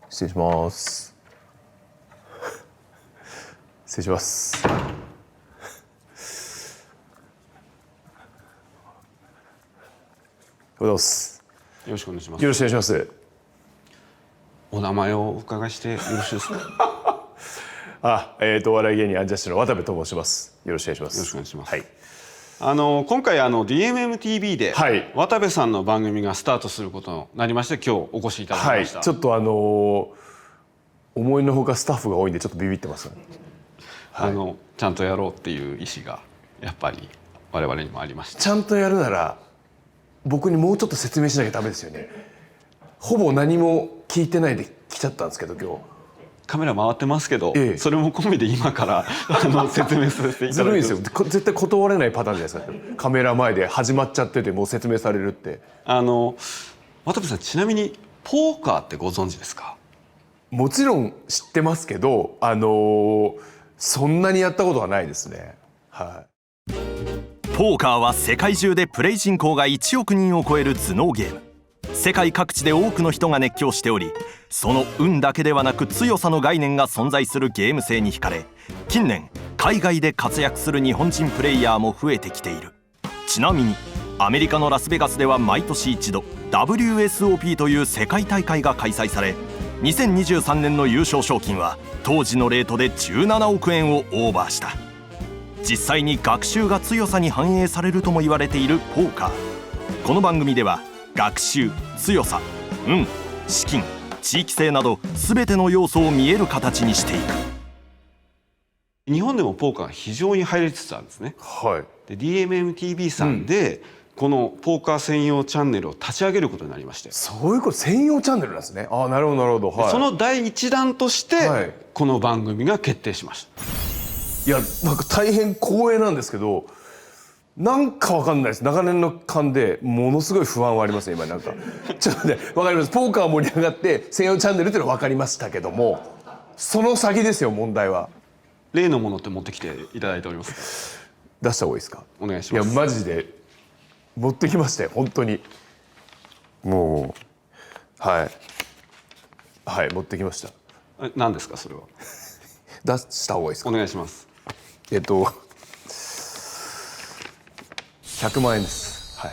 失礼します。失礼します。おはようございます。よろしくお願いします。よろしくお願いします。お名前をお伺いしてよろしいですか。お笑い芸人アンジャッシュの渡部と申します。よろしくお願いします。よろしくお願いします。はい。今回DMMTV で、はい、渡部さんの番組がスタートすることになりまして、今日お越しいただきました。はい、ちょっと思いのほかスタッフが多いんでちょっとビビってます、ね。はい、ちゃんとやろうっていう意思がやっぱり我々にもありました。ちゃんとやるなら僕にもうちょっと説明しなきゃダメですよね。ほぼ何も聞いてないで来ちゃったんですけど今日。カメラ回ってますけど、それも込みで今から説明させていただきます。ずるいですよ。絶対断れないパターンじゃないですか。カメラ前で始まっちゃっててもう説明されるって。渡部さん、ちなみにポーカーってご存知ですか？もちろん知ってますけど、そんなにやったことはないですね。はい。ポーカーは世界中でプレイ人口が1億人を超える頭脳ゲーム。世界各地で多くの人が熱狂しており、その運だけではなく強さの概念が存在するゲーム性に惹かれ、近年海外で活躍する日本人プレイヤーも増えてきている。ちなみにアメリカのラスベガスでは毎年一度 WSOP という世界大会が開催され、2023年の優勝賞金は当時のレートで17億円をオーバーした。実際に学習が強さに反映されるとも言われているポーカー。この番組では学習、強さ、運、資金、地域性など全ての要素を見える形にしていく。日本でもポーカーが非常に入りつつあるんですね。はい。で DMMTV さんで、このポーカー専用チャンネルを立ち上げることになりまして。そういうこと専用チャンネルなんですね。ああ、なるほどなるほど。はい、その第一弾として、この番組が決定しました。いや、なんか大変光栄なんですけど、なんかわかんないです。長年の勘でものすごい不安はありますね今。なんかちょっとね、わかります。ポーカー盛り上がって専用チャンネルっていうのは分かりましたけども、その先ですよ問題は。例のものって持ってきていただいておりますか？出した方がいいですか？お願いします。いやマジで持ってきましたよ本当に。もうはい持ってきました。何ですかそれは？出した方がいいですか？お願いします。100万円です。はい。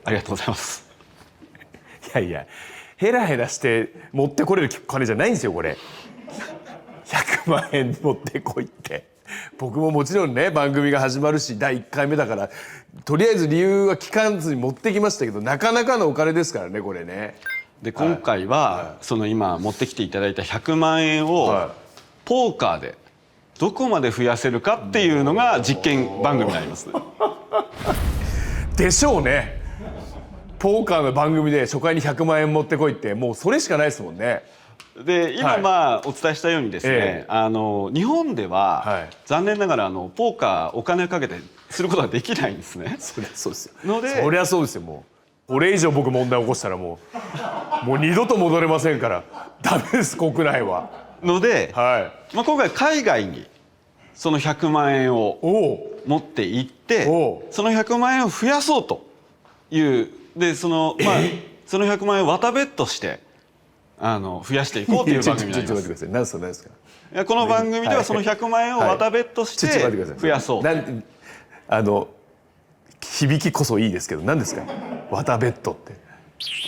ありがとうございます。いやいや、ヘラヘラして持ってこれる金じゃないんですよこれ。100万円持ってこいって。僕ももちろんね番組が始まるし第1回目だからとりあえず理由は聞かずに持ってきましたけど、なかなかのお金ですからねこれね。で今回は、その今持ってきていただいた100万円を、ポーカーでどこまで増やせるかっていうのが実験番組になります。でしょうね。ポーカーの番組で初回に100万円持ってこいってもうそれしかないですもんね。で今お伝えしたようにですね、日本では、残念ながらポーカーお金をかけてすることができないんですね。そりゃそうですよ。のでそりゃそうですよ。もうこれ以上僕問題起こしたらもう二度と戻れませんからダメです国内は。ので、今回海外にその100万円を持って行ってその100万円を増やそうというでその100万円を渡ベットして増やしていこうという番組になります。ちょっと待ってください。何ですか何ですか。いやこの番組ではその100万円を渡ベットして増やそう。響きこそいいですけど何ですか渡ベットって。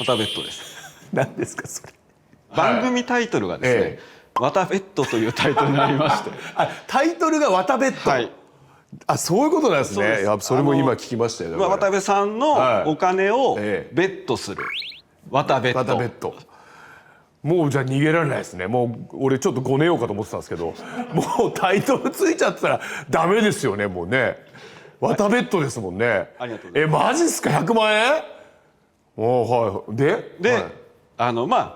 渡ベットです。何ですかそれ。番組タイトルがですね、渡ベットというタイトルになりまして。タイトルが渡ベット。はい。あ、そういうことなんですね。それも今聞きましたよ。渡部さんのお金をベットする渡ベット。渡ベット。もうじゃあ逃げられないですね。もう俺ちょっとごねようかと思ってたんですけど、もうタイトルついちゃったらダメですよねもうね。渡ベットですもんね。ありがとうございます。マジっすか100万円？はい。で、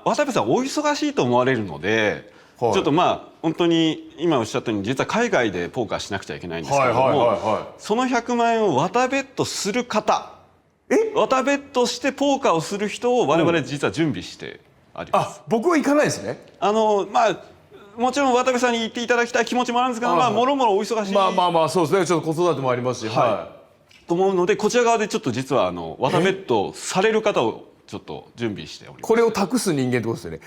渡部さんお忙しいと思われるので、ちょっと本当に今おっしゃったように実は海外でポーカーしなくちゃいけないんですけども、その100万円を渡ベットする方、渡ベットしてポーカーをする人を我々実は準備してあります。僕は行かないですね。もちろん渡部さんに言っていただきたい気持ちもあるんですけど、もろもろお忙しい。そうですね。ちょっと子育てもありますし、と思うのでこちら側でちょっと実は渡ベットされる方をちょっと準備しております。これを託す人間ってことですよね。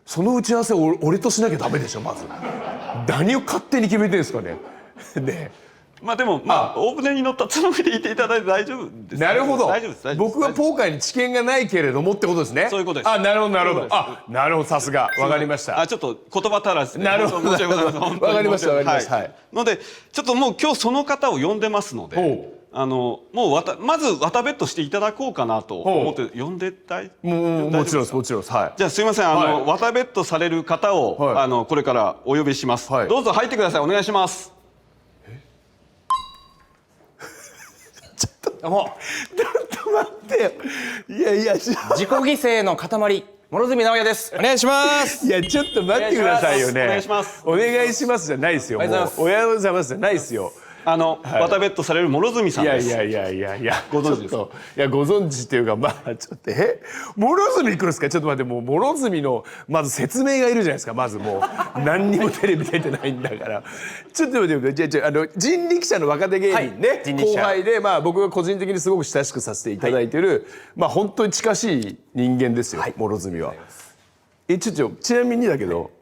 その打ち合わせを俺としなきゃダメでしょまず。何を勝手に決めてるんですかね。ね。まあでも大船に乗ったつもりでいていただいて大丈夫です。なるほど。大丈夫です。僕はポーカーに知見がないけれどもってことですね。そういうことです。なるほどなるほど。なるほど、さすが。わかりました。ちょっと言葉足らずで。なるほど。申し訳ございません。本当にわかりましたわかりました。はい。のでちょっともう今日その方を呼んでますので、もうまず渡ベットしていただこうかなと思って呼んでもちろんですもちろんです。はい。じゃあすいません渡ベットされる方をこれからお呼びします。どうぞ入ってください。お願いします。どうもちょっと待ってよ。いや自己犠牲の塊諸角直也です。お願いします。いやちょっと待ってくださいよね。お願いします。お願いしますじゃないですよ。もうおはようございますじゃないですよ。渡ベットされる諸角さんです。いやご存知ですか？いやご存知っていうかちょっと諸角来るんですか。ちょっと待って、もう諸角のまず説明がいるじゃないですか。まずもう何にもテレビ出てないんだからちょっと待ってじゃあ人力車の若手芸人ね、後輩で僕が個人的にすごく親しくさせていただいてる本当に近しい人間ですよ、諸角は。ちなみにだけど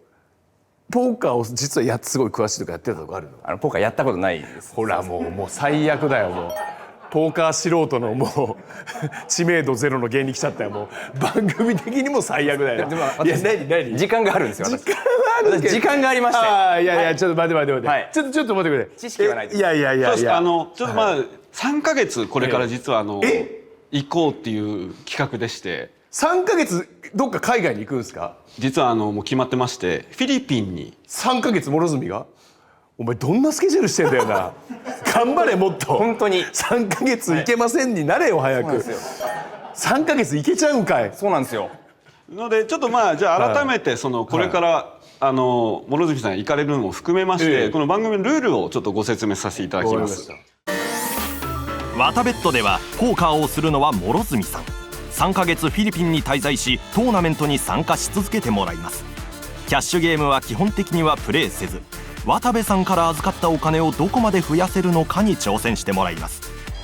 ポーカーを実はすごい詳しいとかやってたとこあるの？ポーカーやったことないです。ほらもう最悪だよ。もうポーカー素人のもう知名度ゼロの芸人来ちゃったよ。もう番組的にも最悪だよ。いや何時間があるんですよ。時間あるけど時間がありまして。いやちょっと待って、はい、ちょっと待ってくれ。知識がないです。いやそうです。ちょっと3ヶ月これから実は行こうっていう企画でして。3ヶ月どっか海外に行くんですか？実はもう決まってましてフィリピンに3ヶ月諸角が。お前どんなスケジュールしてんだよな。頑張れもっと。本当に3ヶ月行けませんになれよ早く。3ヶ月行けちゃうんかい。そうなんですよ。のでちょっとじゃあ改めてこれから諸角さん行かれるのも含めましてこの番組のルールをちょっとご説明させていただきます。渡ベットではポーカーをするのは諸角さん。3ヶ月フィリピンに滞在しトーナメントに参加し続けてもらいます。キャッシュゲームは基本的にはプレイせず渡部さんから預かったお金をどこまで増やせるのかに挑戦してもらいます。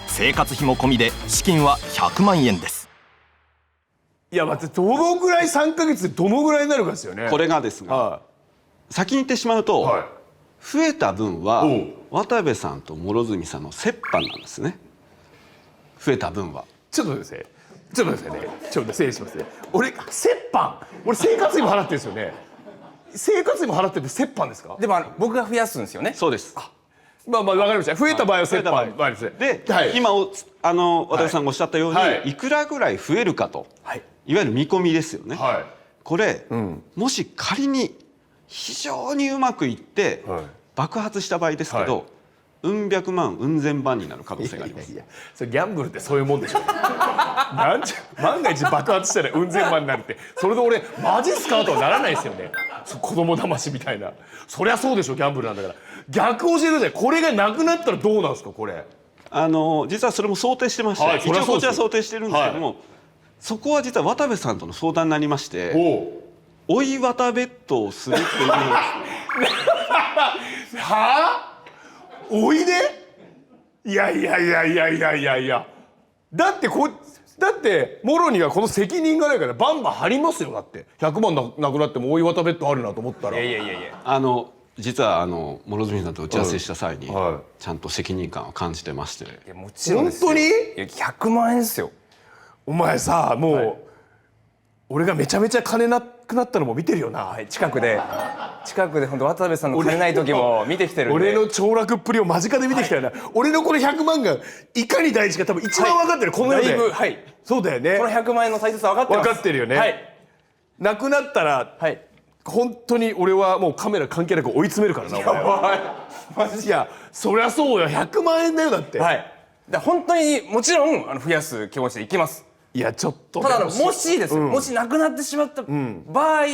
生活費も込みで資金は100万円です。いや待って、どのぐらい3ヶ月でどのぐらいになるかですよね。これがですが、先に言ってしまうと、増えた分は渡部さんと諸角さんの折半なんですね。増えた分は。ちょっとですねちょっと失礼しますね。俺折半、俺生活費も払ってるんですよね。生活費も払ってて折半ですか？でも僕が増やすんですよね。そうです。わかりました。増えた場合は折半で、今渡部さんがおっしゃったように、いくらぐらい増えるかと、いわゆる見込みですよね。これ、もし仮に非常にうまくいって爆発した場合ですけど、うん百万うん千万になる可能性があります。それギャンブルってそういうもんでしょ。万が一爆発したらうん千万になるって、それで俺マジっすかとはならないですよね。子供騙しみたいな。そりゃそうでしょ、ギャンブルなんだから。逆教えてください。これがなくなったらどうなんですかこれ。実はそれも想定してまして、一応こちら想定してるんですけども、そこは実は渡部さんとの相談になりまして、追い渡ベットをするっていうのをはあ？おいで？いやだってもろにはこの責任がないからバンバン張りますよ。だって100万なくなっても追い渡ベッドあるなと思ったら。実は諸角さんと打ち合わせした際にちゃんと責任感を感じてまして。いやもちろんですよ。本当に？100万円ですよ。お前さもう、俺がめちゃめちゃ金なくなったのも見てるよな。近くで本当渡部さんの金ない時も見てきてるんで。俺の凋落っぷりを間近で見てきたよな。俺のこの100万がいかに大事か多分一番分かってる、この世で。そうだよね。この100万円の大切さ分かってます。分かってるよね。なくなったら本当に俺はもうカメラ関係なく追い詰めるからな。お前は。いやそりゃそうよ。100万円だよだって。本当にもちろん増やす気持ちでいきます。いやちょっとただもしですよ、もしなくなってしまった場合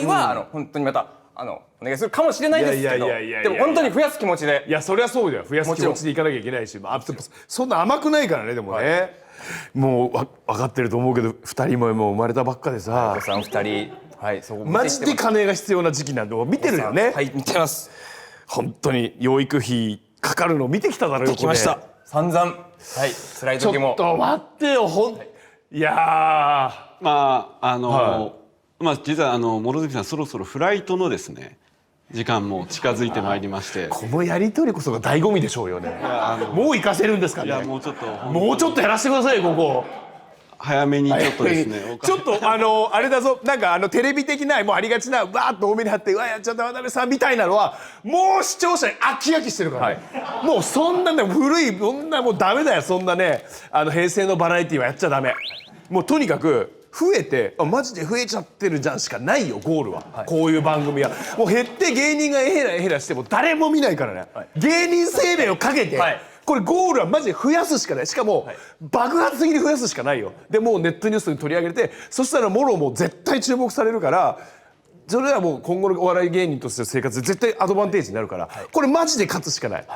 は本当にまたお願いするかもしれないですけど、でも本当に増やす気持ちで。いやそりゃそうだよ。増やす気持ちでいかなきゃいけないし、そんな甘くないからね。でもね、もう分かってると思うけど2人も生まれたばっかでさ、お子さん2人マジで金が必要な時期なんで見てるよね。見てます。本当に養育費かかるの見てきただろうよ。来ました散々。辛い時も。ちょっと待ってよ。いやまあはまあ実は諸角さんそろそろフライトのですね時間も近づいてまいりまして、このやり取りこそが醍醐味でしょうよね。もう行かせるんですかね。いやもうちょっともうちょっとやらせてくださいよここ。早めにちょっとですねちょっとあれだぞ、なんかテレビ的なもうありがちなわーっと多めに貼って「うわやっちゃった渡辺さん」みたいなのはもう視聴者に飽き飽きしてるから、ねもうそんなね古いそんなもうダメだよ、そんなね平成のバラエティーはやっちゃダメ。もうとにかく増えてマジで増えちゃってるじゃんしかないよゴールは、こういう番組はもう減って芸人がヘラヘラしても誰も見ないからね、芸人生命をかけて、これゴールはマジで増やすしかない。しかも、爆発的に増やすしかないよ。でもうネットニュースに取り上げて、そしたらもろもう絶対注目されるから、それはもう今後のお笑い芸人としての生活で絶対アドバンテージになるから、これマジで勝つしかない、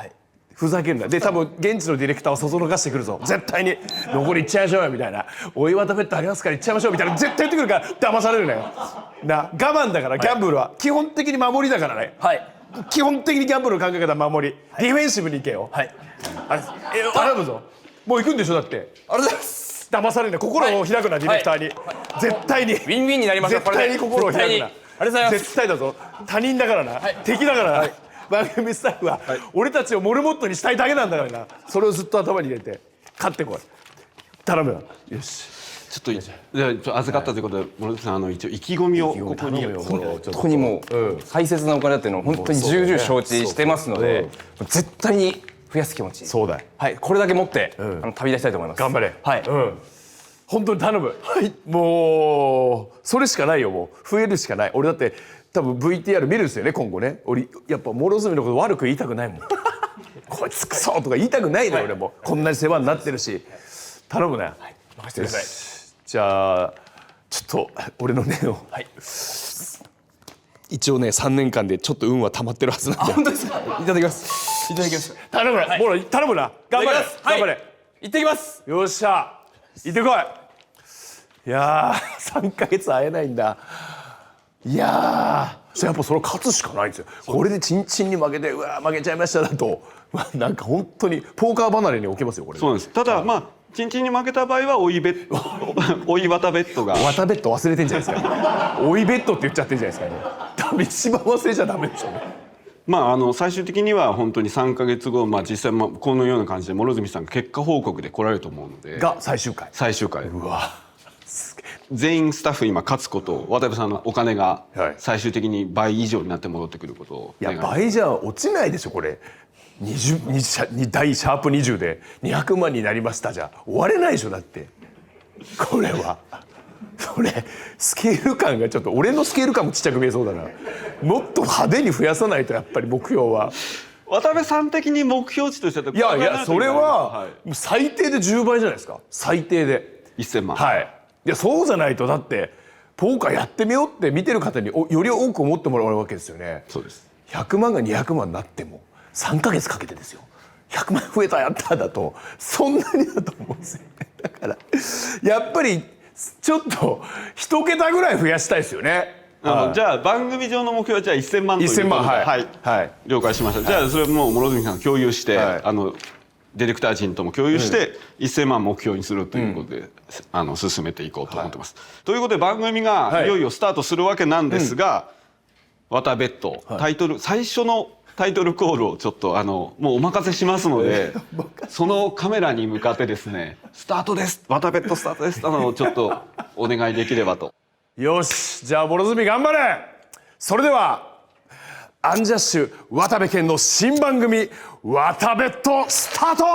ふざけんな。で多分現地のディレクターはそそのかしてくるぞ絶対に。残りいっちゃいましょうよみたいな、お岩田ベッドありますからいっちゃいましょうみたいな絶対言ってくるから騙されるなよな。我慢だからギャンブルは基本的に守りだからね。基本的にギャンブルの考え方は守り、ディフェンシブにいけよ。頼むぞ。もう行くんでしょだって。ありがとうございます。騙されるな。心を開くな、ディレクターに、絶対にウィンウィンになりました。絶対に心を開くな。ありがとうございます。絶対だぞ。他人だからな、敵だからな、番組スタッフは、俺たちをモルモットにしたいだけなんだからな。それをずっと頭に入れて勝ってこい。頼むな。よし、ちょっとじゃあ預かったということで諸角さん一応意気込みをここに本当にもう大切なお金だっていうのを本当に重々承知してますので、絶対に増やす気持ち、そうだよ。はい、これだけ持って旅立ちたいと思います。頑張れ。はい、本当に頼む。もうそれしかないよ。もう増えるしかない。俺だって多分 VTR 見るんですよね今後ね。俺やっぱ諸角のこと悪く言いたくないもんこいつクソとか言いたくないのよ、俺もこんなに世話になってるし。頼むな、任せてください。じゃあちょっと俺の念を、一応ね3年間でちょっと運は溜まってるはずなんで。本当ですか。いただきます。いただきます。頼むな、もう頼むな。頑張れ頑張れ。行ってきます。よっしゃ行ってこい。いやー3ヶ月会えないんだ。いやーやっぱそれ勝つしかないんですよ。これでチンチンに負けてうわ負けちゃいましただとなんか本当にポーカー離れに置けますよこれ。そうなんです。ただまあチンチンに負けた場合は追い綿ベッドが綿ベッド忘れてんじゃないですか追いベッドって言っちゃってんじゃないですかね。多分一番忘れちゃダメでしょうね。まあ最終的には本当に3ヶ月後、実際このような感じで諸角さん結果報告で来られると思うので。が最終回。最終回。うわ全員スタッフ今勝つことを、渡辺さんのお金が最終的に倍以上になって戻ってくることを願います。いや倍じゃ落ちないでしょこれ。第シャープ20で200万になりましたじゃ終われないでしょだって。これはそれスケール感がちょっと俺のスケール感もちっちゃく見えそうだな。もっと派手に増やさないとやっぱり目標は。渡辺さん的に目標値としていやそれは最低で10倍じゃないですか。最低で1000万。いやそうじゃないとだってポーカーやってみようって見てる方により多く思ってもらうわけですよね。そうです。100万が200万になっても3ヶ月かけてですよ。100万増えたやっただとそんなにだと思うんですよね。だからやっぱりちょっと1桁ぐらい増やしたいですよね。じゃあ番組上の目標はじゃあ1000万ということで。1000万はい了解しました。じゃあそれもう諸角さん共有して、ディレクター陣とも共有して1000万目標にするということで、進めていこうと思ってます。ということで番組がいよいよスタートするわけなんですが、綿ベッドタイトル最初のタイトルコールをちょっともうお任せしますので、そのカメラに向かってですね「スタートです綿ベッドスタートです」をちょっとお願いできればと。よしじゃあ諸角頑張れ。それではアンジャッシュ渡部健の新番組「綿ベッド」スタート。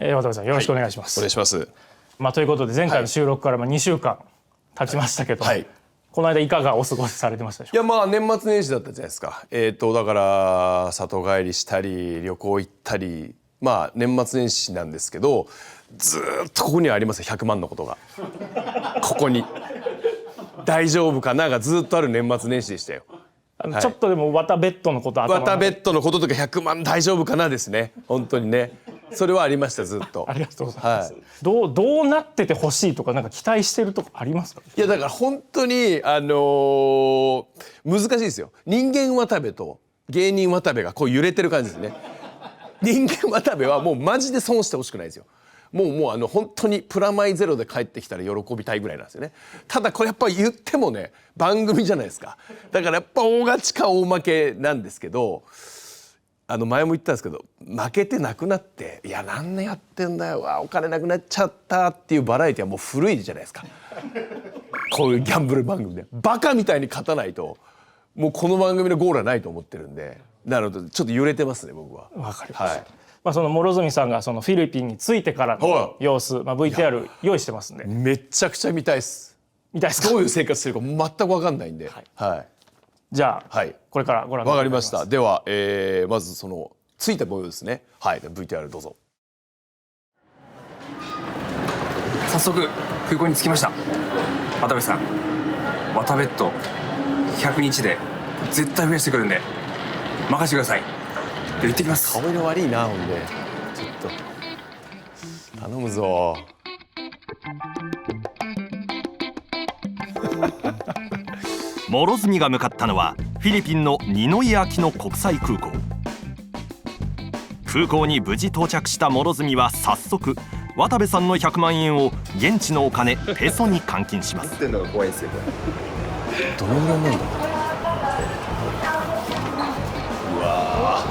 渡部さんよろしくお願いします。お願いします。ということで前回の収録から2週間経ちましたけど、この間いかがお過ごしされてましたでしょうか。いや年末年始だったじゃないですか。だから里帰りしたり旅行行ったり年末年始なんですけど、ずっとここにはありますよ100万のことがここに大丈夫かながずっとある年末年始でしたよ。ちょっとでも綿ベッドのこと綿ベッドのこととか100万大丈夫かなですね本当にね。それはありましたずっと。ありがとうございます。どうなっててほしいとかなんか期待してるとこありますか？いやだから本当に難しいですよ。人間渡部と芸人渡部がこう揺れてる感じですね。人間渡部はもうマジで損してほしくないですよ。もう本当にプラマイゼロで帰ってきたら喜びたいぐらいなんですよね。ただこれやっぱり言ってもね番組じゃないですか。だからやっぱ大勝ちか大負けなんですけど、前も言ったんですけど、負けてなくなっていや何年やってんだよ、お金なくなっちゃったっていうバラエティはもう古いじゃないですか。こういうギャンブル番組でバカみたいに勝たないともうこの番組のゴールはないと思ってるんで、なのでちょっと揺れてますね僕は。わかりました。その諸角さんがそのフィリピンに着いてからの様子、VTR 用意してますんで。めちゃくちゃ見たいです。見たいですか？どういう生活してるか全く分かんないんで。じゃあ、これからご覧ください。わかりました。では、まずその着いた模様ですね。VTR どうぞ。早速空港に着きました。渡部さん、渡ベッド100日で絶対増やしてくるんで任せてください。で行ってきます。顔色悪いなほんで。ちょっと頼むぞ。諸角が向かったのはフィリピンのニノイ・アキノ国際空港。空港に無事到着した諸角は早速渡部さんの100万円を現地のお金ペソに換金します。どのぐらいなんだろう。うわ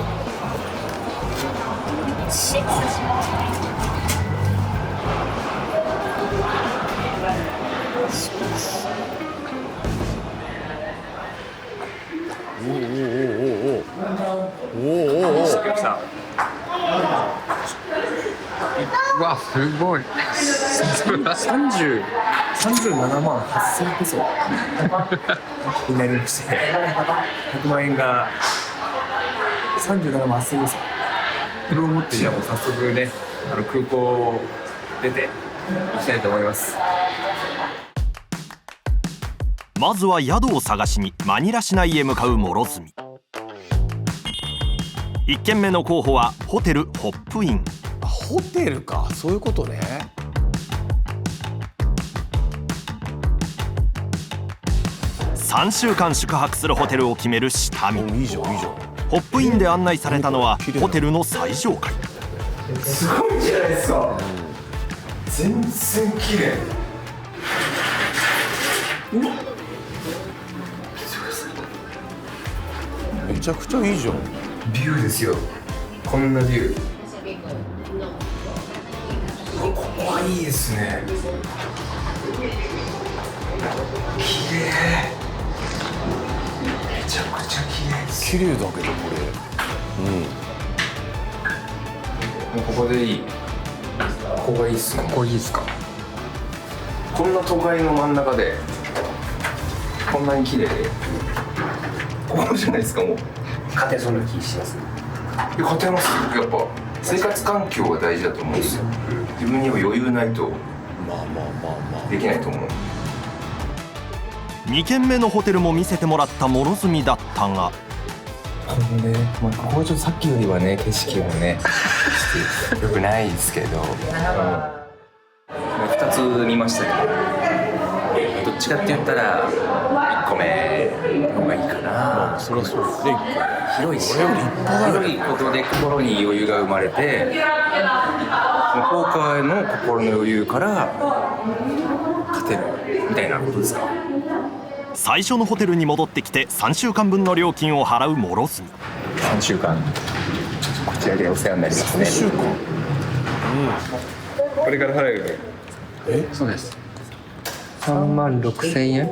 うわすごい。37万8000ペソになりまして100万円が37万8000ペソ。これを持ってじゃあもう早速ね空港出て行きたいと思います。まずは宿を探しにマニラ市内へ向かう諸角。1軒目の候補はホテルホップイン。ホテルか、そういうことね。3週間宿泊するホテルを決める下見。いいじゃんいいじゃん。ホップインで案内されたのはホテルの最上階。すごいじゃないですか。全然綺麗。めちゃくちゃいいじゃん。ビューですよ。こんなビュー。ここはいいですね。綺麗。めちゃくちゃ綺麗です。綺麗だけどこれ。もうここでいい。ここがいいっすね。ここいいですか。こんな都会の真ん中でこんなに綺麗で、ここじゃないですか。もう勝てそうな気します。いや勝てます。やっぱ生活環境が大事だと思うんですよ。自分には余裕ないとできないと思う。2軒目のホテルも見せてもらった諸角だったが、これね、ここはちょっとさっきよりはね景色もね良くないですけど、2つ見ましたけど、どっちかって言ったら1個目の方がいいかな。そりゃそうですね。広いし、広いことで心に余裕が生まれて、ポーカーの心の余裕から勝てるみたいなことですか。最初のホテルに戻ってきて3週間分の料金を払う諸角。3週間こちらでお世話になりますね。3週間、これから払う。そうです。36,000円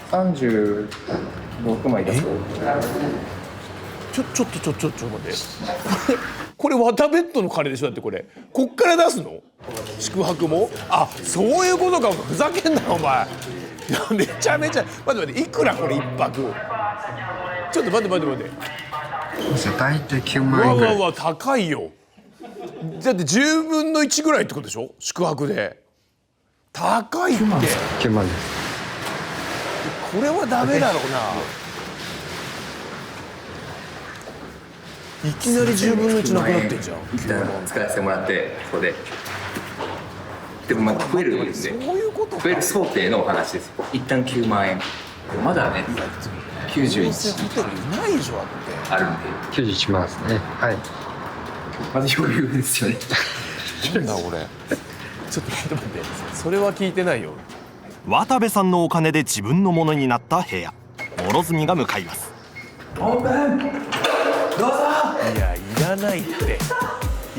36枚です。ちょっと待ってこれワタベッドの金でしょ。だってこっから出すの。宿泊もそういうことか。ふざけんなお前。いやめちゃめちゃ待っていくらこれ1泊。ちょっと待って大体9万円ぐらい。わ高いよ。だって10分の1ぐらいってことでしょ。宿泊で高いって。9万です。これはダメだろうな。いきなり10分の1なくなってんじゃん。一旦使わせてもらってここで。でもまだ増えるんで、そういうことか。増える想定のお話です。一旦9万円。まだね、91ホテルいないでしょだって。あるんで、 91万ですね。はい。まだ余裕ですよね。なんだ俺。ちょっと待って待って。それは聞いてないよ。渡部さんのお金で自分のものになった部屋。諸角が向かいます。いやいらないって。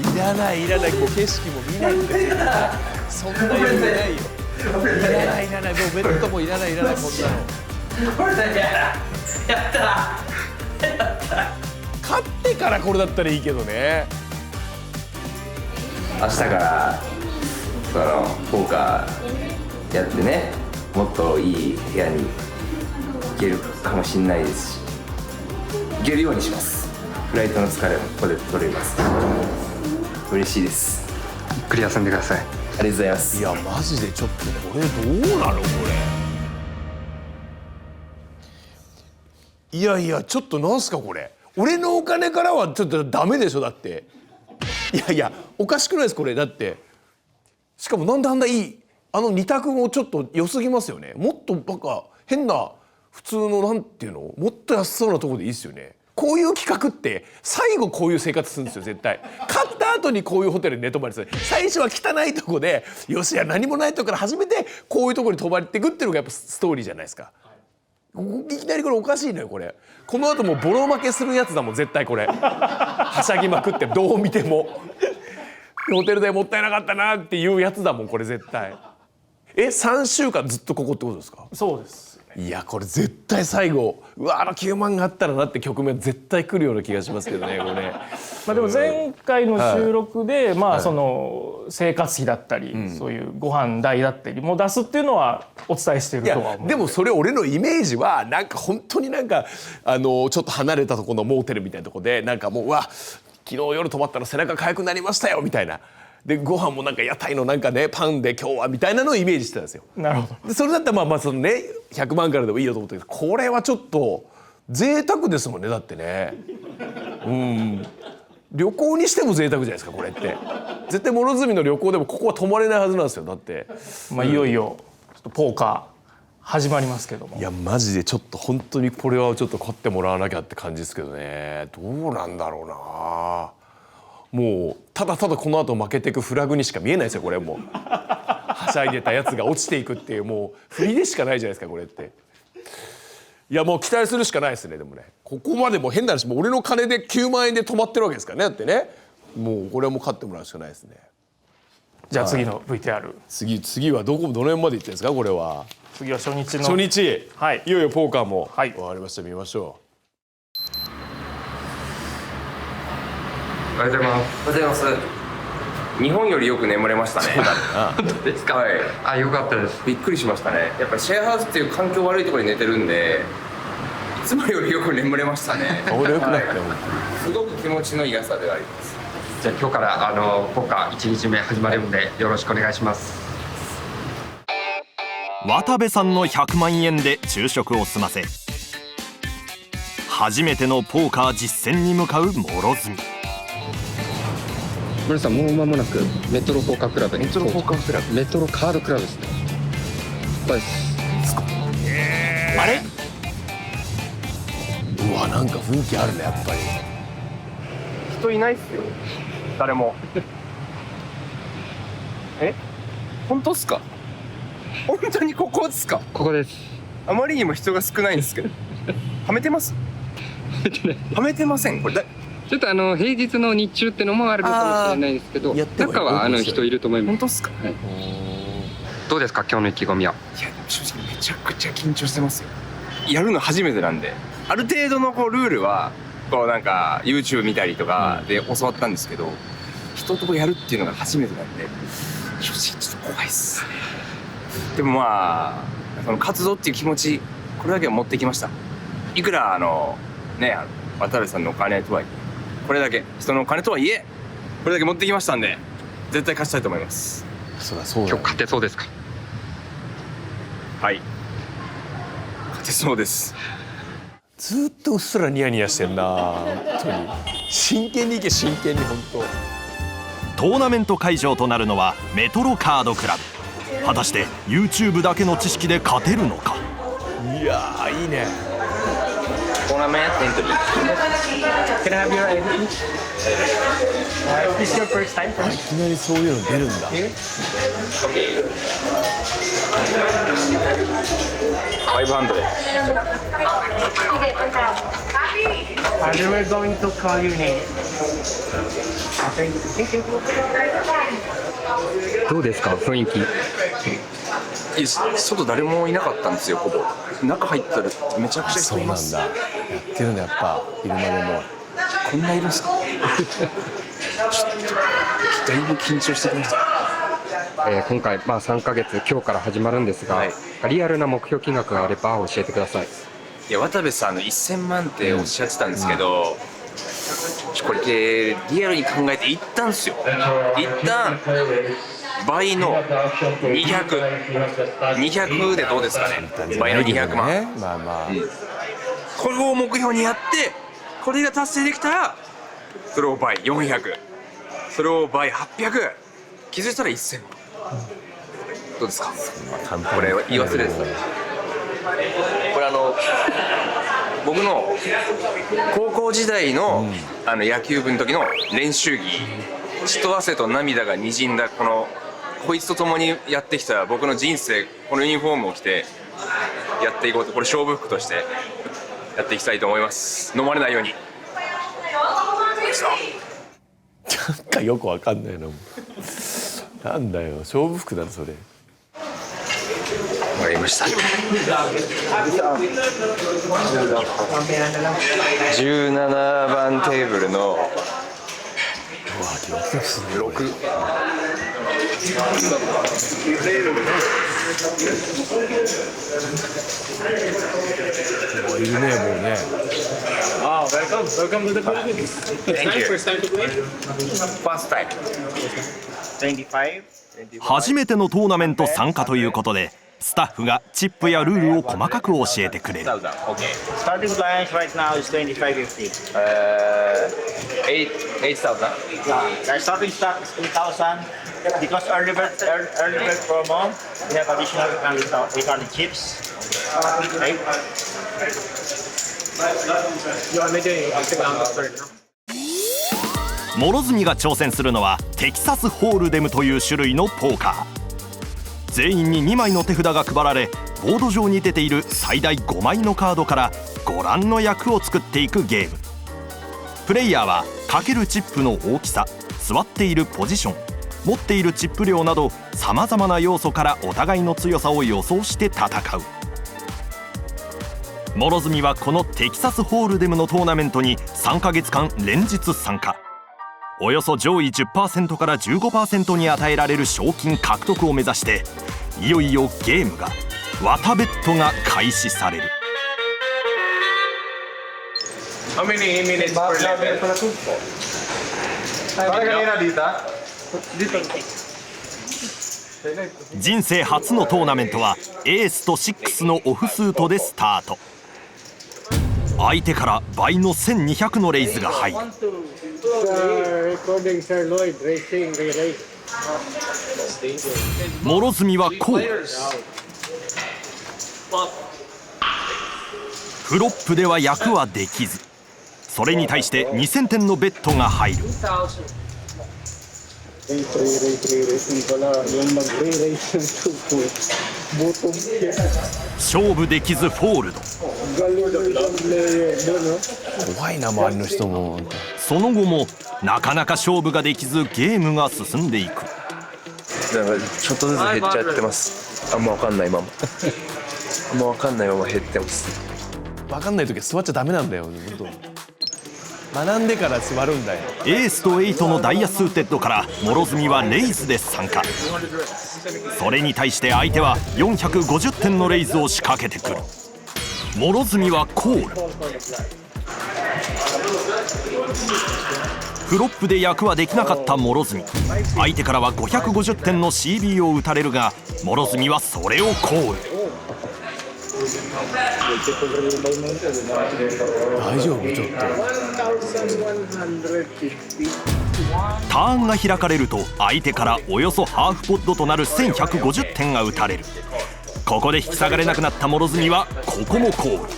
いらないもう景色も見ないって。そんな余裕ないよ。いらないもうベッドもいらないこんなの。買ってからこれだったらいいけどね。明日からそのポーカーやってね、もっといい部屋に行けるかもしれないですし、行けるようにします。フライトの疲れもここで取れます。嬉しいです。ゆっくり休んでください。ありがとうございます。いやマジでちょっとこれどうなのこれ。いやちょっとなんすかこれ。俺のお金からはちょっとダメでしょだって。いやおかしくないですこれだって。しかもなんであんないい2択もちょっと良すぎますよね。もっとなんか変な普通のなんていうのもっと安そうなところでいいですよね。こういう企画って最後こういう生活するんですよ絶対。買った後にこういうホテルに寝泊まりする。最初は汚いとこでよしや何もないとこから始めてこういうとこに泊まっていくっていうのがやっぱストーリーじゃないですか。いきなりこれおかしいのよこれ。この後もうボロ負けするやつだもん絶対これ。はしゃぎまくってどう見てもホテル代もったいなかったなっていうやつだもんこれ絶対。3週間ずっとここってことですか。そうです。いやこれ絶対最後うわ9万があったらなって局面絶対来るような気がしますけどねこれ。まあでも前回の収録で、まあその生活費だったり、そういうご飯代だったりも出すっていうのはお伝えしているとは思う。でもそれ俺のイメージはなんか本当になんかちょっと離れたところのモーテルみたいなところでなんかもう昨日夜泊まったら背中痒くなりましたよみたいな。でご飯もなんか屋台のなんかねパンで今日はみたいなのをイメージしてたんですよ。なるほど。でそれだったらまあそのね100万からでもいいよと思ったけどこれはちょっと贅沢ですもんねだってね。旅行にしても贅沢じゃないですかこれって。絶対諸角の旅行でもここは泊まれないはずなんですよだって。まあいよいよちょっとポーカー始まりますけども。いやマジでちょっと本当にこれはちょっと買ってもらわなきゃって感じですけどね。どうなんだろうな。もうただただこの後負けていくフラグにしか見えないですよこれ。もうはしゃいでたやつが落ちていくっていうもう振りでしかないじゃないですかこれって。いやもう期待するしかないですね。でもねここまでもう変な話もう俺の金で9万円で泊まってるわけですからねだってね。もうこれはもう勝ってもらうしかないですね。じゃあ次の VTR。次はどの辺まで行ってるんですかこれは。次は初日の。初日、はい。いよいよポーカーも、はい。わかりました見ましょう。おはようございます。おはようございます。日本よりよく眠れましたね。本当ですか。はい。あ、よかったです。びっくりしましたね。やっぱりシェアハウスっていう環境悪いところに寝てるんで、いつもよりよく眠れましたね。俺よくなくても、すごく気持ちのいい朝ではあります。じゃあ今日からポーカー1日目始まるのでよろしくお願いします。渡部さんの100万円で昼食を済ませ初めてのポーカー実践に向かう諸角。森さんもう間もなくメトロポーカークラブにメトロカードクラブですね。そうです。あれうわなんか雰囲気あるねやっぱり。人いないっすよ。誰も。本当っすか。本当にここっすか。ここです。あまりにも人が少ないんですけど。はめてます。はめてません。これちょっと平日の日中ってのもあるのかもしれないですけど、中は人いると思います。本当っすか。はい、どうですか今日の意気込みは。いや正直めちゃくちゃ緊張してますよ。やるの初めてなんで、ある程度のルールはなんか YouTube 見たりとかで教わったんですけど、人とやるっていうのが初めてなんで正直ちょっと怖いっすね。でもまあその活動っていう気持ちこれだけは持ってきました。いくら渡部さんのお金とはいえ、これだけ人のお金とはいえこれだけ持ってきましたんで絶対勝ちたいと思います。そりゃそうだ。今日勝てそうですか。はい、勝てそうです。ずっとうっすらニヤニヤしてんな本当に。真剣にいけ真剣に本トーナメント会場となるのはメトロカードクラブ。果たして YouTube だけの知識で勝てるのか。当。いやーいいね。トーナメントエントリー。Can I have your ID? Is this your first time? いきなりそういうの出るんだ。 500. And we're going to call your name. どうですか雰囲気？外誰もいなかったんですよ、ほぼ。中入ったらめちゃくちゃそう人います。なんだ。やってるんだやっぱ昼間でも。こんないるんですか？だいぶ緊張してきました。今回、3ヶ月今日から始まるんですが、はいリアルな目標金額があれば教えてください。いや渡部さん1000万っておっしゃってたんですけど、これでリアルに考えていったんですよ。一旦倍の200でどうですかね。倍の200万、ね。まあまあ。これを目標にやってこれが達成できたらそれを倍400、それを倍800、気づいたら1000万。どうですか？これ言い忘れてた。これ僕の高校時代の野球部の時の練習着、血と汗と涙が滲んだこいつと共にやってきた僕の人生、このユニフォームを着てやっていこうと、これ勝負服としてやっていきたいと思います。飲まれないように。なんかよくわかんないな。なんだよ勝負服だろそれ。わかりました。17番テーブルの6。いるねもうね。Welcome to the Philippines. Thank you. First time to play? First time. 25. 初めてのトーナメント参加ということで、スタッフがチップやルールを細かく教えてくれる。 Starting balance right now is 25.50. 8,000. Our starting stock is 2,000. Because early bird promo, we have additional recording chips. Okay. You want me to first? 諸角が挑戦するのはテキサスホールデムという種類のポーカー。全員に2枚の手札が配られ、ボード上に出ている最大5枚のカードからご覧の役を作っていくゲーム。プレイヤーはかけるチップの大きさ、座っているポジション、持っているチップ量などさまざまな要素からお互いの強さを予想して戦う。諸角はこのテキサスホールデムのトーナメントに3ヶ月間連日参加。およそ上位 10% から 15% に与えられる賞金獲得を目指して、いよいよゲームがワタベットが開始される。 How many minutes per level? Dito. 人生初のトーナメントはエースと6のオフスートでスタート。相手から倍の1200のレイズが入る。諸角はこう。フロップでは役はできず、それに対して2000点のベットが入る。勝負できずフォールド。怖いな周りの人も。その後もなかなか勝負ができずゲームが進んでいく。なんかちょっとずつ減っちゃってます。あんま分かんないままあんま分かんないまま減ってます。分かんない時は座っちゃダメなんだよ。本当学んでから座るんだよ。エースと8のダイヤスーテッドから諸角はレイズで参加。それに対して相手は450点のレイズを仕掛けてくる。諸角はコール。フロップで役はできなかった諸角。相手からは550点の CB を打たれるが、諸角はそれをコール。大丈夫ちょっと。ターンが開かれると相手からおよそハーフポッドとなる1150点が打たれる。ここで引き下がれなくなった諸角はここもコール。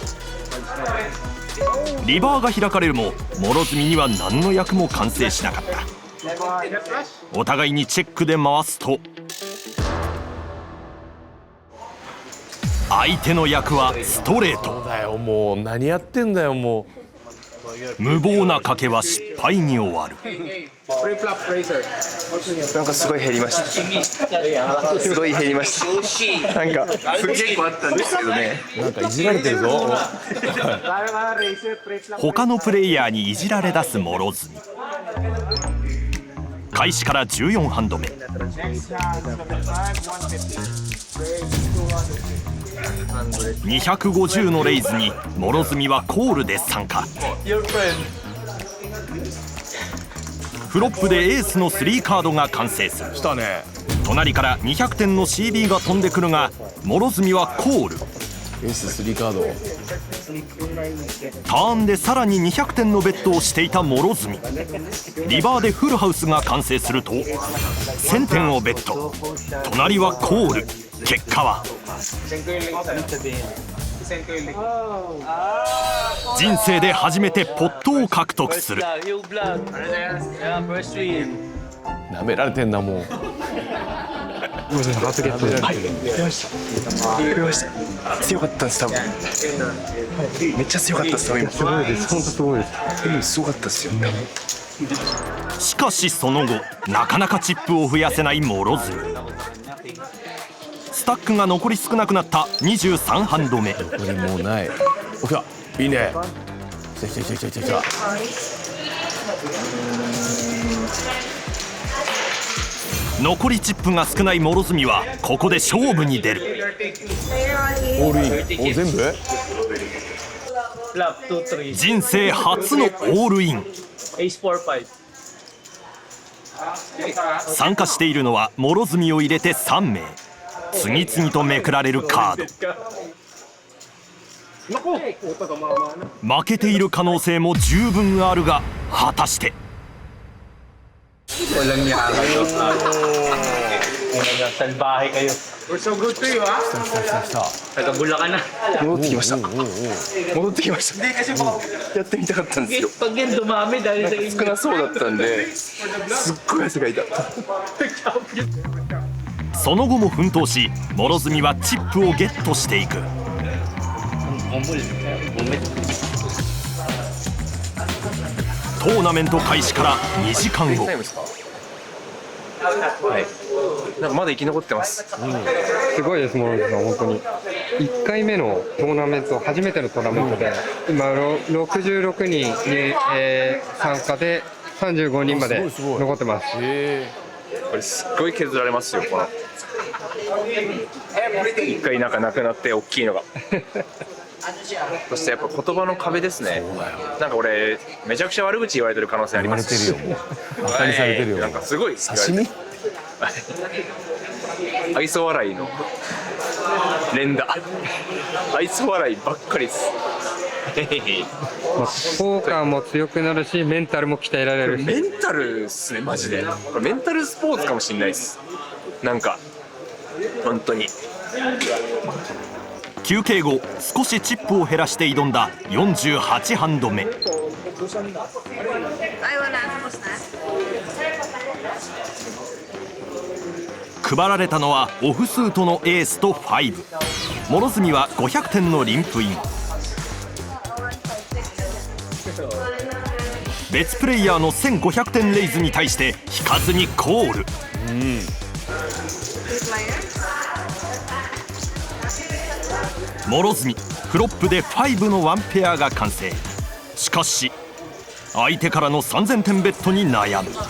リバーが開かれるも諸角には何の役も完成しなかった。お互いにチェックで回すと相手の役はストレート。だよもう何やってんだよも無謀な賭けは失敗に終わる。なんかすごい減りました。すごい減りました。なんか結構あったんですけどね。うなんかいじられてるぞ。他のプレイヤーにいじられ出す諸角。開始から14ハンド目。250のレイズに諸角はコールで参加。フロップでエースの3カードが完成する。したね。隣から200点の CB が飛んでくるが諸角はコール。エース3カード。ターンでさらに200点のベットをしていた諸角。リバーでフルハウスが完成すると1000点をベット。隣はコール。結果は人生で初めてポットを獲得する。なめられてんなもう。強かったです多分。めっちゃ強かったです多分今。すごいです。本当すごいです。すごかったですよ。しかしその後なかなかチップを増やせない諸角。スタックが残り少なくなった23ハンド目。これもうない。おきた。いいね。来た来た来た来た来た。残りチップが少ない諸角はここで勝負に出る。オールイン。お全部？人生初のオールイン。参加しているのは諸角を入れて3名。次々とめくられるカード。負けている可能性も十分あるが果たして。戻ってきました。戻ってきました。やってみたかったんですよ。少なそうだったんですっごい汗かいた。その後も奮闘し諸角はチップをゲットしていく。トーナメント開始から2時間後。なんかまだ生き残ってます。すごいですもん本当に。1回目のトーナメント初めてのトーナメントで今66人に、参加で35人まで残ってます。これすっごい削られますよこの。一回なんかなくなって大きいのが。そしてやっぱ言葉の壁ですね。なんか俺めちゃくちゃ悪口言われてる可能性ありますし。バカにされてるよ。なんかすごい刺身？愛想笑いの連打。愛想笑いばっかりです。ポーカーも強くなるしメンタルも鍛えられるし。メンタルっすねマジで。これメンタルスポーツかもしれないです。なんか本当に。休憩後少しチップを減らして挑んだ48ハンド目。配られたのはオフスートのエースと5。諸角は500点のリンプイン。別プレイヤーの1500点レイズに対して引かずにコール。諸角フロップで5の1ペアが完成。しかし相手からの3000点ベットに悩む。ど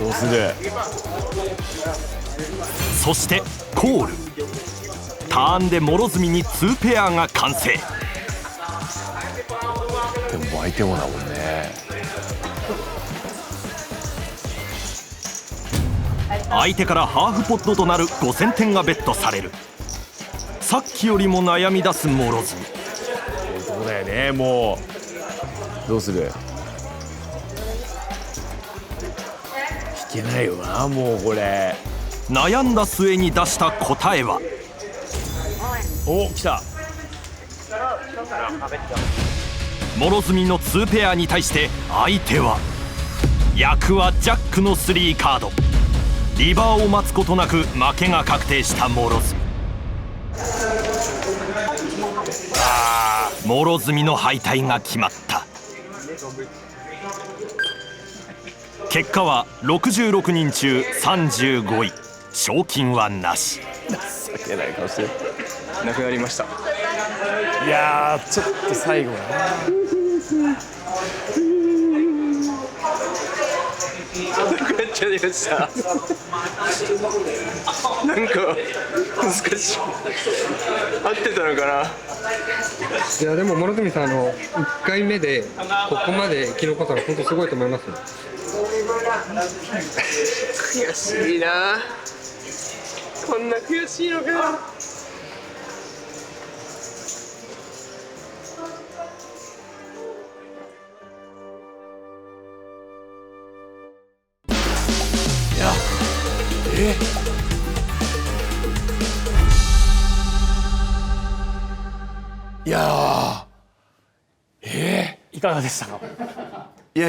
うする？そしてコール。ターンで諸角に2ペアが完成。でも相手もだもんね。相手からハーフポッドとなる5000点がベットされる。さっきよりも悩み出す諸角。だよね。もうどうする？引けないよなもうこれ。悩んだ末に出した答えはお、来た。諸角の2ペアに対して相手は役はジャックの3カード。リバーを待つことなく負けが確定した諸角。諸角の敗退が決まった。結果は66人中35位。賞金はなし。情けない顔してる。なくなりました。いやーちょっと最後だな。なくなっちゃいました。なんか難しい。合ってたのかな。いやでも諸角さん1回目でここまで生き残ったの本当すごいと思いますよ。悔しいな。こんな悔しいのか。いやいかがでしたか？いや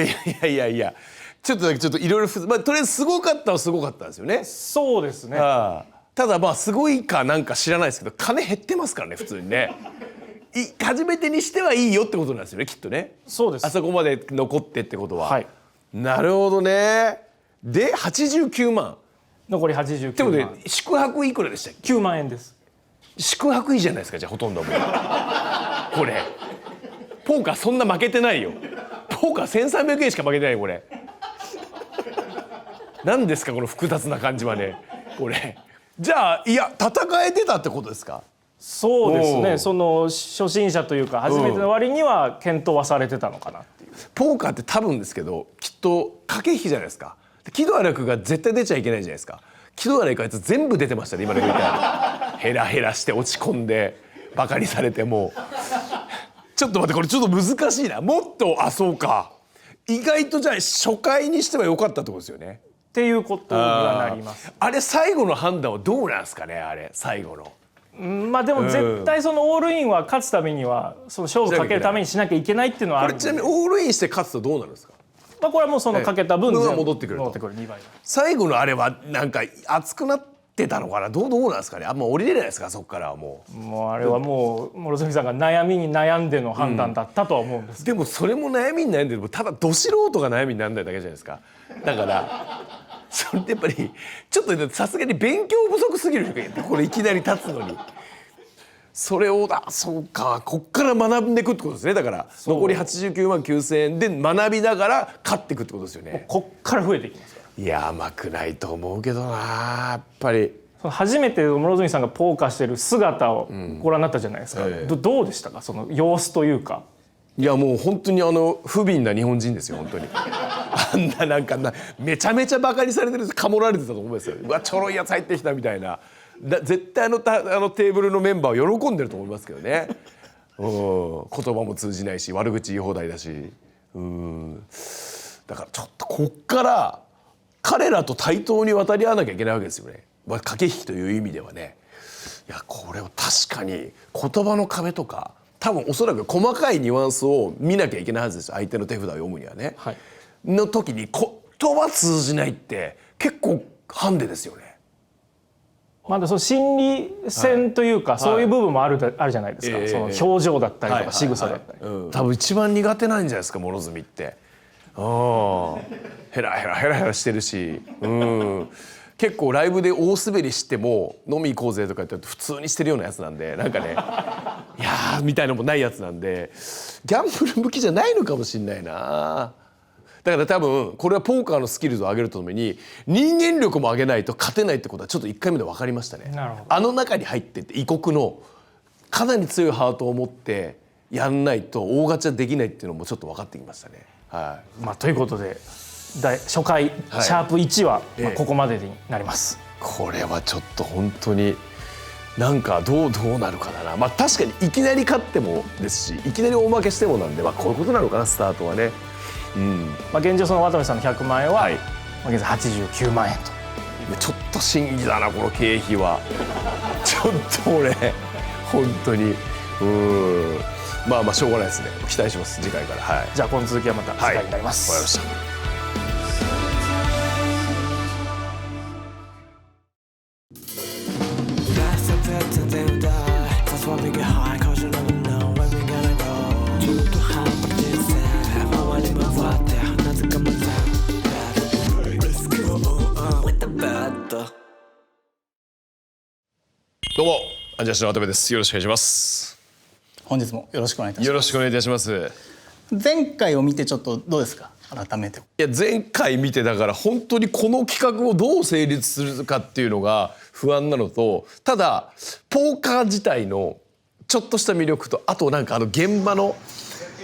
ちょっといろいろまあとりあえずすごかったはすごかったですよね。そうですね。ただまあすごいかなんか知らないですけど金減ってますからね普通にね。初めてにしてはいいよってことなんですよねきっとね。そうです。あそこまで残ってってことは。はい。なるほどね。で89万。残り89って万。ことで宿泊いくらでしたっけ？ 9万円です。宿泊費じゃないですかじゃあほとんどもうこれポーカーそんな負けてないよ。ポーカー1300円しか負けてないよこれ。何ですかこの複雑な感じはねこれ。じゃあいや戦えてたってことですか？そうですおうね。その初心者というか初めての割には検討はされてたのかなっていう。ポーカーって多分ですけどきっと駆け引きじゃないですか。喜怒哀楽が絶対出ちゃいけないじゃないですか。喜怒哀楽あいつ全部出てましたね今のみたいな。ヘラヘラして落ち込んでバカにされてもちょっと待ってこれちょっと難しいな。もっとそうか意外とじゃあ初回にしては良かったってことですよね。っていうことにはなります。あれ最後の判断はどうなんですかねあれ最後の。まあでも絶対そのオールインは勝つためにはその勝負かけるためにしなきゃいけないっていうのはあるので。これちなみにオールインして勝つとどうなるんですか？まあこれはもうそのかけた分分は全部戻ってくると。2倍。最後のあれはなんか熱くなってたのかな。どうなんですかね。あんま降りれないですかそこからはもう。もうあれはもう諸角さんが悩みに悩んでの判断だったとは思うんですけど、でもそれも悩みに悩んでるただど素人が悩みにならないだけじゃないですか。だからそれってやっぱりちょっとさすがに勉強不足すぎるこれいきなり立つのに。それをそうかこっから学んでいくってことですね。だから残り89万9000円で学びながら勝っていくってことですよね。こっから増えていきますから。いや甘くないと思うけどなやっぱり。その初めて諸角さんがポーカーしてる姿をご覧になったじゃないですか。どうでしたかその様子というか。いやもう本当に不憫な日本人ですよ本当に。あんななんかめちゃめちゃバカにされてるかもられてたと思うんですよ。うわちょろいやつ入ってきたみたいな。絶対テーブルのメンバーは喜んでると思いますけどね。言葉も通じないし悪口言い放題だし。だからちょっとこっから彼らと対等に渡り合わなきゃいけないわけですよね。駆け引きという意味ではね。いやこれは確かに言葉の壁とか多分おそらく細かいニュアンスを見なきゃいけないはずですよ相手の手札を読むにはね。はい、の時に言葉通じないって結構ハンデですよね。まだその心理戦というか、そういう部分もあるじゃないですか、その表情だったりとか仕草だったり、多分一番苦手なんじゃないですか諸角って。ヘラヘラしてるし、結構ライブで大滑りしても飲み行こうぜとか言って普通にしてるようなやつなんでなんかねいやーみたいのもないやつなんでギャンブル向きじゃないのかもしんないな。だから多分これはポーカーのスキルズを上げるとともに人間力も上げないと勝てないってことはちょっと1回目で分かりましたね。なるほど。あの中に入ってって異国のかなり強いハートを持ってやんないと大勝ちはできないっていうのもちょっと分かってきましたね。はい。まあ、ということで初回、シャープ1は、ここまでになります。これはちょっと本当になんかどうなるかだな。まあ確かにいきなり勝ってもですし、いきなり大負けしてもなんで、まあこういうことなのかな、スタートはね。まあ現状その渡部さんの100万円は、はい、まあ現在89万円と。ちょっと審議だなこの経費は。ちょっと俺本当にまあしょうがないですね。期待します、次回から。はい。じゃあこの続きはまた次回になります。わかりました。どうもアンジャッシュの渡部です。よろしくお願いします。本日もよろしくお願いいたします。よろしくお願いいたします。前回を見てちょっとどうですか、改めて。いや前回見てだから本当にこの企画をどう成立するかっていうのが不安なのと、ただポーカー自体のちょっとした魅力と、あとなんか現場の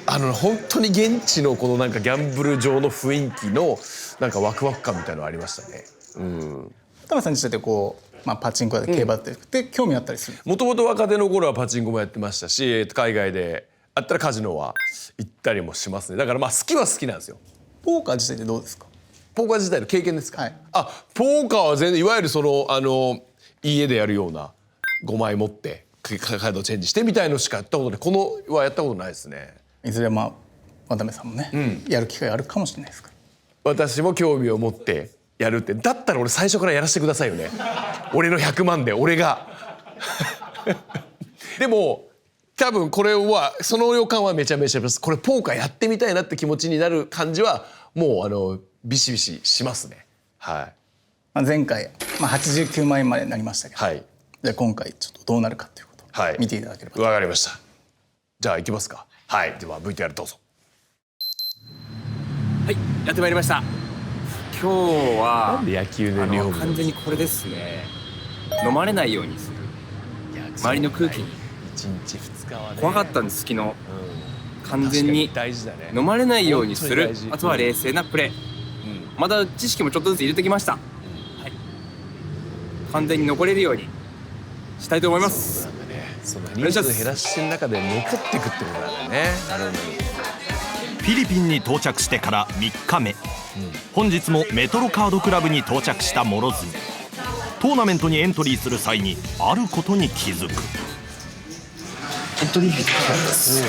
本当に現地のこのなんかギャンブル場の雰囲気のなんかワクワク感みたいなのありましたね。渡部さん自体でこう、パチンコや競馬って興味あったりする？もともと若手の頃はパチンコもやってましたし、海外であったらカジノは行ったりもしますね。だから好きは好きなんですよ。ポーカー自体でどうですか？ポーカー自体の経験ですか？はい。ポーカーは全然いわゆる家でやるような5枚持ってカードチェンジしてみたいのしかやったことない。このはやったことないですね。いずれ渡部さんもね、やる機会あるかもしれないですから。私も興味を持ってやるって、だったら俺最初からやらせてくださいよね。俺の100万で俺がでも多分これはその予感はめちゃめちゃです。これポーカーやってみたいなって気持ちになる感じはもうビシビシしますね。はい。前回、89万円までになりましたけど、はい、じゃあ今回ちょっとどうなるかということを見ていただければと。わかりました。じゃあ行きますか。はい、では VTR どうぞ。はい、やってまいりました。今日はなんで野球で両完全にこれですね。飲まれないようにする。周りの空気に1日2日はね怖かったんです昨日。完全に飲まれないようにする。あとは冷静なプレー。また知識もちょっとずつ入れてきました。はい。完全に残れるようにしたいと思います。その人数減らしてる中で残っていくってことなんだね。フィリピンに到着してから3日目、本日もメトロカードクラブに到着した諸角。トーナメントにエントリーする際にあることに気づく。エントリー費高かったです。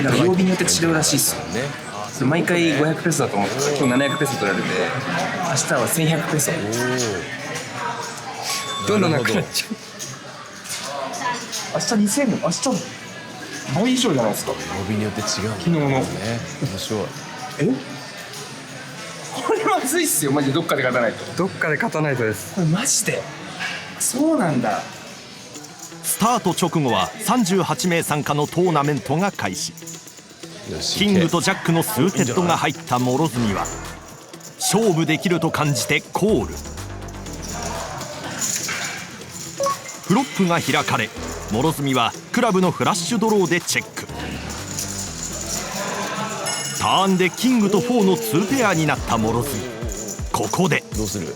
なんか曜日によって違うらしいっすよね。毎回500ペソだと思ってたら今日700ペソ取られて、明日は1100ペソ。どんどんなくなっちゃう。明日2000、明日倍以上じゃないですか。曜日によって違う。昨日のね。面白い。これまずいっすよ。マジでどっかで勝たないと。どっかで勝たないとです。これマジで。そうなんだ。スタート直後は38名参加のトーナメントが開始。キングとジャックのスーテッドが入った諸角は勝負できると感じてコール。フロップが開かれ、諸角はクラブのフラッシュドローでチェック。ターンでキングと4の2ペアになった諸角。ここでどうする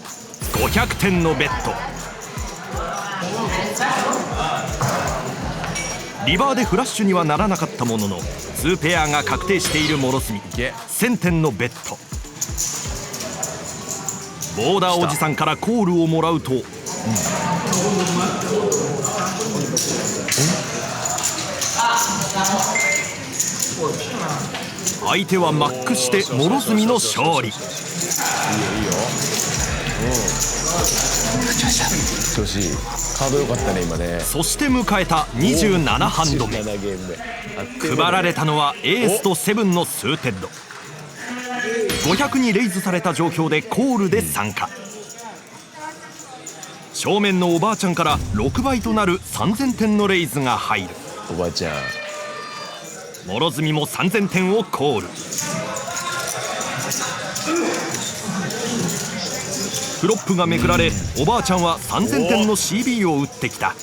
500点のベット。リバーでフラッシュにはならなかったものの2ペアが確定している諸角。1000点のベット。ボーダーおじさんからコールをもらうと、相手はマックして諸角の勝利。調子いい。カード良かったね今ね。そして迎えた27ハンド目。配られたのはエースと7のスーテッド。500にレイズされた状況でコールで参加。正面のおばあちゃんから6倍となる3000点のレイズが入る。おばあちゃん。諸角も3000点をコール。フロップがめくられ、おばあちゃんは3000点の CB を打ってきた。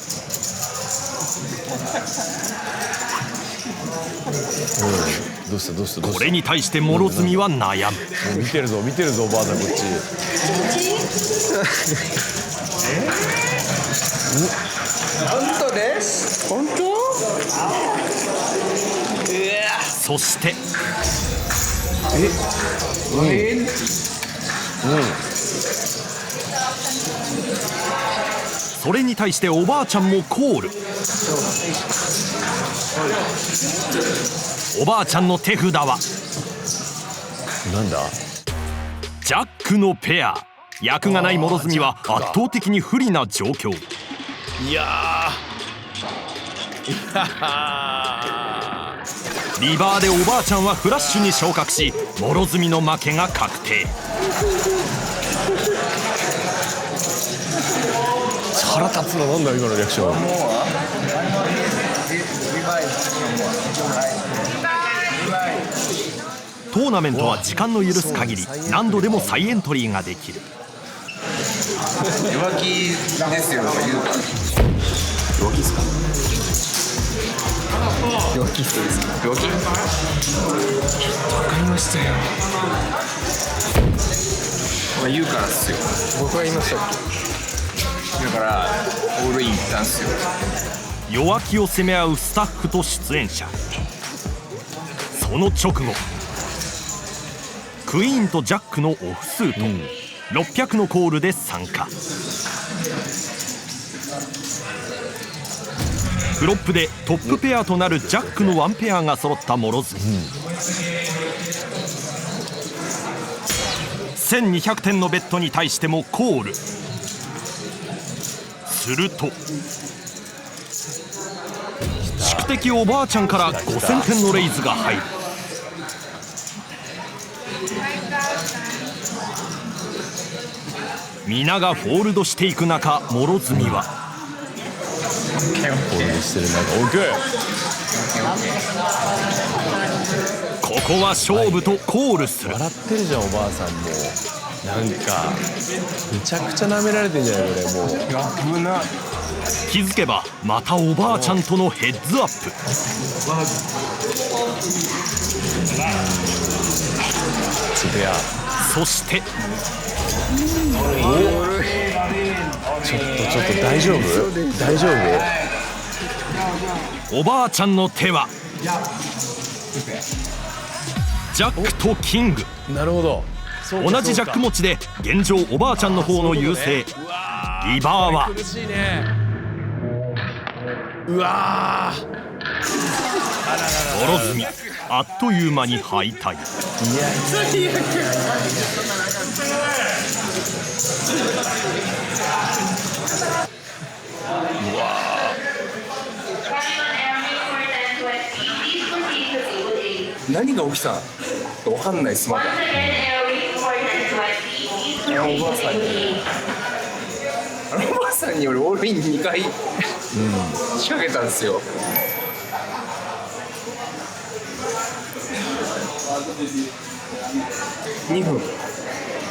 どうしたこれに対して諸角は悩む。見てるぞおばあさんこっち。そしてそれに対しておばあちゃんもコール。おばあちゃんの手札はなんだ。ジャックのペア。役がない諸角は圧倒的に不利な状況。いやリバーでおばあちゃんはフラッシュに昇格し、諸角の負けが確定。腹立つのなんだ今のリアクション。トーナメントは時間の許す限り何度でも再エントリーができる。弱気ですよ。弱気ですか？弱気人ですか？弱気？わかりましたよ。言うからっすよ。僕が言いましたっけ？だからオールイン行ったんすよ。弱気を攻め合うスタッフと出演者。その直後、クイーンとジャックのオフスート、600のコールで参加。フロップでトップペアとなるジャックのワンペアが揃った諸角、1200点のベッドに対してもコール。すると宿敵おばあちゃんから5000点のレイズが入る。皆がフォールドしていく中、諸角はここは勝負とコールする。笑ってるじゃんおばあさんも。なんかめちゃくちゃ舐められてんじゃないこれもう。危な。気づけばまたおばあちゃんとのヘッズアップ。そしてちょっと大丈夫？大丈夫？おばあちゃんの手はジャックとキング。なるほど。同じジャック持ちで現状おばあちゃんの方の優勢。リバーは苦しいね。うわ諸角あっという間に敗退。何が起きたのわかんないっすまだ。おばあさんにおばあさんに俺オールイン2回仕掛けたんですよ。2分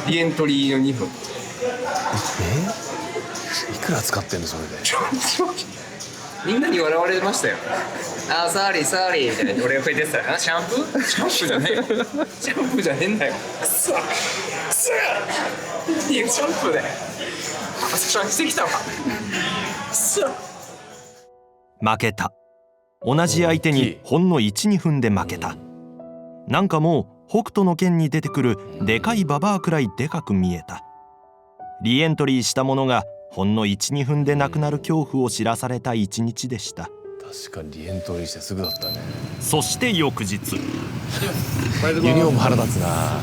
リエントリーの2分。いくら使ってんのそれで。みんなに笑われましたよ。あーサーリーサーリーみたいな。俺がこうやってたらシャンプーシャンプーじゃねえよ。シャンプーじゃねえんだよ。くそくそいやシャンプーでシャンしてきたわ。くそ負けた。同じ相手にほんの 1,2 分で負けた。なんかもう北斗の拳に出てくるでかいババアくらいでかく見えた。リエントリーした者がほんの 1,2 分で亡くなる恐怖を知らされた一日でした。確かにリエントリーしてすぐだったね。そして翌日、ユニフォーム腹立つな。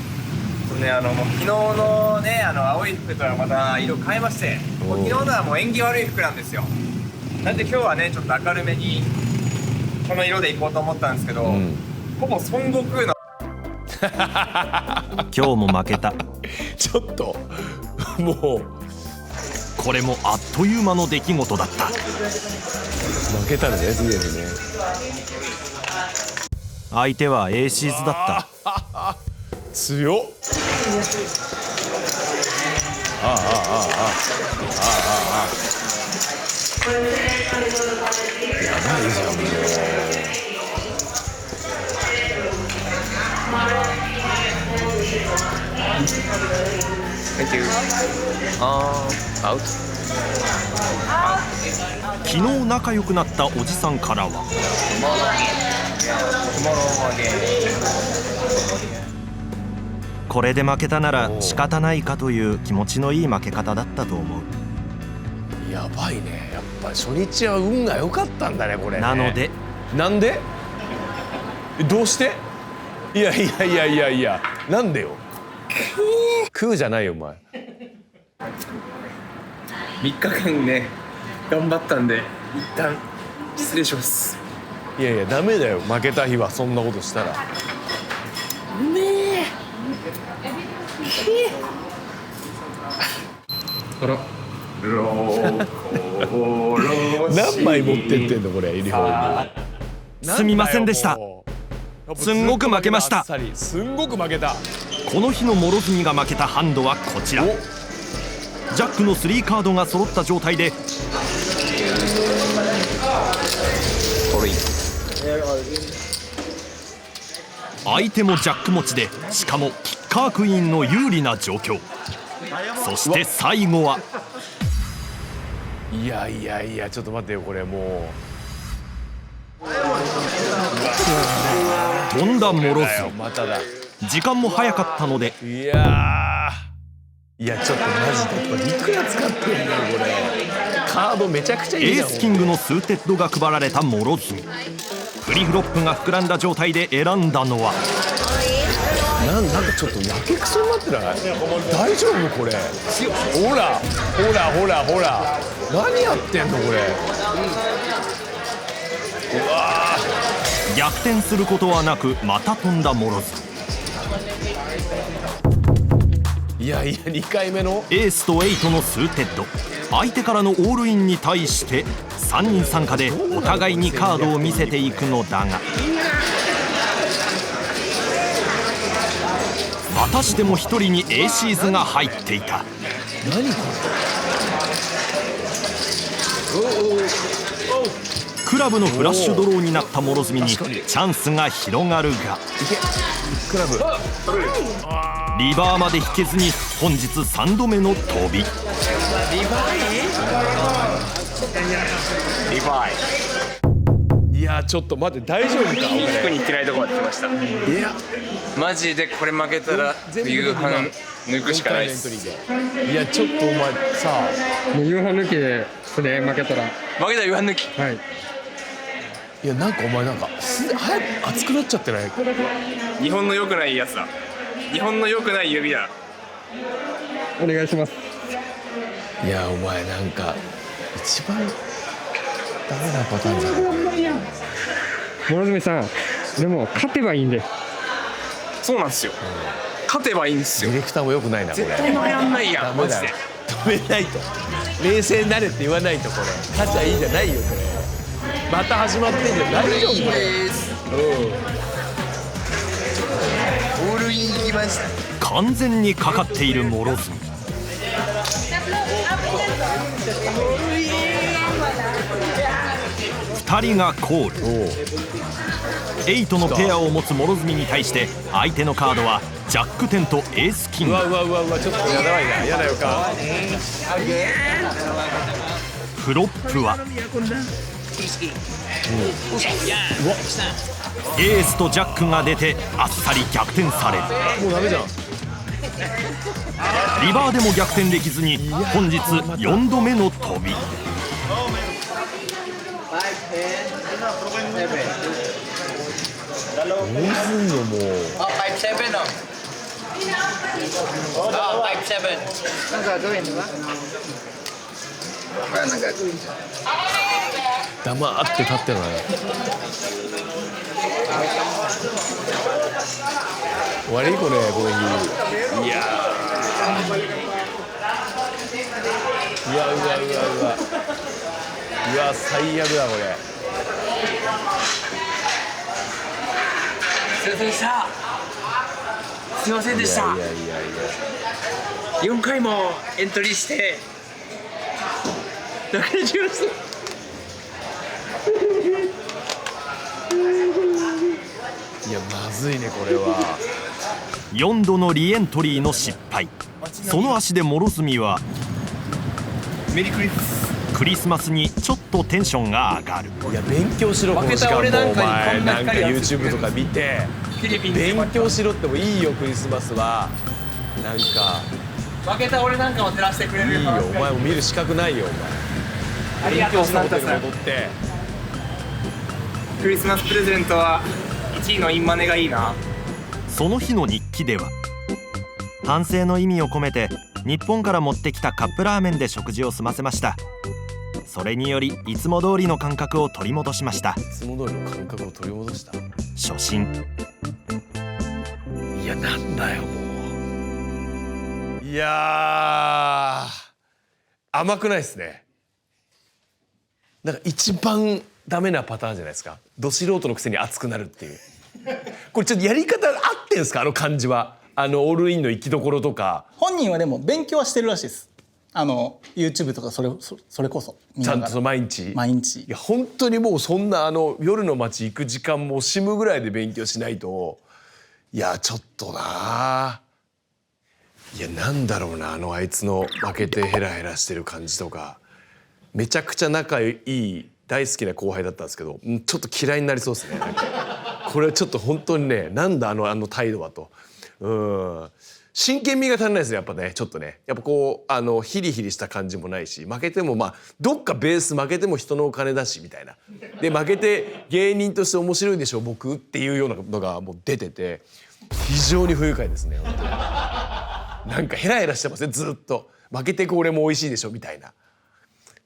ね、もう昨日のね青い服とはまた色変えまして、もう昨日のはもう縁起悪い服なんですよ。なんで今日はねちょっと明るめにこの色でいこうと思ったんですけど、ほぼ孫悟空の今日も負けた。ちょっともうこれもあっという間の出来事だった。負けたらねすでにね。相手はエーシーズだった。強っ。やばいじゃんもう。Thank you. アウト。昨日仲良くなったおじさんからはこれで負けたなら仕方ないかという気持ちのいい負け方だったと思う。やばいね、やっぱ初日は運が良かったんだねこれね。なのでなんでどうして？いやいやいやいやいや、なんでよ。食うじゃないよお前。3日間ね頑張ったんで一旦失礼します。いやいやダメだよ、負けた日はそんなことしたら。あら何枚持ってってんのこれユニフォーム。すみませんでした。すんごく負けました。すんごく負けた。この日の諸角が負けたハンドはこちら。ジャックの3カードが揃った状態で相手もジャック持ちで、しかもキッカークイーンの有利な状況。そして最後は、いやいやいやちょっと待ってよ、これもう飛んだ諸角。まただ。時間も早かったので、いやちょっとマジでこれいくら使ってんだよこれ。カードめちゃくちゃいいじゃん。エースキングのスーテッドが配られた諸角。フリーフロップが膨らんだ状態で選んだのは、なんかちょっとやけくそになってない？大丈夫これ？ほらほらほらほら、何やってんのこれ。うわ逆転することはなくまた飛んだ諸角。いやいや2回目のエースと8のスーテッド。相手からのオールインに対して3人参加でお互いにカードを見せていくのだが、またしても1人にエーシーズが入っていた。何こクラブのフラッシュドローになった諸角にチャンスが広がるが、クラブリバーまで引けずに本日3度目の飛び。いやちょっと待って大丈夫か。服に行ってないとこまで来ました。いやマジでこれ負けたら夕飯抜くしかないです。いやちょっとお前さ、もう夕飯抜きでそれ負けたら負けたら夕飯抜き。はい。いやなんかお前なんか早く熱くなっちゃってない？日本の良くないやつだ。日本の良くない指だ。お願いします。いやお前なんか一番ダメなパターンじゃない？諸角さん、でも勝てばいいんで。そうなんですよ。勝てばいいんですよ。ディレクターも良くないなこれ。絶対負けらんないやんマジで。止めないと、冷静になれって言わないとこれ勝ちゃいいじゃないよこれ。また始まってんじゃん。大丈夫これ？オールイン行きました。完全にかかっている諸角。2人がコール。8のペアを持つ諸角に対して相手のカードはジャック10とエースキング。うわちょっとやばいな、やだよか。フロップはエースとジャックが出てあっさり逆転される。もうダメじゃん。リバーでも逆転できずに本日4度目の飛び。どうすんのもう。黙って立ってない。終わりこれ攻撃。いやうわ最悪だこれ。すいませんでした。すいませんでした。4回もエントリーして泣かれちゃいました。いやまずいねこれは。4度のリエントリーの失敗。その足で諸角はクリスマスにちょっとテンションが上がる。いや勉強しろこの時間もお前なんか YouTube とか見て勉強しろってもいいよクリスマスは。なんか負けた俺なんかも照らしてくれるよ。いいよお前も見る資格ないよお前。勉強したホテル戻ってクリスマスプレゼントは1位のインマネがいいな。その日の日記では反省の意味を込めて日本から持ってきたカップラーメンで食事を済ませました。それによりいつも通りの感覚を取り戻しました。いつも通りの感覚を取り戻した。初心。いやなんだよもう。いや甘くないですね。なんか一番ダメなパターンじゃないですか。ど素人のくせに熱くなるっていう。これちょっとやり方合ってんすか、あの感じは。オールインの生きどころとか。本人はでも勉強はしてるらしいです。YouTube とかそれこそちゃんと毎日。いや本当にもうそんな夜の街行く時間も惜しむぐらいで勉強しないと。いやちょっとな。いやなんだろうな、あいつの負けてヘラヘラしてる感じとか。めちゃくちゃ仲いい大好きな後輩だったんですけど、ちょっと嫌いになりそうですね。これはちょっと本当にね、なんだあの態度はと。真剣味が足りないですねやっぱね。ちょっとねやっぱこうヒリヒリした感じもないし、負けてもまあどっかベース負けても人のお金だしみたいな。で負けて芸人として面白いでしょ僕っていうようなのがもう出てて、非常に不愉快ですね本当に。なんかヘラヘラしてますねずっと。負けてこれも美味しいでしょみたいな。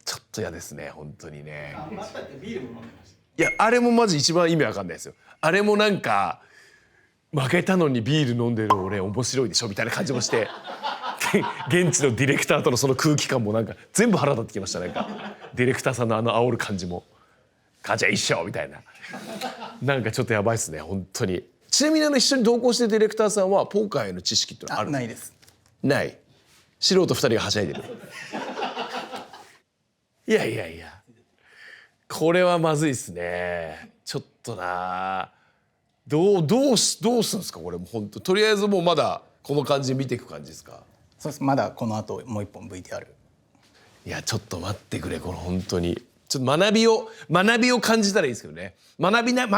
ちょっと嫌ですね本当にね。いやあれもマジ一番意味わかんないですよ。あれもなんか負けたのにビール飲んでる俺面白いでしょみたいな感じもして現地のディレクターとのその空気感もなんか全部腹立ってきました。なんかディレクターさんの煽る感じも「母ちゃん一緒」みたいな。なんかちょっとやばいっすね本当に。ちなみに一緒に同行してるディレクターさんはポーカーへの知識ってのはある？ないです。ない。素人2人がはしゃいでる。いやいやいやこれはまずいっすねちょっとな。どうすんですかこれも本当。とりあえずもうまだこの感じで見ていく感じですか？そうです。まだこの後もう一本 VTR。いやちょっと待ってくれこれ本当に。ちょっと学びを感じたらいいですけどね。負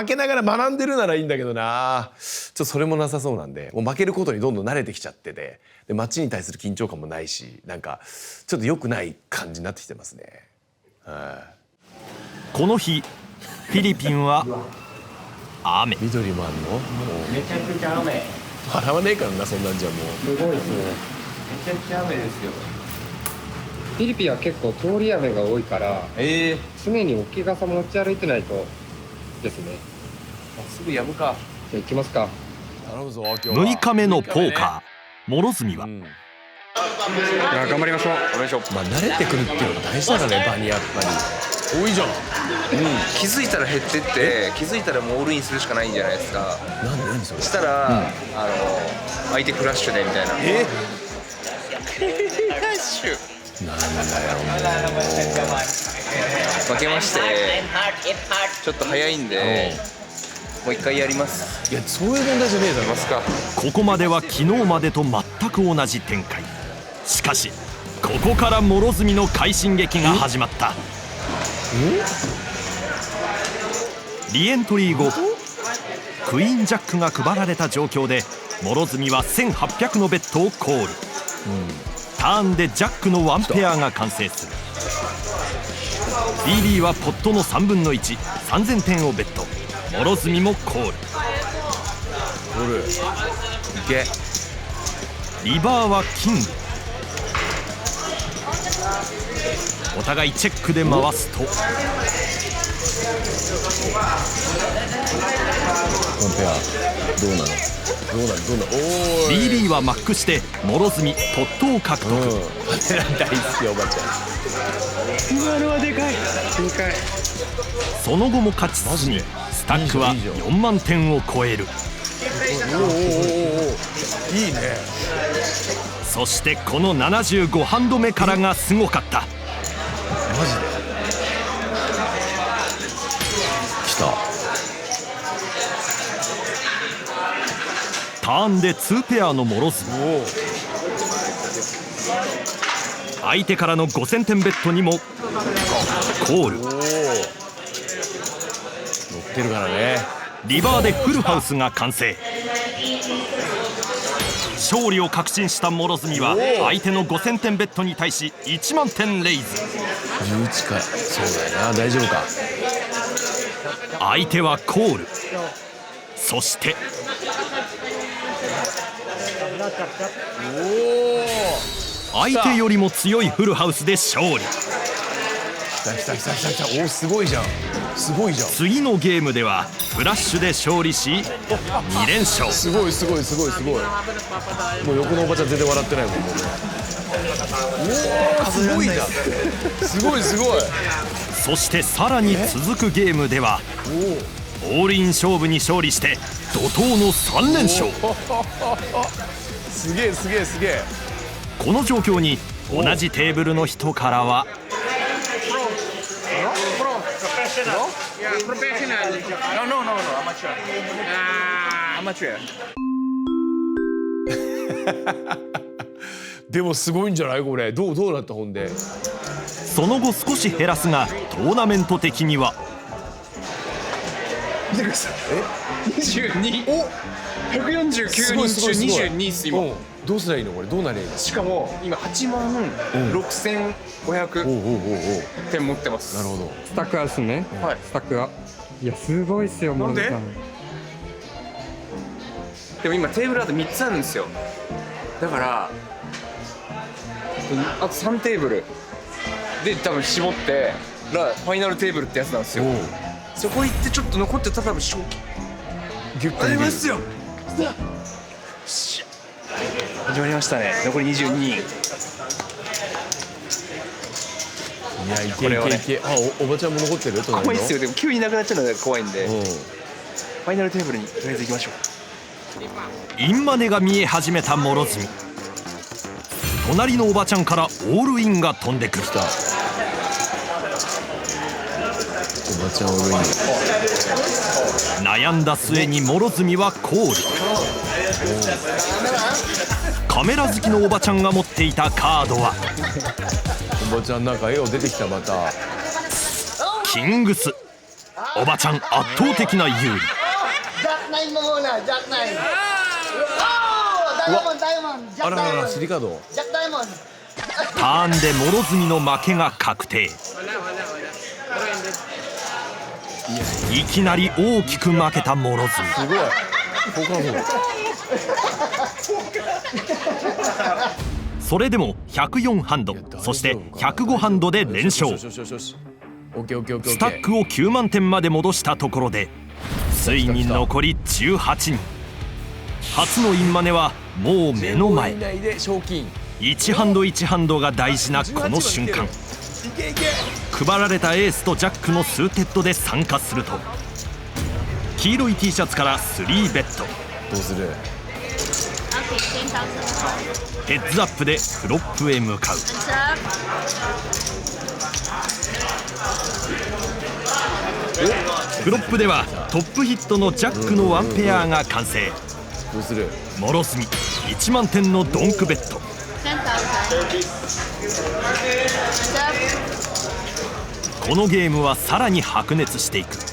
けながら学んでるならいいんだけどな。ちょっとそれもなさそうなんで、もう負けることにどんどん慣れてきちゃってて、で街に対する緊張感もないし、なんかちょっと良くない感じになってきてますね。この日フィリピンは雨。緑もあんの？めちゃくちゃ雨。笑わねえからなそんなんじゃもう。すごいですね。めちゃくちゃ雨ですよ。フィリピンは結構通り雨が多いから、常に大きい傘持ち歩いてないとですね。すぐやむか。じゃあ行きますか。頼むぞ今日は。6日目のポーカー。諸角は、頑張りましょう。まあ慣れてくるっていうのが大事だからね場にやっぱり。多いじゃん。気づいたら減ってって気づいたらもうオールインするしかないんじゃないですか。何それ。したら、相手フラッシュでみたいな。フラッシュなんだよ負けましてちょっと早いんでもう一回やります。いやそういう問題じゃねえだろ。ますか。ここまでは昨日までと全く同じ展開。しかしここから諸角の快進撃が始まった。リエントリー後クイーンジャックが配られた状況で諸角は1800のベッドをコール。ターンでジャックのワンペアが完成する。 BB はポットの3分の1、3000点をベット。諸角もコール。リバーはキング。お互いチェックで回すとワンペアどうなの。おーい BB はマックして諸角ポットを獲得。大好きおばちゃん。今のはでかい。その後も勝ち進みスタックは4万点を超える。いいね。そしてこの75ハンド目からがすごかった。マジで来た。ターンで2ペアの諸角。相手からの5000点ベッドにもコール。乗ってるからね。リバーでフルハウスが完成。勝利を確信した諸角は相手の5000点ベッドに対し1万点レイズ。11回。そうだよな、大丈夫か。相手はコール。そして相手よりも強いフルハウスで勝利。来た。おお、すごいじゃん。すごいじゃん。次のゲームではフラッシュで勝利し2連勝。すごい。もう横のおばちゃん全然笑ってないもん。もうおお、すごいじゃん。すごい。そしてさらに続くゲームではオールイン勝負に勝利して怒涛の3連勝。すげえ。この状況に同じテーブルの人からはでもすごいんじゃないこれ。どうなったほんで。その後少し減らすがトーナメント的には見てください。22。149人中22っす今。どうすりゃいいのこれ。どうなりゃいいの。しかも今8万6500点持ってます。なるほど。スタックはですね。はい。スタックが。いやすごいっすよ。なんで諸角さんでも今テーブルあと3つあるんですよ。だからあと3テーブルで多分絞ってファイナルテーブルってやつなんですよ。そこ行ってちょっと残ってたら多分賞金ギュッとありますよ。始まりましたね。残り22人。いや、いけ。あ、おばちゃんも残ってる。怖いっすよ。でも急になくなっちゃうのが怖いんで、ファイナルテーブルにとりあえず行きましょう。インマネが見え始めた諸角。隣のおばちゃんからオールインが飛んでくる。おばちゃんオールイン。悩んだ末に諸角はコール。カメラ好きのおばちゃんが持っていたカードはおばちゃんなんか絵を出てきた。またキングス。おばちゃん圧倒的な有利。あらシリカード。ターンで諸角の負けが確定。いきなり大きく負けた諸角。すごい。ポカーそれでも104ハンド、そして105ハンドで連勝。スタックを9万点まで戻したところでついに残り18人。初のインマネはもう目の前。1ハンド1ハンドが大事なこの瞬間、配られたエースとジャックのスーテッドで参加すると黄色い T シャツから3ベッド。どうする。ヘッズアップでフロップへ向かう。フロップではトップヒットのジャックのワンペアが完成。どうする。諸角1万点のドンクベッド。このゲームはさらに白熱していく。チ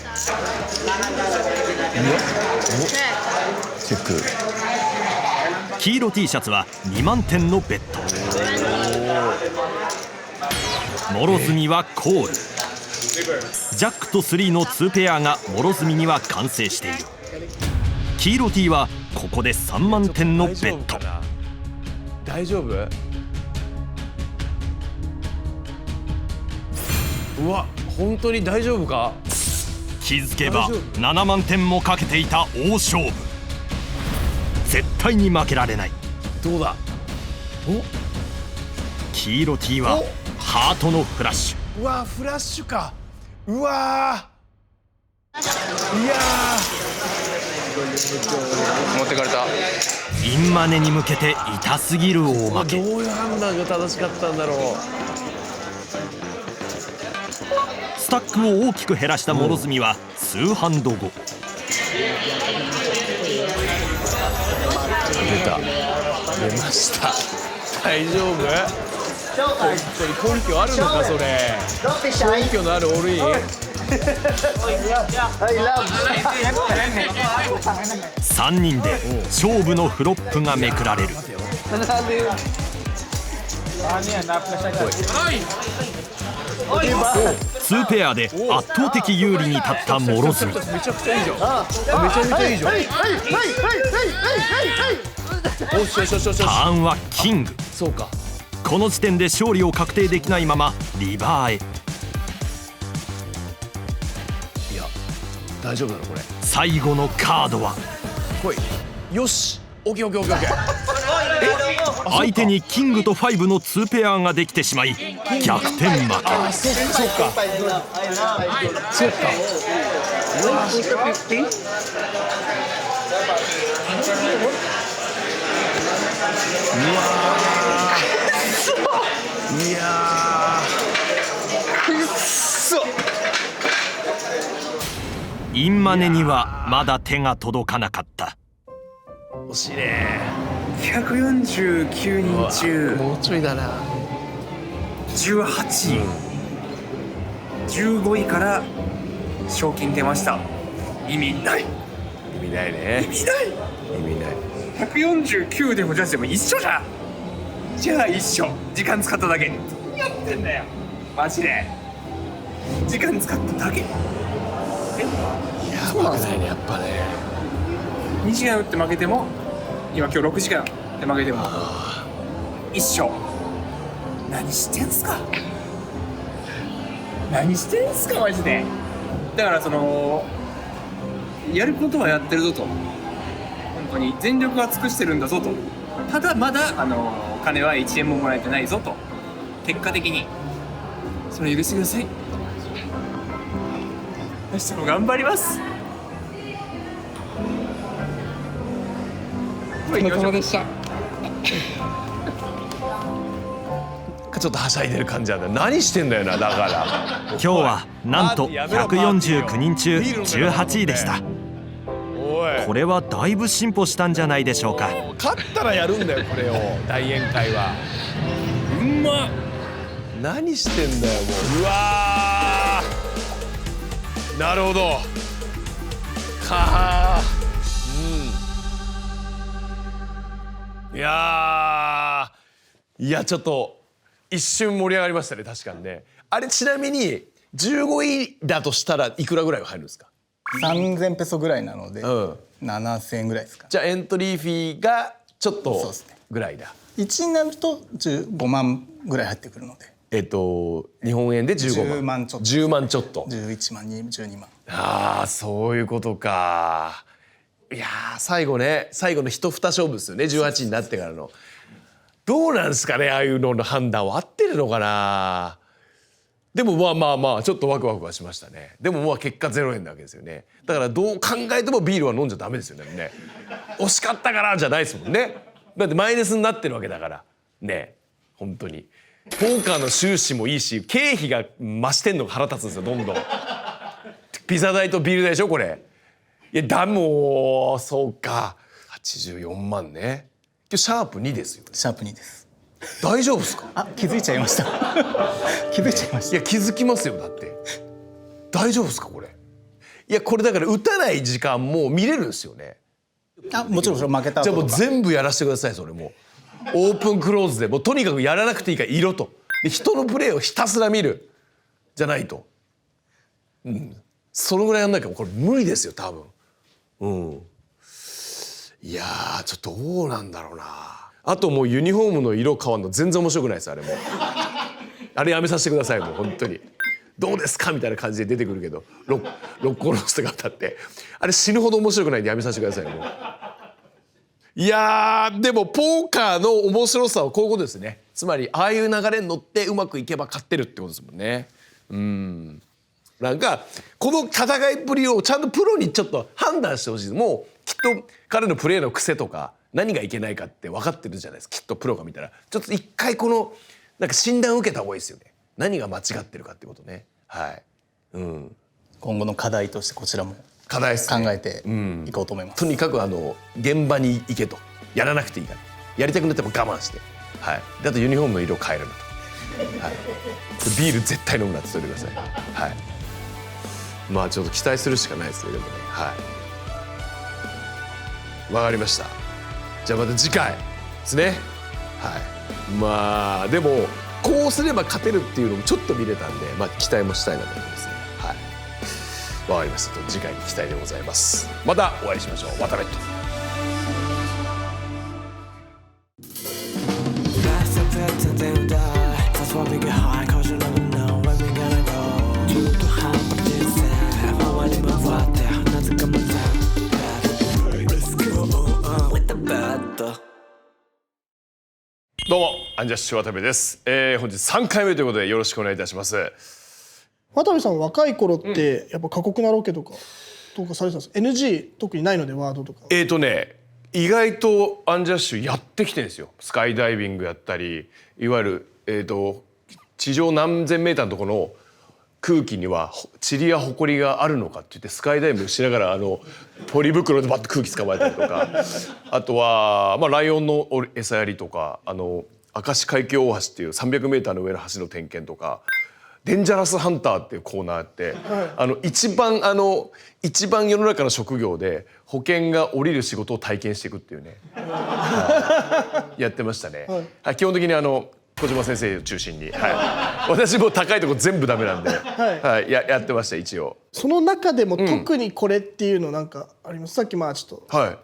ェック。黄色 T シャツは2万点のベッド。諸角はコール。ジャックと3の2ペアが諸角には完成している。黄色 T はここで3万点のベッド。大丈夫。うわ、本当に大丈夫か。気づけば7万点もかけていた大勝負。絶対に負けられない。どうだ。黄色 T はハートのフラッシュ。うわ、フラッシュか。うわー、いや持ってかれた。インマネに向けて痛すぎる大負け。どういう判断が正しかったんだろう。スタックを大きく減らした諸角は2ハンド後、出ました大丈夫？本当に根拠あるのかそれ根拠のあるオールイン3人で勝負のフロップがめくられる。2ペアで圧倒的有利に立った諸角。めちゃくちゃいいじゃんめちゃめちゃいいじゃんターンはキング。そうかこの時点で勝利を確定できないままリバーへ。いや大丈夫なのこれ最後のカードは来いよしオッケーオッケーオッケーオッケー相手にキングと5の2ペアができてしまい逆転負け。あそっかそっかそっかいやインマネにはまだ手が届かなかった。惜しいね149人中もうちょいだな18位、15位から賞金出ました。意味ない意味ないね意味ない意味ない149でもジャッジでも一緒じゃん。じゃあ一緒時間使っただけやってんだよマジで時間使っただけ。やばくないねやっぱね2時間打って負けても今今日6時間で負けても一緒。何してんすか何してんすかマジで。だからそのやることはやってるぞと本当に全力は尽くしてるんだぞと。ただまだ金は1円ももらえてないぞと。結果的にそれ許してください。明日も頑張ります。お疲れ様でした。ちょっとはしゃいでる感じなんだ何してんだよなだから今日はなんと149人中18位でした。これはだいぶ進歩したんじゃないでしょうか。勝ったらやるんだよこれを大宴会はうんま何してんだよもううわーなるほどはあいやちょっと一瞬盛り上がりましたね確かにね。あれちなみに15位だとしたらいくらぐらい入るんですか3000ペソぐらいなので、7000円ぐらいですか。じゃあエントリーフィーがちょっとぐらいだ。1になると15万ぐらい入ってくるので日本円で15万10万ちょっと11万12万。ああそういうことか。いや最後の一二勝負ですよね18になってからの。どうなんですかねああいうのの判断は合ってるのかな。でもまあちょっとワクワクはしましたね。でも結果0円なわけですよね。だからどう考えてもビールは飲んじゃダメですよね。惜しかったからじゃないですもんね。だってマイナスになってるわけだからね。本当にポーカーの収支もいいし経費が増してんのが腹立つんですよどんどん。ピザ代とビール代でしょこれ。いやもうそうか84万ね。今日シャープ2ですよ。シャープ2です。大丈夫ですか。気づいちゃいました気づいちゃいました。いや気づきますよだって大丈夫ですかこれ。いやこれだから打たない時間も見れるんですよね。もちろんそれ負けた後とか。じゃあもう全部やらせてくださいそれもオープンクローズでもうとにかくやらなくていいからいろとで人のプレーをひたすら見るじゃないとそのぐらいやんなきゃこれ無理ですよ多分。いやちょっとどうなんだろうな。あともうユニフォームの色変わるの全然面白くないですあれもあれやめさせてくださいもう本当にどうですかみたいな感じで出てくるけど六甲ロスとか当たってあれ死ぬほど面白くないんでやめさせてくださいもう。いやでもポーカーの面白さはこういうことですね。つまりああいう流れに乗ってうまくいけば勝ってるってことですもんね。なんかこの戦いっぷりをちゃんとプロにちょっと判断してほしい。もうきっと彼のプレーの癖とか何がいけないかって分かってるじゃないですかきっとプロが見たら。ちょっと一回このなんか診断を受けた方がいいですよね。何が間違ってるかってことね。今後の課題としてこちらも課題ですね。考えていこうと思います。とにかく現場に行けとやらなくていいから、やりたくなっても我慢して、はい、であとユニフォームの色を変えるなと、はい、ビール絶対飲むなって言ってください。はい、まあちょっと期待するしかないですね。でもね、はい、わかりました。じゃあまた次回ですね。はい、まあでもこうすれば勝てるっていうのもちょっと見れたんで、まあ期待もしたいなと思いますね。はい、わかりました。次回に期待でございます。またお会いしましょう。またベット。どうもアンジャッシュ渡部です。本日3回目ということでよろしくお願いいたします。渡部さん若い頃ってやっぱ過酷なロケとかどうかされてたんですか？ NG 特にないのでワードとか。意外とアンジャッシュやってきてるんですよ。スカイダイビングやったり、いわゆる地上何千メーターのところの空気には塵や埃があるのかって言ってスカイダイビングしながらポリ袋でバッと空気捕まえたりとかあとは、まあ、ライオンの餌やりとか明石海峡大橋っていう 300m の上の橋の点検とかデンジャラスハンターっていうコーナーあって、一番世の中の職業で保険が降りる仕事を体験していくっていうね、やってましたね。はい、基本的に小島先生を中心に、はい、私も高いとこ全部ダメなんで、はい、やってました一応。その中でも特にこれっていうのなんかあります？さっきまあちょっと、はい、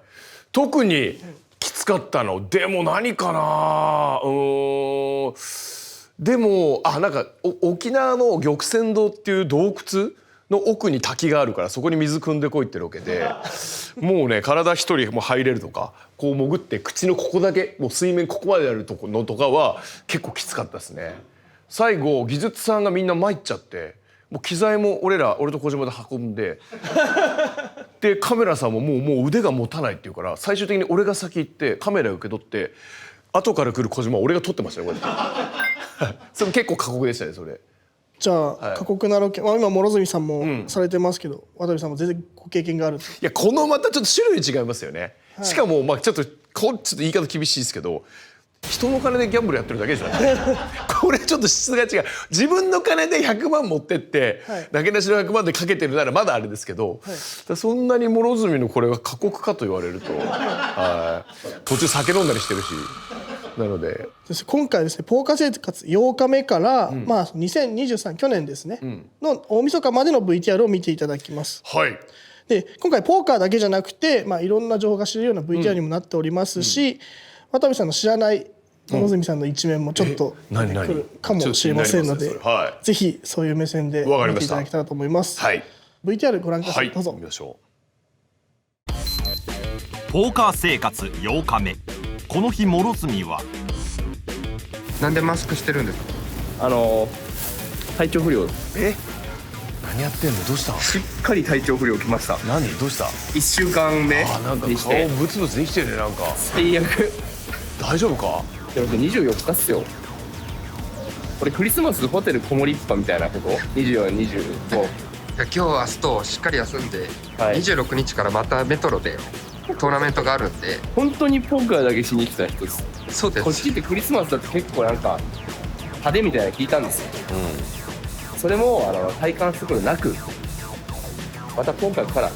特にきつかったのでも何かな、でもなんか沖縄の玉泉洞っていう洞窟の奥に滝があるからそこに水汲んでこいってロケでもうね体一人も入れるとかこう潜って口のここだけもう水面ここまでやるとこのとかは結構きつかったですね。最後技術さんがみんな参っちゃってもう機材も俺と小島で運んででカメラさんももう腕が持たないっていうから最終的に俺が先行ってカメラ受け取って後から来る小島は俺が撮ってましたねこうやってそれ結構過酷でしたねそれ。じゃあ、過酷なロケ、今諸角さんもされてますけど、渡部さんも全然ご経験がある。いやこのまたちょっと種類違いますよね。しかもまあちょっと言い方厳しいですけど人の金でギャンブルやってるだけでしょこれちょっと質が違う。自分の金で100万持ってって、なけなしの100万でかけてるならまだあれですけど、そんなに諸角のこれが過酷かと言われると途中酒飲んだりしてるしなので今回ですねポーカー生活8日目から、まあ2023去年ですね、の大晦日までの VTR を見ていただきます。はい。で今回ポーカーだけじゃなくて、まあ、いろんな情報が知れるような VTR にもなっておりますし、渡部さんの知らない諸角さんの一面もちょっと出てくるかもしれませんので、ぜひそういう目線で見ていただけたらと思います。はい、VTR ご覧ください。どうぞ。見ましょう。ポーカー生活8日目。この日諸角はなんでマスクしてるんですか？体調不良。何やってんの？どうした？しっかり体調不良きました。何？どうした？1週間目なんかにして顔ブツブツできてるね。なんか最悪。大丈夫か？でも24日っすよ。これクリスマスホテルこもりっぱみたいなこと？24、25。今日明日としっかり休んで、26日からまたメトロでトーナメントがあるんで。本当にポーカーだけしに来た人です。そうです。こっちってクリスマスだって結構なんか派手みたいなの聞いたんですよ。それも体感することなくまたポーカーから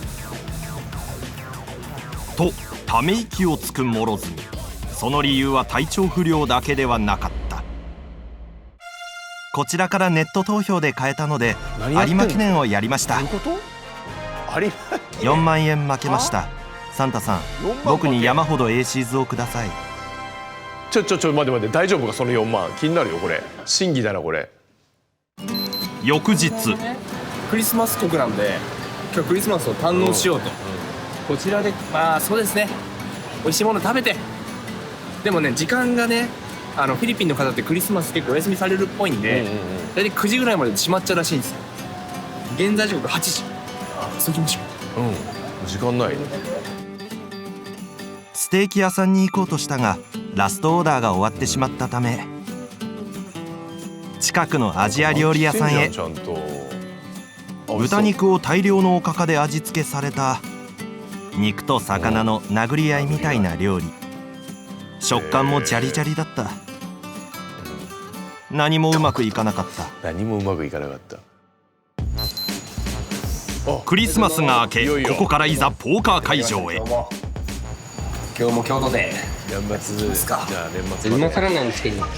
とため息をつく諸角。その理由は体調不良だけではなかった。こちらからネット投票で変えたので有馬記念をやりました。4万円負けました。サンタさん僕に山ほど A シーズをください。ちょ待って大丈夫かその4万気になるよこれ。審議だなこれ。翌日クリスマス国なんで今日クリスマスを堪能しようと、こちらでまあそうですね美味しいもの食べて、でもね時間がねフィリピンの方ってクリスマス結構お休みされるっぽいんで、大体9時ぐらいまで閉まっちゃうらしいんですよ。現在時刻8時。急ぎましょう。時間ない。ステーキ屋さんに行こうとしたがラストオーダーが終わってしまったため近くのアジア料理屋さんへ。豚肉を大量のおかかで味付けされた肉と魚の殴り合いみたいな料理。食感もジャリジャリだった。何もうまくいかなかった。何もうまくいかなかった。クリスマスが明け、ここからいざポーカー会場へ。今日も京都で年末ですか。じゃあ年末今更なんですけど、こ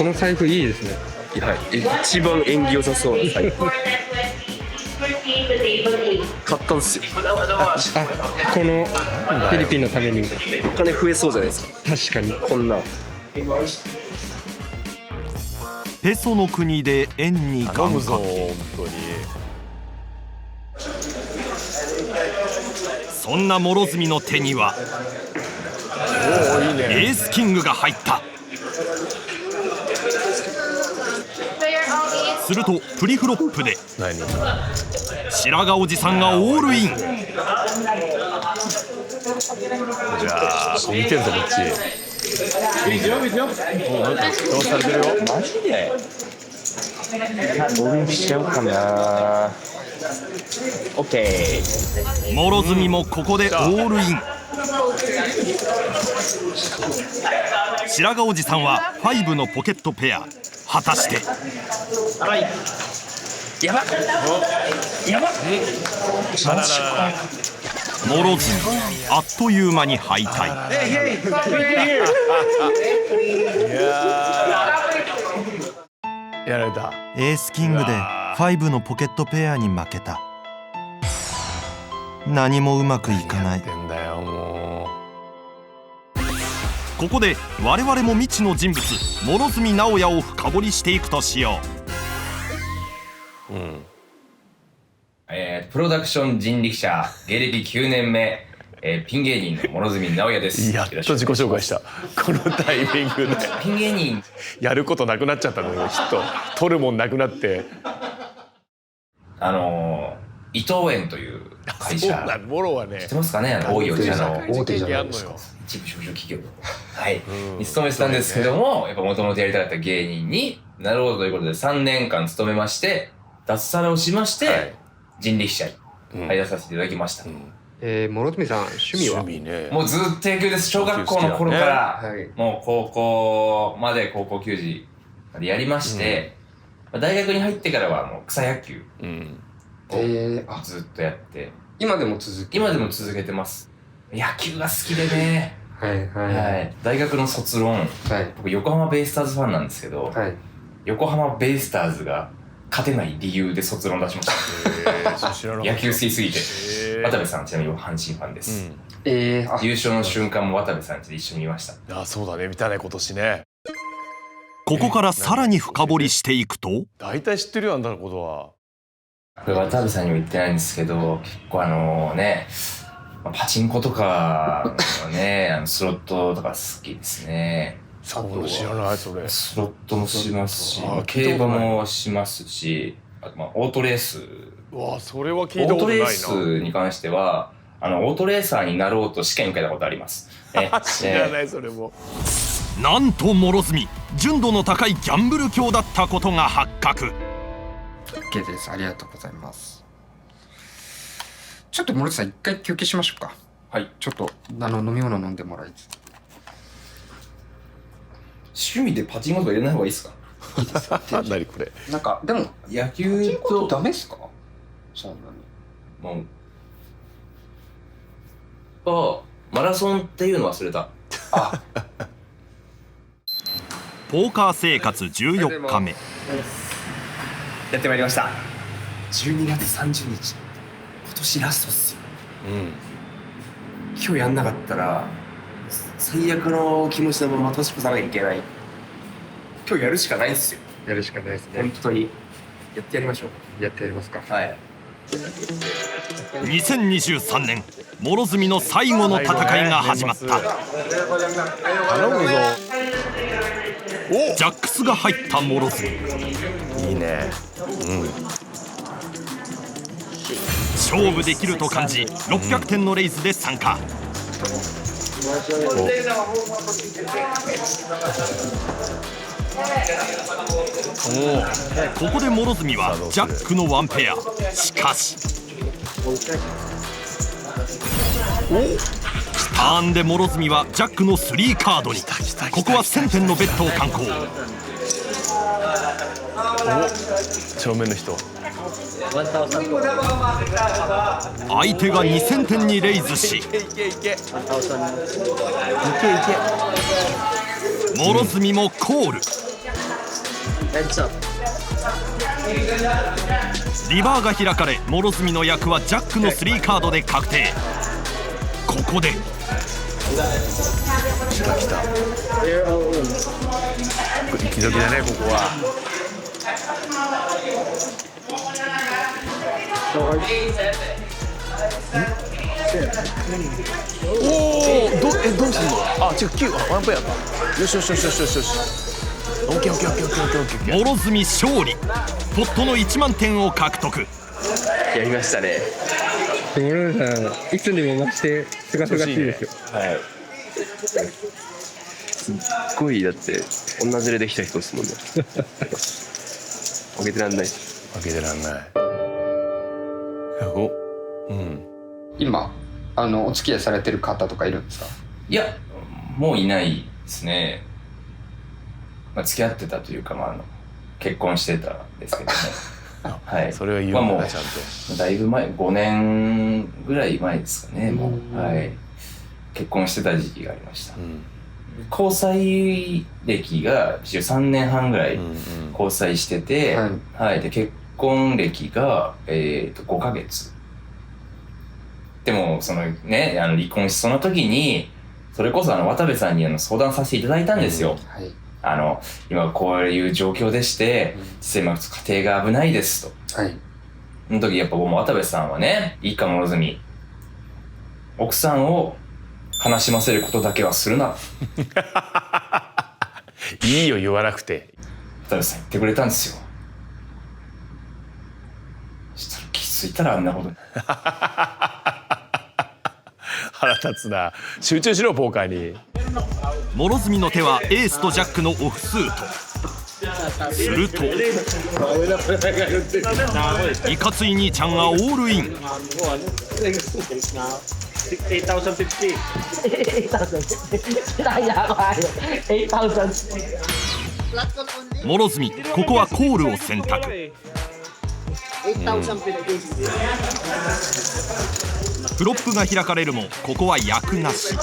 の財布いいですね。はい、一番縁起良さそうな財布買ったんですよ。このフィリピンのためにお金増えそうじゃないですか。確かにこんなペソの国で円に願掛け。本当に。そんな諸角の手にはエースキングが入った。するとプリフロップで白髪おじさんがオールイン。じゃあ見てんぞこっち。いいですよいいですよ。もうなんかどうされてるよ。マジでオールインしちゃおうかな。オッケー。諸角もここでオールイン。白髪おじさんは5のポケットペア。果たしてやばやば諸角あっという間に敗退。やられた。エースキングで5のポケットペアに負けた。何もうまくいかない。ここで我々も未知の人物諸角直哉を深掘りしていくとしよう。プロダクション人力車芸歴9年目、ピン芸人の諸角直哉です。やっと自己紹介した。このタイミングでピン芸人やることなくなっちゃったのよ。きっと取るもんなくなって。伊藤園という会社。そうなの。モロはね。知ってますかね。大井お茶の大手じゃないですか。一部上場企業はいに勤めてたんですけども、やっぱもともとやりたかった芸人になろうということで3年間勤めまして、脱サラをしまして、人力車に入らさせていただきました。諸角さん趣味は？もうずっと野球です。小学校の頃からもう高校まで高校球児までやりまして、大学に入ってからはもう草野球をずっとやって、今でも続けてます。野球が好きでね。大学の卒論、僕横浜ベイスターズファンなんですけど、横浜ベイスターズが勝てない理由で卒論出しました。野球好きすぎて。渡部さんちなみに阪神ファンです。優勝の瞬間も渡部さんちで一緒に見ました。あ、そうだね、見たね今年ね。ここからさらに深掘りしていくと、大体知ってるよあんたのことは。これ渡部さんにも言ってないんですけど、結構ね、パチンコとかね、スロットとか好きですね。そう知らないそれ。スロットもしますし、競馬もしますし、あとオートレース。わあ、それは聞いたことないな。オートレースに関しては、オートレーサーになろうと試験受けたことあります。知らないそれも。なんと諸角、純度の高いギャンブル狂だったことが発覚。OK です。ありがとうございます。ちょっと諸角さん一回休憩しましょうか。はい。ちょっと飲み物飲んでもらいつつ。趣味でパチンコとか入れない方がいいですか？何これ。なんかでも野球とダメですか？そんなに。マラソンっていうの忘れた。ポーカー生活14日目。やってまいりました。12月30日。今年ラストっすよ。今日やんなかったら最悪の気持ちのまま年越さなきゃいけない。今日やるしかないんですよ。やるしかないですね。本当にやってやりましょう。やってやりますか。はい。2023年諸角の最後の戦いが始まった。頼むぞ。ジャックスが入った諸角。いいね。勝負できると感じ600点のレースで参加。ここで諸角はジャックのワンペア。しかし来ターンで諸角はジャックの3カードに。ここは1000点のベッドを敢行。正面の人。相手が2000点にレイズし、諸角もコール。リバーが開かれ、諸角の役はジャックの3カードで確定。ここで来た。ドキドキだね、ここは。おお、どうすんの？あ、違う、9、ワンペアか。よしよしよしよしよしよし。オッケーオッケーオッケーオッケーオッケーオッケー。諸角勝利。ポットの1万点を獲得。やりましたね。諸角さんいつにも増してすがすがしいですよ。はい。すっごいだって女連れできた人ですもんね。負けてらんない。負けてらんない。お、うん。今お付き合いされてる方とかいるんですか？いや、もういないですね。まあ、付き合ってたというか、結婚してたんですけどね。はい。それは言うもんだ、ちゃんと。だいぶ前、5年ぐらい前ですかね、もう。はい。結婚してた時期がありました。交際歴が3年半ぐらい交際してて、はい。で、結婚歴が、5ヶ月。でも、離婚しそうな時に、それこそ渡部さんに相談させていただいたんですよ。今こういう状況でして、実際今家庭が危ないですと。はい。その時やっぱもう渡部さんはね、いいか諸角、奥さんを悲しませることだけはするな。いいよ、言わなくて。渡部さん言ってくれたんですよ。そしたら気づいたらあんなことに。腹立つな。集中しろ、ポーカーに。諸角の手はエースとジャックのオフスート。するといかつい兄ちゃんがオールイン。諸角、ここはコールを選択。フロップが開かれるもここは役なし。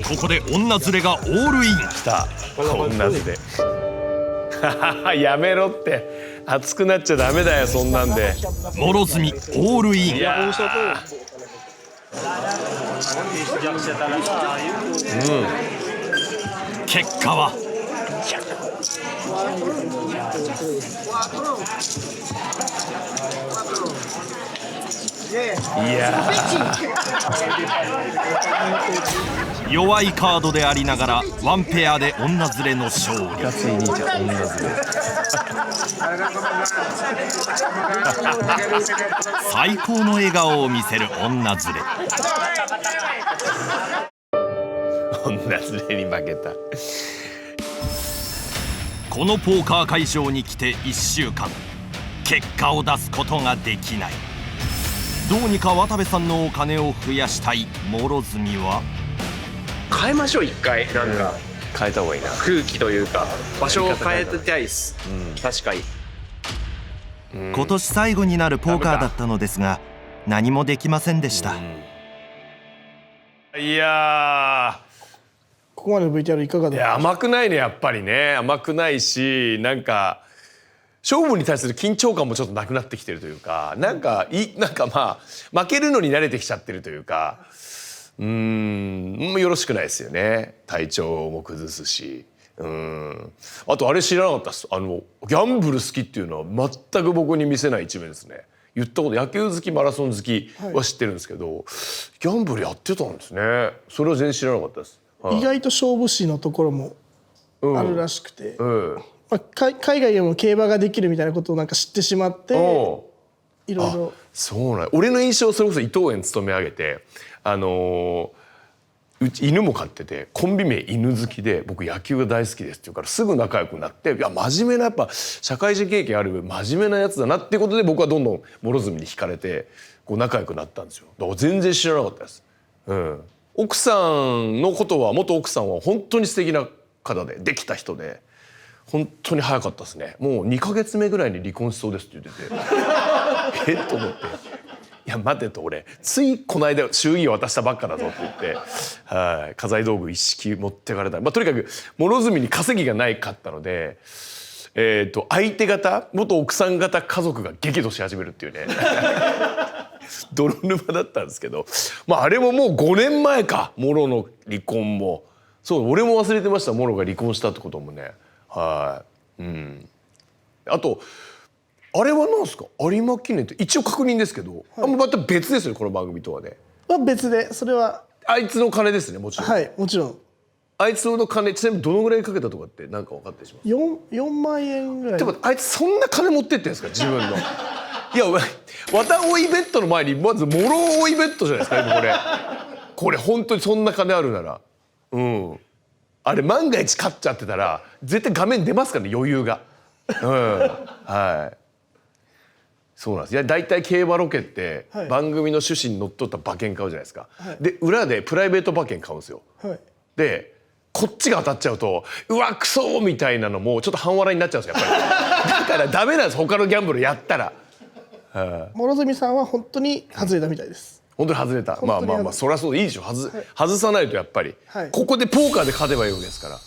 ここで女連れがオールイン。きた、女連れ。やめろって、熱くなっちゃダメだよ、そんなんで。諸角オールイン。結果は弱いカードでありながらワンペアで女連れの勝利。いかつい兄ちゃん、女連れ。最高の笑顔を見せる女連れ。女連れに負けた。このポーカー会場に来て1週間、結果を出すことができない。どうにか渡部さんのお金を増やしたい諸角は、変えましょう、一回。なんか変えた方がいいな。空気というか場所を変えたいです。確かに。今年最後になるポーカーだったのですが、何もできませんでした。いやー、ここまでの VTR いかがだった？甘くないね、やっぱりね。甘くないし、なんか勝負に対する緊張感もちょっとなくなってきてるというか、なんかまあ負けるのに慣れてきちゃってるというか、よろしくないですよね。体調も崩すし。あとあれ知らなかったです。ギャンブル好きっていうのは全く僕に見せない一面ですね。言ったこと、野球好きマラソン好きは知ってるんですけど、ギャンブルやってたんですね。それは全然知らなかったです。意外と勝負師のところもあるらしくて、海外でも競馬ができるみたいなことをなんか知ってしまって、いろいろ。そうなん。俺の印象、それこそ伊藤園勤め上げて、うち犬も飼ってて、コンビ名犬好きで、僕野球が大好きですって言うからすぐ仲良くなって、いや真面目な、やっぱ社会人経験ある真面目なやつだなっていうことで、僕はどんどん諸角に惹かれてこう仲良くなったんですよ。だから全然知らなかったです。奥さんのことは元奥さんは本当に素敵な方でできた人で本当に早かったですね。もう2ヶ月目ぐらいに離婚しそうですって言っててと思って「いや待て」と俺ついこの間祝儀を渡したばっかだぞって言って家財道具一式持ってかれた。とにかく諸角に稼ぎがないかったので。相手方元奥さん方家族が激怒し始めるっていうね泥沼だったんですけど、あれももう5年前かモロの離婚も。そう俺も忘れてましたモロが離婚したってこともね。あとあれは何ですか有馬記念って一応確認ですけど、また別ですよこの番組とはね。別でそれはあいつの金ですねもちろん。はいもちろん。あいつの金ちなみにどのぐらいかけたとかって何か分かってしまう。4万円ぐらい。でもあいつそんな金持ってってんですか自分の。いや綿追いベッドの前にまずモロ追いベッドじゃないですかこれ本当にそんな金あるなら。あれ万が一勝っちゃってたら絶対画面出ますからね余裕が。そうなんです。いや大体競馬ロケって番組の趣旨にのっとった馬券買うじゃないですか。で裏でプライベート馬券買うんですよ。でこっちが当たっちゃうとうわクソみたいなのもちょっと半笑いになっちゃうんですよやっぱり。だからダメなんです他のギャンブルやったら。諸角さんは本当に外れたみたいです。本当に外れた。そりゃそうでいいでしょ外さないとやっぱり、ここでポーカーで勝てばいいわけですから。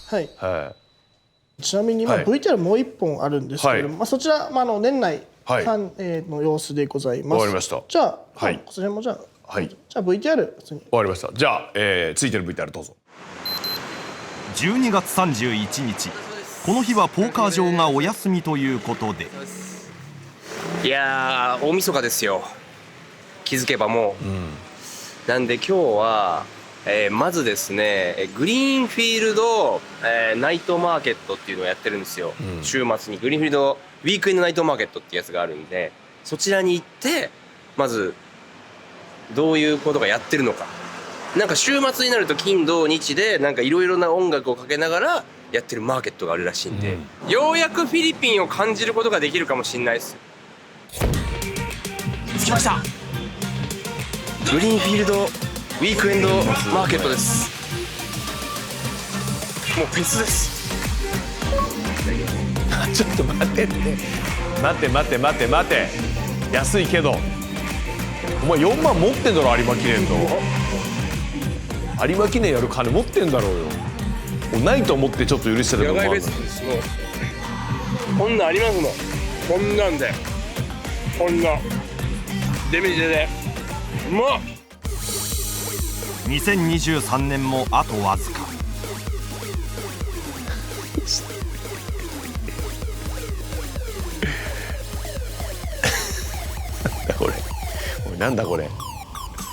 ちなみにVTR もう1本あるんですけれども、そちら年内の様子でございます。わかりました。じゃあこちらもじゃあ VTR 普通に。わかりました。じゃあ続いての VTR どうぞ。12月31日この日はポーカー場がお休みということで、いやー大晦日ですよ気づけばもう、なんで今日は、まずですねグリーンフィールド、ナイトマーケットっていうのをやってるんですよ、週末にグリーンフィールドウィークエンドナイトマーケットっていうやつがあるんでそちらに行ってまずどういうことがやってるのか、なんか週末になると金土日でなんかいろいろな音楽をかけながらやってるマーケットがあるらしいんで、ようやくフィリピンを感じることができるかもしれないです。着きました。グリーンフィールドウィークエンドマーケットです。もうフェスです。ちょっと待って待て安いけどお前4万持ってんだろ有馬記念の。有馬記念やる金持ってんだろうよ。ないと思ってちょっと許してた野外フェスです。もうこんなんありますもん。こんなんでこんなデミジェでもう2023年もあとわずか。なんだこれ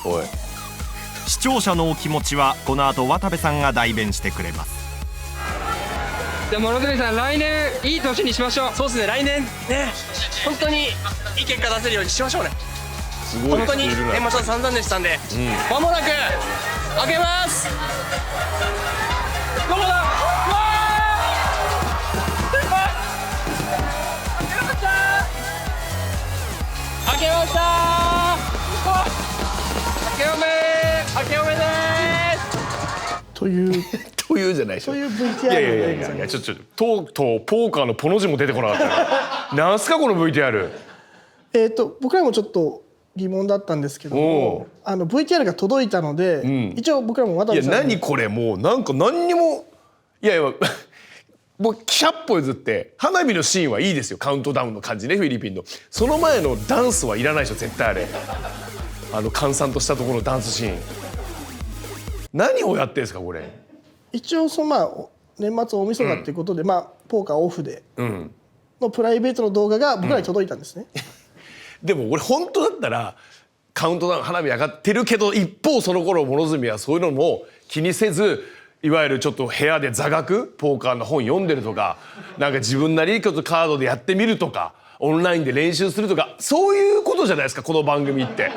おい。視聴者のお気持ちはこの後渡部さんが代弁してくれます。じゃあ諸角さん来年いい年にしましょう。そうですね来年ね本当にいい結果出せるようにしましょうね。すごい本当に年末は散々でしたんで、間もなく開けます。どこだ。開けました明けおめですというというじゃないでしょ。そういう VTR いやちょっととうとうポーカーのポの字も出てこなかったなんすかこの VTR。僕らもちょっと疑問だったんですけどもVTR が届いたので、一応僕らも渡部さんにいや何これもうなんか何にもいやもう100歩譲って花火のシーンはいいですよカウントダウンの感じねフィリピンの。その前のダンスはいらないでしょ絶対あれ。閑散としたところのダンスシーン何をやってんですかこれ。一応年末大晦日っていうことで、ポーカーオフでのプライベートの動画が僕らに届いたんですね。でも俺本当だったらカウントダウン花火上がってるけど一方その頃諸角はそういうのも気にせずいわゆるちょっと部屋で座学ポーカーの本読んでるとかなんか自分なりにちょっとカードでやってみるとかオンラインで練習するとかそういうことじゃないですかこの番組って、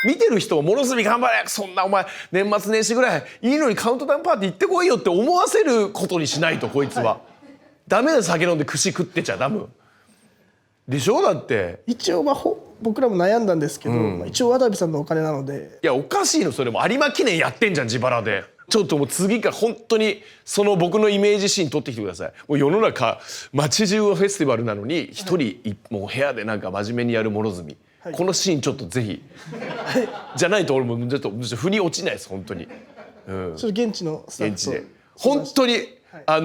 見てる人も諸角頑張れそんなお前年末年始ぐらいいいのにカウントダウンパーティー行ってこいよって思わせることにしないとこいつは、ダメな酒飲んで串食ってちゃダメ。でしょだって一応僕らも悩んだんですけど、一応渡部さんのお金なので。いやおかしいのそれも有馬記念やってんじゃん自腹で。ちょっともう次から本当にその僕のイメージシーン撮ってきてください。もう世の中街中はフェスティバルなのに一人もう部屋でなんか真面目にやる諸角、このシーンちょっとぜひ、じゃないと俺もちょっと腑に落ちないです本当に。ちょっと現地のスタッフと現地で本当に、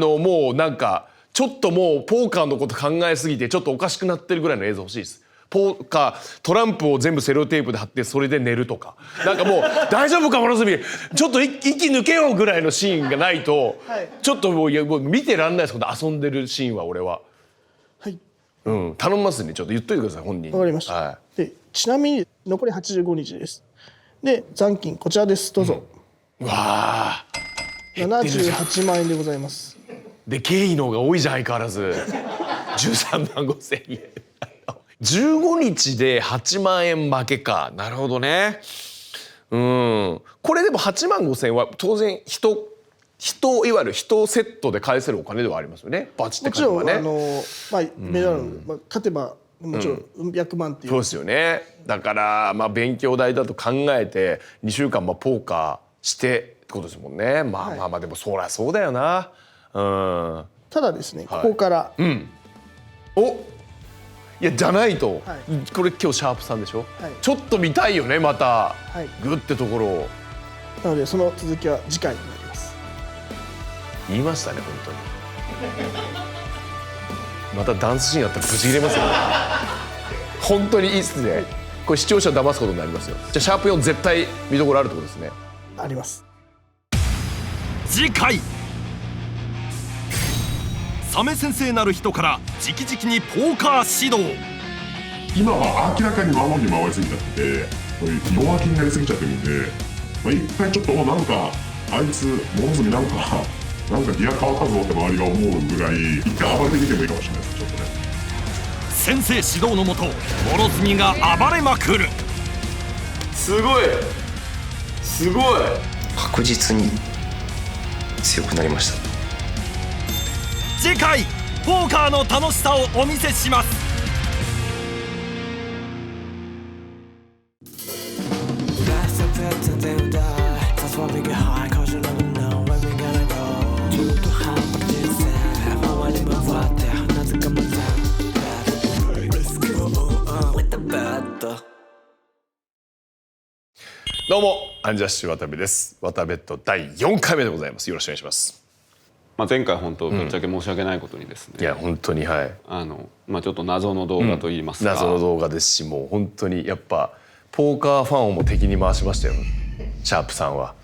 もうなんかちょっともうポーカーのこと考えすぎてちょっとおかしくなってるぐらいの映像欲しいです。ポーカートランプを全部セロテープで貼ってそれで寝るとかなんかもう大丈夫か諸角ちょっと息抜けようぐらいのシーンがないと、ちょっともう見てらんないです遊んでるシーンは俺は。頼みますねちょっと言っといてください本人に。わかりました、でちなみに残り85日です。で残金こちらですどうぞ。わあ78万円でございます。で経緯の方が多いじゃん相変わらず13万5千円15日で8万円負けか。なるほどね。これでも8万5千円は当然人いわゆる人セットで返せるお金ではありますよね。バチって勝てばね。もちろんメダル、勝てばもちろん100万っていう。そうですよね。だから勉強代だと考えて2週間ポーカーしてってことですもんね。まあでもそりゃそうだよな。ただですねここから。いやじゃないと、これ今日シャープさんでしょ、ちょっと見たいよねまた、グッてところを。なのでその続きは次回になります。言いましたね本当に。またダンスシーンあったらブチ切れますよね本当にいいっすね。これ視聴者騙すことになりますよ。じゃあシャープ4絶対見どころあるってことですね。あります。次回サメ先生なる人から直々にポーカー指導。今は明らかに守りに回りすぎちゃってて弱気になりすぎちゃってるんで、一回ちょっとなんかあいつ諸角なんかギア変わったぞって周りが思うぐらい一回暴れてみてもいいかもしれないですちょっとね。先生指導のもと諸角が暴れまくる。すごい確実に強くなりました。次回ポーカーの楽しさをお見せします。どうもアンジャッシュ渡部です。渡部と第4回目でございます。よろしくお願いします。前回本当ぶっちゃけ申し訳ないことにですね、いや本当にちょっと謎の動画といいますか、謎の動画ですしもう本当にやっぱポーカーファンをも敵に回しましたよシャープさんは。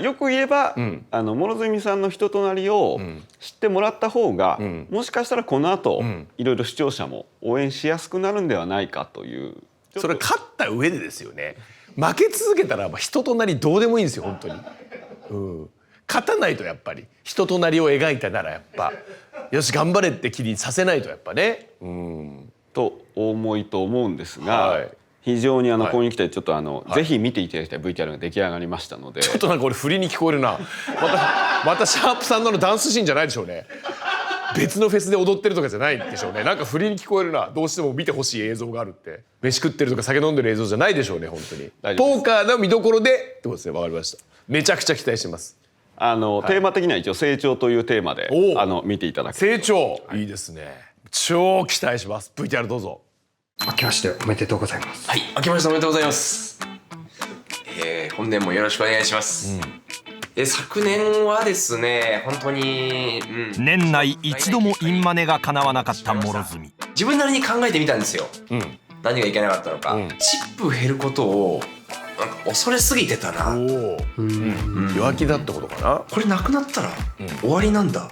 よく言えば、諸角さんの人となりを知ってもらった方が、もしかしたらこの後、いろいろ視聴者も応援しやすくなるんではないかという。それ勝った上でですよね。負け続けたら人となりどうでもいいんですよ本当に。勝たないとやっぱり人となりを描いたならやっぱよし頑張れって気にさせないとやっぱね。と思うんですが、非常にここに来てちょっとぜひ見ていただきたい VTR が出来上がりましたので。ちょっとなんか俺振りに聞こえるな。またシャープさんのダンスシーンじゃないでしょうね。別のフェスで踊ってるとかじゃないでしょうね。なんか振りに聞こえるな。どうしても見てほしい映像があるって。飯食ってるとか酒飲んでる映像じゃないでしょうね本当に。ポーカーの見どころでってことですね。わかりました。めちゃくちゃ期待してます。テーマ的には一応成長というテーマで見ていただく。成長、いいですね。超期待します。 VTR どうぞ。明けましておめでとうございます。はい、明けましておめでとうございます。本年もよろしくお願いします。昨年はですね本当に、年内一度もインマネが叶わなかった諸角。自分なりに考えてみたんですよ、何がいけなかったのか、チップ減ることをなんか恐れすぎてたな。弱気だってことかな。これなくなったら終わりなんだ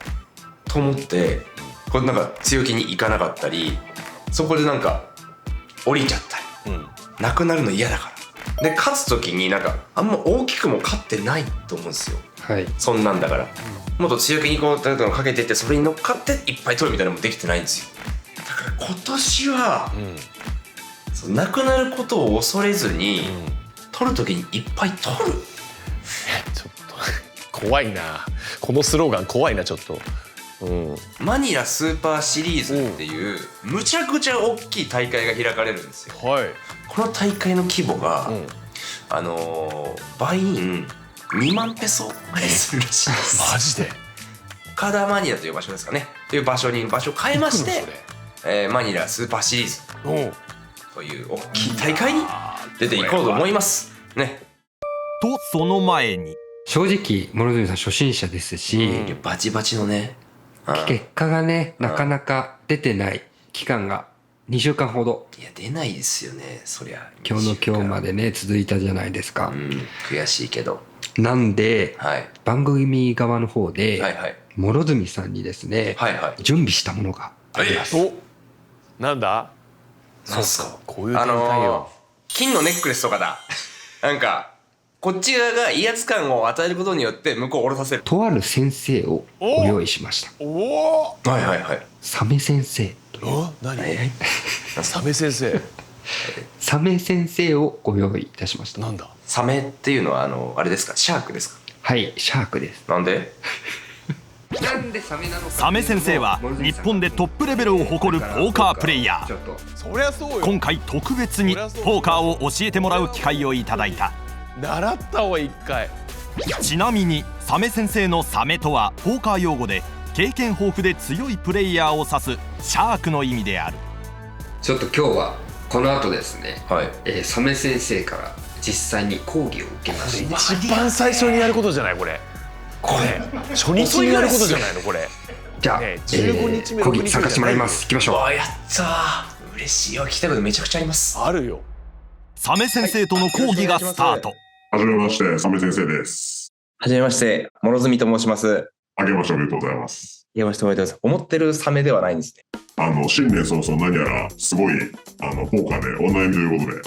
と思ってこれなんか強気にいかなかったりそこでなんか降りちゃったり、なくなるの嫌だからで勝つ時になんかあんま大きくも勝ってないと思うんですよ、そんなんだからもっと強気にこうかけてってそれに乗っかっていっぱい取るみたいなのもできてないんですよ。だから今年は、なくなることを恐れずに、取る時にいっぱい取る。ちょっと怖いなこのスローガン怖いなちょっと。マニラスーパーシリーズっていうむちゃくちゃ大きい大会が開かれるんですよ。この大会の規模が、倍員2万ペソぐらいするらしいです。マジで？カダマニラという場所ですかね。という場所を変えまして、マニラスーパーシリーズという大きい大会に出ていこうと思いますね。とその前に正直諸角さん初心者ですし、バチバチのね、結果がねなかなか出てない期間が2週間ほど。いや出ないですよね、そりゃ。今日の今日までね続いたじゃないですか。悔しいけど。なんで、番組側の方で、諸角さんにですね、準備したものがあります。なんだ？なんすか？こういう展開よ。金のネックレスとかだ。なんかこっち側が威圧感を与えることによって向こうを下ろさせる。とある先生をご用意しました。サメ先生。何？サメ先生。サメ先生をご用意いたしました。なんだ？サメっていうのはあれですか？シャークですか？はい、シャークです。なんで？なんでサメなのか。サメ先生は日本でトップレベルを誇るポーカープレイヤー。そりゃそうよ。今回特別にポーカーを教えてもらう機会をいただいた。習ったわ一回。ちなみにサメ先生のサメとはポーカー用語で経験豊富で強いプレイヤーを指すシャークの意味である。ちょっと今日はこの後ですね、サメ先生から実際に講義を受けました。一番最初にやることじゃないこれ。初日にやることじゃないのこれ。じゃあ、15日目講義参加してもらいます。行きましょう。やったー、嬉しいよ。聞きたいことめちゃくちゃあります。あるよ。サメ先生との講義がスタート。はじめまして、サメ先生です。はじめまして、諸角と申します。あけましておめでとうございます。あけましておめでとうございます。思ってるサメではないんですね。新年早々何やらすごいポーカーでお悩みということで。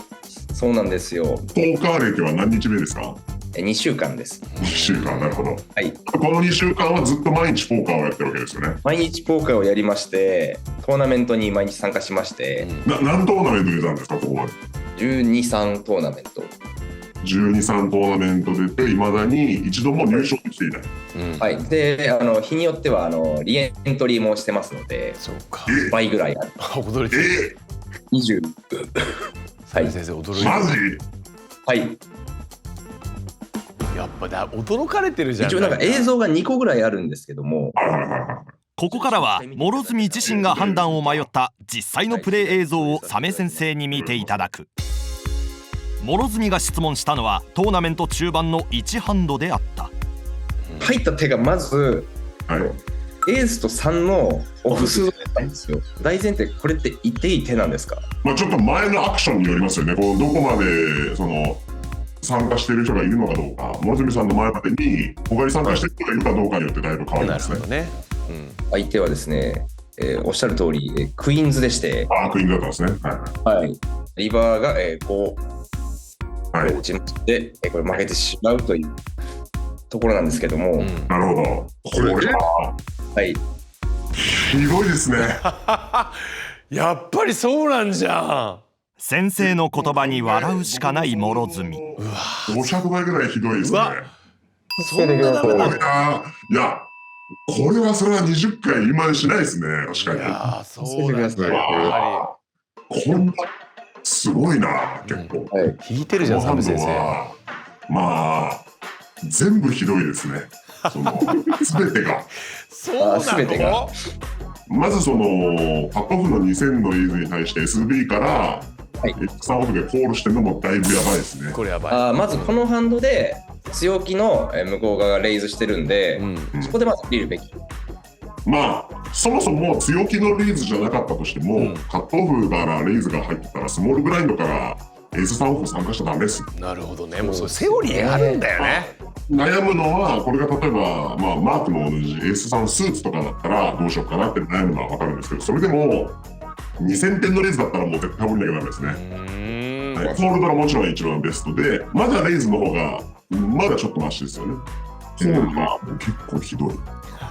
そうなんですよ。ポーカー歴は何日目ですか？2週間です。2週間、なるほど。はい。この2週間はずっと毎日ポーカーをやってるわけですよね。毎日ポーカーをやりまして、トーナメントに毎日参加しまして。何トーナメント出たんですか、ここまで。12、3トーナメント。12、3トーナメント出て、いまだに一度も入賞していない。はい。で、日によってはリエントリーもしてますので、倍ぐらいある。驚いてる。20。はい。先生驚いてる。マジ？はい。やっぱ驚かれてるじゃん。一応なんか映像が2個ぐらいあるんですけども。ここからは諸角自身が判断を迷った実際のプレイ映像をサメ先生に見ていただく。諸角が質問したのはトーナメント中盤の1ハンドであった。入った手がまず、エースと3のオフ数だったんですよ。大前提、これって言っていい手なんですか？ちょっと前のアクションによりますよね。どこまで参加している人がいるのかどうか、諸角さんの前までに他に参加している人がいるかどうかによってだいぶ変わりますね。相手はですね、おっしゃる通りクイーンズでして、クイーンズだったんですね。はい。リバーが5打ちまして、これ負けてしまうというところなんですけども。なるほど。これはひどいですね。やっぱりそうなんじゃん。先生の言葉に笑うしかない諸角。500倍ぐらいひどいですね。そんなダメなの？いや、これはそれは20回言いまねしないですね。確かに。いや、そうなんだ。こんなすごいな、結構。引いてるじゃん、サメ先生。全部ひどいですね。全てが。そうなの？まずカットオフの2000のレイズに対して SB からX3 オフでコールしてるのもだいぶやばいですね。これやばい。まずこのハンドで強気の向こう側がレイズしてるんで、そこでまず見るべき。そもそも強気のレイズじゃなかったとしても、カットオフからレイズが入ってたらスモールブラインドからエース3オフ参加しちゃダメですよ。なるほどね。もうそれセオリーあるんだよね。悩むのはこれが例えば、マークの同じエース3スーツとかだったらどうしようかなって悩むのは分かるんですけど、それでも2000点のレイズだったらもう絶対降りなきゃダメですね。コールドはもちろん一番ベストで、まだレイズの方がまだちょっとマシですよね。コールドはもう結構ひどい。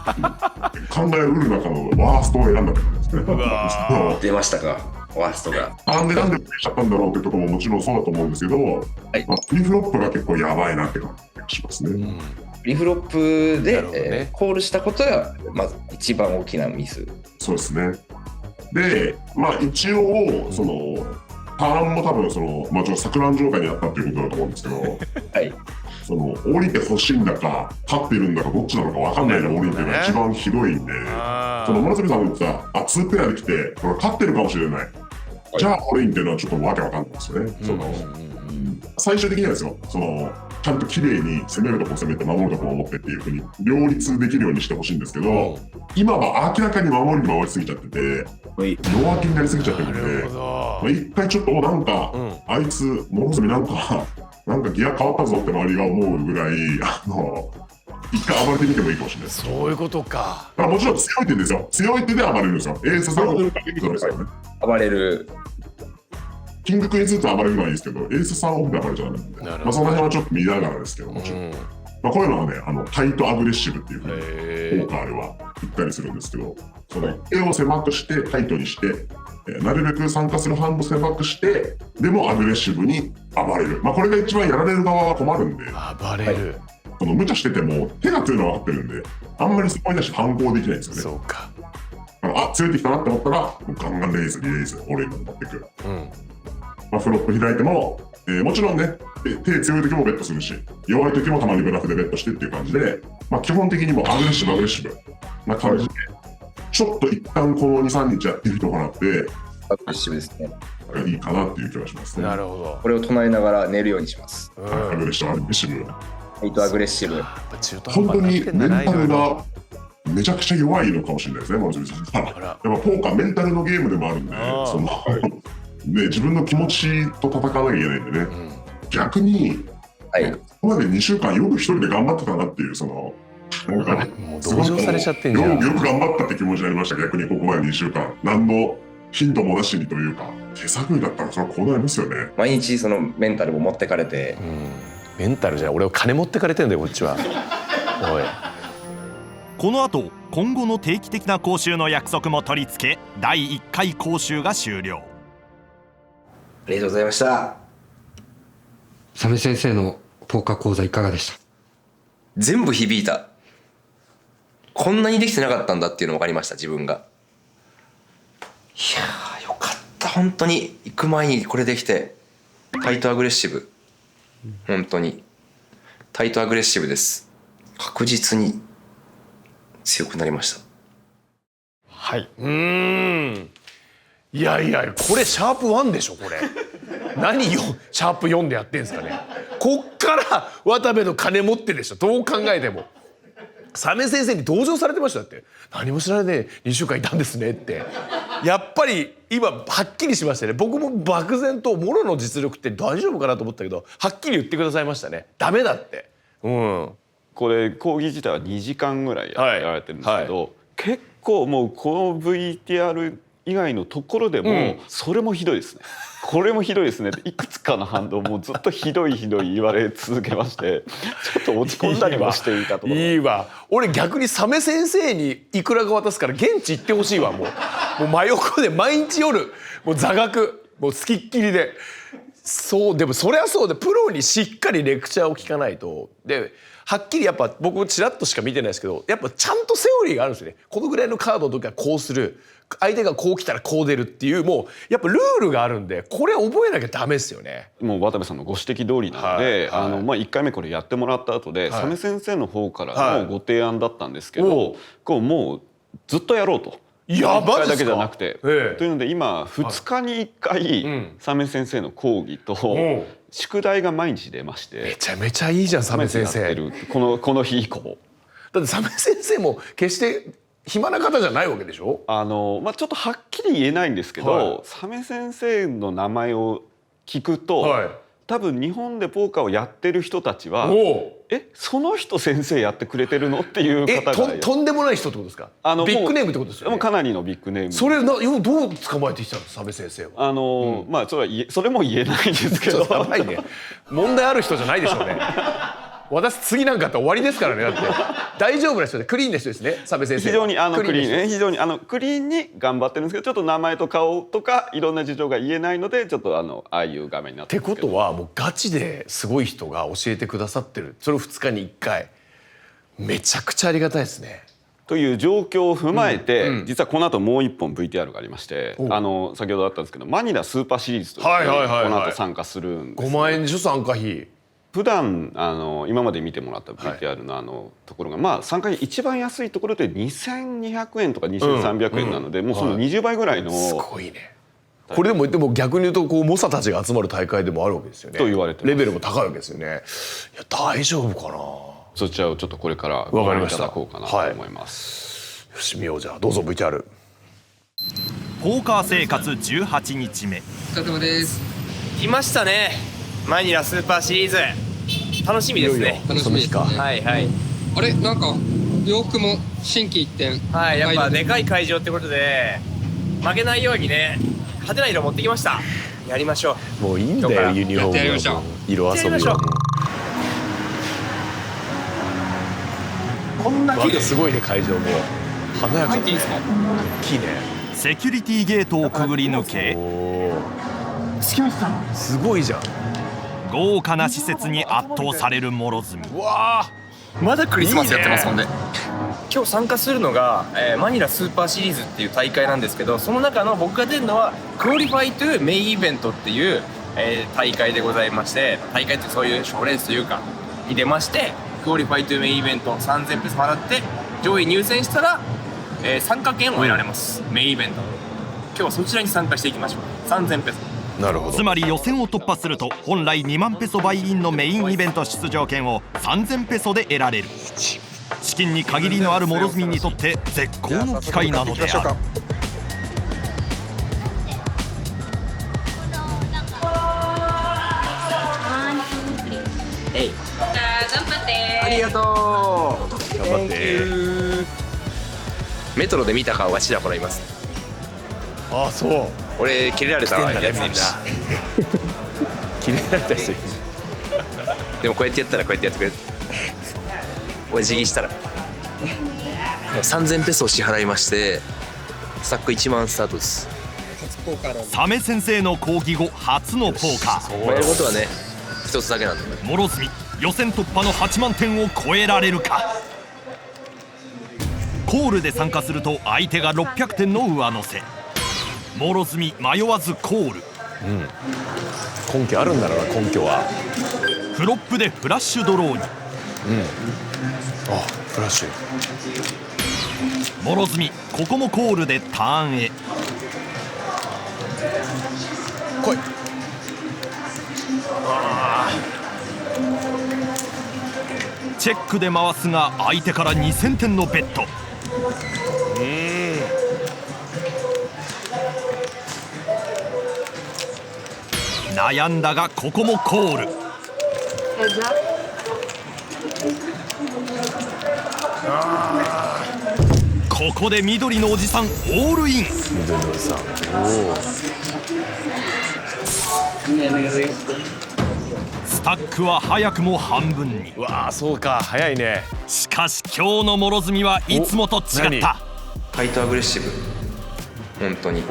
考えうる中のワーストを選んだってことですね。出ましたか、ワーストが。なんでプレイしちゃったんだろうってところももちろんそうだと思うんですけど、プリフロップが結構やばいなって感じがしますね。リフロップで、コールしたことがまず一番大きなミス。そうですね。で、まあ一応そのターンも多分そのまあちょっと錯乱状態にあったっていうことだと思うんですけど、はい。その降りてほしいんだか立ってるんだかどっちなのか分かんないで降りてるのが一番ひどいんで、その村住さんが言ってた2ペアで来てこれ立ってるかもしれない。じゃあ降りんっていうのはちょっとわけわかんないですよね。その最終的にはですよ、そのちゃんと綺麗に攻めるとこ攻めて守るとこ守ってっていうふうに両立できるようにしてほしいんですけど、今は明らかに守りすぎちゃってて弱気になりすぎちゃってるんで、一回ちょっとなんか、あいつ諸角なんかギア変わったぞって周りが思うぐらい一回暴れてみてもいいかもしれないです。そういうことか。もちろん強い点ですよ。強い点で暴れるんですよ。エースさんを暴れる。キングクイーンずつ暴れるのはいいですけど、エースさんオフで暴れちゃダメなんで、まあその辺はちょっと見ながらですけど、もちろん。まあこういうのはね、タイトアグレッシブっていうふうにポーカーでは言ったりするんですけど、その絵を狭くしてタイトにして、なるべく参加する範囲を狭くして、でもアグレッシブに暴れる。まあこれが一番やられる側は困るんで。暴れる。この無茶してても手が強いのは分かってるんで、あんまりそこに対して反抗できないんですよね。そうか。強いてきたなって思ったら、ガンガンレイズ、俺に持っていく。まあ、フロップ開いても、もちろんね、手強い時もベットするし、弱い時もたまにブラフでベットしてっていう感じで、まあ、基本的にもアグレッシブな感じで、ちょっと一旦この2、3日やってみてもらって、アグレッシブですね。いいかなっていう気がしますね。なるほど。これを唱えながら寝るようにします。アグレッシブ。アグレッシブ。本当にメンタルがめちゃくちゃ弱いのかもしれないですね、諸角さんが。やっぱポーカーメンタルのゲームでもあるんで、そのね、自分の気持ちと戦わなきゃいけないんでね、逆に、ここまで2週間よく一人で頑張ってたなっていう、そのなんか同情されちゃってんじゃん。よく頑張ったって気持ちになりました。逆にここまで2週間何のヒントもなしにというか、手探りだったらそれはこうなりますよね。毎日そのメンタルを持ってかれて、メンタルじゃ俺は金持ってかれてんだよこっちは。おい。この後今後の定期的な講習の約束も取り付け、第1回講習が終了。ありがとうございました。サメ先生のポーカー講座いかがでした？全部響いた。こんなにできてなかったんだっていうの分かりました、自分が。いやーよかった、本当に行く前にこれできて。タイトアグレッシブ、本当にタイトアグレッシブです。確実に強くなりました。はい。いやいや、これシャープ1でしょこれ。何よシャープ4でやってんすかね。こっから渡部の金持ってでしょ、どう考えても。サメ先生に同情されてましたって。何も知らないで2週間いたんですねって。やっぱり今はっきりしましたね。僕も漠然とモロの実力って大丈夫かなと思ったけど、はっきり言ってくださいましたね。ダメだって。これ講義自体は2時間ぐらいやられてるんですけど、結構もうこの VTR 以外のところでもそれもひどいですね。これもひどいですねっていくつかの反応もずっとひどい言われ続けまして、ちょっと落ち込んだりもしていたところ。いいわ。俺逆にサメ先生にいくらか渡すから現地行ってほしいわ。もう真横で毎日夜もう座学もうつきっきりで。そうでもそりゃそうで、プロにしっかりレクチャーを聞かないと。ではっきりやっぱ僕ちらっとしか見てないですけど、やっぱちゃんとセオリーがあるんですよね。このぐらいのカードの時はこうする、相手がこう来たらこう出るっていう、もうやっぱルールがあるんで、これ覚えなきゃダメですよね。もう渡部さんのご指摘通りなので、1回目これやってもらった後で、サメ先生の方からのご提案だったんですけど、こうもうずっとやろうと。1回だけじゃなくて、というので今2日に1回サメ先生の講義と宿題が毎日出まして、めちゃめちゃいいじゃんサメ先生。この日以降だってサメ先生も決して暇な方じゃないわけでしょ。ちょっとはっきり言えないんですけど、サメ先生の名前を聞くと、多分日本でポーカーをやってる人たちはその人先生やってくれてるのっていう方がとんでもない人ってことですか。ビッグネームってことですよね。もうかなりのビッグネーム。それどう捕まえてきたのサメ先生は。それも言えないんですけど問題ある人じゃないでしょうね。私次なんかあったら終わりですからね。だって大丈夫な人でクリーンな人ですね、サメ先生。非常にクリーンに頑張ってるんですけど、ちょっと名前と顔とかいろんな事情が言えないので、ちょっとああいう画面になってるんですけど。ってことはもうガチですごい人が教えてくださってる。それを2日に1回。めちゃくちゃありがたいですね。という状況を踏まえて、実はこの後もう一本 VTR がありまして、先ほどあったんですけどマニラスーパーシリーズというのにこの後参加するんです、5万円でしょ参加費。普段今まで見てもらった VTR のところが、まあ参加費一番安いところで2200円とか2300円なので、もうその20倍ぐらいの、すごいね。これでも逆に言うとこう猛者たちが集まる大会でもあるわけですよね。と言われてます。レベルも高いわけですよね。いや大丈夫かな。そちらをちょっとこれからご覧いただこうかなと思います。よし見よう。じゃあどうぞ VTR。ポーカー生活18日目。お疲れ様です。来ましたね。マニラスーパーシリーズ。楽しみですね。楽しみですね。はいはい。あれなんか洋服も心機一転。はい、やっぱでかい会場ってことで負けないようにね派手な色持ってきました。やりましょう。もういいんだよユニフォームの色遊びは。こんな綺麗。すごいね会場も華やか。入っていいですか？大きいね。セキュリティゲートをくぐり抜け、すごいじゃん。豪華な施設に圧倒される諸角。わあまだクリスマスやってますもんね。今日参加するのが、マニラスーパーシリーズっていう大会なんですけど、その中の僕が出るのはクオリファイトゥメインイベントっていう、大会でございまして、大会ってそういう賞レースというかに出まして、クオリファイトゥメインイベント3000ペソ払って上位入選したら、参加券を得られます。メインイベント。今日はそちらに参加していきましょう。3000ペソ。なるほど。つまり予選を突破すると本来2万ペソバイインのメインイベント出場権を3000ペソで得られる。資金に限りのある諸角にとって絶好の機会なのである。頑張って。ありがとう。頑張って。メトロで見た顔がちらほらいます。あそう。俺キレられたやついるし。キレられた人いる。でもこうやってやったらこうやってやってくれる。俺辞儀したら3000ペソを支払いまして、スタック1万スタートです。サメ先生の講義後初のポーカー。やることはね一つだけなんだ。諸角予選突破の8万点を超えられるか。コールで参加すると相手が600点の上乗せ。諸角迷わずコール。根拠あるんだろうな。根拠はフロップでフラッシュドローに。あフラッシュ。諸角ここもコールでターンへ。来い。チェックで回すが相手から2000点のベット。悩んだがここもコール。ここで緑のおじさんオールイン。緑のおじさん。スタックは早くも半分に。うわあそうか早いね。しかし今日の諸角はいつもと違った。タイトアグレッシブ。本当に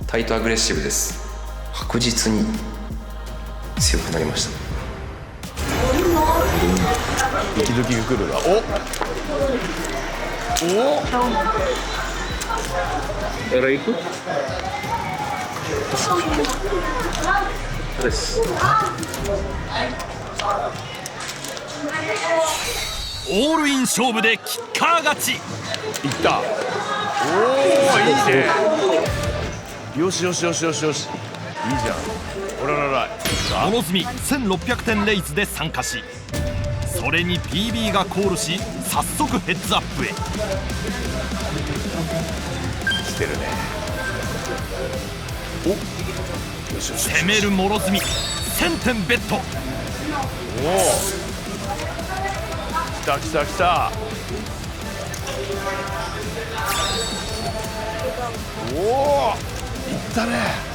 タイトアグレッシブです。確実に強くなりました。ドキドキが来るな。エロいくです。オールイン勝負でキッカー勝ち。いった。いいね。よしよしよしよしよし。いいじゃん。おららら。諸角1600点レイズで参加し、それに PB がコールし早速ヘッズアップへ。来てるね。よしよし。攻める諸角1000点ベット。来た来た来た。いったね。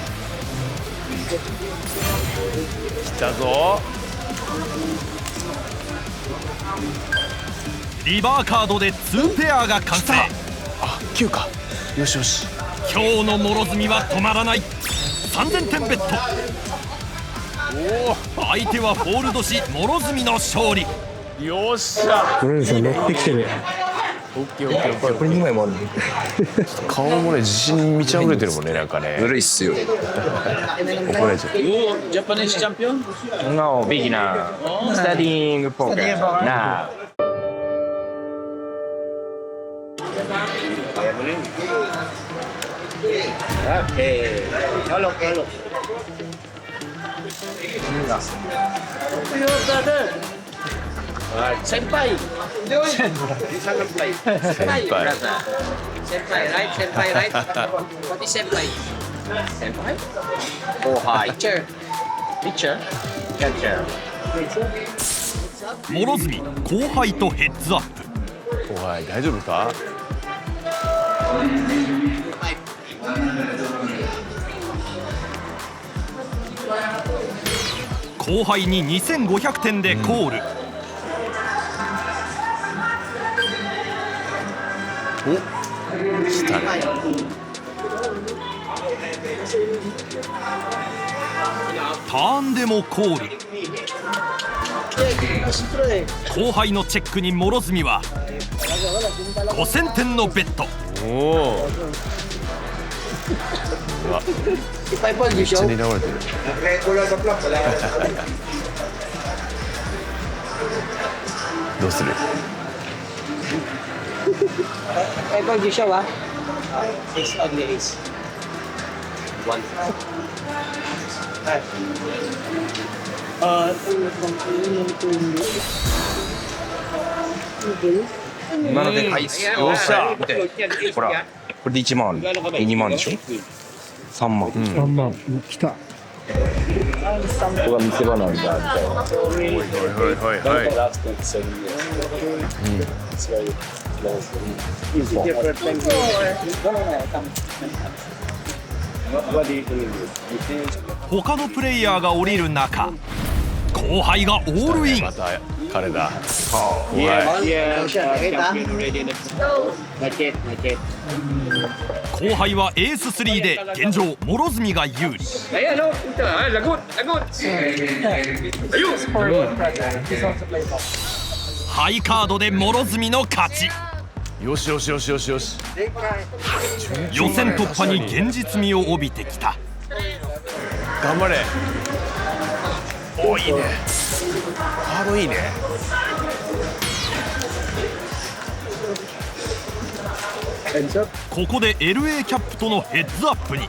来たぞ。リバーカードで2ペアが完成。あ9か。よしよし。今日の諸角は止まらない。3000点ベット。相手はフォールドし諸角の勝利。よっしゃ。これさ乗ってきてる。オッケーオッケーオッケー。これ2枚もあるね。顔もね自信に満ち溢れてるもんねなんかね。ずるいっすよ。怒られちゃう。Japanese champion? No, beginner. Studying poker. Nah. Okay. Tolong. Senpai. Senpai, brother. Senpai, right? Senpai, right? What is senpai? Senpai? Oh, hi. Teacher. Teacher? Teacher. 諸角後輩とヘッズアップ。おい大丈夫か？後輩に2500点でコール。お来たね。ターンでもコール。後輩のチェックに諸角は5000点のベッド。おお。うわ。めっちゃ睨まれてる。どうする？今のでかいっすよ。よっしゃ。ほら、これで1万、2万でしょ。3万。3万来た。ここが見せ場なんだみたいな。他のプレイヤーが降りる中、後輩がオールイン。また彼だ。後輩はエース3で現状諸角が有利。ハイカードで諸角の勝ち。よしよしよしよしよし。予選突破に現実味を帯びてきた。頑張れ。おいいね。カードいいね。ここで LA キャップとのヘッズアップに。い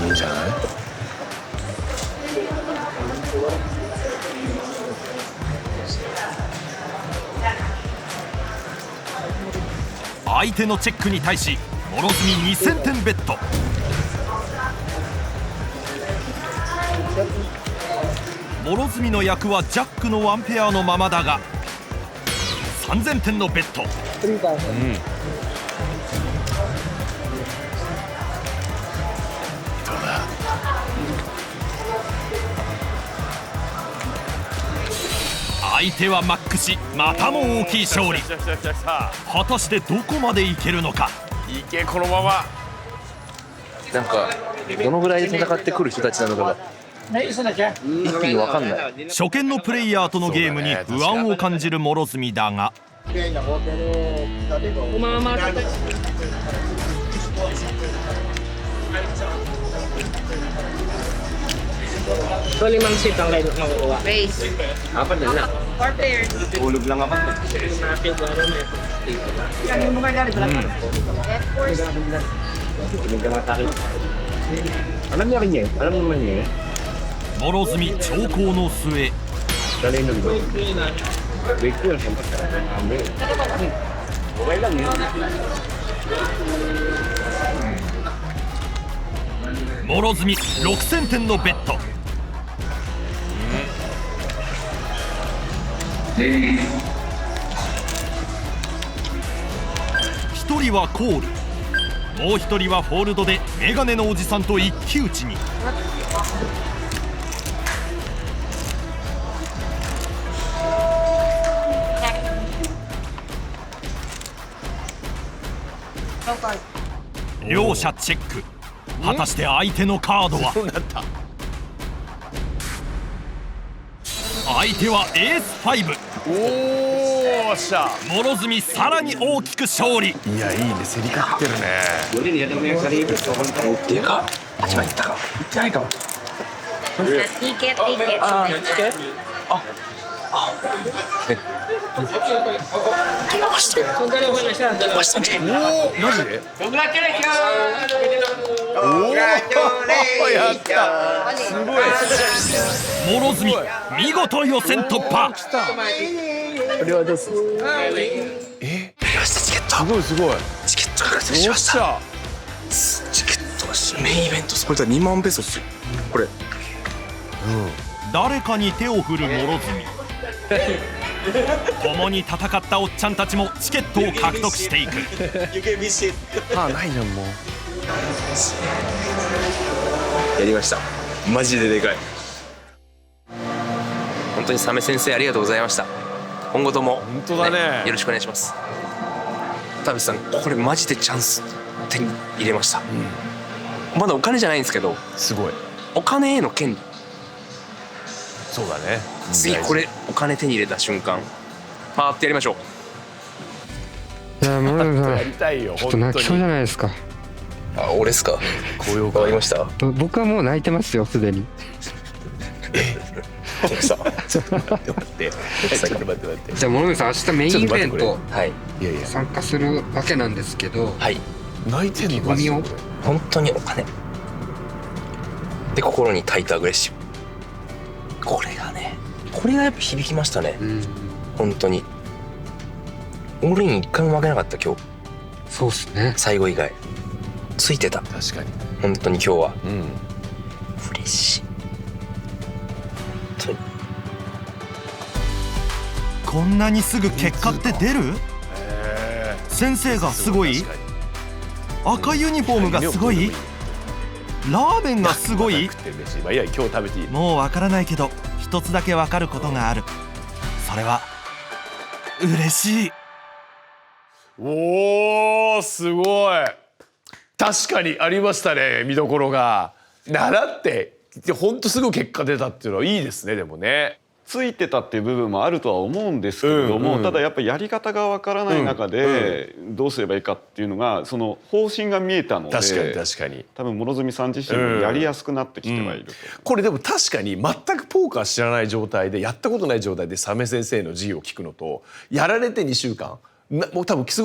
いんじゃない？相手のチェックに対し諸角2000点ベッド。諸角の役はジャックのワンペアのままだが3000点のベッド。相手はマックし、またも大きい勝利。果たしてどこまでいけるのか。いけこのまま。なんかどのぐらいで戦ってくる人たちなのかが一気に分かんない。初見のプレイヤーとのゲームに不安を感じる諸角だが、So 5 seat ang kayo makukuha. Base. Apat na lang. 4 players. Tulog lang ako. Yan mo kaya dali pala. Of course. Alam niya rin niya. Alam naman niya. 諸角長考の末。Dali na dito. Wait ko lang. Okay lang yun. 諸角6000点のベッド。1人はコール、もう1人はフォールドでメガネのおじさんと一騎打ちに。両者チェック。果たして相手のカードは。相手はエース5。おーしゃ。諸角さらに大きく勝利。いやいいね、競り勝ってるね。っていうか8番いったかいってないかも。マジで？おやった。すごい。諸角見事予選突破。これはどうする？チケット。すごいすごい。チケット確定しました。チケットはメインイベント。これ2万ペソっすよ。これ。誰かに手を振る諸角。共に戦ったおっちゃんたちもチケットを獲得していく。ないじゃんもう。やりました。マジででかい。本当にサメ先生ありがとうございました。今後とも本当だね。よろしくお願いします。田淵さん、これマジでチャンス手に入れました。まだお金じゃないんですけど、すごい。お金への権利。そうだね。次これお金手に入れた瞬間パーってやりましょいや諸角さんやりたいよ。ちょっと泣きそうじゃないですか。あ、俺っすか。高揚感ありました。僕はもう泣いてますよすでに。さ待ってじゃあ諸角さん、明日メインイベントはい参加するわけなんですけど、はい、泣いてんの？意気込みを。本当にお金で心にタイトアグレッシブ。これがやっぱ響きましたね。本当にオールイン一回も負けなかった今日。そうっすね。最後以外ついてた。確かに本当に今日は、嬉しい。本当にこんなにすぐ結果って出る？先生がすごい？赤ユニフォームがすごい？ラーメンがすごい？いや今日食べていい？もうわからないけど一つだけわかることがある。それは嬉しい。おーすごい。確かにありましたね、見どころが。習ってほんとすぐ結果出たっていうのはいいですね。でもね、ついてたっていう部分もあるとは思うんですけれども、ただやっぱりやり方がわからない中でどうすればいいかっていうのが、その方針が見えたので、確かに多分諸角さん自身もやりやすくなってきてはいると。これでも確かに全くポーカー知らない状態で、やったことない状態でサメ先生の授業を聞くのと、やられて2週間もう多分質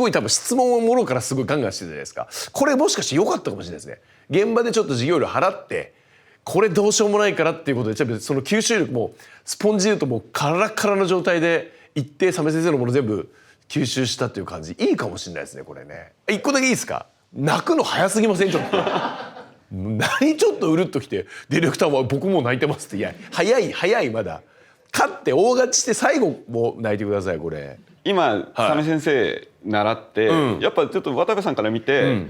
問をもろからすごいガンガンしてるじゃないですか。これもしかして良かったかもしれないですね。現場でちょっと授業料払ってこれどうしようもないからっていうことで、その吸収力もスポンジでいうともうカラッカラの状態で行ってサメ先生のもの全部吸収したっていう感じ、いいかもしれないですねこれね。一個だけいいですか？泣くの早すぎません？ちょっと何ちょっとうるっときてディレクターは僕もう泣いてますって。いや早い、まだ勝って大勝ちして最後も泣いてください。これ今サメ先生習って、やっぱちょっと渡部さんから見て、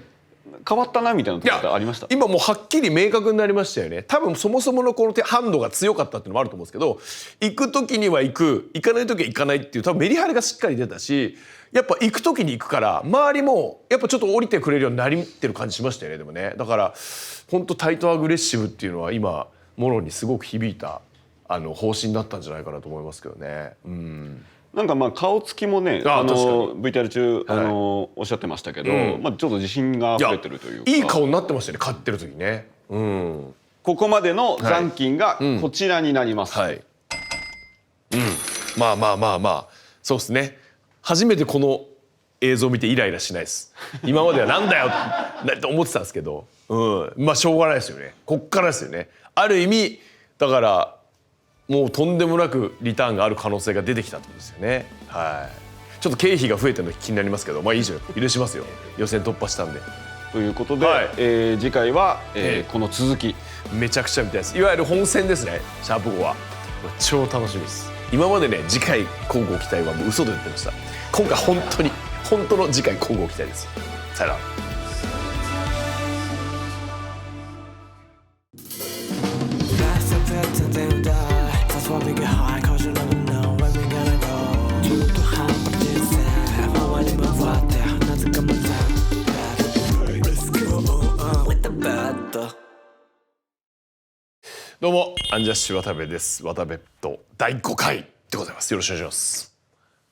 変わったなみたいなところってありました？今もうはっきり明確になりましたよね。多分そもそものこのハンドが強かったっていうのもあると思うんですけど、行く時には行く、行かない時は行かないっていう多分メリハリがしっかり出たし、やっぱ行く時に行くから周りもやっぱちょっと降りてくれるようになりってる感じしましたよね。でもね、だから本当タイトアグレッシブっていうのは今もろにすごく響いた方針だったんじゃないかなと思いますけどね。なんか顔つきもね、VTR 中おっしゃってましたけど、ちょっと自信が溢れてるというか、いい顔になってましたね、勝ってる時ね。ここまでの残金がこちらになります。まあそうですね。初めてこの映像を見てイライラしないです。今まではなんだよって思ってたんですけど、まあしょうがないですよね。こっからですよね。ある意味だからもうとんでもなくリターンがある可能性が出てきたってことですよね。ちょっと経費が増えてるの気になりますけど、まあいいじゃん、許しますよ。予選突破したんで。ということで、次回はこの続きめちゃくちゃ見たいです。いわゆる本戦ですね、シャープ5は。超楽しみです。今までね、次回交互期待はもう嘘で言ってました。今回本当の次回交互期待です。さよなら。どうもアンジャッシュ渡部です。渡部と第5回でございます。よろしくお願いします。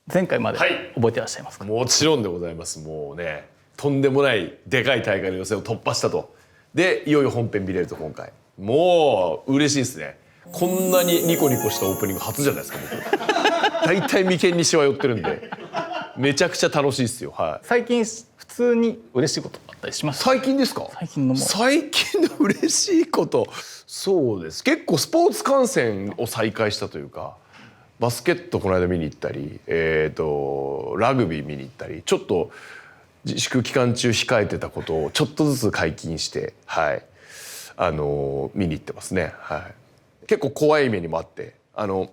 前回まで覚えてらっしゃいますか？もちろんでございます。もうね、とんでもないでかい大会の予選を突破したと。でいよいよ本編見れると。今回もう嬉しいですね。こんなにニコニコしたオープニング初じゃないですか。僕大体眉間にしわ寄ってるんでめちゃくちゃ楽しいですよ。はい。最近普通に嬉しいことあったりします？最近ですか？最近の嬉しいこと、そうです。結構スポーツ観戦を再開したというか、バスケットこの間見に行ったり、ラグビー見に行ったり、ちょっと自粛期間中控えてたことをちょっとずつ解禁して、はい、見に行ってますね。はい。結構怖い目にもあって、阪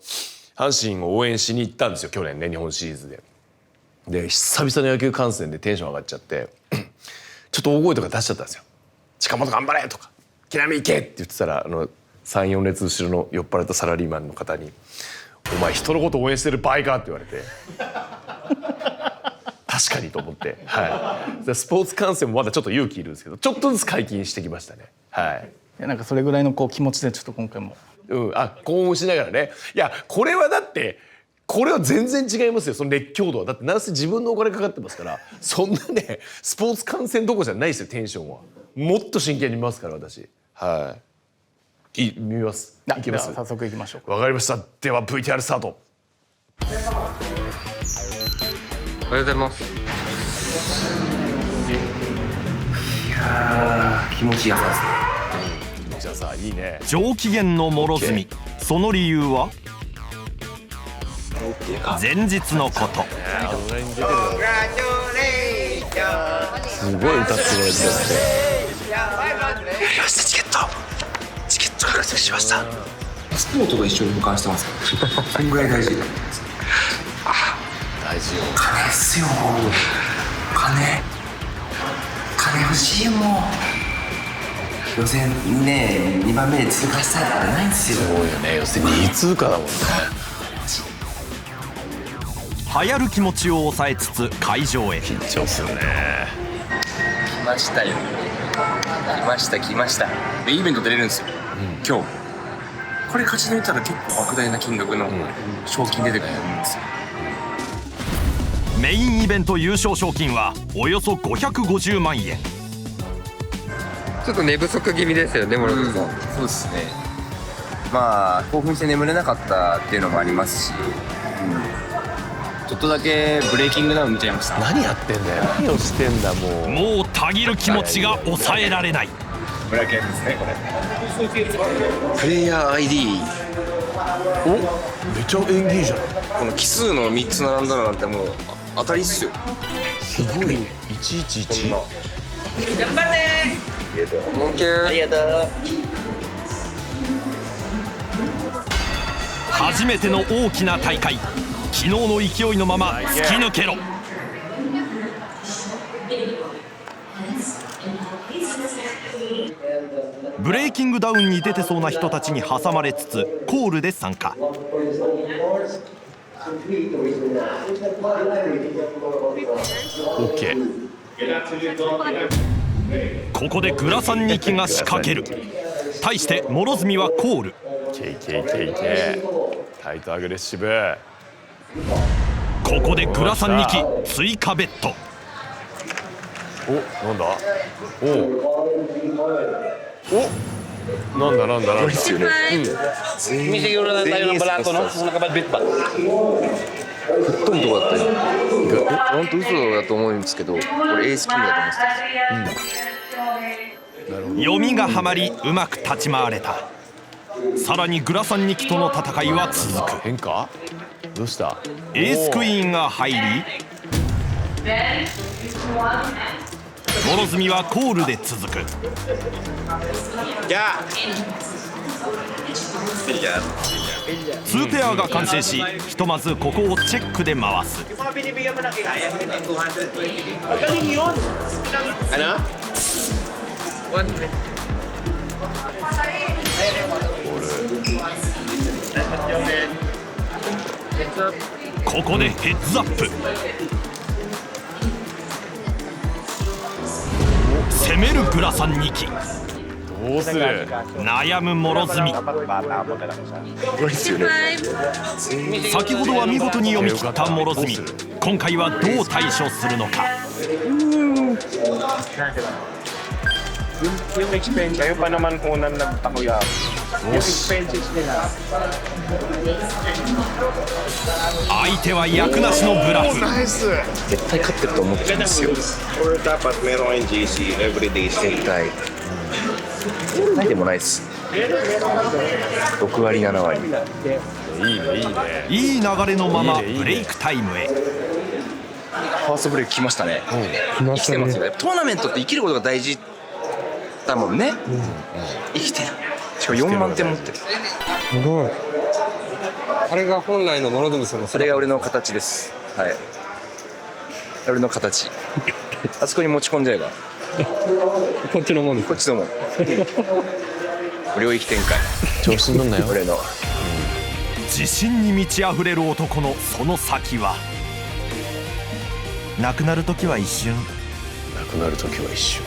神を応援しに行ったんですよ、去年ね、日本シリーズで。で久々の野球観戦でテンション上がっちゃってちょっと大声とか出しちゃったんですよ。近本頑張れとか木浪行けって言ってたら、3、4列後ろの酔っ払ったサラリーマンの方に「お前人のこと応援してる場合か」って言われて確かにと思って、はい、でスポーツ観戦もまだちょっと勇気いるんですけど、ちょっとずつ解禁してきましたね。はい。なんかそれぐらいの気持ちでちょっと今回も、興奮しながらね。いやこれはだってこれは全然違いますよ、その熱狂度は。だってなんせ自分のお金かかってますから、そんなねスポーツ観戦どころじゃないですよ。テンションはもっと真剣に見ますから私。はい。見ます。いけます。早速いきましょう。わかりました。では VTR スタート。おはようございます。いやー気持ちいい朝ですね。じゃあさ、いいね。上機嫌の諸角、その理由は前日のこと。すごい歌ってるやつだって。やりました。チケット獲得しました。スポートが一緒に向かわしてますからそんぐらい大事。大事よ。金ですよ。金欲しいよ。もう予選ね2番目で通過したらあれないんですよ。そうよね。予選2位通過だもんね。流行る気持ちを抑えつつ会場へ。緊張するね。来ましたよ。来ました。イベント出れるんですよ、今日。これ勝ち抜いたら結構莫大な金額の賞金出てくるんですよ。メインイベント優勝賞金はおよそ550万円。ちょっと寝不足気味ですよね、諸角さん。そうですね。まあ興奮して眠れなかったっていうのもありますし、ちょっとだけブレイキングダウン見ちゃいました。何やってんだよ。何をしてんだもうたぎる気持ちが抑えられない。ブラケンですねこれ。プレイヤー ID。お、めちゃ縁起いいじゃん。この奇数の3つ並んだのなんてもう当たりっすよ。すごい。111。頑張れー。ありがとう。初めての大きな大会。昨日の勢いのまま突き抜けろ。ブレイキングダウンに出てそうな人たちに挟まれつつコールで参加。ここでグラサン2機が仕掛ける。対して諸角はコール。タイトアグレッシブ。ここでグラサン2機追加ベット。なんだ。なんだ。吹っ飛ぶとこだったよ。本当嘘だと思うんですけど、俺エースキングだと思ってた。読みがはまりうまく立ち回れた。さらにグラサン2機との戦いは続く。変化？どうした？エースクイーンが入り、諸角はコールで続く。2ペアが完成し、ひとまずここをチェックで回す。ここでヘッズアップ。攻めるグラサン2機。どうする？悩む諸角。 先ほどは見事に読み切った諸角。今回はどう対処するのか。 Yung expense, kayo pa naman kunan ng takoyaki. Yung expenses nila. 相手は役なしのブラフ。絶対勝ってると思ってるんですよ。 Or dapat meron yung GC everyday 絶対。絶対でもないです。6割7割。いいねいいね。いい流れのままブレイクタイムへ。ファーストブレイク来ましたね。生きてますよね。トーナメントって生きることが大事だもんね。生きてる。しかも4万点持ってる。すごい。あれが本来のモノドムさんの。それが俺の形です。はい。俺の形。あそこに持ち込んじゃえば。こっちのもんです。こっちのもん。領域展開。調子に乗んなよ。俺の。自信に満ち溢れる男のその先は。なくなる時は一瞬。なくなる時は一瞬。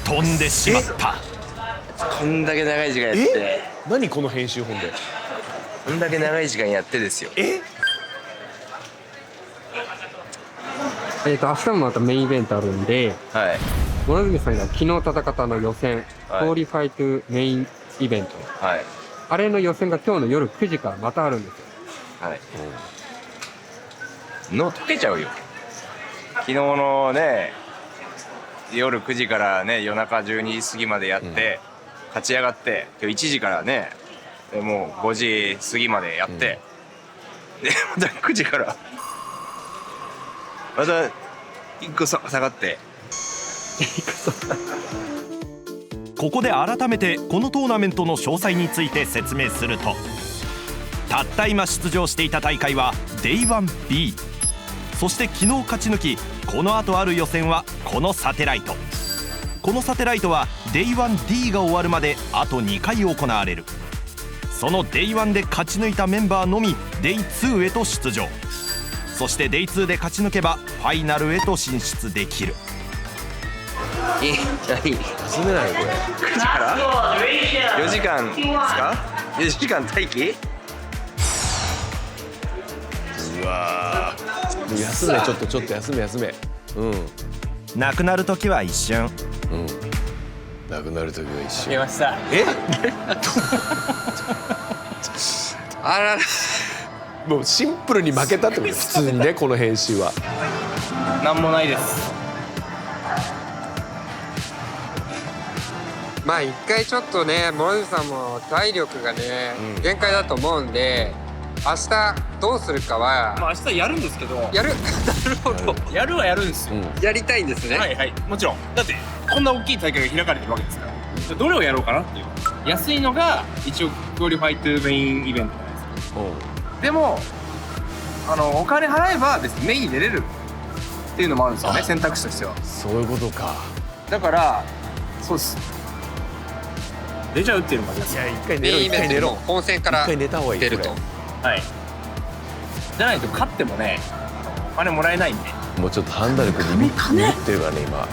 飛んでしまった。こんだけ長い時間やって。何この編集本で。こんだけ長い時間やってですよ。明日もまたメインイベントあるんで、はい。諸角さんが昨日戦った予選、クオリファイトメインイベント。はい。あれの予選が今日の夜9時からまたあるんですよ。はい。の溶けちゃうよ。昨日のね。 夜9時からね夜中12時過ぎまでやって、勝ち上がって今日1時からねでもう5時過ぎまでやって、でまた9時からまた1個下がってここで改めてこのトーナメントの詳細について説明すると、たった今出場していた大会は Day1B、 そして昨日勝ち抜きこの後ある予選はこのサテライト。このサテライトは Day1D が終わるまであと2回行われる。その Day1 で勝ち抜いたメンバーのみ Day2 へと出場。そして Day2 で勝ち抜けばファイナルへと進出できる。何休めないよこれ。9時から4時間ですか？4時間待機？うわー、休めちょっと休め。うん。なくなる時は一瞬。うん。なくなる時は一瞬。出ました。あらら。もうシンプルに負けたってことです普通にねこの編集は。なんもないです。まあ一回ちょっとね、諸角さんも体力がね、限界だと思うんで、明日どうするかは。まあ明日やるんですけど。やる。なるほど。やるはやるんですよ。やりたいんですね。はいはい、もちろん。だってこんな大きい大会が開かれてるわけですから。どれをやろうかなっていう。安いのが一応クオリファイトメインイベントじゃないですか。でもお金払えば別にメインに出れるっていうのもあるんですよね、選択肢としては。そういうことか。だからそうです。出ちゃうっていうのもあります。いや一回メインイベントの本戦から出ると。はい。じゃないと勝ってもね、お金もらえないんで。もうちょっと判断力に見ってるわね今。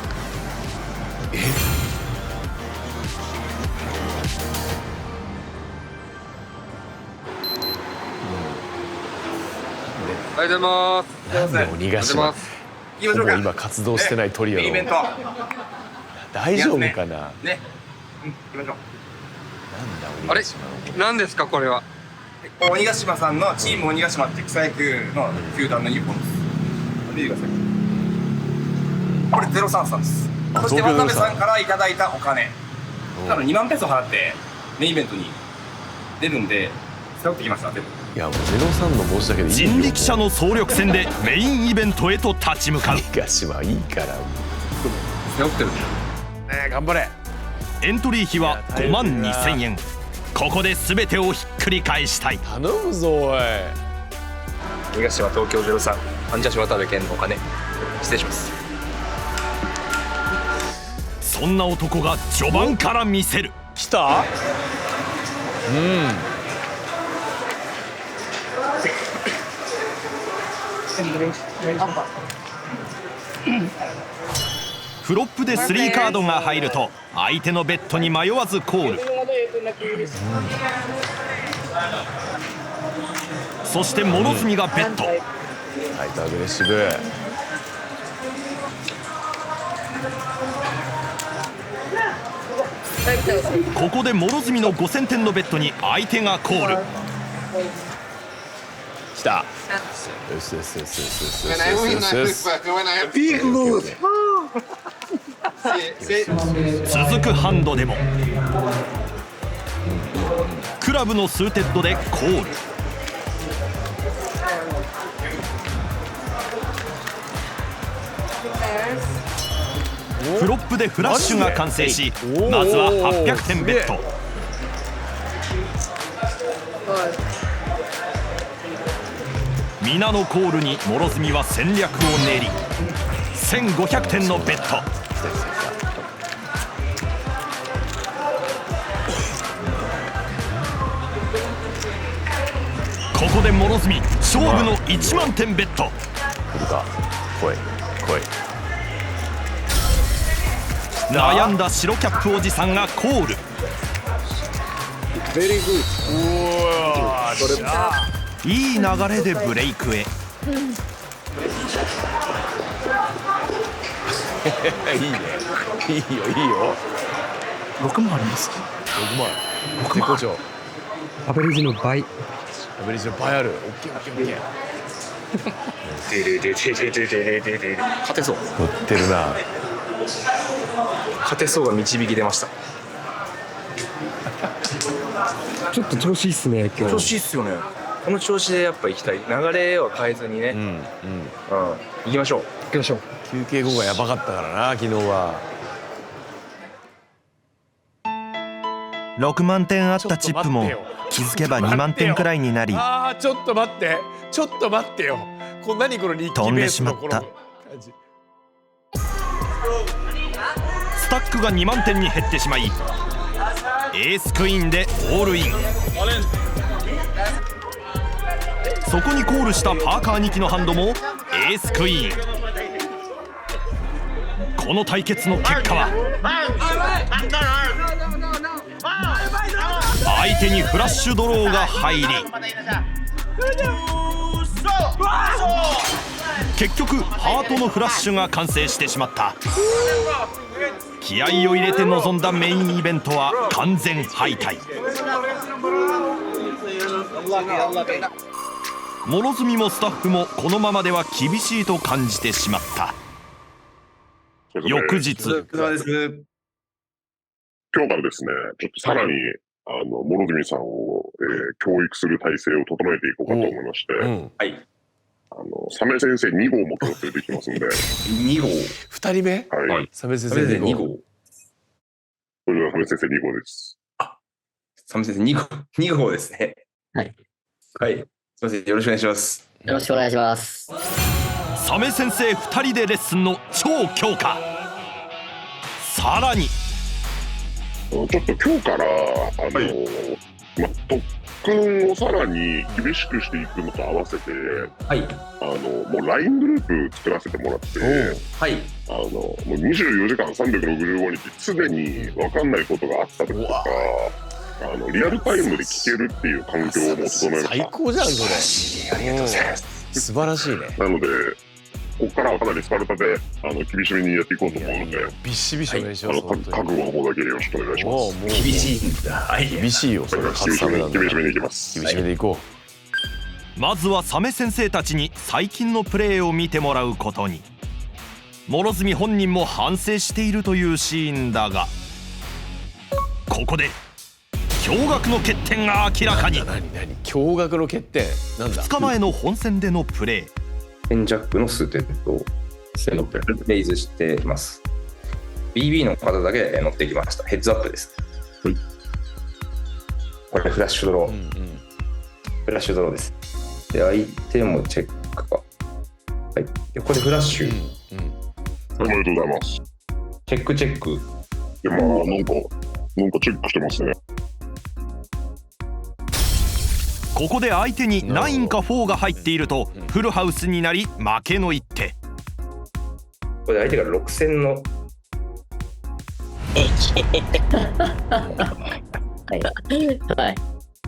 おはようございます。なんでも逃がします。行きましょうか。もう今活動してないトリオの。イベント。大丈夫かな。ね。行きましょう。あれ、何ですかこれは。鬼ヶ島さんのチーム鬼ヶ島って草野球の球団のユニフォームです。見てください。これ033です。そして渡辺さんからいただいたお金。多分2万ペソ払ってメインイベントに出るんで背負ってきました。全部。いやもう03の申し訳ない。人力車の総力戦でメインイベントへと立ち向かう。鬼ヶ島いいから。背負ってる。頑張れ。エントリー費は5万2000円。ここで全てをひっくり返したい。頼むぞおい。鬼ヶ島東京03アンジャッシュ渡部健のお金失礼します。そんな男が序盤から見せる。来た。不フロップで3カードが入ると相手のベッドに迷わずコール。そして諸角がベッド。ファイトアグレッシブ。ここで諸角の5000点のベッドに相手がコール。きた。よしよしよしよしよしよし。続くハンドでもクラブのスーテッドでコール。フロップでフラッシュが完成し、まずは800点ベッド。皆のコールに諸角は戦略を練り1500点のベッド。ここで諸角勝負の1万点ベッド。来るか。来い来い。悩んだ白キャップおじさんがコール。いい流れでブレイクへ。いいね。いいよいいよ。6万あります。6万。絶好調。アベレージの倍。アベレージの倍ある。オッケーオッケーオッケー。勝てそう。乗ってるな。勝てそうが導き出ました。ちょっと調子いいっすね今日。調子いいっすよね。この調子でやっぱ行きたい。流れは変えずにね。行きましょう。行きましょう。休憩後がやばかったからな昨日は。6万点あったチップも気づけば2万点くらいになり、ああちょっと待ってちょっと待ってよ。何この日記ベースのこの感じ。スタックが2万点に減ってしまいエースクイーンでオールイン。そこにコールしたパーカー2機のハンドもエースクイーン。この対決の結果は相手にフラッシュドローが入り結局ハートのフラッシュが完成してしまった。気合を入れて臨んだメインイベントは完全敗退。諸角もスタッフもこのままでは厳しいと感じてしまった。翌日今日からですね、ちょっとさらに諸角さんを、教育する体制を整えていこうかと思いまして、はい。サメ先生2号も今日連れてきますんで。2号。2人目？はい。サメ先生2号。それではサメ先生2号です。サメ先生2号ですね。はい。はい。すみません、よろしくお願いします。よろしくお願いします。サメ先生2人でレッスンの超強化。さらにちょっと今日から特訓をさらに厳しくしていくのと合わせて、はい、もう LINE グループ作らせてもらって、はい、もう24時間365日常に分かんないことがあった時とかリアルタイムで聞けるっていう環境をもう整えました。最高じゃんそれ。ありがとうございます。素晴らしいね。なのでここからはかなりスパルタで厳しめにやっていこうと思うので、ビシビシお願いします。覚悟の方だけよろしくお願いします。厳しいんだ。厳しいよそれ。厳しめにいきます。厳しめでいこう。まずはサメ先生たちに最近のプレーを見てもらうことに。諸角本人も反省しているというシーンだが、ここで驚愕の欠点が明らかに。何驚愕の欠点なんだ。2日前の本戦でのプレー。ペンジャックのスーテッドをレイズしています。BB の方だけ乗ってきました。ヘッズアップです。これフラッシュドロー。フラッシュドローです。で、相手もチェックか。はい。で、これフラッシュ。おめでとうございます。チェック。いや、なんかチェックしてますね。ここで相手に9か4が入っているとフルハウスになり負けの一手。これ相手が6000のはい。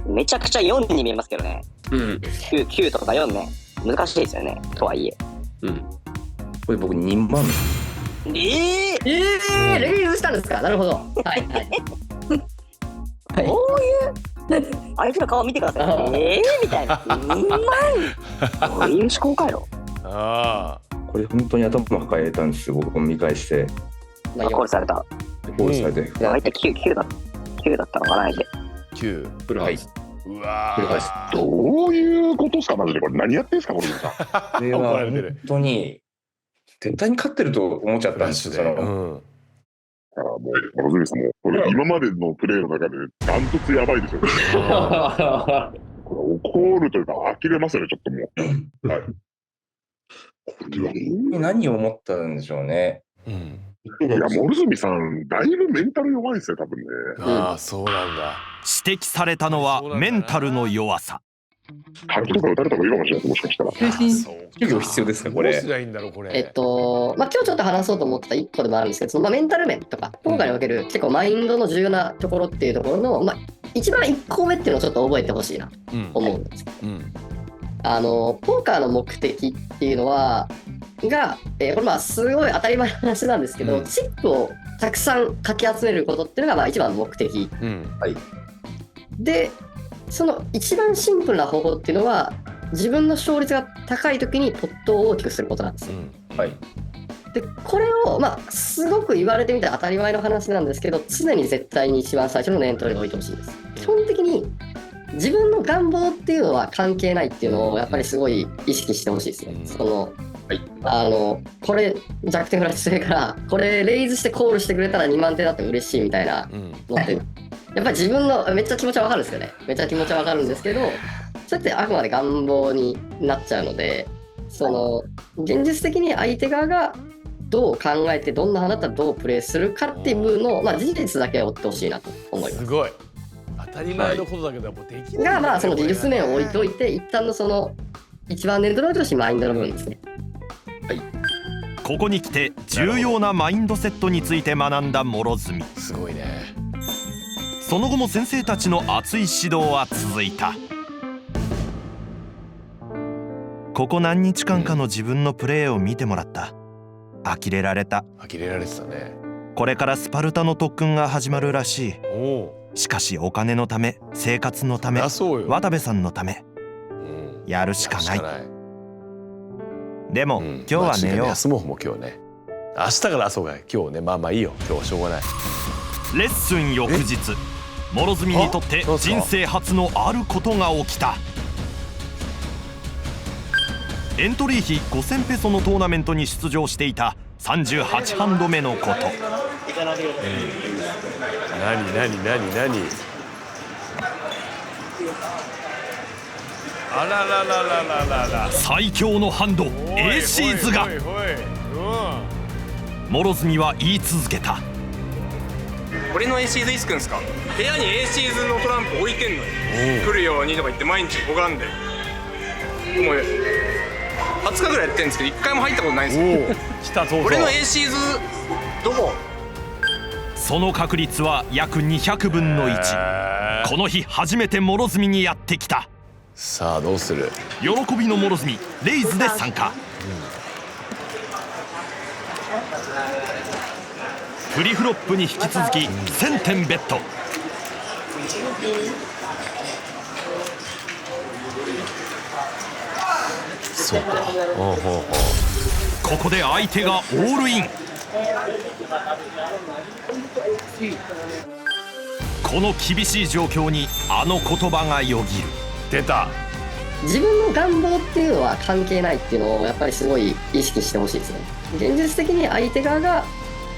めちゃくちゃ4に見えますけどね。9とか4ね。難しいですよね。とはいえ。これ僕2万。レイズしたんですか。なるほど。はいはい。こういう相手の顔見てください。みたいな。2万。どういう思考回路。これ本当に頭抱えたんですよ。僕も見返して。コールされた。コールされて。相手9だったのかな、相手。9。フルハウス。うわどういうことですかマジで。これ何やってんすかこれさ。これは本当に絶対に勝ってると思っちゃったんですよ。もう諸角さんもこれ今までのプレーの中でダントツやばいですよね。これ怒るというか呆れますよねちょっともう。はい。何を思ったんでしょうね。いや諸角さんだいぶメンタル弱いですよ多分ね。ああそうなんだ。指摘されたのはメンタルの弱さ。滝とか打たれた方がいいかもしれないですもしかしたら。精神修行必要ですかこれ。どうすりゃいいんだろうこれ。今日ちょっと話そうと思ってた一個でもあるんですけど、メンタル面とか今回における結構マインドの重要なところっていうところの、一番1個目っていうのをちょっと覚えてほしいなと思うんですけど、ポーカーの目的っていうのはこれすごい当たり前の話なんですけど、チップをたくさんかき集めることっていうのが一番の目的、でその一番シンプルな方法っていうのは自分の勝率が高い時にポットを大きくすることなんですよ。でこれをすごく言われてみたら当たり前の話なんですけど、常に絶対に一番最初の念頭に置いてほしいです。基本的に自分の願望っていうのは関係ないっていうのをやっぱりすごい意識してほしいですね。これ弱点フラッシュするからこれレイズしてコールしてくれたら2万点だって嬉しいみたいなのってやっぱり自分のめっちゃ気持ちはわかるんですよね。めっちゃ気持ちはわかるんですけど、それってあくまで願望になっちゃうので、現実的に相手側がどう考えてどんな話だったらどうプレーするかっていう部分の、事実だけは追ってほしいなと思います。すごい当たり前のことだけどもうできないんだよね。その技術面を置いといて一旦の一番念頭に置いてほしいマインドの部分ですね。ここに来て重要なマインドセットについて学んだ諸角。すごいね。その後も先生たちの熱い指導は続いた。ここ何日間かの自分のプレーを見てもらった。呆れられた。呆れられてたね。これからスパルタの特訓が始まるらしい。しかしお金のため、生活のため、渡部さんのため、やるしかない。でも、今日は寝よう。休もうも今日ね。明日からそうか今日ね。まあいいよ今日はしょうがない。レッスン翌日、諸角にとって人生初のあることが起きた。エントリー費5000ペソのトーナメントに出場していた38ハンド目のこと。何あららららららら。最強のハンド A シーズが。諸角は言い続けた。俺の A シーズいつくんすか。部屋に A シーズのトランプ置いてんのに来るようにとか言って毎日拝んでもう20日ぐらいやってるんですけど1回も入ったことないんですよ。俺の A シーズどこ。その確率は約200分の1。この日初めて諸角にやってきた。さあどうする。喜びの諸角レイズで参加。フリフロップに引き続き1000点ベット。そうか。ここで相手がオールイン。この厳しい状況にあの言葉がよぎる。出た。自分の願望っていうのは関係ないっていうのをやっぱりすごい意識してほしいですね。現実的に相手側が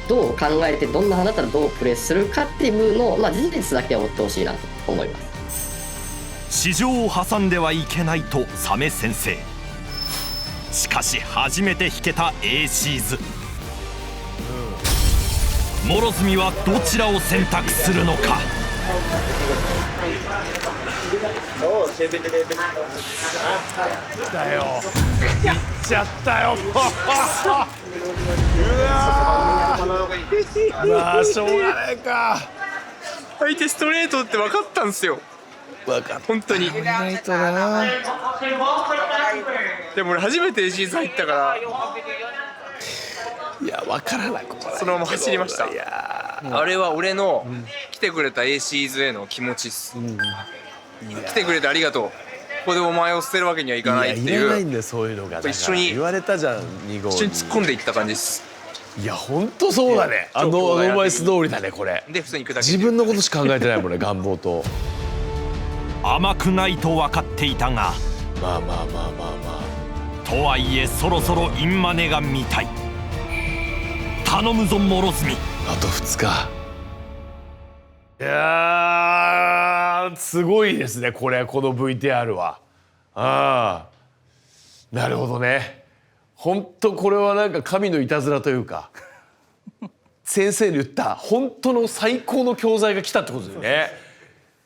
どう考えてどんな話だったらどうプレーするかっていう部分の、事実だけは追ってほしいなと思います。市場を挟んではいけないとサメ先生。しかし初めて弾けた A シーズ。諸角はどちらを選択するのか。だよ。いっちゃったよ。うわ。まあしょうがないか。相手ストレートって分かったんですよ。分かった。本当に。ないとな。でも俺初めてシーズン入ったから。いや分からない。そのまま走りました。あれは俺の来てくれた ACs への気持ちっす。来てくれてありがとう。ここでお前を捨てるわけにはいかないっていう。いらないんだよそういうのが。一緒に言われたじゃん2号に。一緒に突っ込んでいった感じです。いや本当そうだね。アドバイス通りだねこれ。で普通に行くだけ。自分のことしか考えてないもんね願望と。甘くないと分かっていたが、まあ。とはいえそろそろインマネが見たい。頼むぞ諸角。あと2日。いやーすごいですねこの VTR は。ああなるほどね。本当これはなんか神のいたずらというか先生に言った本当の最高の教材が来たってことですよね。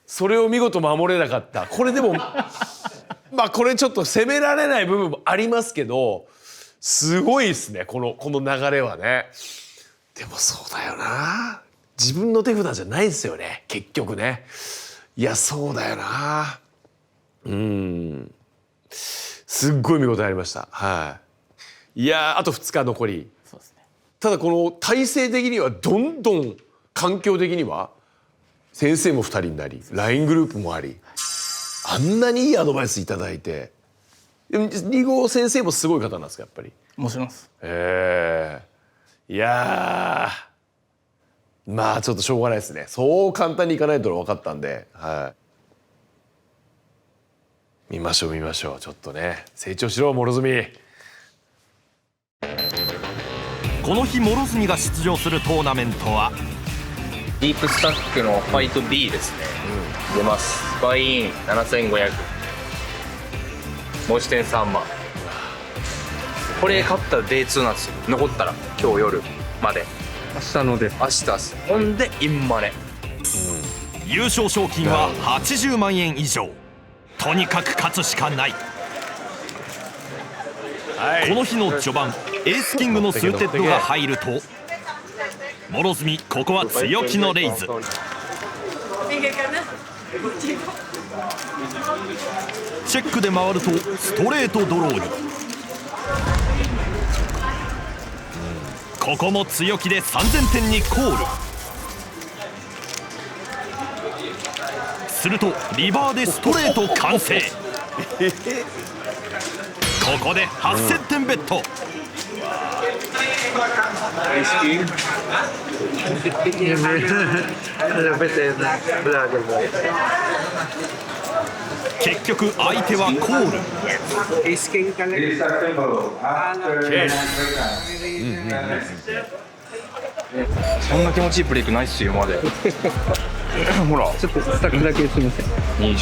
それを見事守れなかった。これでもまあこれちょっと責められない部分もありますけどすごいですねこの流れはね。でもそうだよな。自分の手札じゃないですよね結局ね。いやそうだよな。すっごい見事ありました。はい。いやあと2日残り。そうですね。ただこの体制的にはどんどん環境的には先生も2人になり LINE グループもありあんなにいいアドバイスいただいて。でも2号先生もすごい方なんですかやっぱり。もちろんです。いやまあちょっとしょうがないですね。そう簡単にいかないと分かったんで、はい、見ましょうちょっとね成長しろ諸角。この日諸角が出場するトーナメントはディープスタックのファイト B ですね、出ます。バイイン7500、持ち点3万。これ勝ったら Day2 なんですよ。残ったら今日夜まで。明日ので明日です。ほんでインマネ、優勝賞金は80万円以上。とにかく勝つしかない。この日の序盤エースキングのスーテッドが入ると諸角ここは強気のレイズ。チェックで回るとストレートドローに。ここも強気で3000点にコール。するとリバーでストレート完成。ここで8000点ベット。結局相手はコール。そんな気持ちいいブレイクないっすよまで。ほらちょっとスタックだけすみません。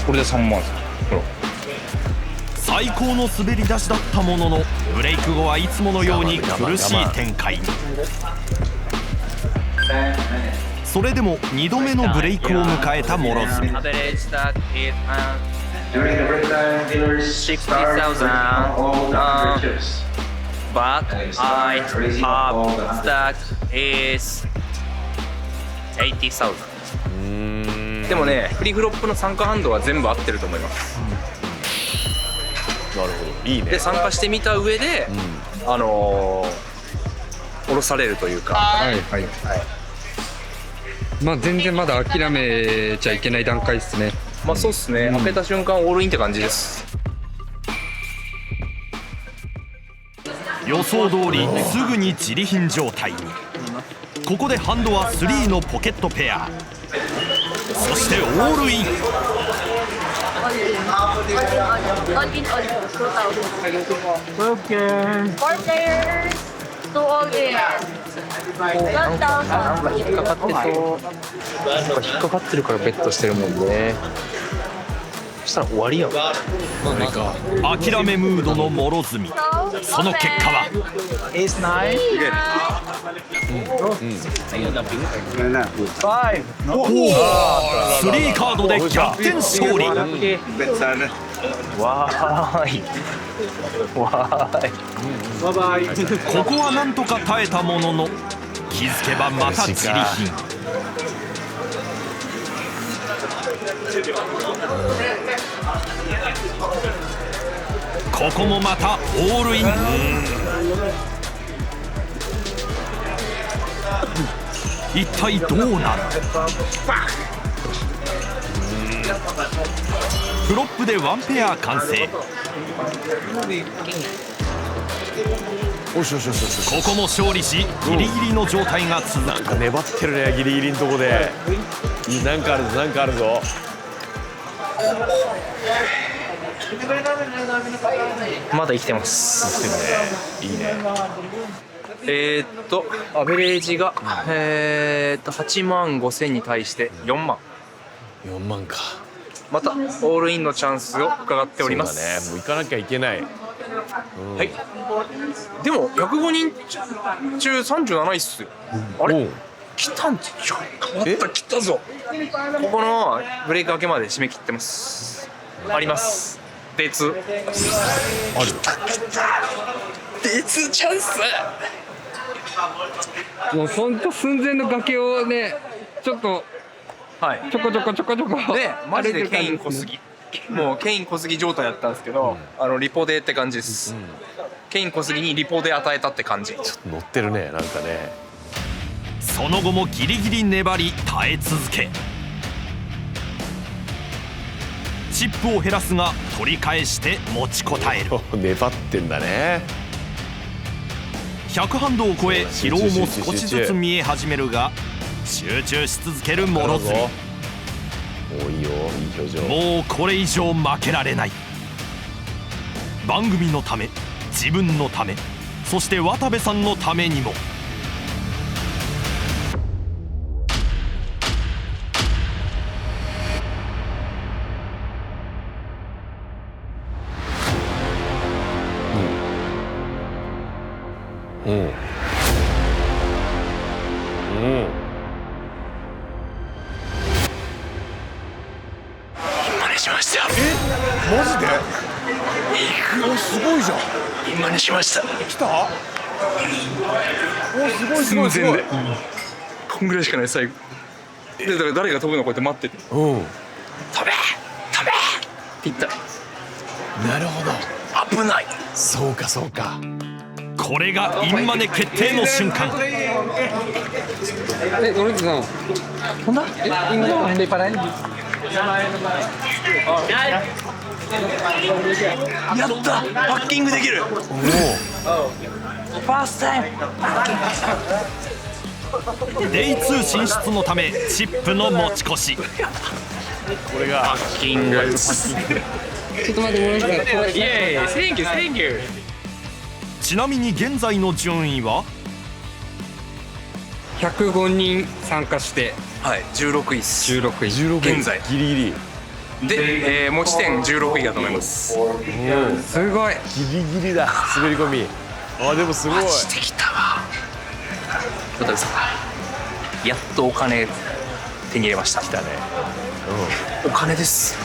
これで3万です。ほら最高の滑り出しだったもののブレイク後はいつものように苦しい展開に。それでも2度目のブレイクを迎えた諸角。But I have stack is 80,000。でもね、フリーフロップの参加ハンドは全部合ってると思います。なるほど、いいね。で参加してみた上で、降ろされるというか。まあ全然まだ諦めちゃいけない段階ですね。まあそうっすね。開けた瞬間オールインって感じです。予想通りすぐに自利品状態に。ここでハンドは3のポケットペア。そしてオールイン。なんか引っかかってそう。引っかかってるからベットしてるもんね。そしたら終わりやん。諦めムードの諸角。その結果は3カードで逆転勝利。ここはなんとか耐えたものの気づけばまた自利品。ここもまたオールイン。一体どうなる？フロップでワンペア完成。ここも勝利しギリギリの状態が続く。なんか粘ってるね、ギリギリのとこで。なんかあるぞ、なんかあるぞ。まだ生きてます。いいね。アベレージが8万5千に対して4万。4万か。またオールインのチャンスを伺っております。そうだね、もう行かなきゃいけない。はい。でも105人中37位っすよ。あれ？来たんじゃん。また来たぞ。ここのブレイク明けまで締め切ってます。あります。D2。ある。D2 チャンス。もうほんと寸前の崖をね、ちょっとちょこちょこでマジでケイン小杉、もうケイン小杉状態だったんですけど、リポデーって感じです。ケイン小杉にリポで与えたって感じ。ちょっと乗ってるね、なんかね。その後もギリギリ粘り耐え続け、チップを減らすが取り返して持ちこたえる。粘ってんだね。100ハンドを超え疲労も少しずつ見え始めるが、集中し続ける諸角。おいいよ、いい表情。もうこれ以上負けられない。番組のため、自分のため、そして渡部さんのためにも。真似しました。マジで？お、すごいじゃん。真似しました。来た？お、すごいすごいすごい。こんぐらいしかない最後。でだから誰が飛ぶのこうやって待ってて。飛べ飛べって言った。なるほど。危ない。そうかそうか。これがインマネ決定の瞬間。ノルツさん。ほんだ？今レパライ。やった。ハッキングできる。ファーストタイム。Day2 進出のためチップの持ち越し。これがハッキング。ちょっと待ってもらってください。イエーイ。センキューセンキュー。ちなみに現在の順位は105人参加してはい16位っす。16位現在ギリギリで、持ち点16位だと思います。すごいギリギリだ。滑り込み。あ、でもすごい。マジできたわ。渡部さん、やっとお金手に入れました。来たね。お金です。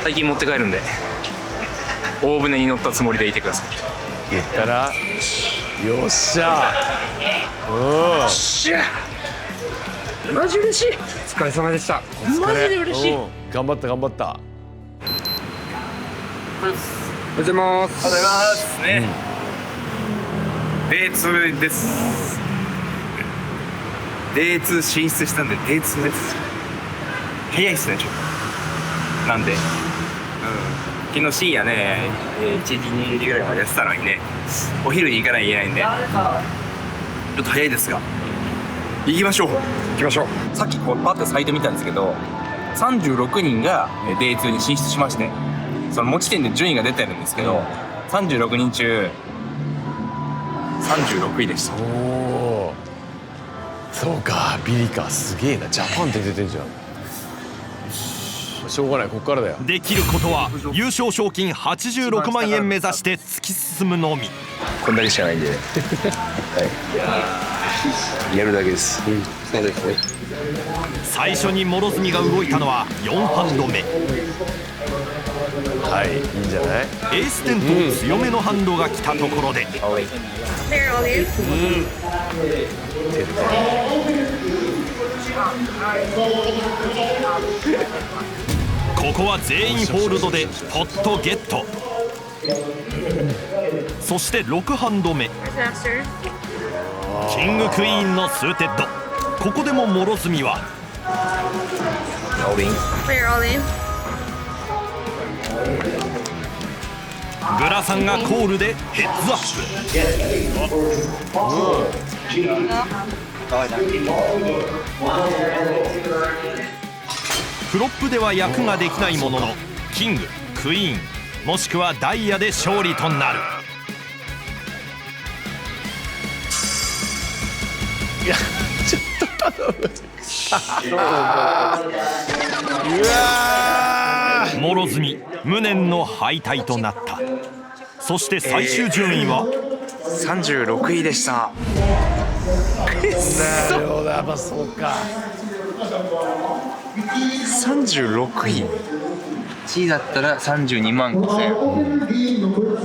最近持って帰るんで大船に乗ったつもりでいてください。言ったらよっしゃ。よっしゃ。マジ嬉しい。お疲れ様でした。マジで嬉しい。頑張った頑張った。おはようございます。おはようございますね。D2 です。D2 進出したんで D2 です。早いっすねちょっと。なんで、昨日深夜ね、1時2時ぐらいまでやってたのにね、お昼に行かないといけないんで、ちょっと早いですが、行きましょう。さっきこうパッとサイト見たんですけど、36人が D2 に進出しまして、その持ち点で順位が出てるんですけど、36人中36位でした。おお。そうか、ビリか。すげえな。ジャパンって出てんじゃん。しょうがない、ここからだよ。できることは優勝賞金86万円目指して突き進むのみ。こんだけしかないんで、はい、やるだけです。そうですね。最初に諸角が動いたのは4ハンド目。はいいいんじゃない。エーステンと強めのハンドが来たところで、ここは全員ホールドでポットゲット。そして6ハンド目、キングクイーンのスーテッド。ここでも諸角はグラさんがコールでヘッズアップ。フロップでは役ができないものの、キング、クイーンもしくはダイヤで勝利となる。いやちょっと頼む。諸角無念の敗退となった。そして最終順位は、36位でした。なるほど、やっぱそうか。36位。1位だったら32万5000、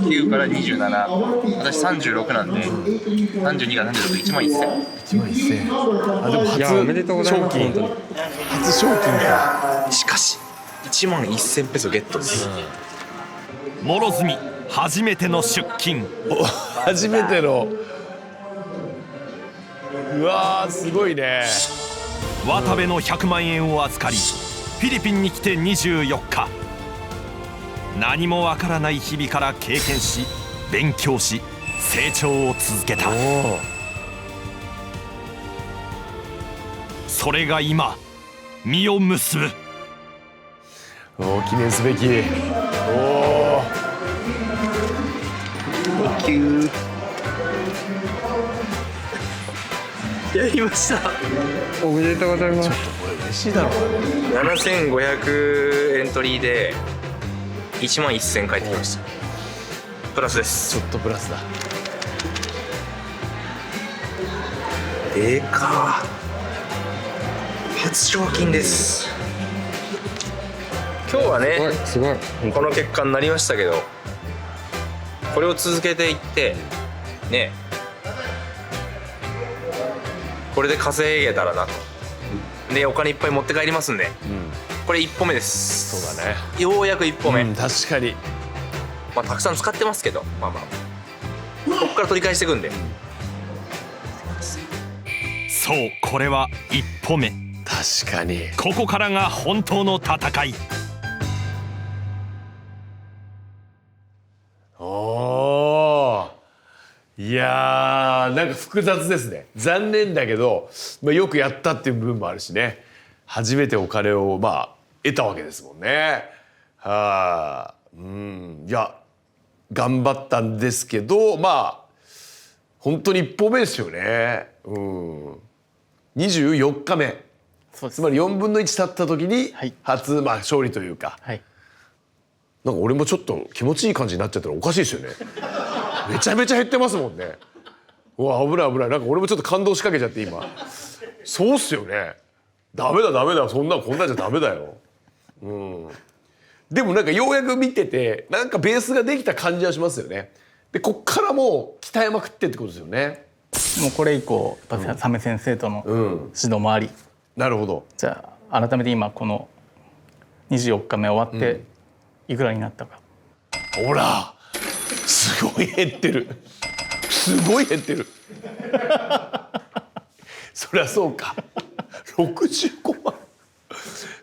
9から27、私36なんで、32が36、1万1000。1万1000。あ、でも初おめでとうございます。賞金、初賞金か。しかし1万1000ペソゲットです。諸角初めての出勤。初めての。うわーすごいね。渡部の100万円を預かり、フィリピンに来て24日。何もわからない日々から経験し、勉強し、成長を続けた。それが今実を結ぶ。記念すべき。やりました。おめでとうございます。ちょっとこれ嬉しいだろうね。7500エントリーで1万1000返ってきました。プラスです。ちょっとプラスだ。でかー。初賞金です。今日はね、すごいこの結果になりましたけど、これを続けていってね、これで稼げたらなと。でお金いっぱい持って帰りますんで、これ1歩目です。そうだね。ようやく1歩目。確かに。まあたくさん使ってますけど、まあまあここから取り返していくんで。そう、これは一歩目。確かに。ここからが本当の戦い。いやーなんか複雑ですね。残念だけど、よくやったっていう部分もあるしね。初めてお金を得たわけですもんね。いや頑張ったんですけど、本当に1歩目ですよね。24日目、つまり4分の1経った時に初、勝利というか、なんか俺もちょっと気持ちいい感じになっちゃったらおかしいですよね。めちゃめちゃ減ってますもんね。うわ危ない危ない。なんか俺もちょっと感動しかけちゃって今。そうっすよね。ダメだダメだ、こんなんじゃダメだよ。でもなんかようやく見ててなんかベースができた感じはしますよね。でこっからもう鍛えまくってってことですよね。もうこれ以降サメ先生との指導もあり、なるほど。じゃあ改めて今この24日目終わっていくらになったか。ほらすごい減ってる。すごい減ってる。そりゃそうか。65万。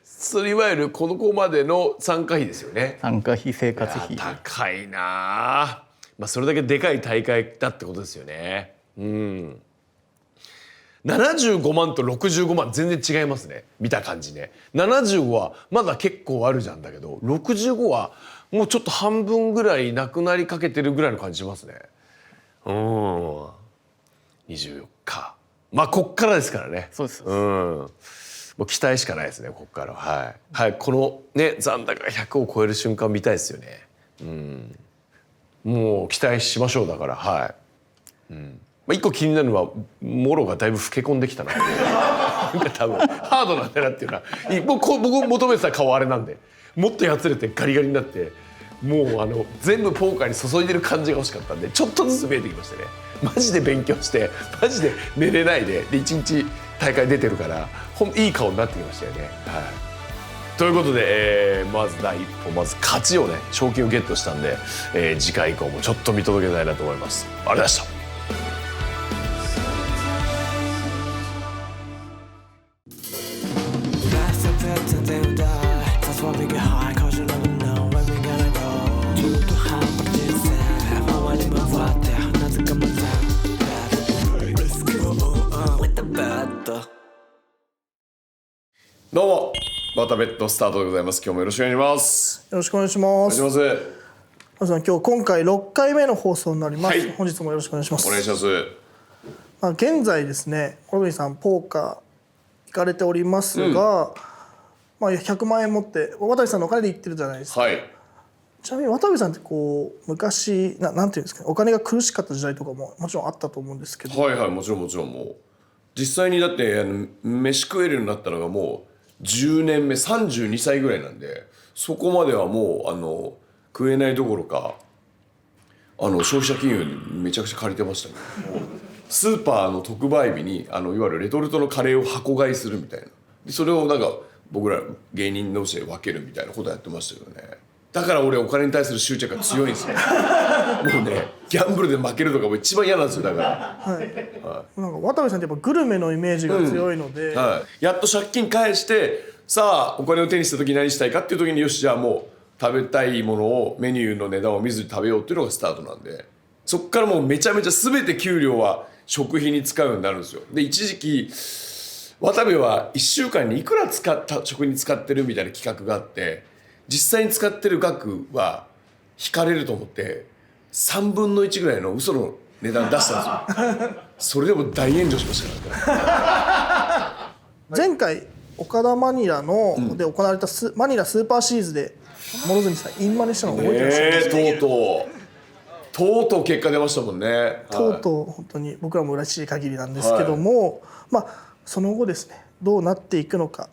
それいわゆるここまでの参加費ですよね。参加費、生活費。高いなあ。それだけでかい大会だってことですよね。75万と65万全然違いますね。見た感じね。75はまだ結構あるじゃんだけど、65はもうちょっと半分ぐらいなくなりかけてるぐらいの感じしますね。24日。こっからですからね。そうです。もう期待しかないですね、ここからは。はい。このね残高が100を超える瞬間見たいですよね。もう期待しましょう。だから一個気になるのはモロがだいぶ老け込んできたな。なんか多分ハードなんだなっていうのは、僕求めてた顔あれなんで、もっとやつれてガリガリになってもう全部ポーカーに注いでる感じが欲しかったんで、ちょっとずつ見えてきましたね。マジで勉強してマジで寝れないで一日大会出てるからいい顔になってきましたよね。はい、ということで、まず第一歩、まず勝ちをね、賞金をゲットしたんで、次回以降もちょっと見届けたいなと思います。ありがとうございました。どうも、バタベットスタートでございます。今日もよろしくお願いします。よろしくお願いします。お願いします。まずは今回6回目の放送になります。本日もよろしくお願いします。お願いします。現在ですね、小栗さんポーカー行かれておりますが、100万円持って渡部さんのお金で行ってるじゃないですか。はい、ちなみに渡部さんって昔なんていうんですかね、お金が苦しかった時代とかももちろんあったと思うんですけど。はいはい、もちろんもちろん。もう実際にだって飯食えるようになったのがもう10年目、32歳ぐらいなんで、そこまではもう食えないどころか消費者金融にめちゃくちゃ借りてましたね。スーパーの特売日にいわゆるレトルトのカレーを箱買いするみたいな、でそれをなんか僕ら芸人同士で分けるみたいなことやってましたけどね。だから俺お金に対する執着が強いんですよ。もうね、ギャンブルで負けるとかも一番嫌なんですよ。だから、なんか渡部さんってやっぱグルメのイメージが強いので、やっと借金返してさあお金を手にした時何したいかっていう時に、よしじゃあもう食べたいものをメニューの値段を見ずに食べようっていうのがスタートなんで、そっからもうめちゃめちゃ全て給料は食費に使うようになるんですよ。で一時期渡部は1週間にいくら食に使ってるみたいな企画があって、実際に使ってる額は引かれると思って3分の1ぐらいの嘘の値段出したんですよ。それでも大炎上しましたから。前回岡田マニラで行われたマニラスーパーシリーズで諸角さんインマネしたの覚えてらっしゃいますか？とうとう結果出ましたもんね。とうとう本当に僕らも嬉しい限りなんですけども、その後ですね、どうなっていくのか、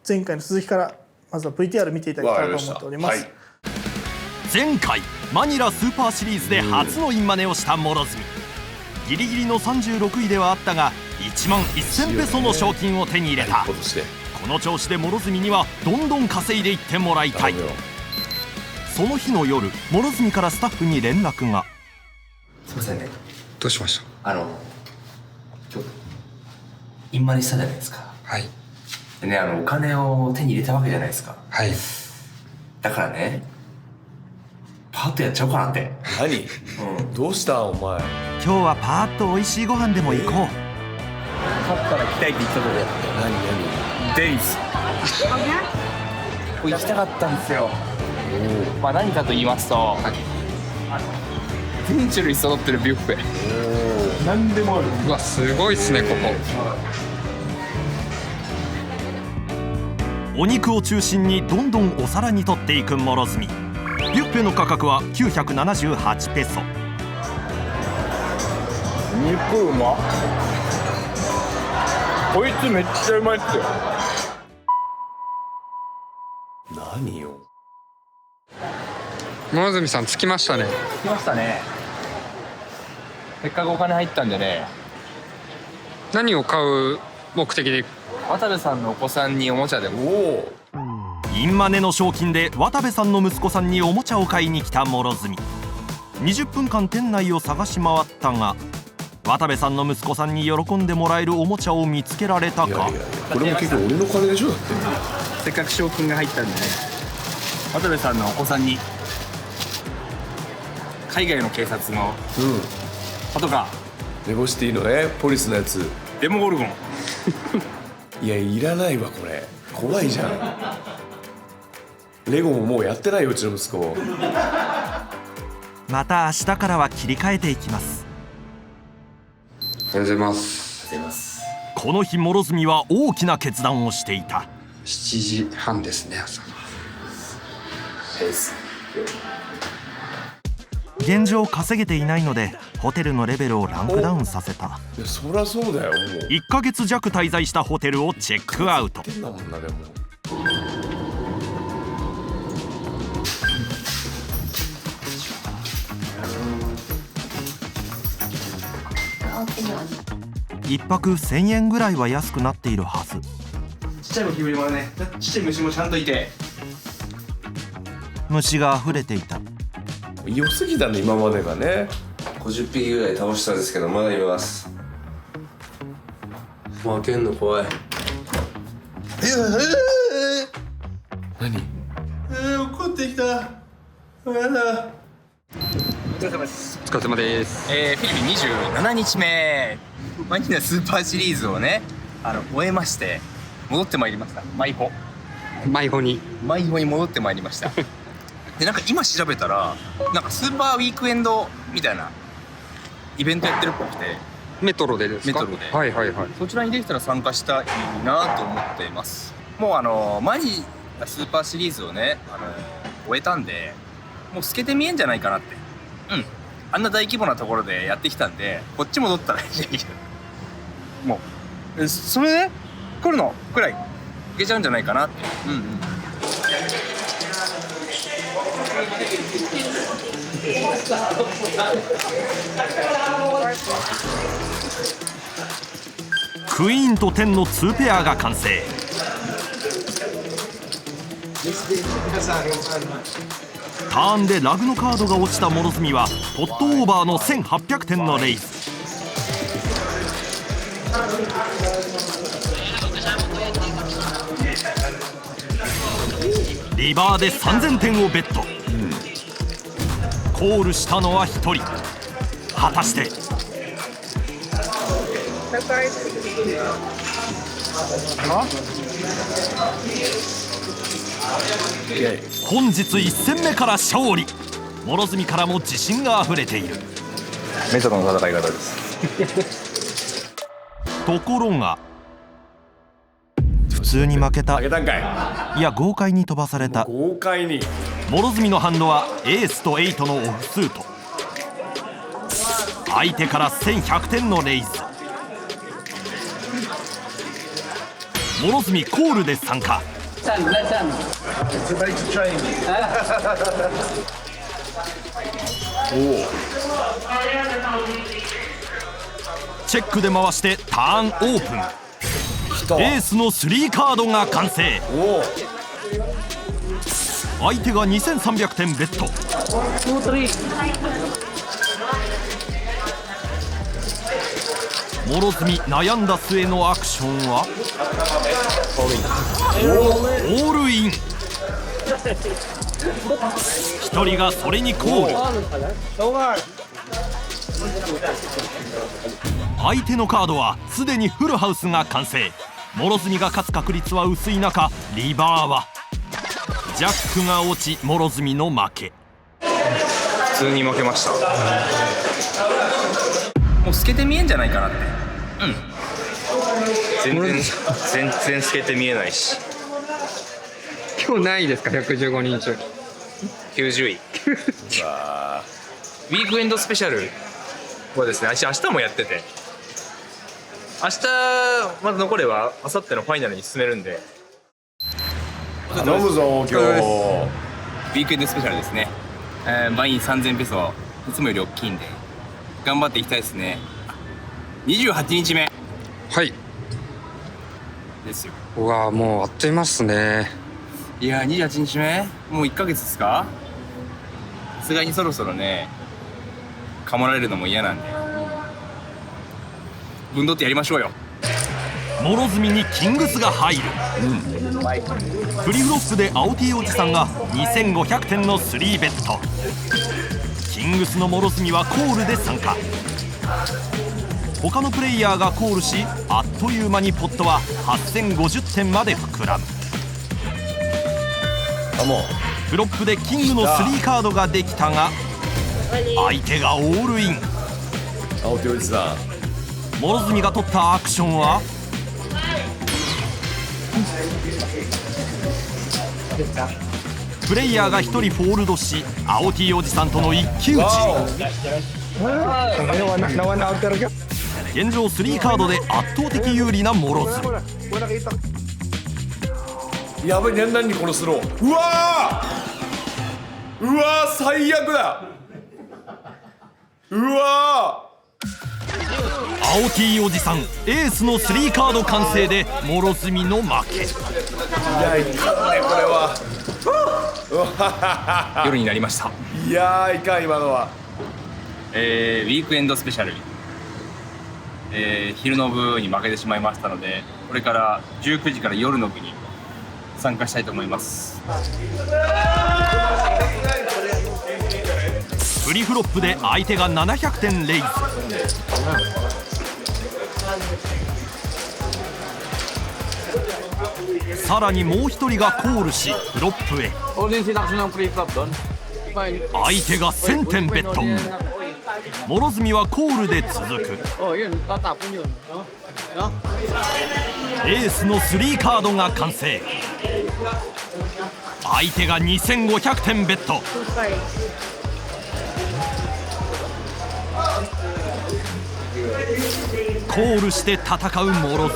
前回の続きからまずは VTR 見ていただきたいと思っております。前回マニラスーパーシリーズで初のインマネをした諸角、ギリギリの36位ではあったが1万1000ペソの賞金を手に入れた。この調子で諸角にはどんどん稼いでいってもらいたい。その日の夜、諸角からスタッフに連絡が。すいませんね。どうしました？今日インマネしたじゃないですか。はい。でね、お金を手に入れたわけじゃないですか。はい。だからね、パーッとやっちゃおうかなって。何？どうしたお前。今日はパーッと美味しいご飯でも行こう。勝ったら来たいって言ったので。何？デイズ。ここ行きたかったんですよ。何かと言いますと、全種類揃ってるビュッフェ。何でもある。うわ、すごいっすねここ。お肉を中心にどんどんお皿に取っていく諸角。ビュッフェの価格は978ペソ。肉うまっ。こいつめっちゃうまいっすよ。何よ。諸角さん着きましたね。着きましたね。せっかくお金入ったんでね。何を買う目的で？渡部さんのお子さんにおもちゃでも。インマネの賞金で渡部さんの息子さんにおもちゃを買いに来た諸角。20分間店内を探し回ったが、渡部さんの息子さんに喜んでもらえるおもちゃを見つけられたか。これも結構俺の金でしょ。だってせっかく賞金が入ったんでね、渡部さんのお子さんに海外の警察のパトカー、ネゴシティのね、ポリスのやつ、デモゴルゴン。いや、いらないわこれ。怖いじゃん。レゴももうやってないよ、うちの息子。また明日からは切り替えていきます。おはようございます。この日諸角は大きな決断をしていた。7時半ですね、朝。現状稼げていないのでホテルのレベルをランクダウンさせた。いや、そりゃそうだよ。もう1ヶ月弱滞在したホテルをチェックアウト。1泊1000円ぐらいは安くなっているはず。ちっちゃいゴキブリもね、ちっちゃい虫もちゃんといて。虫が溢れていた。良すぎたね今までがね。50匹ぐらい倒したんですけどまだいます。負けんの怖い。何？怒ってきた。やだ。お疲れ様です。お疲れ様です。フィリピン27日目マニラスーパーシリーズをね終えまして戻ってまいりました。迷子に戻ってまいりました。でなんか今調べたらなんかスーパーウィークエンドみたいなイベントやってるっぽくて。メトロでですか？メトロで。はいはいはい。そちらにできたら参加したいなと思っています。もうマニラスーパーシリーズをね終えたんでもう透けて見えんじゃないかなって。あんな大規模なところでやってきたんでこっち戻ったらいいもうそれで来るのくらいいけちゃうんじゃないかなって。クイーンと10の2ペアが完成。ターンでラグのカードが落ちた諸角はポットオーバーの1800点のレイズ。リバーで3000点をベット。コールしたのは1人。果たして本日1戦目から勝利。諸角からも自信があふれている。メトロの戦い方です。ところが普通に負けた。いや豪快に飛ばされた。豪快に。諸角のハンドはエースと8のオフスート。相手から1100点のレイズ。諸角コールで参加。チェックで回してターンオープン。エースの3カードが完成。相手が2300点ベット。諸角悩んだ末のアクションはオールイン。1人がそれにコール。相手のカードはすでにフルハウスが完成。諸角が勝つ確率は薄い中、リバーはジャックが落ち諸角の負け。普通に負けました。もう透けて見えんじゃないかなって。全然透けて見えないし。今日何位ですか？115人中90位。ウィークエンドスペシャルはですね、明日もやってて、明日まず残れば明後日のファイナルに進めるんで頼むぞ今日。ウィークエンドスペシャルですね。バイン3000ペソいつもより大きいんで頑張っていきたいですね。28日目はいですよ。うわもうあっという間っすね。いや28日目もう1ヶ月ですか。さすがにそろそろねかもられるのも嫌なんでぶんどってやりましょうよ。諸角にキングスが入る。フリーフロップで青 T おじさんが2500点の3ベット。キングスの諸角はコールで参加。他のプレイヤーがコールしあっという間にポットは8050点まで膨らむ。フロップでキングの3カードができたが相手がオールイン。青手おじさん。諸角が取ったアクションはプレイヤーが1人フォールドし青 T おじさんとの一騎打ち。現状3カードで圧倒的有利な諸角。やばい、何このスロー。うわー、うわー、最悪だ。うわー。青 T おじさんエースの3カード完成で諸角の負け。いやいかんねこれは。夜になりました。いやーいかん今のは。ウィークエンドスペシャル、昼の部に負けてしまいましたので、これから19時から夜の部に参加したいと思います。フリフロップで相手が700点レイズ。さらにもう一人がコールしフロップへ。相手が1000点ベット。諸角はコールで続く。エースの3カードが完成。相手が2500点ベット。コールして戦う諸角。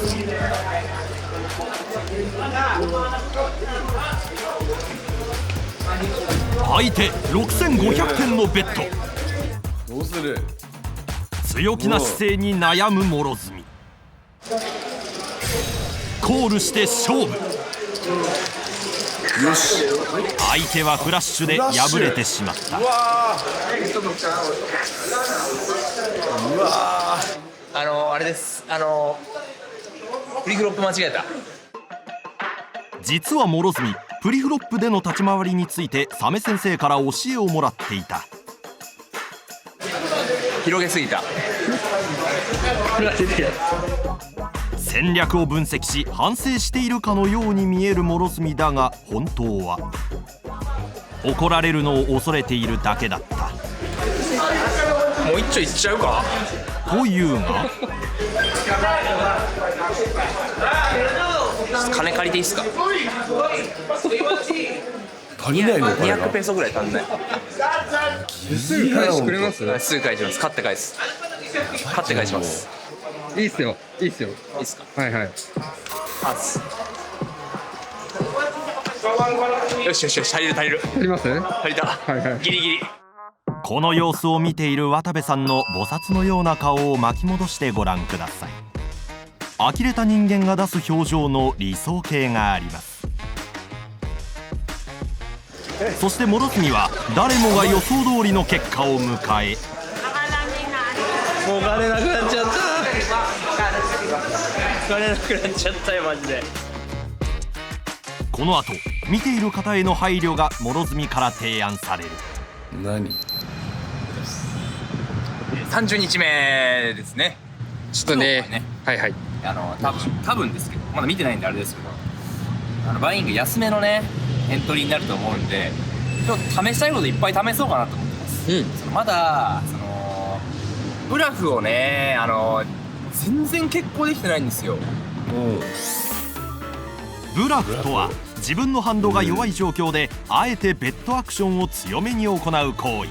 相手6500点のベット。どうする。強気な姿勢に悩む諸角。コールして勝負。よし。相手はフラッシュで敗れてしまった。うわあれです。フリフロップ間違えた。実は諸角プリフロップでの立ち回りについてサメ先生から教えをもらっていた。広げすぎた。戦略を分析し反省しているかのように見える諸角だが、本当は怒られるのを恐れているだけだった。もう一丁いっちゃうかというが、金借りていいっすか。足りないのかな。200ペソぐらい足んない。すぐ返してくれます？すぐ返します。勝って返す。勝って返します。いいっすよ、いいっすよ。いいっすか。はいはい。パス。よしよしよし、足りる足りる。足ります？足りた。はいはい。ギリギリ。この様子を見ている渡部さんの菩薩のような顔を巻き戻してご覧ください。呆れた人間が出す表情の理想形があります。そして諸角は誰もが予想通りの結果を迎え、もう金なくなっちゃった。金なくなっちゃったよマジで。この後見ている方への配慮が諸角から提案される。何？30日目ですね。ちょっとね、はいはい。多分ですけど、まだ見てないんであれですけど、バインが安めのねエントリーになると思うんで、ちょっと試したいこといっぱい試そうかなと思ってます。まだブラフをね全然決行できてないんですよ。ブラフとは自分のハンドが弱い状況であえてベッドアクションを強めに行う行為。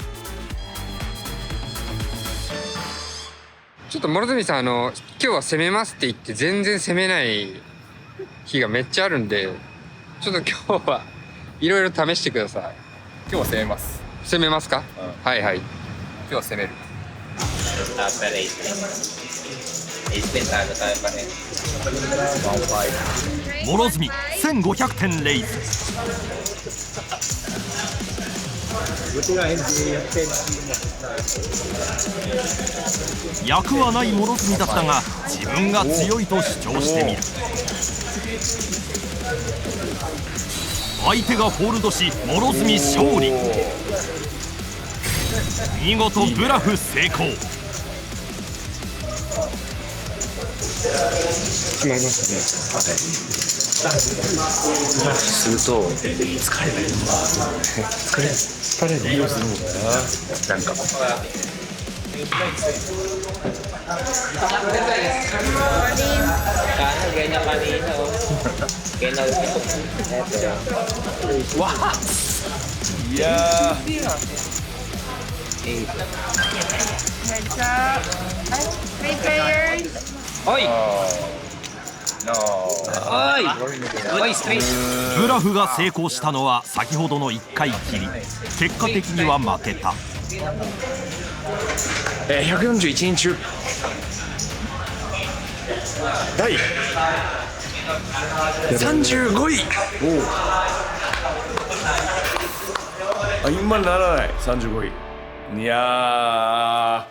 ちょっと諸角さん今日は攻めますって言って全然攻めない日がめっちゃあるんで、ちょっと今日はいろいろ試してください。今日は攻めます。攻めますか？はいはい。今日は攻める。諸角1500点レイズ。役はない諸角だったが自分が強いと主張してみる。相手がフォールドし諸角勝利。見事ブラフ成功。決まりましたね。すると疲れない疲れる色するもんな。なんかわあいやおいブラフが成功したのは先ほどの1回きり。結果的には負けた。141人中第35位。今ならない35位。いや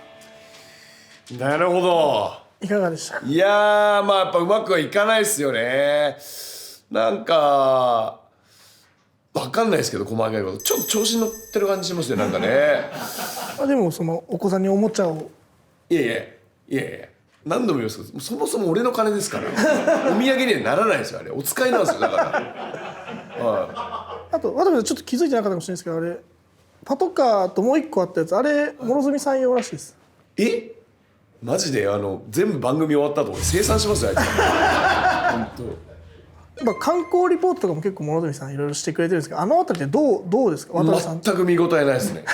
ー、なるほど。いかがでした？いやー、まあやっぱうまくはいかないですよね。なんかわかんないですけど、細かいことちょっと調子に乗ってる感じしますよ、なんかね。でもそのお子さんにおもちゃをいや何度も言いますけど、そもそも俺の金ですからお土産にはならないですよ、あれお使いなんですよ、だからあと渡部さんちょっと気づいてなかったかもしれないですけど、あれパトカーともう一個あったやつ、あれ諸角さん用らしいです。マジで全部番組終わった後俺清算しますよ、あいつ本当。やっぱ観光リポートとかも結構諸角さんいろいろしてくれてるんですけど、あのあたりってどうですか、渡部さん。全く見応えないですね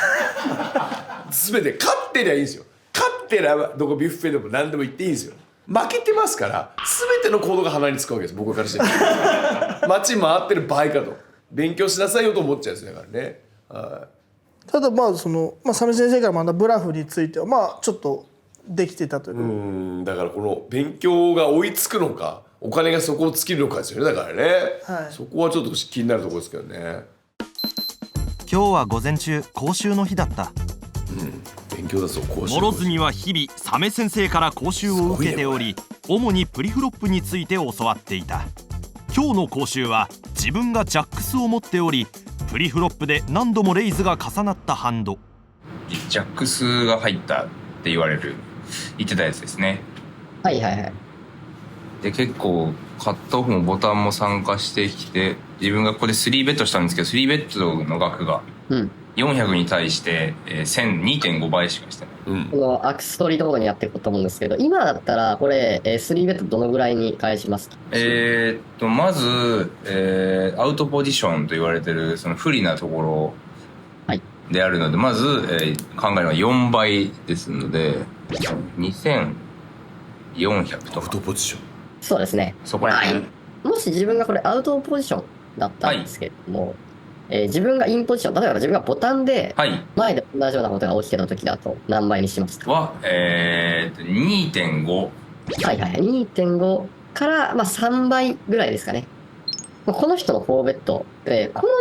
全て勝ってりゃいいんですよ。勝ってりゃどこビュッフェでも何でも行っていいんですよ。負けてますから全ての行動が鼻につくわけです、僕からして街回ってる場合かと、勉強しなさいよと思っちゃうんですよ、だからね。ただ鮫先生から学んだブラフについてはちょっとできてたというだからこの勉強が追いつくのか、お金がそこを尽きるのかですよね、だからね、そこはちょっと気になるところですけどね。今日は午前中講習の日だった。勉強だぞ、講習。諸角は日々サメ先生から講習を受けており、主にプリフロップについて教わっていた。今日の講習は自分がジャックスを持っており、プリフロップで何度もレイズが重なったハンド。ジャックスが入ったって言ってたやつですね。はいはいはい。で結構カットオフもボタンも参加してきて、自分がここで3ベットしたんですけど、3ベットの額が400に対して2.5倍しかしてない。このアクストリートごとにやっていくと思うんですけど、今だったらこれ3ベットどのぐらいに返しますか？まず、アウトポジションと言われてるその不利なところであるので、まず、考えるのは4倍ですので2400とか。アウトポジション。そうですね。そこら辺。もし自分がこれアウトポジションだったんですけれども、自分がインポジション、例えば自分がボタンで前で同じようなことが起きてた時だと何倍にしますか？は、2.5。はいはい、2.5から3倍ぐらいですかね。この人の4ベット、この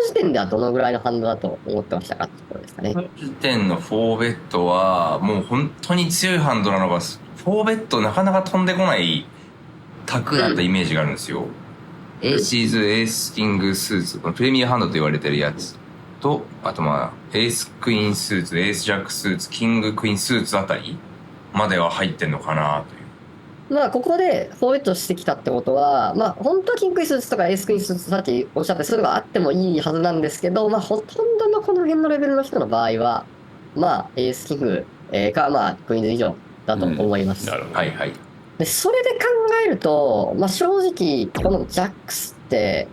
時点ではどのぐらいのハンドだと思ってましたかってところですかね。時点の4ベットはもう本当に強いハンドなのが、4ベットなかなか飛んでこないタクだったイメージがあるんですよ。エーシーズ、エースキングスーツ、このプレミアハンドと言われてるやつと、あとエースクイーンスーツ、エースジャックスーツ、キングクイーンスーツあたりまでは入ってんのかなという。ここで4ベットしてきたってことは、本当はキングクイーンスーツとかエースクイーンスーツさっきおっしゃって、そういうのがあってもいいはずなんですけど、ほとんどのこの辺のレベルの人の場合は、エースキング、かクイーンズ以上だと思います。はいはい。でそれで考えると、正直このジャックスって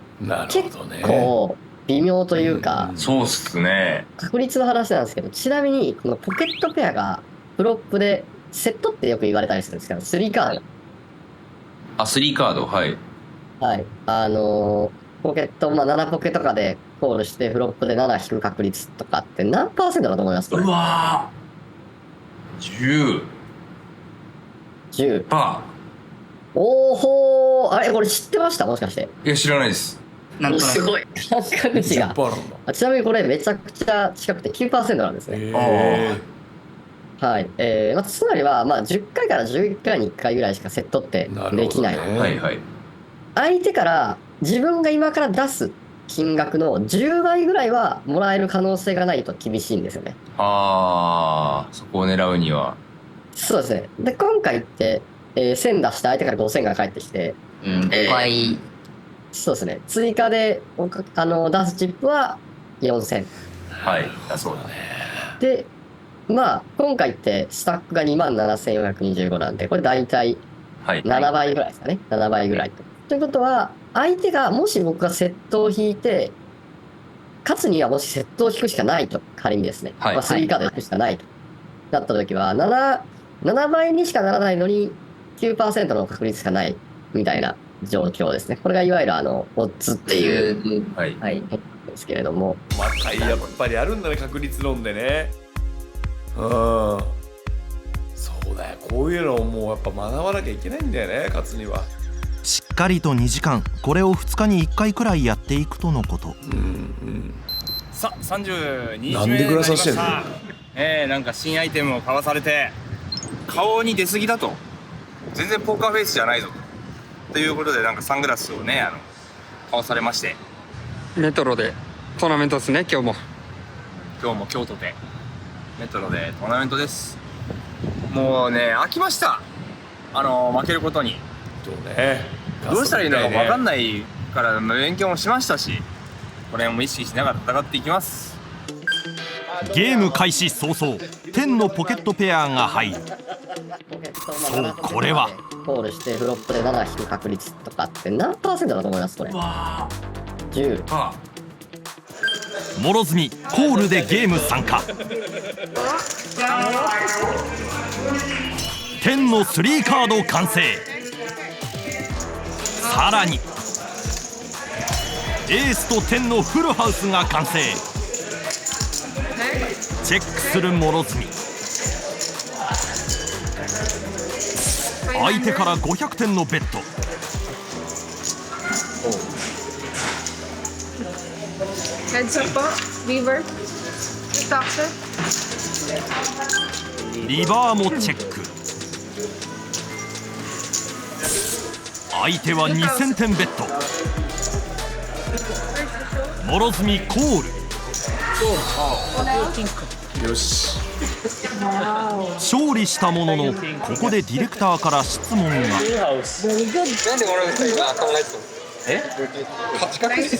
結構微妙というか、そうっすね。確率の話なんですけど、ちなみにこのポケットペアがプロップでセットってよく言われたりするんですけど、3カード。3カード、はい。はい。ポケット、7ポケとかでコールしてフロップで7引く確率とかって何%だと思いますか？うわー、10%。おーほー、あれこれ知ってました？もしかして。いや知らないです。すごい。確率が。ちなみにこれめちゃくちゃ近くて 9% なんですね。はい。つまりは10回から11回に1回ぐらいしかセットってできない。はいはい。相手から自分が今から出す金額の10倍ぐらいはもらえる可能性がないと厳しいんですよね。そこを狙うには。そうですね。で今回って、1000出して相手から5000が返ってきて、5倍。そうですね。追加で出すチップは4000。はい。そうだね。で今回ってスタックが27,425なんで、これ大体7倍ぐらいですかね。7倍ぐらいということは、相手がもし僕がセットを引いて、勝つにはもしセットを引くしかないと、仮にですね、3カード引くしかないとなった時は、7倍にしかならないのに 9% の確率しかないみたいな状況ですね。これがいわゆるオッズっていう、ですけれども。やっぱりあるんだね、確率論でね。そうだよ、こういうのをもうやっぱ学ばなきゃいけないんだよね、勝つには。しっかりと2時間、これを2日に1回くらいやっていくとのこと。さあ32日目なんでグラサンしてんの？なんか新アイテムを買わされて顔に出過ぎだと、全然ポーカーフェイスじゃないぞということで、なんかサングラスをね買わされまして、メトロでトーナメントですね。今日も京都でメトロでトーナメントです。もうね飽きました、負けることに。どうしたらいいのか分かんないから勉強もしましたし、これも意識しながら戦っていきます。ゲーム開始早々、天のポケットペアが入る。そう、これはコールしてフロップで7引く確率とかって何%だと思います？これ10。諸角コールでゲーム参加。天の3カード完成。さらにエースと天のフルハウスが完成。チェックする諸角。相手から500点のベッド。リバーもチェック。相手は2000点ベッド。諸角コール。よし。勝利したものの、ここでディレクターから質問が。なんで俺が今考えてたの？勝ち確率？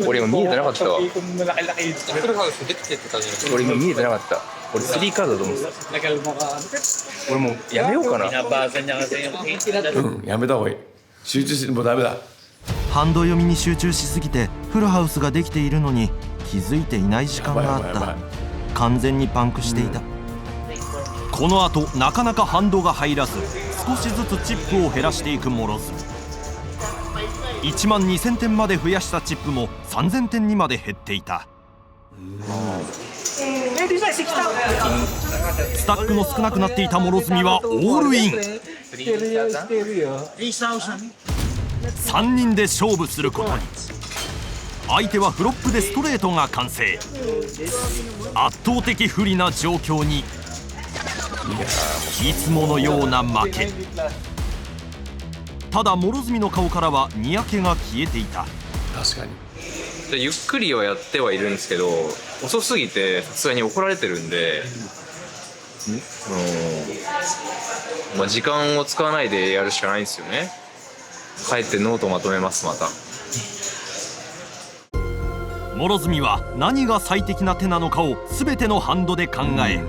俺も見えてなかったわ。フルハウスできてってたじゃん。俺も見えてなかった。俺3カードだと思ってた。俺もうやめようかな。やめた方がいい。集中してもうダメだ。ハンド読みに集中しすぎてフルハウスができているのに気づいていない時間があった。完全にパンクしていた。この後なかなかハンドが入らず、少しずつチップを減らしていく諸角。1万2000点まで増やしたチップも3000点にまで減っていた。スタックの少なくなっていた諸角はオールイン。3人で勝負することに。相手はフロップでストレートが完成。圧倒的不利な状況にいつものような負け。ただ諸角の顔からはにやけが消えていた。確かにゆっくりはやってはいるんですけど、遅すぎてさすがに怒られてるんで、時間を使わないでやるしかないんですよね。帰ってノートまとめます。また諸角は何が最適な手なのかを全てのハンドで考え、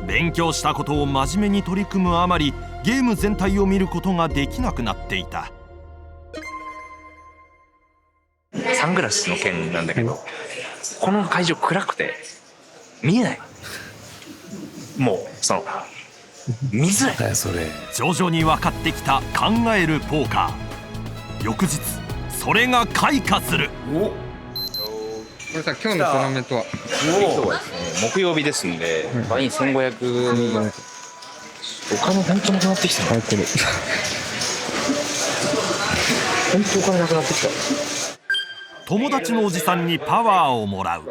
勉強したことを真面目に取り組むあまりゲーム全体を見ることができなくなっていた。サングラスの件なんだけど、この会場暗くて見えない。もう見づらい。それ徐々に分かってきた考えるポーカー。翌日それが開花する。これさ、今日のトーナメントは今日はですね、木曜日ですんで、ワイン1500。お金本当なくなってきたの。本当お金なくなってきた。友達のおじさんにパワーをもらう。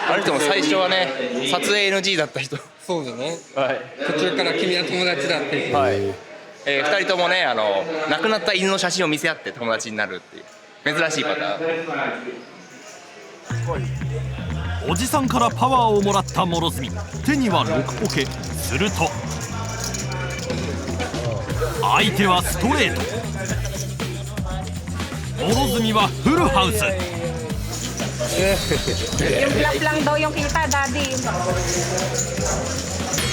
あれでも最初はね、撮影 NG だった人。そうだね。はい。途中から君は友達だって言って。はい。2人ともね、亡くなった犬の写真を見せ合って友達になるっていう珍しいパターン。おじさんからパワーをもらった諸角。手には6ポケ。すると相手はストレート。諸角はフルハウス。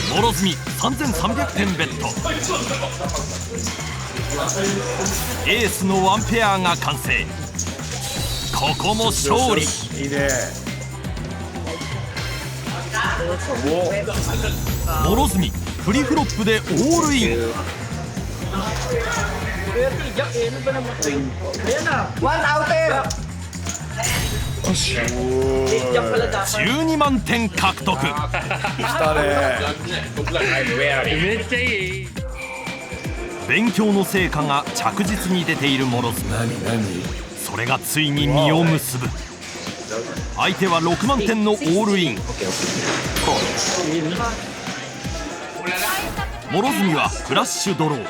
諸角3300点ベッド。エースのワンペアが完成。ここも勝利。いいね。諸角フリフロップでオールイン。12万点獲得。来たね。めっちゃいい。勉強の成果が着実に出ている諸角。それがついに実を結ぶ。相手は6万点のオールイン。諸角はフラッシュドロー。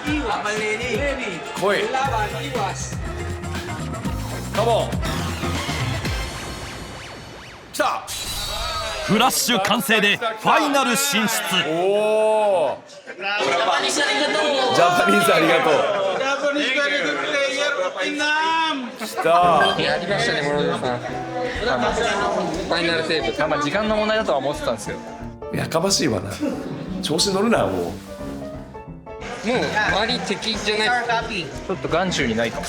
来い。カモン。来た。フラッシュ完成でファイナル進出。おお。ジャパニーズありがとう。来た。やりましたね、諸角さん。ファイナルテープ。まあ時間の問題だとは思ってたんですけど。やかましいわな。調子乗るな、もう。もう周り敵じゃない。ちょっと眼中にないかも。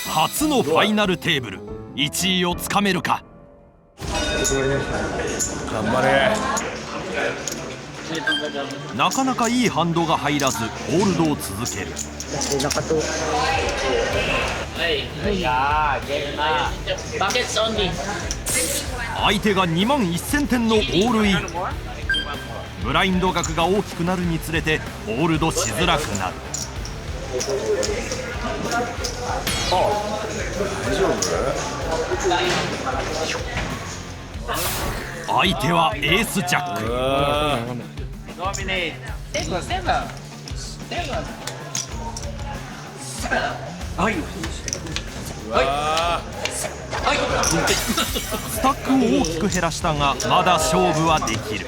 初のファイナルテーブル1位をつかめるか。頑張れ。なかなかいいハンドが入らずホールドを続ける。相手が2万1000点のオールイン。ブラインド額が大きくなるにつれてホールドしづらくなる。大丈夫？相手はエースジャック。スタックを大きく減らしたがまだ勝負はできる。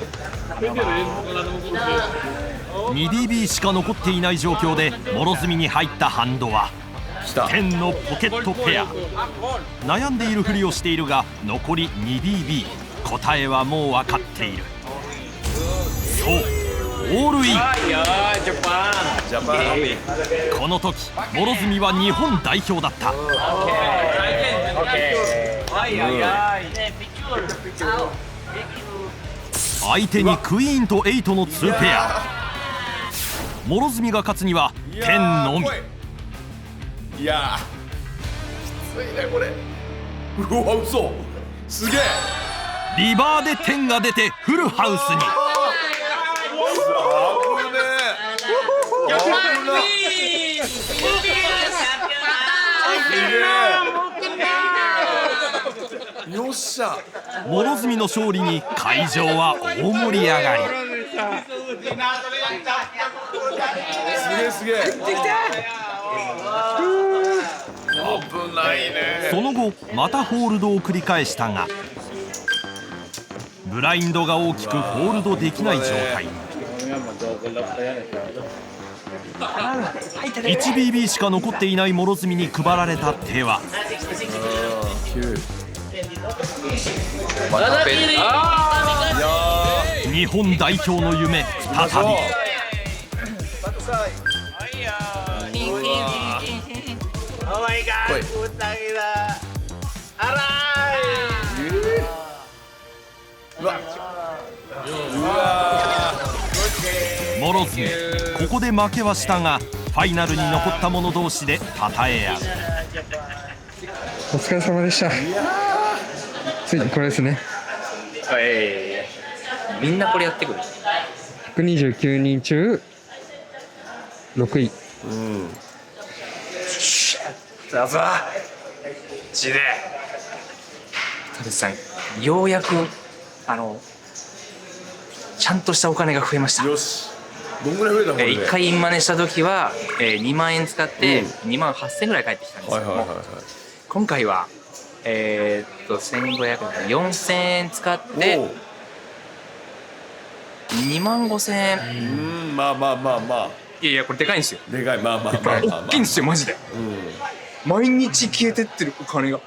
2DB しか残っていない状況で諸角に入ったハンドは10のポケットペア。悩んでいるふりをしているが残り 2DB。 答えはもう分かっている。そうオールイン。この時諸角は日本代表だった。相手にクイーンと8の2ペア。諸角が勝つには10のみ。いやきついねこれ。うわ嘘すげえ。リバーで10が出てフルハウスに。よっしゃ。諸角の勝利に会場は大盛り上がり。すげえ。危ないね。その後またホールドを繰り返したがブラインドが大きくホールドできない状態。1BB しか残っていない諸角に配られた手は日本代表の夢再び。諸角ここで負けはしたがファイナルに残った者同士で称え合う。お疲れ様でした。ついにこれですね。みんなこれやってくる。129人中6位。だぞちで田口さん、ようやくちゃんとしたお金が増えました。よし。どんぐらい増えたの？これで1回インマネした時は2万円使って2万8000ぐらい返ってきたんですけども、今回は1500 4000円使って2万5000円。まあ。いやこれでかいんですよ。でかい。まあ大きいんですよマジで。毎日消えてってるお金が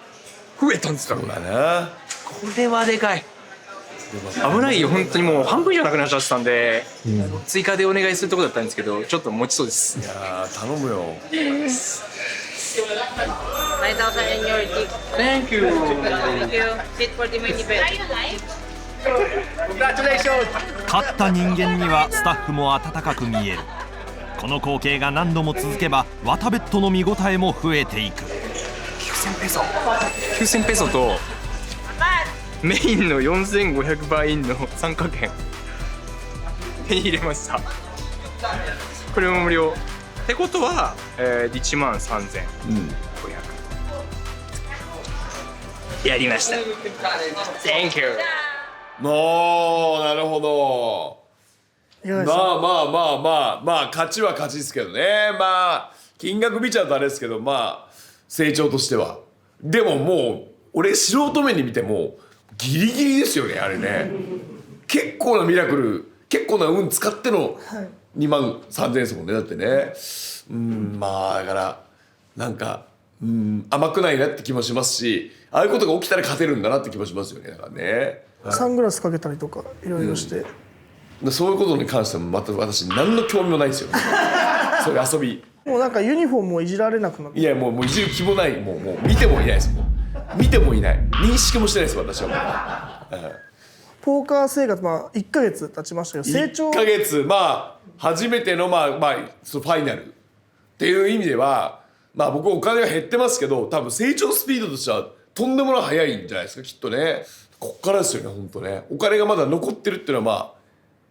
増えたんですから。そうだな。これはでかい。危ないよ本当に。もう半分以上なくなっちゃってたんで、追加でお願いするとこだったんですけどちょっと持ちそうです。いや頼むよ。Thank you. Sit for the main event. 勝った人間にはスタッフも温かく見える。この光景が何度も続けばワタベットの見応えも増えていく。菊9000ペソとメインの4500倍インの参加券手に入れました。これも無料ってことは、1万3500、やりました。 Thank you。 なるほど。まあ勝ちは勝ちですけどね。まあ金額見ちゃうとあれですけど、まあ成長としては。でももう俺素人目に見てもギリギリですよね、あれね。結構なミラクル、結構な運使っての2万3000円ですもんね、だってね。まあだからなんか甘くないなって気もしますし、ああいうことが起きたら勝てるんだなって気もしますよね、だからね。サングラスかけたりとかいろいろして、そういうことに関してもまた私何の興味もないんですよ。そういう遊び。もうなんかユニフォームもいじられなくなって。いやもういじる気もない。もう見てもいないです。もう見てもいない。認識もしてないです私はもう。ポーカー生活1ヶ月経ちましたけど、成長。1ヶ月初めてのそのファイナルっていう意味では僕お金が減ってますけど、多分成長スピードとしてはとんでもない速いんじゃないですか、きっとね。こっからですよね、本当ね。お金がまだ残ってるっていうのは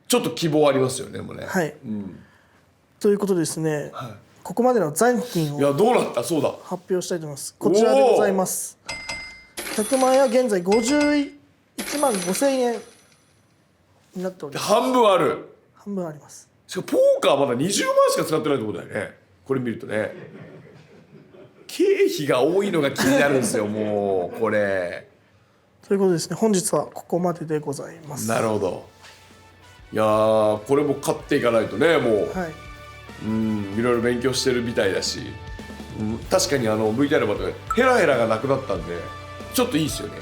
ちょっと希望ありますよね、もうね。はい。ということでですね、ここまでの残金をどうなった？そうだ。発表したいと思います。こちらでございます。100万円は現在51万5000円になっております。半分ある。半分あります。しかもポーカーまだ20万しか使ってないってことだよね、これ見るとね。経費が多いのが気になるんですよもうこれ。ということですね、本日はここまででございます。なるほど。いやー、これも買っていかないとね、もう、いろいろ勉強してるみたいだし、確かにVTR までヘラヘラがなくなったんでちょっといいですよね。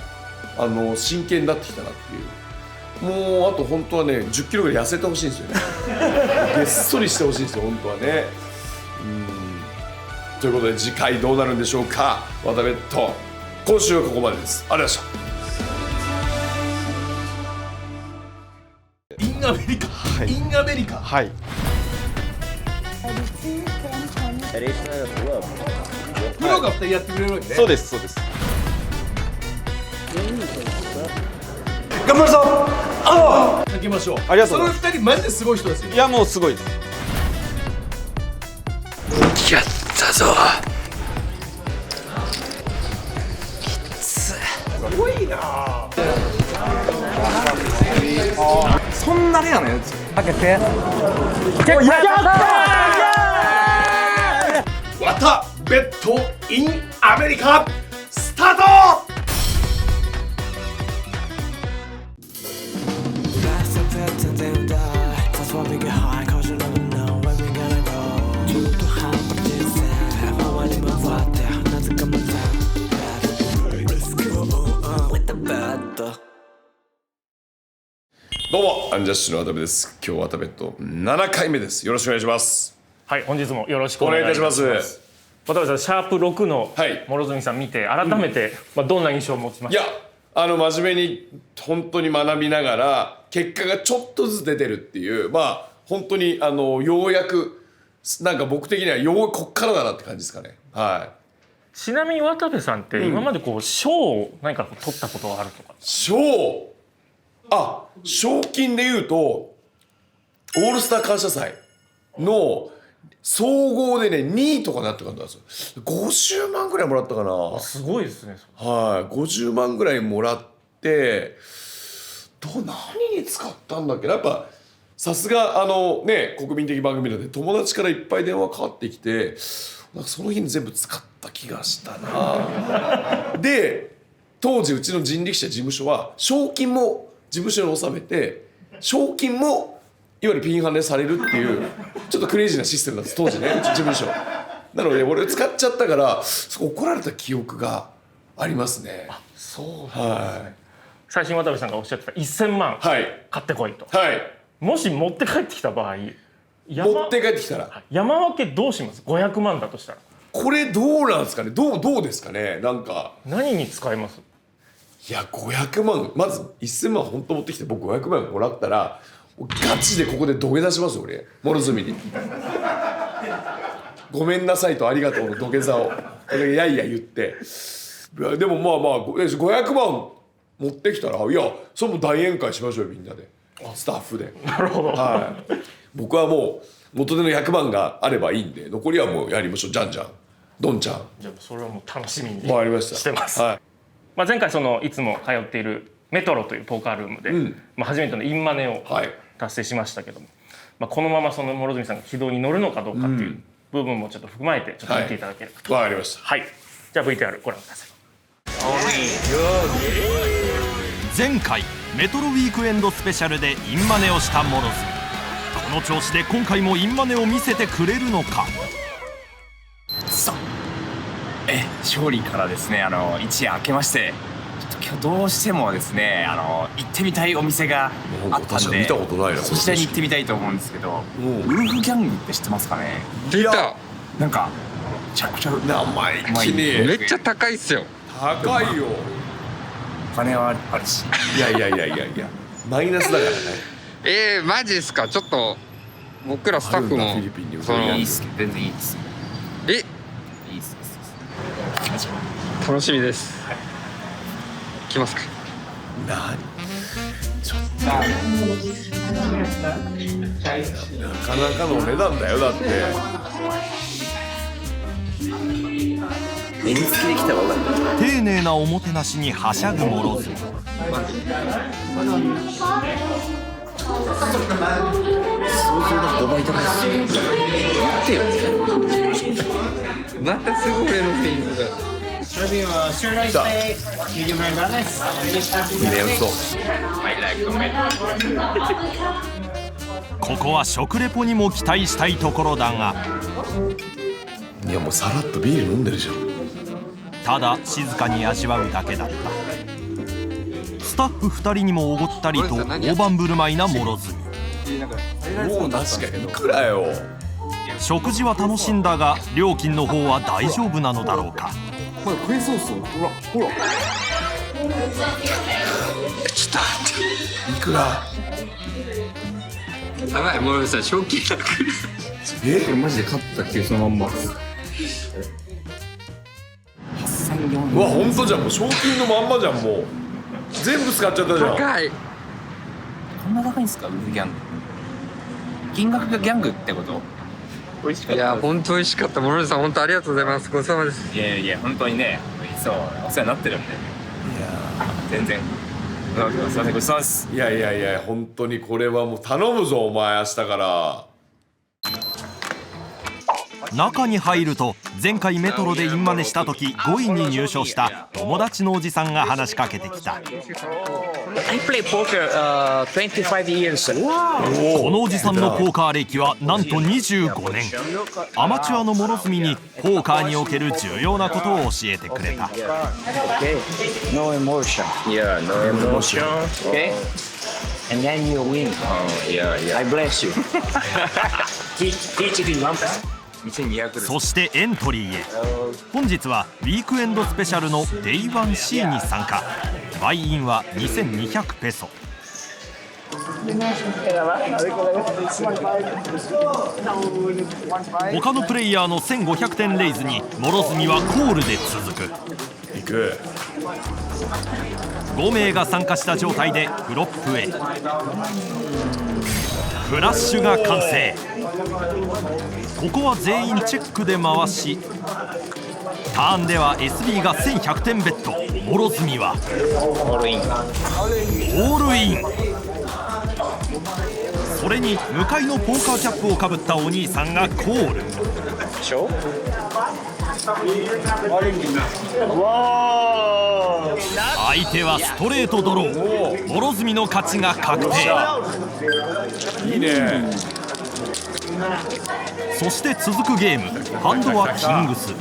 真剣になってきたなっていう。もうあと本当はね10キロぐらい痩せてほしいんですよね。げっそりしてほしいんですよ本当はね。ということで次回どうなるんでしょうか。ワタベット今週はここまでです。ありがとうございました。インアメリカ、インアメリカ。はい。プロが2人やってくれるわけね。そうですそうです。頑張るぞ。かけましょう。ありがとうございます。その2人マジですごい人ですよ。いやもうすごいです。やったぞ。すごいな。そんなレアなやつ開けて。やったー。ワタベットインアメリカスタート。どうもアンジャッシュの渡部です。今日は渡部と7回目です。よろしくお願いします。はい、本日もよろしくお願いいたします。渡部さん、シャープ6の諸角さん見て改めて、どんな印象を持ちました？いや、真面目に本当に学びながら結果がちょっとずつ出てるっていう、本当にようやくなんか僕的にはこっからだなって感じですかね。はい。ちなみに渡部さんって今まで賞を何か取ったことがあるとか？賞金でいうとオールスター感謝祭の総合でね2位とかなって感じなんですよ。50万ぐらいもらったかな。すごいですね。はい、50万ぐらいもらって何に使ったんだっけな。やっぱさすが国民的番組なので友達からいっぱい電話かかってきて、なんかその日に全部使った気がしたな。で当時うちの人力車事務所は賞金も事務所に納めて賞金もいわゆるピンハネされるっていうちょっとクレイジーなシステムなんです当時ね、うち事務所。なので俺使っちゃったから怒られた記憶がありますね。そうなんですね。はい。最初に渡部さんがおっしゃってた1000万買ってこいと。はい。もし持って帰ってきた場合、持って帰ってきたら山分けどうします？500万だとしたら。これどうなんですかね。どうですかね。なんか何に使います？いや500万まず1000万本当持ってきて僕500万もらったらガチでここで土下座しますよ俺、諸角に。ごめんなさいとありがとうの土下座を俺やいや言って、いやでもまあまあ500万持ってきたらいやそれも大宴会しましょうよみんなでスタッフで。なるほど。はい。僕はもう元手の100万があればいいんで残りはもうやりましょう。じゃんじゃんどんちゃん。じゃあそれはもう楽しみにわかりましたしてます。はい。まあ前回いつも通っているメトロというポーカールームで、まあ初めてのインマネを達成しましたけども、まあこのまま諸角さんが軌道に乗るのかどうかっていう部分もちょっと含まれてちょっと見ていただければと。わかりました。はい。じゃあ VTR ご覧ください。前回メトロウィークエンドスペシャルでインマネをした諸角。この調子で今回もインマネを見せてくれるのか。さあ勝利からですね一夜明けましてちょっと今日どうしてもですね行ってみたいお店があったんで見たことないな。そちらに行ってみたいと思うんですけど、ウルフギャングって知ってますかね。出た。なんかめちゃくちゃ生意気にめっちゃ高いっすよ。高いよ。お金はあるし。いやマイナスだからね。マジですか。ちょっと僕らスタッフもフィリピンにいいっすけど全然いいです。いいっす。楽しみです。来ますか。何ちょっとなかなかのお値段だよだって。目につきで来たわ。丁寧なおもてなしにはしゃぐ諸角。5倍高いっすよ。言ってよ。またすごいのフィンズが。ここは食レポにも期待したいところだが、いやもうさらっとビール飲んでるじゃん。ただ静かに味わうだけだった。スタッフ2人にもおごったりと大盤振る舞いな諸角。もう確かにいくらよ。食事は楽しんだが料金の方は大丈夫なのだろうか。これクエソースほらちょっと待っていくら。やばい、もうさ賞金なく。これマジで買ったっていうそのまんま。うわ本当じゃん。もう賞金のまんまじゃん。もう全部使っちゃったじゃん。高い。こんな高いんですかウルフギャング。金額がギャングってこと。美味しかった。いや本当美味しかった。諸角さん本当ありがとうございます。ごちそうさまです。いや本当にねそうお世話になってるんで。いや全然。すみませんごちそうさまです。いや本当にこれはもう頼むぞお前明日から。中に入ると前回メトロでインマネした時5位に入賞した友達のおじさんが話しかけてきた。I play poker 25 years. このおじさんのポーカー歴はなんと25年。アマチュアの諸角にポーカーにおける重要なことを教えてくれた。 Okay. No emotion. Yeah, no emotion. Okay. And then you win. Yeah. I bless you. Teach me one time. そしてエントリーへ。本日はウィークエンドスペシャルの Day1C に参加。バイインは2200ペソ。他のプレイヤーの1500点レイズに諸角はコールで続く。行く。5名が参加した状態でフロップへ。フラッシュが完成。ここは全員チェックで回し、ターンでは SB が1100点ベッド。諸角はオールイン。それに向かいのポーカーキャップをかぶったお兄さんがコール。相手はストレートドロー。諸角の勝ちが確定。いいね。そして続くゲーム、ハンドはキングス。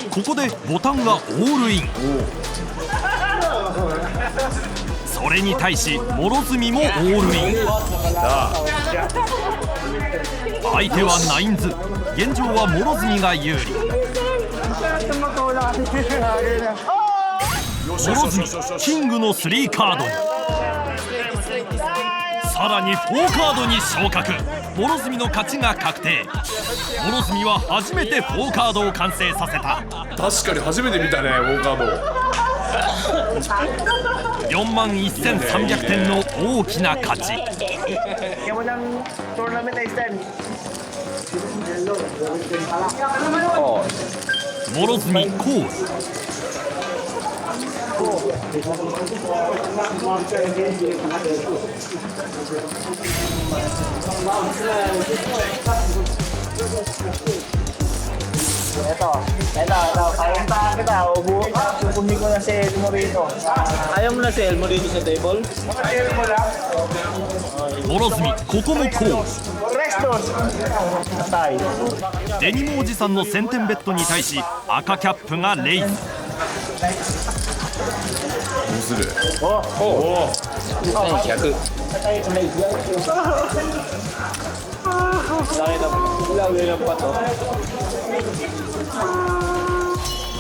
ここでボタンがオールイン。それに対し諸角もオールイン。相手はナインズ。現状は諸角が有利。諸角キングの3カードに。さらに4カードに昇格。諸角の勝ちが確定。諸角は初めて4カードを完成させた。確かに初めて見たね、4カード。41,300点の大きな勝ち。諸角コール。諸角ここもコール。デニムおじさんの1000点ベッドに対し赤キャップがレイズ。どうする？1100。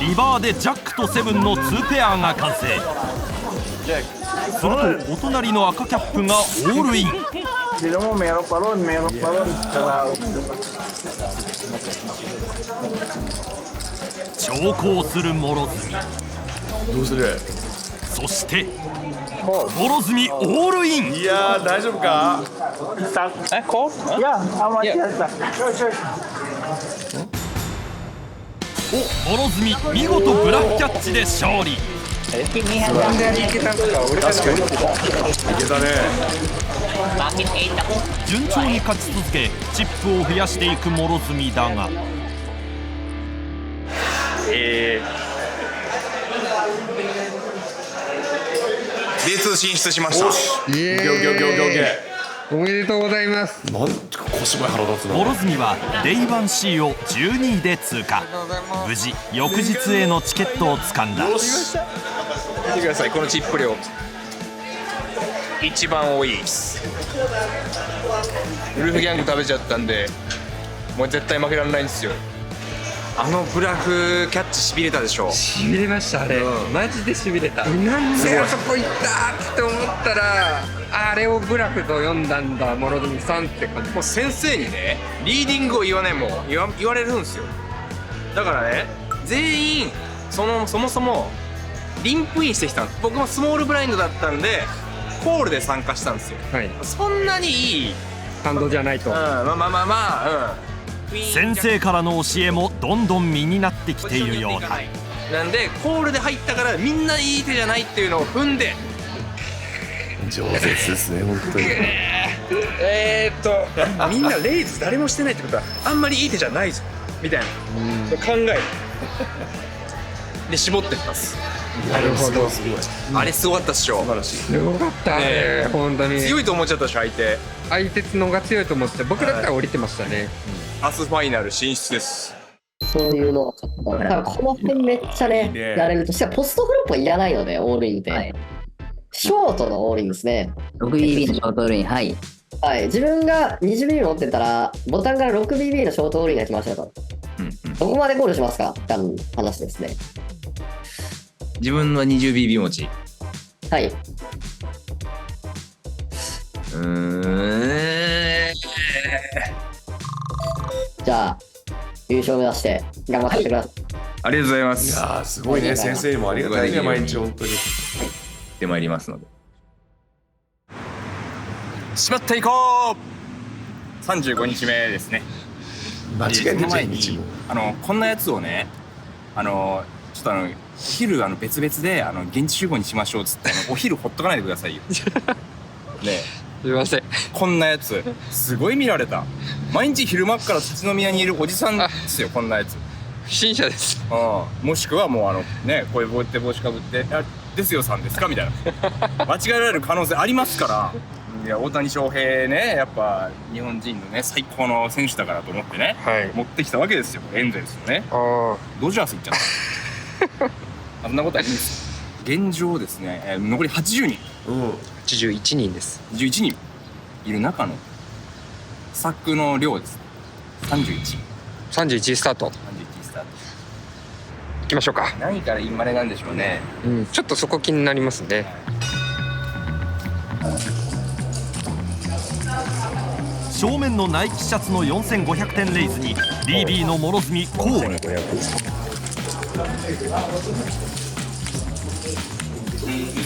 リバーでジャックとセブンの2ペアが完成。するとお隣の赤キャップがオールイン。長考する諸角。どうする？そして諸角オールイン。いやー、大丈夫か？諸角見事ブラックキャッチで勝利。確かにいけたね。順調に勝ち続けチップを増やしていく諸角だが、D2 進出しました。おめでとうございます。なんか腰前腹立つな。諸角はデイ 1C を12位で通過。無事翌日へのチケットをつかんだ。よし、見てください、このチップ量一番多いです。ウルフギャング食べちゃったんでもう絶対負けられないんですよ。あのブラフキャッチしびれたでしょ。しびれましたあれ、マジでしびれた。なんであそこ行ったって思ったらあれをブラフと読んだんだ諸角さんって感じ。もう先生にねリーディングを言わないも言われるんですよ。だからね全員そもそもリンプインしてきたんです。僕もスモールブラインドだったんでコールで参加したんですよ、はい、そんなにいい感動じゃないと、先生からの教えもどんどん身になってきているようだ。なんでコールで入ったからみんないい手じゃないっていうのを踏んで上手ですね本当に。みんなレイズ誰もしてないってことはあんまりいい手じゃないぞみたいな考えで絞ってます。なるほど。あれすごかったっしょ。素晴らしい。すごかったね、本当に強いと思っちゃったでしょ。相手のが強いと思って僕だったら降りてましたね、明日ファイナル進出です。そういうのをちょっとだからこの辺めっちゃねやれると。しかもポストフロップはいらないのでオールインって、ショートのオールインですね。 6BB のショートオールイン、はい、はい、自分が 20BB 持ってたらボタンから 6BB のショートオールインが来ましたと、どこまでゴールしますかって話ですね。自分は 20BB 持ち。はい。じゃあ優勝目指して頑張ってください。ありがとうございます。いやーすごいね、先生にもありがたいね毎日本当に。行ってまいりますので。しまっていこう。35日目ですね。間違えて前にこんなやつをねちょっとお昼別々で現地集合にしましょうっつってお昼ほっとかないでくださいよ。ねえ、すいません。こんなやつすごい見られた。毎日昼間から立ち飲み屋にいるおじさんですよこんなやつ。不審者です。もしくはもうねこういう帽子かぶってですよさんですかみたいな間違えられる可能性ありますから。いや大谷翔平ねやっぱ日本人のね最高の選手だからと思ってね、持ってきたわけですよエンゼルスのね。ドジャース行っちゃったそんなことあります。現状ですね、残り80人、81人です。11人いる中のサックの量です。31スタート。行きましょうか。何からインマネなんでしょうね。ちょっとそこ気になりますね。正面のナイキシャツの4500点レイズに BB の諸角コール。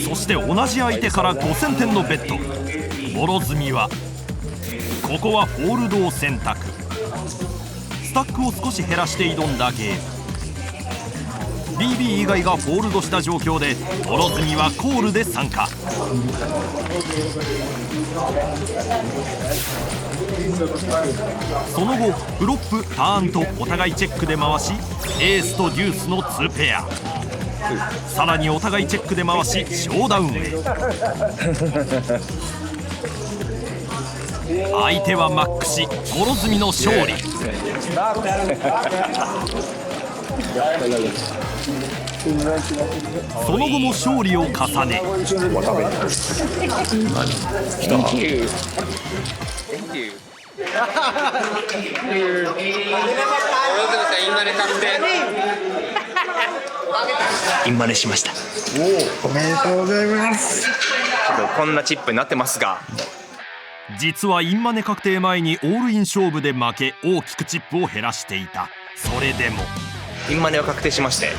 そして同じ相手から5000点のベッド。諸角はここはフォールドを選択。スタックを少し減らして挑んだゲーム。BB 以外がフォールドした状況で諸角はコールで参加。その後フロップターンとお互いチェックで回しエースとデュースの2ペア、さらにお互いチェックで回しショーダウンへ。相手はマックし諸角の勝利。その後も勝利を重ね、インマネしました。おめでとうございます。こんなチップになってますが、実はインマネ確定前にオールイン勝負で負け大きくチップを減らしていた。それでもインマネは確定しまして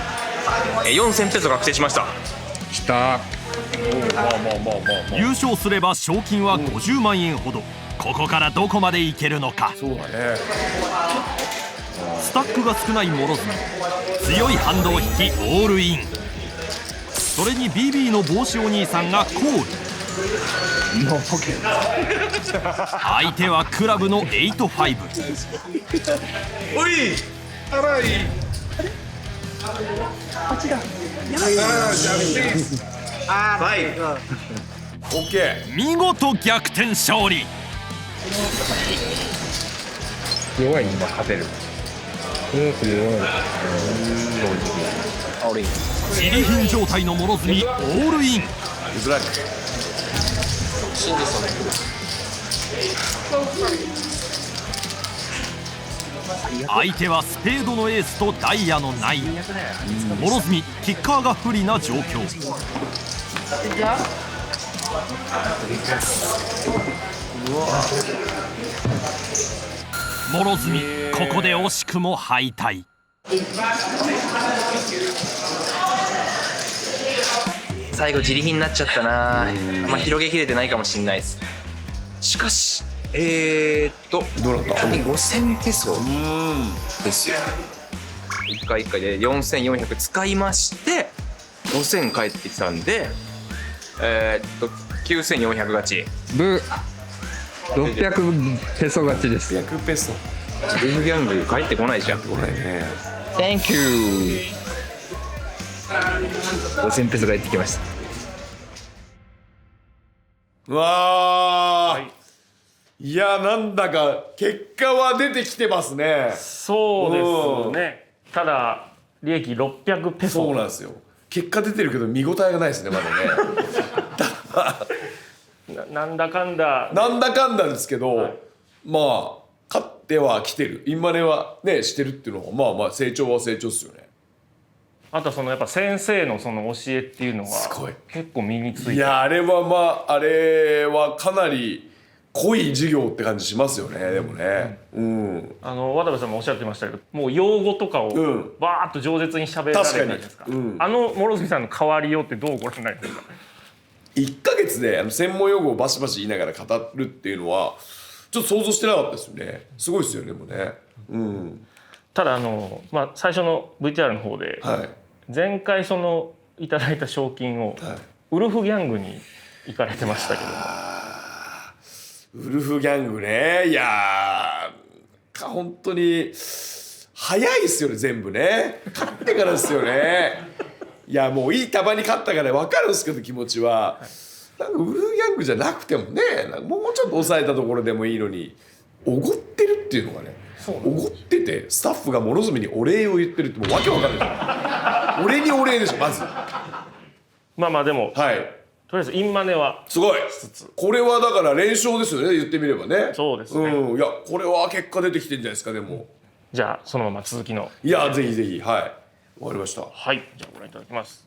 4000ペソ確定しました。きた。優勝すれば賞金は50万円ほど。ここからどこまでいけるのか。そうだね。スタックが少ない諸角、強いハンドを引きオールイン。それに BB の帽子お兄さんがコール。相手はクラブの8-5。おい荒い。こっちだ。はい。オッケー。見事逆転勝利。弱いに今勝てる。自利品状態の諸角オールイン。相手はスペードのエースとダイヤのナイン。諸角キッカーが不利な状況。諸角ここで惜しくも敗退。最後自利品になっちゃったな。まあ広げきれてないかもしれないです。しかしどうだった？5000ペソですよ。1回1回で4400使いまして5000返ってきたんで9400勝ち。ブ600ペソ勝ちです。600ペソ。ブーギャング帰ってこないじゃん。これね。Thank you。5000ペソ返ってきました。うわー、いやなんだか結果は出てきてますね。そうですね。ただ利益600ペソ。そうなんですよ。結果出てるけど見応えがないですねまだね。なんだかんだですけど、はい、まあ勝ってはきてる。インマネはねしてるっていうのはまあまあ成長は成長ですよね。あとやっぱ先生のその教えっていうのは結構身について。いやあれはかなり濃い授業って感じしますよね。でもね、渡部さんもおっしゃってましたけど、もう用語とかをバーッと饒舌に喋られるじゃないですか。諸角さんの変わりようってどうご覧になりますか？1ヶ月で専門用語をバシバシ言いながら語るっていうのはちょっと想像してなかったですよね。すごいですよね。でもね。ただ最初の VTR の方で、前回いただいた賞金をウルフギャングに行かれてましたけど。ウルフギャングね。いや本当に早いですよね全部ね。勝ってからですよね。いやもういい球に勝ったから分かるんですけど気持ちは。なんかウルフギャングじゃなくてもね、もうちょっと抑えたところでもいいのにおごってるっていうのがね。おごっててスタッフが諸角にお礼を言ってるってもうわけわかんない。俺にお礼でしょまず。まあでも、とりあえずインマネはすごい。これはだから連勝ですよね言ってみればね。そうですね。いやこれは結果出てきてんじゃないですか。でもじゃあそのまま続きの。いやぜひぜひはい終わりました。はいじゃあご覧いただきます。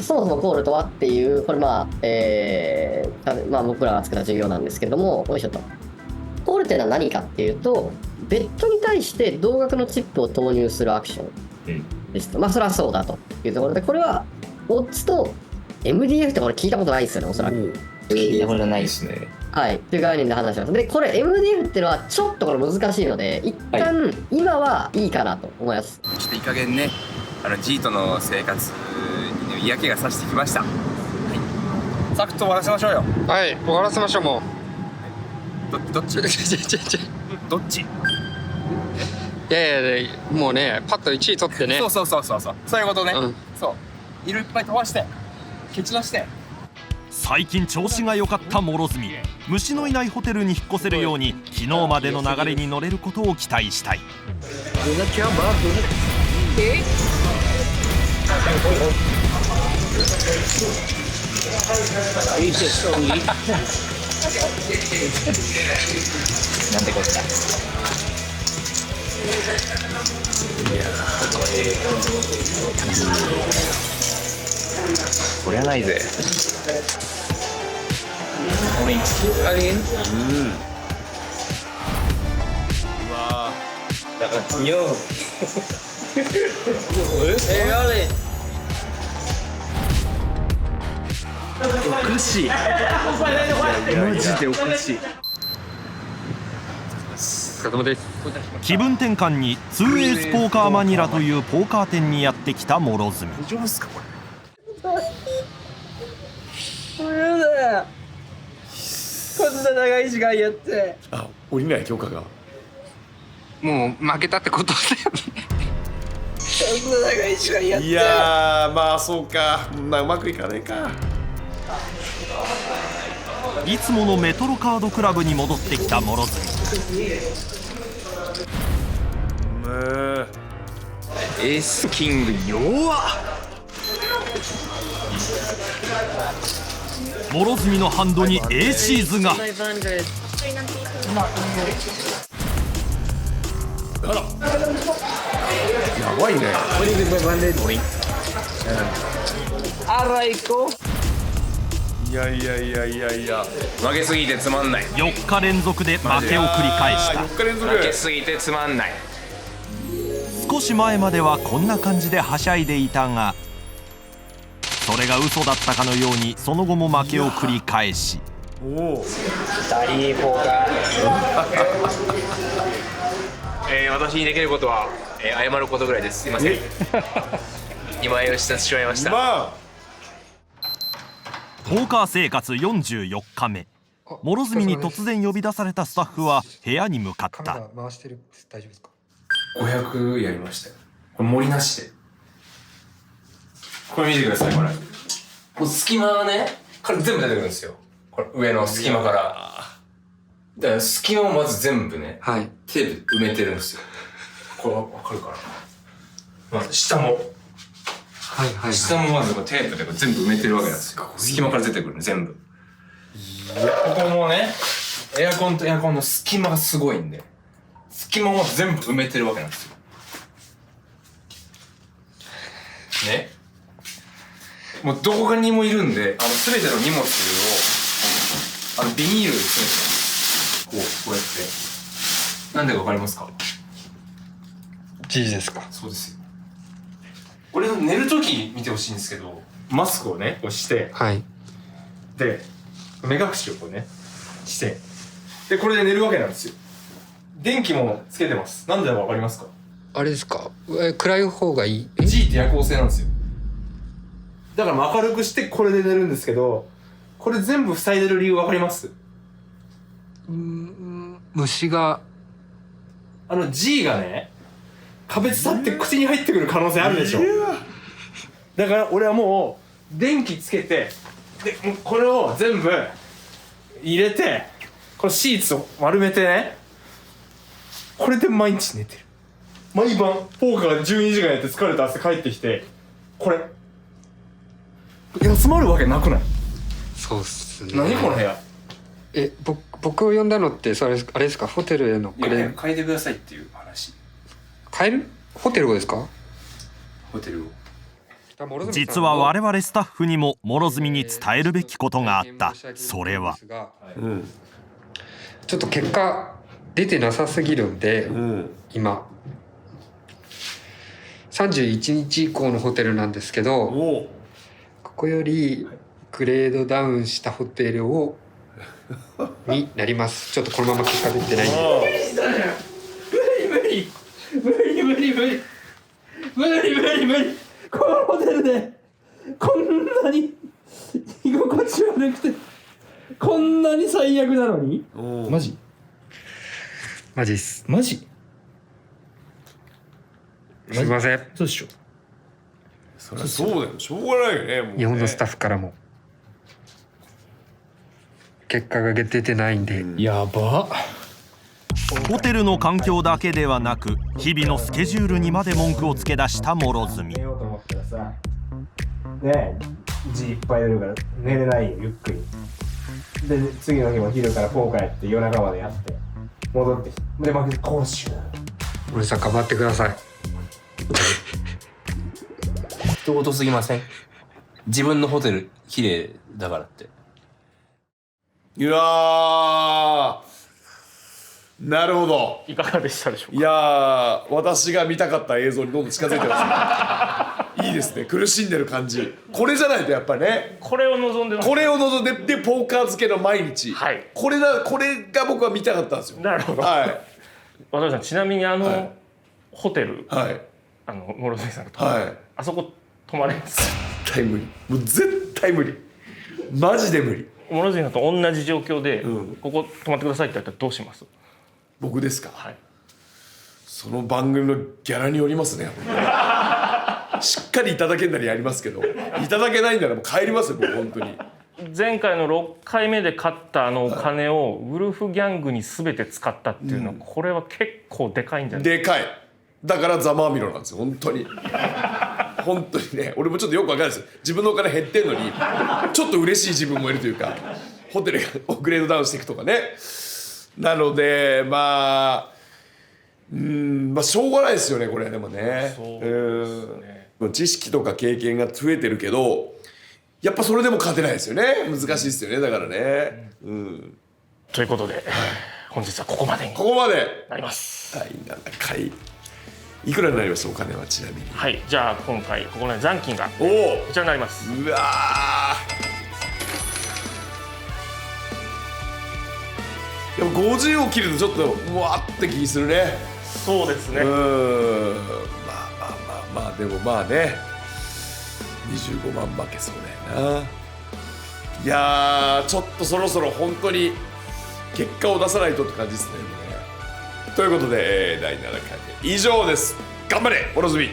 そもそもコールとはっていうこれ僕らが作った授業なんですけれども、よいしょと。っていうのは何かっていうと、ベッドに対して同額のチップを投入するアクションですと、それはそうだというところで、これはオッズと MDF ってこれ聞いたことないですよね、おそらく。聞いたことないですね。はい、っていう概念で話します。で、これ MDF っていうのはちょっとこれ難しいので、一旦今はいいかなと思います。ちょっといい加減ね、ジートの生活に、ね、嫌気がさしてきました。はい、サクッと終わらせましょうよ。はい、終わらせましょう。もうどっちどっち。いやいや、もうね、パッと1位取ってね。そういうことね。そう色いっぱい飛ばして蹴散らして。最近調子が良かった諸角、虫のいないホテルに引っ越せるように昨日までの流れに乗れることを期待したい。なんてこった。こりゃないぜ。うわだからよ。おかしい。マジでおかしい。気分転換に 2エースポーカーマニラというポーカー店にやってきた諸角。上手っすかこれ。こんな長い時間やって。降りない許可が。もう負けたってことだよね。こんな長い時間やって。いやー、そうか。うまくいかねえか。いつものメトロカードクラブに戻ってきた諸角。エースキング弱っ。諸角のハンドにエーシーズが。やばいね。あら行こう。いや負けすぎてつまんない。4日連続で負けを繰り返した。負けすぎてつまんない。少し前まではこんな感じではしゃいでいたが、それが嘘だったかのようにその後も負けを繰り返し、ダリーポーカー私にできることは、謝ることぐらいです。すいません。2万円を視察しまいました。ポーカー生活44日目、諸角に突然呼び出されたスタッフは部屋に向かった。カメラ回してる。大丈夫ですか？500やりましたよ。これ盛りなしで。これ見てください。これもう隙間はね、これ全部出てくるんですよ。これ上の隙間から。だから隙間をまず全部ね、テープ埋めてるんですよ。これわかるかな。まず下も。下もまずテープで全部埋めてるわけなんですよ。隙間から出てくるの全部。ここもね、エアコンとエアコンの隙間がすごいんで、隙間をまず全部埋めてるわけなんですよ。ね。もうどこかにもいるんで、全ての荷物をビニールで詰めてます。こうやって。なんでかわかりますか？G ですか？そうですよ。これ寝るとき見てほしいんですけど、マスクをね、こうして、で、目隠しをこうね、して、で、これで寝るわけなんですよ。電気もつけてます。なんでだかわかりますか？あれですか？暗い方がいい？G って夜行性なんですよ。だから明るくしてこれで寝るんですけど、これ全部塞いでる理由わかります？虫が。G がね、壁伝って口に入ってくる可能性あるでしょ。だから俺はもう電気つけて、でもうこれを全部入れて、このシーツを丸めてね、これで毎日寝てる。毎晩ポーカー12時間やって疲れた汗帰ってきて、これ休まるわけなくない？そうっすね。何この部屋？僕を呼んだのってあれですか？ホテルへのクレーム。変えてくださいっていう話。変える？ホテルをですか？ホテルを。実は我々スタッフにも諸角に伝えるべきことがあった。それは、ちょっと結果出てなさすぎるんで、今31日以降のホテルなんですけど、ここよりグレードダウンしたホテルになります。ちょっとこのまま結果出てないんで。無理このホテルでこんなに居心地悪くてこんなに最悪なのにマジっす。マジすいません。そうでしょ。そりゃそうだよ、しょうがないよね。もうね日本のスタッフからも結果が出てないんで。やば。ホテルの環境だけではなく日々のスケジュールにまで文句をつけ出した諸角。寝ようと思ったらさ、ね、字いっぱい出るから寝れないよ、ゆっくり。で次の日も昼からポーカーやって夜中までやって戻ってきて、で負けて講習。森さん頑張ってください。人事すぎません？自分のホテル綺麗だからって。いやー、なるほど。いかがでしたでしょうか。いやー、私が見たかった映像にどんどん近づいてますね。いいですね、苦しんでる感じ。これじゃないとやっぱりね、これを望んでます。これを望んで、でポーカー漬けの毎日、これが僕は見たかったんですよ。なるほど。はい渡辺さん、ちなみにホテル、諸角さんが泊まる、あそこ泊まれます？絶対無理。もう絶対無理。マジで無理。諸角さんと同じ状況で、ここ泊まってくださいって言ったらどうします？僕ですか？その番組のギャラによりますね。しっかりいただけんならやりますけど、いただけないんならもう帰りますよ、僕本当に。前回の6回目で勝ったお金をウルフギャングに全て使ったっていうのは、これは結構でかいんじゃないでかい。だからざまあみろなんですよ、本当に。本当にね、俺もちょっとよくわかんないですよ。自分のお金減ってんのにちょっと嬉しい自分もいるというか、ホテルがグレードダウンしていくとかね。なのでまあしょうがないですよね、これ。でもね、知識とか経験が増えてるけど、やっぱそれでも勝てないですよね。難しいですよね、だからね。ということで、本日はここまでになります。第7回いくらになります？お金はちなみに。はい、じゃあ今回ここの残金がこちらになります。うわー、でも50を切るとちょっとうわーって気するね。そうですね。まあでもまあね、25万負けそうだよな。いやー、ちょっとそろそろ本当に結果を出さないとって感じですね。ということで、第7回目以上です。頑張れ諸角。無理。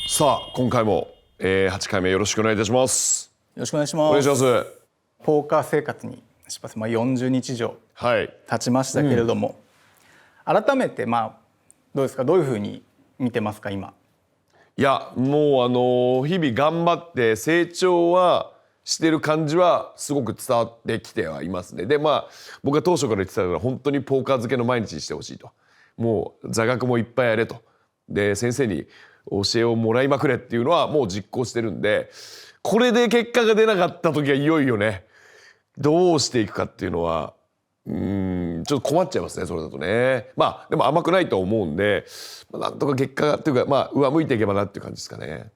さあ今回も、8回目よろしくお願いいたします。よろしくお願いします。お願いします。ポーカー生活に出発、40日以上経ちましたけれども、改めてどうですか、どういうふうに見てますか今。いやもう日々頑張って成長はしてる感じはすごく伝わってきてはいますね。で僕は当初から言ってたのは本当にポーカー漬けの毎日にしてほしいと。もう座学もいっぱいやれと。で先生に教えをもらいまくれっていうのはもう実行してるんで、これで結果が出なかった時はいよいよね、どうしていくかっていうのはちょっと困っちゃいますね、それだとね。でも甘くないと思うんで、なんとか結果がっていうか上向いていけばなっていう感じですかね。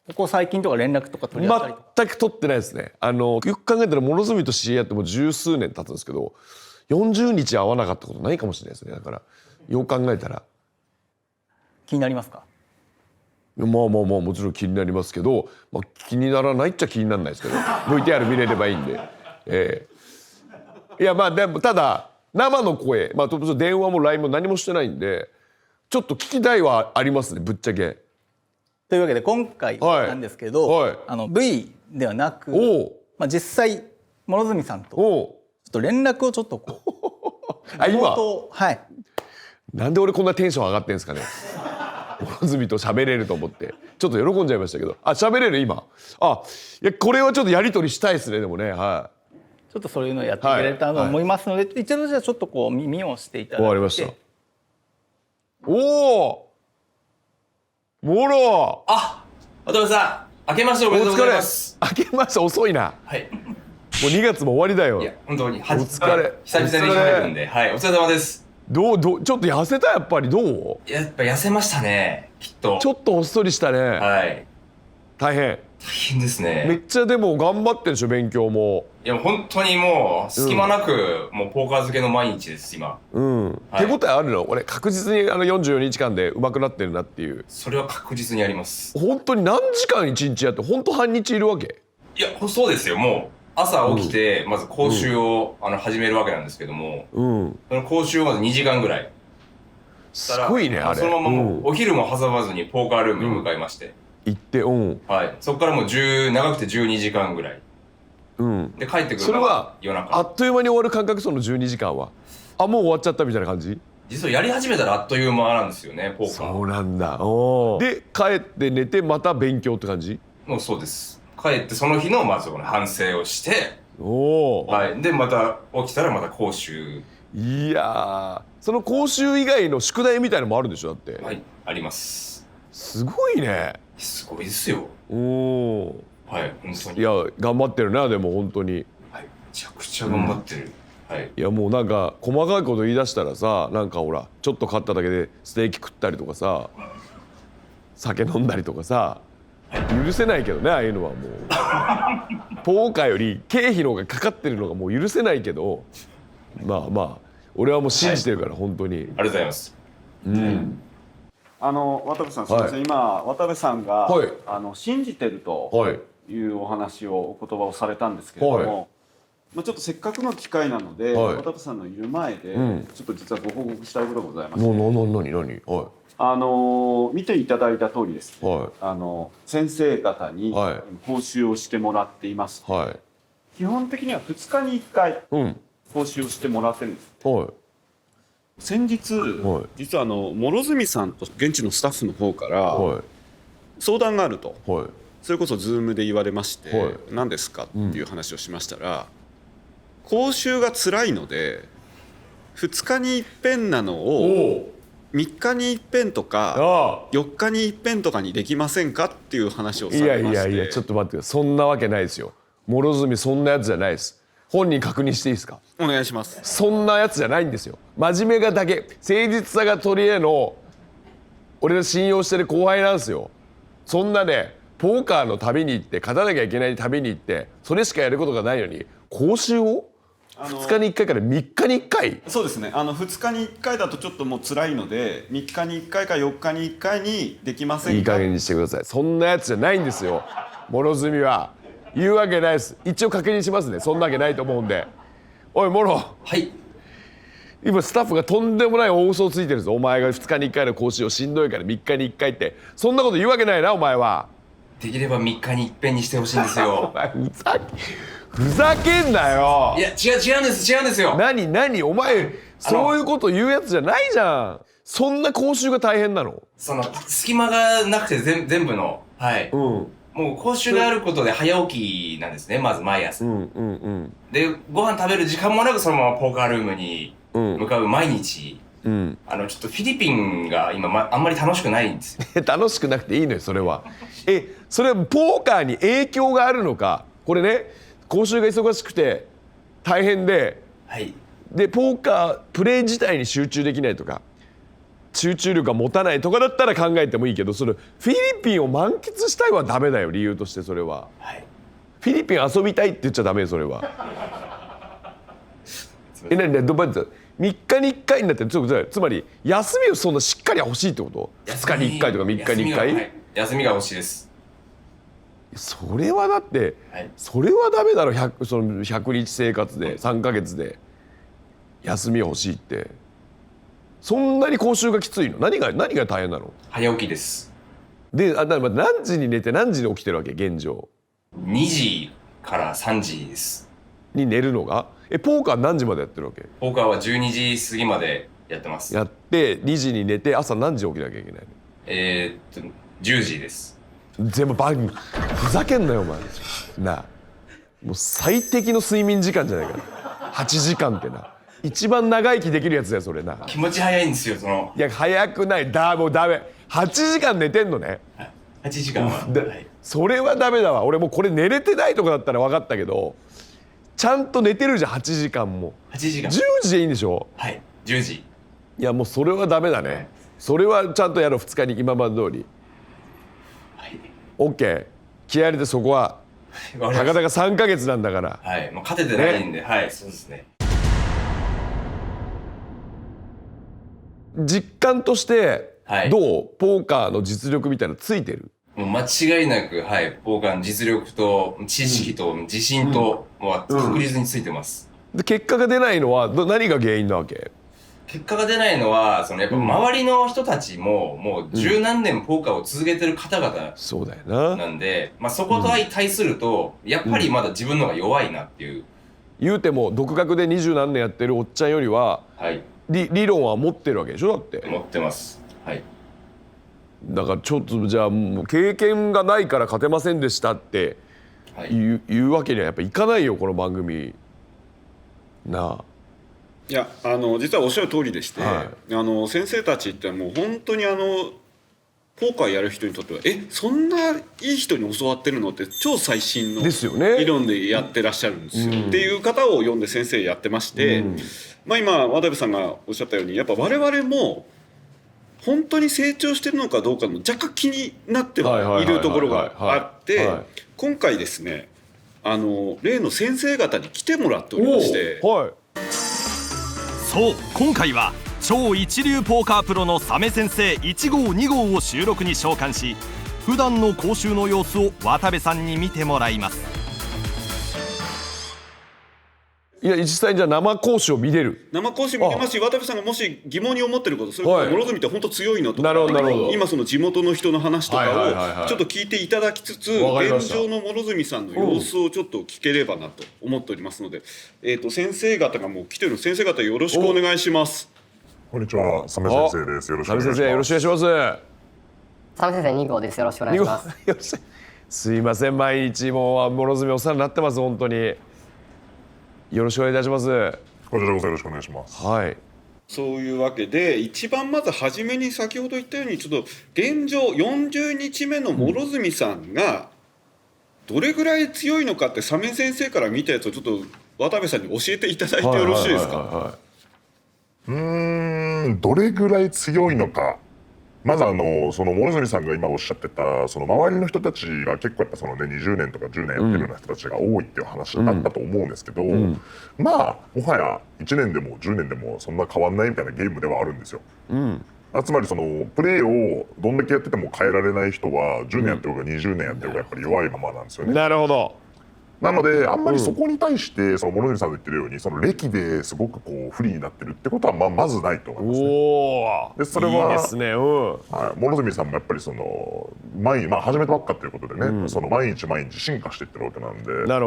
ここ最近とか連絡とか取り合ったりとか。全く取ってないですね。よく考えたら諸角と知り合ってもう十数年経つんですけど、40日会わなかったことないかもしれないですね。だからよく考えたら気になりますか？もちろん気になりますけど、気にならないっちゃ気にならないですけどVTR 見れればいいんで、いやでもただ生の声、電話も LINE も何もしてないんで、ちょっと聞きたいはありますね、ぶっちゃけ。というわけで今回なんですけど、V ではなく、実際諸角さんとちょっと連絡をちょっと今はい。なんで俺こんなテンション上がってんですかね。諸角と喋れると思ってちょっと喜んじゃいましたけど、あ、喋れる今。いやこれはちょっとやり取りしたいですね。でもね、はい。ちょっとそういうのをやってくれたと思いますので、一度じゃあちょっとこう耳をしていただいて。わかりました。おお、もろ。渡辺さん、明けましておめでとうございます。明けまして。遅いな。はい。もう2月も終わりだよ。いや本当にお疲れ。久々に入るんで、はい、お疲れ様です。どうちょっと痩せた、やっぱり。どう？やっぱ痩せましたね、きっと。ちょっとほっそりしたね。はい。大変ですね。めっちゃでも頑張ってるでしょ、勉強も。いや本当にもう隙間なく、もうポーカー漬けの毎日です今。手応えあるの？俺確実に44日間で上手くなってるなっていう。それは確実にあります。本当に何時間1日やって、本当半日いるわけ？いやそうですよ。もう朝起きてまず講習を始めるわけなんですけども、その講習をまず2時間ぐらい。すごいね、あれ。そのままもうお昼も挟まずにポーカールームに向かいまして。行って、はい。そこからもう長くて12時間ぐらい。で帰ってくるのが夜中。あっという間に終わる感覚、その12時間は。もう終わっちゃったみたいな感じ？実はやり始めたらあっという間なんですよね、ポーカー。そうなんだ。で帰って寝てまた勉強って感じ？もうそうです。帰ってその日のまずこの反省をして、はい。でまた起きたらまた講習。いやその講習以外の宿題みたいのもあるんでしょ？だって。はい、あります。すごいね。すごいですよ。はい、本当に。いや頑張ってるな、でも本当に。はい、めちゃくちゃ頑張ってる。はい。いやもうなんか細かいこと言い出したらさ、なんかほらちょっと勝っただけでステーキ食ったりとかさ、酒飲んだりとかさ、許せないけどね、ああいうのはもうポーカーより経費の方がかかってるのがもう許せないけど、まあ俺はもう信じてるから、本当に。ありがとうございます。渡部さん、すみません、今渡部さんが、信じてるというお話を、お言葉をされたんですけれども、ちょっとせっかくの機会なので、渡部さんのいる前で、ちょっと実はご報告したいことがございまして、見ていただいた通りですね、先生方に講習をしてもらっています。基本的には2日に1回講習をしてもらってるんです。先日、実は諸角さんと現地のスタッフの方から相談があると、それこそ Zoom で言われまして「何ですか?」っていう話をしましたら、講習が辛いので2日に一遍なのを3日に一遍とか4日に一遍とかにできませんかっていう話をされまして。いやちょっと待ってください。そんなわけないですよ。諸角そんなやつじゃないです。本人確認していいですか？お願いします。そんなやつじゃないんですよ。真面目がだけ、誠実さが取り柄の俺の信用してる後輩なんですよ。そんなね、ポーカーの旅に行って勝たなきゃいけない旅に行ってそれしかやることがないのに講習を2日に1回から3日に1回。そうですね。2日に1回だとちょっともう辛いので、3日に1回か4日に1回にできませんか？いい加減にしてください。そんなやつじゃないんですよ、諸角は。言うわけないです。一応確認しますね。そんなわけないと思うんで。おいモロ。はい。今スタッフがとんでもない大嘘をついてるぞ。お前が2日に1回の講習をしんどいから3日に1回って、そんなこと言うわけないな、お前は。できれば3日に一遍にしてほしいんですよ。ふざけんなよ。いや違うんですよ。何お前そういうこと言うやつじゃないじゃん。そんな講習が大変なの？その隙間がなくて全部の、はい、もう講習があることで早起きなんですね、まず毎朝。でご飯食べる時間もなくそのままポーカールームに向かう毎日。ちょっとフィリピンが今、あんまり楽しくないんですよ。楽しくなくていいのよ、それは。それはポーカーに影響があるのか。これね、講習が忙しくて大変で、でポーカープレイ自体に集中できないとか集中力が持たないとかだったら考えてもいいけど、それフィリピンを満喫したいはダメだよ、理由として。それは、フィリピン遊びたいって言っちゃダメよ、それは。どうやって3日に1回になってる。つまり休みをそんなしっかり欲しいってこと？ 2 日に1回とか3日に1回？休みが欲しいです。それはだって、それはダメだろ。その100日生活で3ヶ月で休み欲しいって。そんなに講習がきついの？何が大変なの？早起きです。で、何時に寝て何時に起きてるわけ？現状2時から3時ですに寝るのが。ポーカー何時までやってるわけ？ポーカーは12時過ぎまでやってます。やって2時に寝て朝何時起きなきゃいけないの？ 10時です。全部ふざけんなよお前なあ。もう最適の睡眠時間じゃないかな8時間ってな。一番長生きできるやつだよそれな。気持ち早いんですよその。いや早くない。もうダメ。8時間寝てんのね。8時間は、はい、それはダメだわ。俺もうこれ寝れてないとかだったら分かったけど、ちゃんと寝てるじゃん8時間も。8時間10時でいいんでしょ。はい、10時。いやもうそれはダメだね。それはちゃんとやろう2日に今まで通り。はい、OK。気合入れてそこはたかだか3ヶ月なんだから。はい、もう勝ててないんで、はい、そうですね。実感としてはい、どうポーカーの実力みたいなのついてる？もう間違いなく、はい、ポーカーの実力と知識と自信と、もう確実についてます。で結果が出ないのは何が原因なわけ？結果が出ないのはそのやっぱ周りの人たちももう十何年ポーカーを続けてる方々そうだよな。なんで、まあ、そこと相対するとやっぱりまだ自分の方が弱いなっていう。言うても独学で20何年やってるおっちゃんよりは、はい、理論は持ってるわけでしょ。だって持ってます。はい。だからちょっとじゃあもう経験がないから勝てませんでしたって言うわけにはやっぱいかないよこの番組なあ。いや実はおっしゃる通りでして、はい、先生たちってもう本当にポーカーやる人にとってはそんないい人に教わってるのって超最新の理論でやってらっしゃるんですよ、っていう方を呼んで先生やってまして、まあ今渡部さんがおっしゃったようにやっぱ我々も本当に成長してるのかどうかの若干気になってはいるところがあって今回ですね例の先生方に来てもらっておりまして、そう今回は超一流ポーカープロのサメ先生1号2号を収録に召喚し普段の講習の様子を渡部さんに見てもらいます。いや実際にじゃあ生講師を見れる。生講師見れますし渡部さんがもし疑問に思ってることそれから諸角って本当強いのとか今その地元の人の話とかをちょっと聞いていただきつつ現状の諸角さんの様子をちょっと聞ければなと思っておりますので先生方がもう来てる先生方よろしくお願いします。こんにちは、サメ先生です。よろしくお願いします。サメ先生よろしくお願いします。サメ先生2号です。よろしくお願いします。すいません毎日もう諸角お世話になってます本当に。よろしくお願いいたします。こちらこそよろしくお願いします。はい。そういうわけで一番まず初めに先ほど言ったようにちょっと現状40日目の諸角さんがどれぐらい強いのかってサメ先生から見たやつをちょっと渡部さんに教えていただいてよろしいですか？どれぐらい強いのか。まずその諸角さんが今おっしゃってたその周りの人たちが結構やっぱそのね20年とか10年やってるような人たちが多いっていう話だったと思うんですけど、まあもはや1年でも10年でもそんな変わんないみたいなゲームではあるんですよ。つまりそのプレーをどんだけやってても変えられない人は10年やってる方が20年やってる方がやっぱり弱いままなんですよね。なるほど。なのであんまりそこに対してその諸角さんが言ってるようにその歴ですごくこう不利になってるってことはまずないと思いますね。でそれはいいですね。諸角さんもやっぱりその始めたばっかっていうことでね、その毎日毎日進化していってるわけなんで、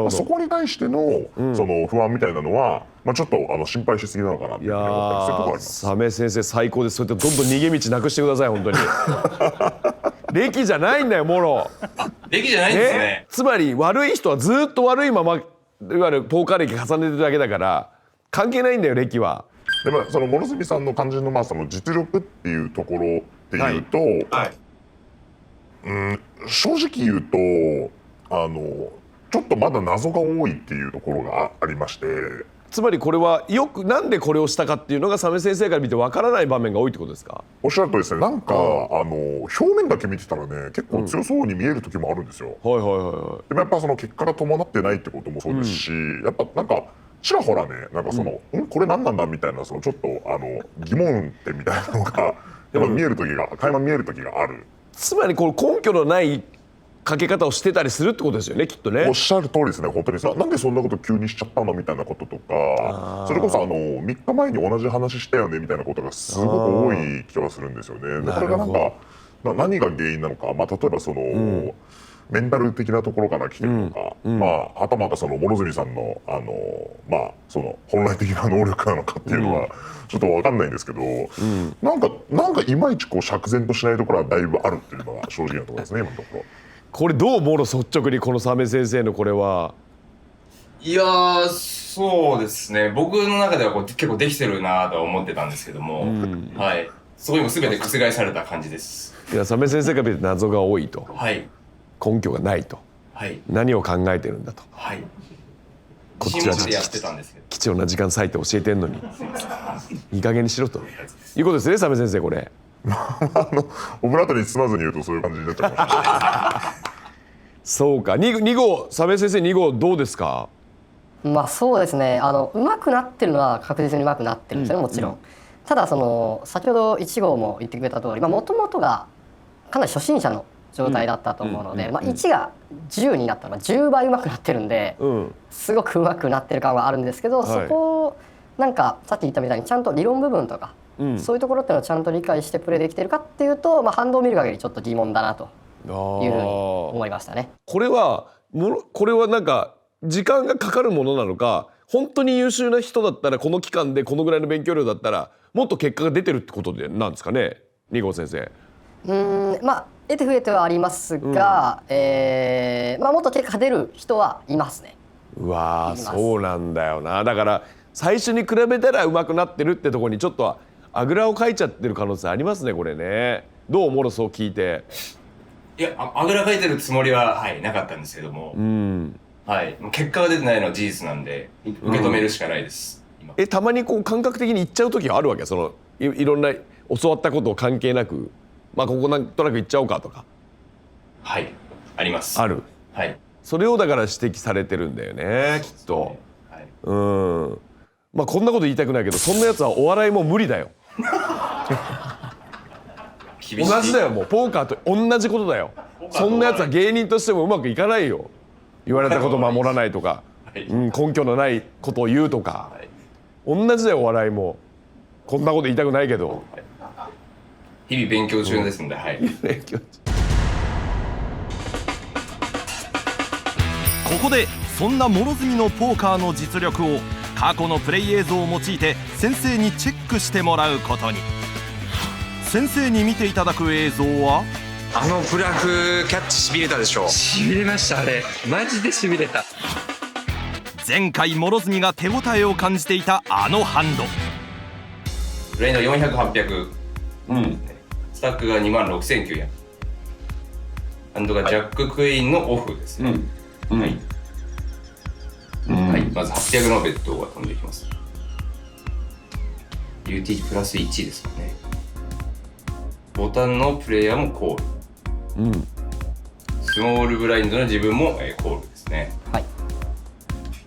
そこに対してのその不安みたいなのはちょっと心配しすぎなのかなっていうふうに思ったりするところがあります。サメ先生最高です。そうやってどんどん逃げ道なくしてください本当に。歴じゃないんだよモロ。歴じゃないんですね。つまり悪い人はずっと悪いままいわゆるポーカー歴重ねてるだけだから関係ないんだよ歴は。でもその諸角さんの肝心のその実力っていうところっていうと、正直言うとちょっとまだ謎が多いっていうところがありまして。つまりこれはなんでこれをしたかっていうのがサメ先生から見てわからない場面が多いってことですか？おっしゃるとりですね。なんか表面だけ見てたらね結構強そうに見える時もあるんですよ。でもやっぱその結果が伴ってないってこともそうですし、やっぱなんかちらほらねなんかそのこれ何なんだみたいなそのちょっと疑問点みたいなのがやっぱ見える時が垣間見える時がある。つまりこれ根拠のないかけ方をしてたりするってことですよねきっとね。おっしゃる通りですね本当になんでそんなこと急にしちゃったのみたいなこととかそれこそ3日前に同じ話したよねみたいなことがすごく多い気がするんですよね。でこれがなんか何が原因なのか例えばそのメンタル的なところから来てるのか、はたまたその諸角さんのその本来的な能力なのかっていうのはちょっと分かんないんですけど、なんかいまいちこう釈然としないところはだいぶあるっていうのが正直なところですね今のところ。これどうもろ率直にこのサメ先生のこれは。いやー、そうですね、僕の中では結構できてるなとは思ってたんですけども、はい、そこにも全て覆された感じです。いやサメ先生から見て謎が多いと、はい、根拠がないと、はい、何を考えてるんだと、はい、こっちは貴重な時間割いて教えてんのにいい加減にしろということですね、サメ先生これ。オブラートに包まずに言うとそういう感じになっちゃうかもしれない。そうか、2号サメ先生2号どうですか。まあそうですね、うまくなってるのは確実にうまくなってるんですよね、もちろん。ただ先ほど1号も言ってくれた通り、もともとがかなり初心者の状態だったと思うので、1が10になったら10倍うまくなってるんで、すごくうまくなってる感はあるんですけど、そこをなんかさっき言ったみたいにちゃんと理論部分とか、そういうところっていうのをちゃんと理解してプレーできてるかっていうと、反動を見る限りちょっと疑問だなというふうに思いましたね。これはなんか時間がかかるものなのか、本当に優秀な人だったらこの期間でこのぐらいの勉強量だったらもっと結果が出てるってことでなんですかね、2号先生。得て増えてはありますが、もっと結果が出る人はいますね。うわー、そうなんだよな。だから最初に比べたら上手くなってるってところにちょっとあぐらをかいちゃってる可能性ありますねこれね。どうもろそう聞いて。いや、あぐらかいてるつもりは、なかったんですけども、結果が出てないのは事実なんで受け止めるしかないです。たまにこう感覚的にいっちゃう時はあるわけ、いろんな教わったことを関係なく、ここなんとなくいっちゃおうかとか。はい、あります。ある。はい。それをだから指摘されてるんだよね、きっと。こんなこと言いたくないけど、そんなやつはお笑いも無理だよ。同じだよ、もうポーカーと同じことだよ。そんなやつは芸人としてもうまくいかないよ。言われたこと守らないとか、根拠のないことを言うとか、同じだよお笑いも。こんなこと言いたくないけど、日々勉強中ですので、ここでそんな諸角のポーカーの実力を過去のプレイ映像を用いて先生にチェックしてもらうことに。先生に見ていただく映像は、ブラフキャッチしびれたでしょ。しびれました、あれマジでしびれた。前回諸角が手応えを感じていたハンド。ブラインド400、800、スタックが26,900。ハンドがジャッククイーンのオフですね。まず800のベッドが飛んでいきます。UT プラス1ですかね。ボタンのプレイヤーもコール、スモールブラインドの自分もコールですね。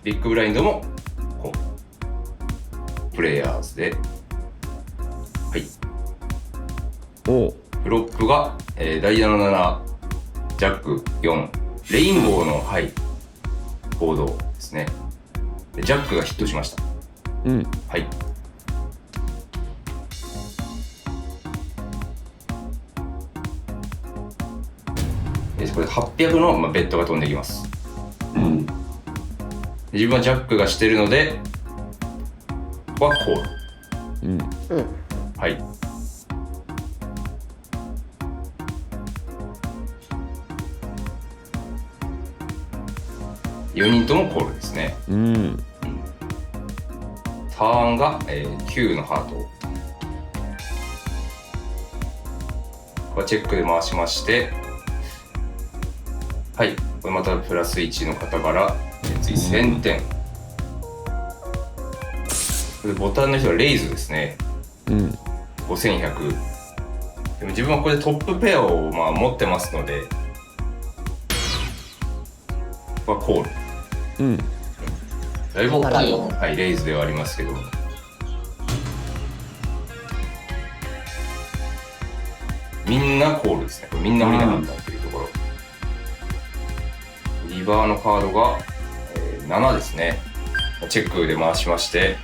ビッグブラインドもコール。プレイヤーズで、フロップが、ダイヤの7、ジャック4、レインボーのボードですね。でジャックがヒットしました。これ800のベッドが飛んできます。自分はジャックがしてるので、ここはコール。4人ともコールですね。ターンが、9のハート。ここはチェックで回しまして、これまたプラス1の方から次1000点。これボタンの人はレイズですね。5100。でも自分はこれでトップペアを持ってますので、ここはコール。だいぶ大きい、レイズではありますけど、みんなコールですね。これみんな降りなかったというところ。リバーのカードが、7ですね。チェックで回しまして、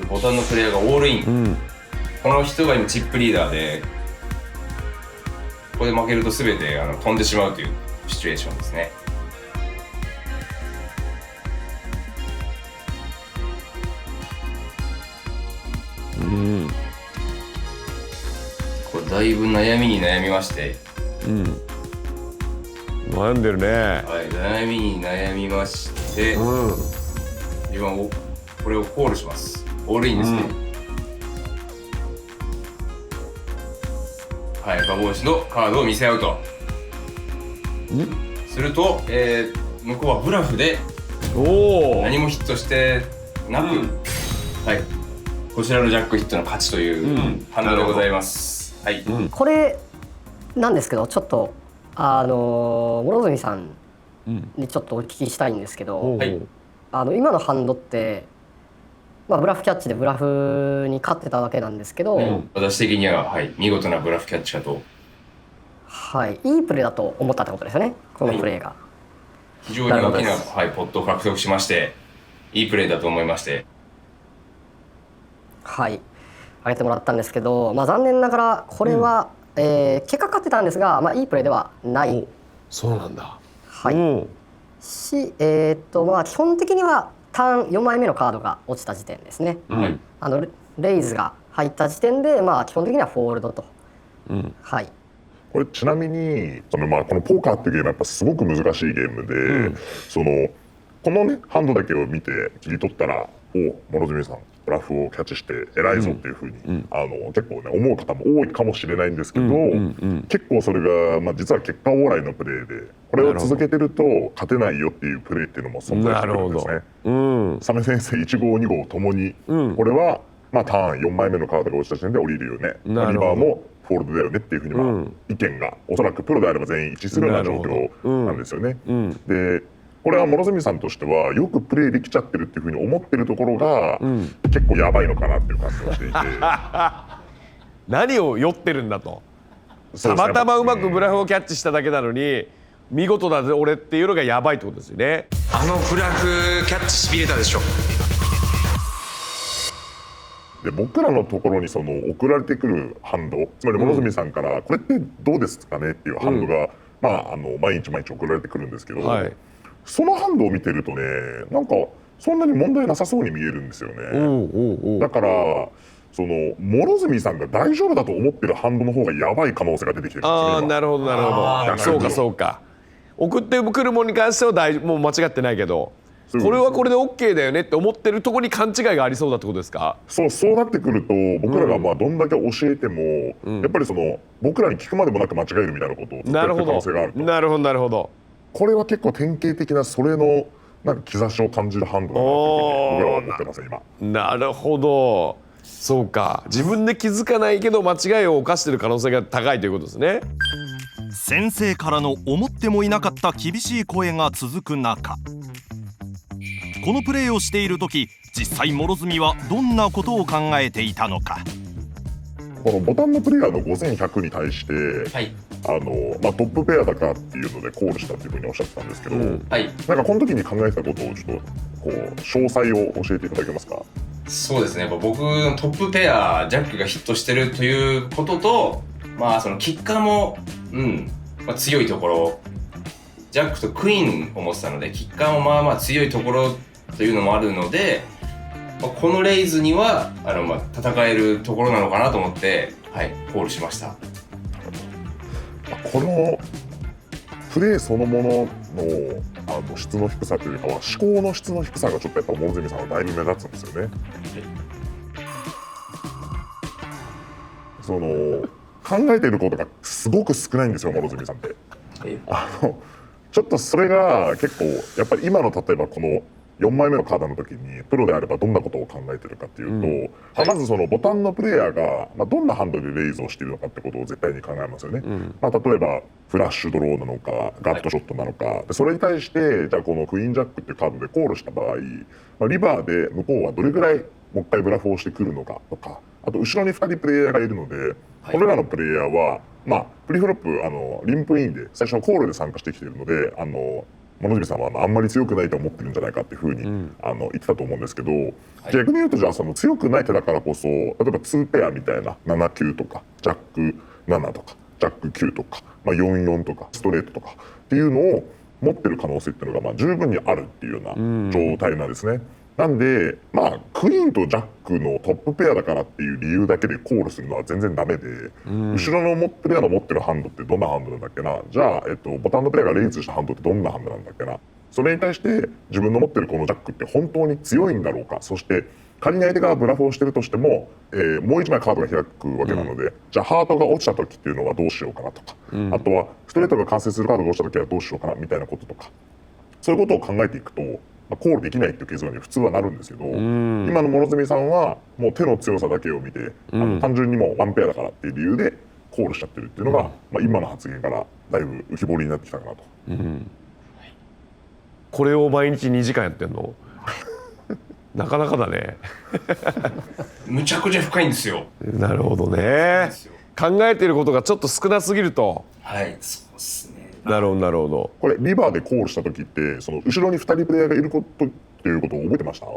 ボタンのプレイヤーがオールイン。この人が今チップリーダーで、ここで負けると全て飛んでしまうというシチュエーションですね。これだいぶ悩みに悩みまして、悩んでるね。はい、悩みに悩みまして、今これをコールします。オールインですね。はい、馬帽子のカードを見せ合うと。すると、向こうはブラフで何もヒットしてなく、はい、こちらのジャックヒットの勝ちという判断でございます。はい、これなんですけど、ちょっと諸角さんにちょっとお聞きしたいんですけど、今のハンドって、ブラフキャッチでブラフに勝ってたわけなんですけど、私的には、はい、見事なブラフキャッチだと、はい、いいプレーだと思ったってことですよね、このプレーが。非常に大きな、はい、ポットを獲得しまして、いいプレーだと思いまして、はい、挙げてもらったんですけど、残念ながらこれは、結果勝ってたんですが、いいプレーではない。そうなんだ。はい。基本的にはターン4枚目のカードが落ちた時点ですね。レイズが入った時点で、基本的にはフォールドと。はい。これちなみにこのポーカーっていうゲームはやっぱすごく難しいゲームで、このねハンドだけを見て切り取ったら「諸角さんブラフをキャッチして偉いぞ」っていうふうに結構ね思う方も多いかもしれないんですけど、結構それが実は結果往来のプレーで、これを続けてると勝てないよっていうプレーっていうのも存在してるんですね。サメ先生1号2号ともにこれはターン4枚目のカードが落ちた時点で降りるよね、リバーもフォールドだよねっていうふうに意見がおそらくプロであれば全員一致するような状況なんですよね。でこれは諸角さんとしてはよくプレーできちゃってるっていうふうに思ってるところが、結構やばいのかなっていう感じがしていて何を酔ってるんだと。たまたまうまくブラフをキャッチしただけなのに見事だぜ俺っていうのがやばいってことですよね。あのブラフキャッチしびれたでしょ。で僕らのところに送られてくるハンド、つまり諸角さんからこれってどうですかねっていうハンドが、毎日送られてくるんですけど、そのハンドを見てるとね、なんかそんなに問題なさそうに見えるんですよね。だから諸角さんが大丈夫だと思ってるハンドの方がやばい可能性が出てきてるんですよね。なるほどなるほど。そうかそうか。送ってくるものに関してはもう間違ってないけど、これはこれで OK だよねって思ってるところに勘違いがありそうだってことですか。そうなってくると僕らがどんだけ教えても、やっぱり僕らに聞くまでもなく間違えるみたいなことをずっとやってる可能性があると。なるほどなるほど。これは結構典型的なそれの兆しを感じるハンドだなと僕らは思ってます今。なるほど。そうか、自分で気づかないけど間違いを犯してる可能性が高いということですね。先生からの思ってもいなかった厳しい声が続く中、このプレーをしている時、実際諸角はどんなことを考えていたのか。このボタンのプレイヤーの5100に対して、トップペアだからっていうのでコールしたっていうふうにおっしゃってたんですけど、なんかこの時に考えたことをちょっと詳細を教えていただけますか。そうですね、僕のトップペアジャックがヒットしてるということと、そのキッカーも、強いところ、ジャックとクイーンを持ってたのでキッカーも強いところというのもあるので、このレイズには戦えるところなのかなと思って、コールしました。このプレーそのものの質の低さというかは思考の質の低さがちょっとやっぱ諸角さんはだいぶ目立つんですよね。考えていることがすごく少ないんですよ諸角さんって。ちょっとそれが結構やっぱり今の例えばこの4枚目のカードの時にプロであればどんなことを考えてるかっていうと、まずボタンのプレイヤーがどんなハンドでレイズをしているのかってことを絶対に考えますよね。例えばフラッシュドローなのかガットショットなのか、それに対してじゃあこのクイーンジャックっていうカードでコールした場合、リバーで向こうはどれぐらいもう一回ブラフをしてくるのかとか、あと後ろに2人プレイヤーがいるので、これらのプレイヤーはプリフロップリンプインで最初のコールで参加してきているので、諸角さんはあんまり強くないと思ってるんじゃないかっていうふうに言ってたと思うんですけど、逆に言うとじゃあ強くない手だからこそ、例えば2ペアみたいな7、9とかジャック7とかジャック9とか、44とかストレートとかっていうのを持ってる可能性っていうのが十分にあるっていうような状態なんですね。なんでクイーンとジャックのトップペアだからっていう理由だけでコールするのは全然ダメで、後ろのプレイヤーの持ってるハンドってどんなハンドなんだっけな、じゃあ、ボタンのプレイヤーがレイズしたハンドってどんなハンドなんだっけな、それに対して自分の持ってるこのジャックって本当に強いんだろうか、そして仮に相手がブラフをしてるとしても、もう一枚カードが開くわけなので、じゃあハートが落ちた時っていうのはどうしようかなとか、あとはストレートが完成するカードが落ちた時はどうしようかなみたいなこととか、そういうことを考えていくとコールできないっていう結論に普通はなるんですけど、今の諸角さんはもう手の強さだけを見て、単純にもうワンペアだからっていう理由でコールしちゃってるっていうのが、今の発言からだいぶ浮き彫りになってきたかなと。これを毎日2時間やってんのなかなかだねむちゃくちゃ深いんですよ。なるほどね。考えてることがちょっと少なすぎると。はい、そうですね。なるほどなるほど。これリバーでコールした時ってその後ろに2人プレイヤーがいることっていうことを覚えてました？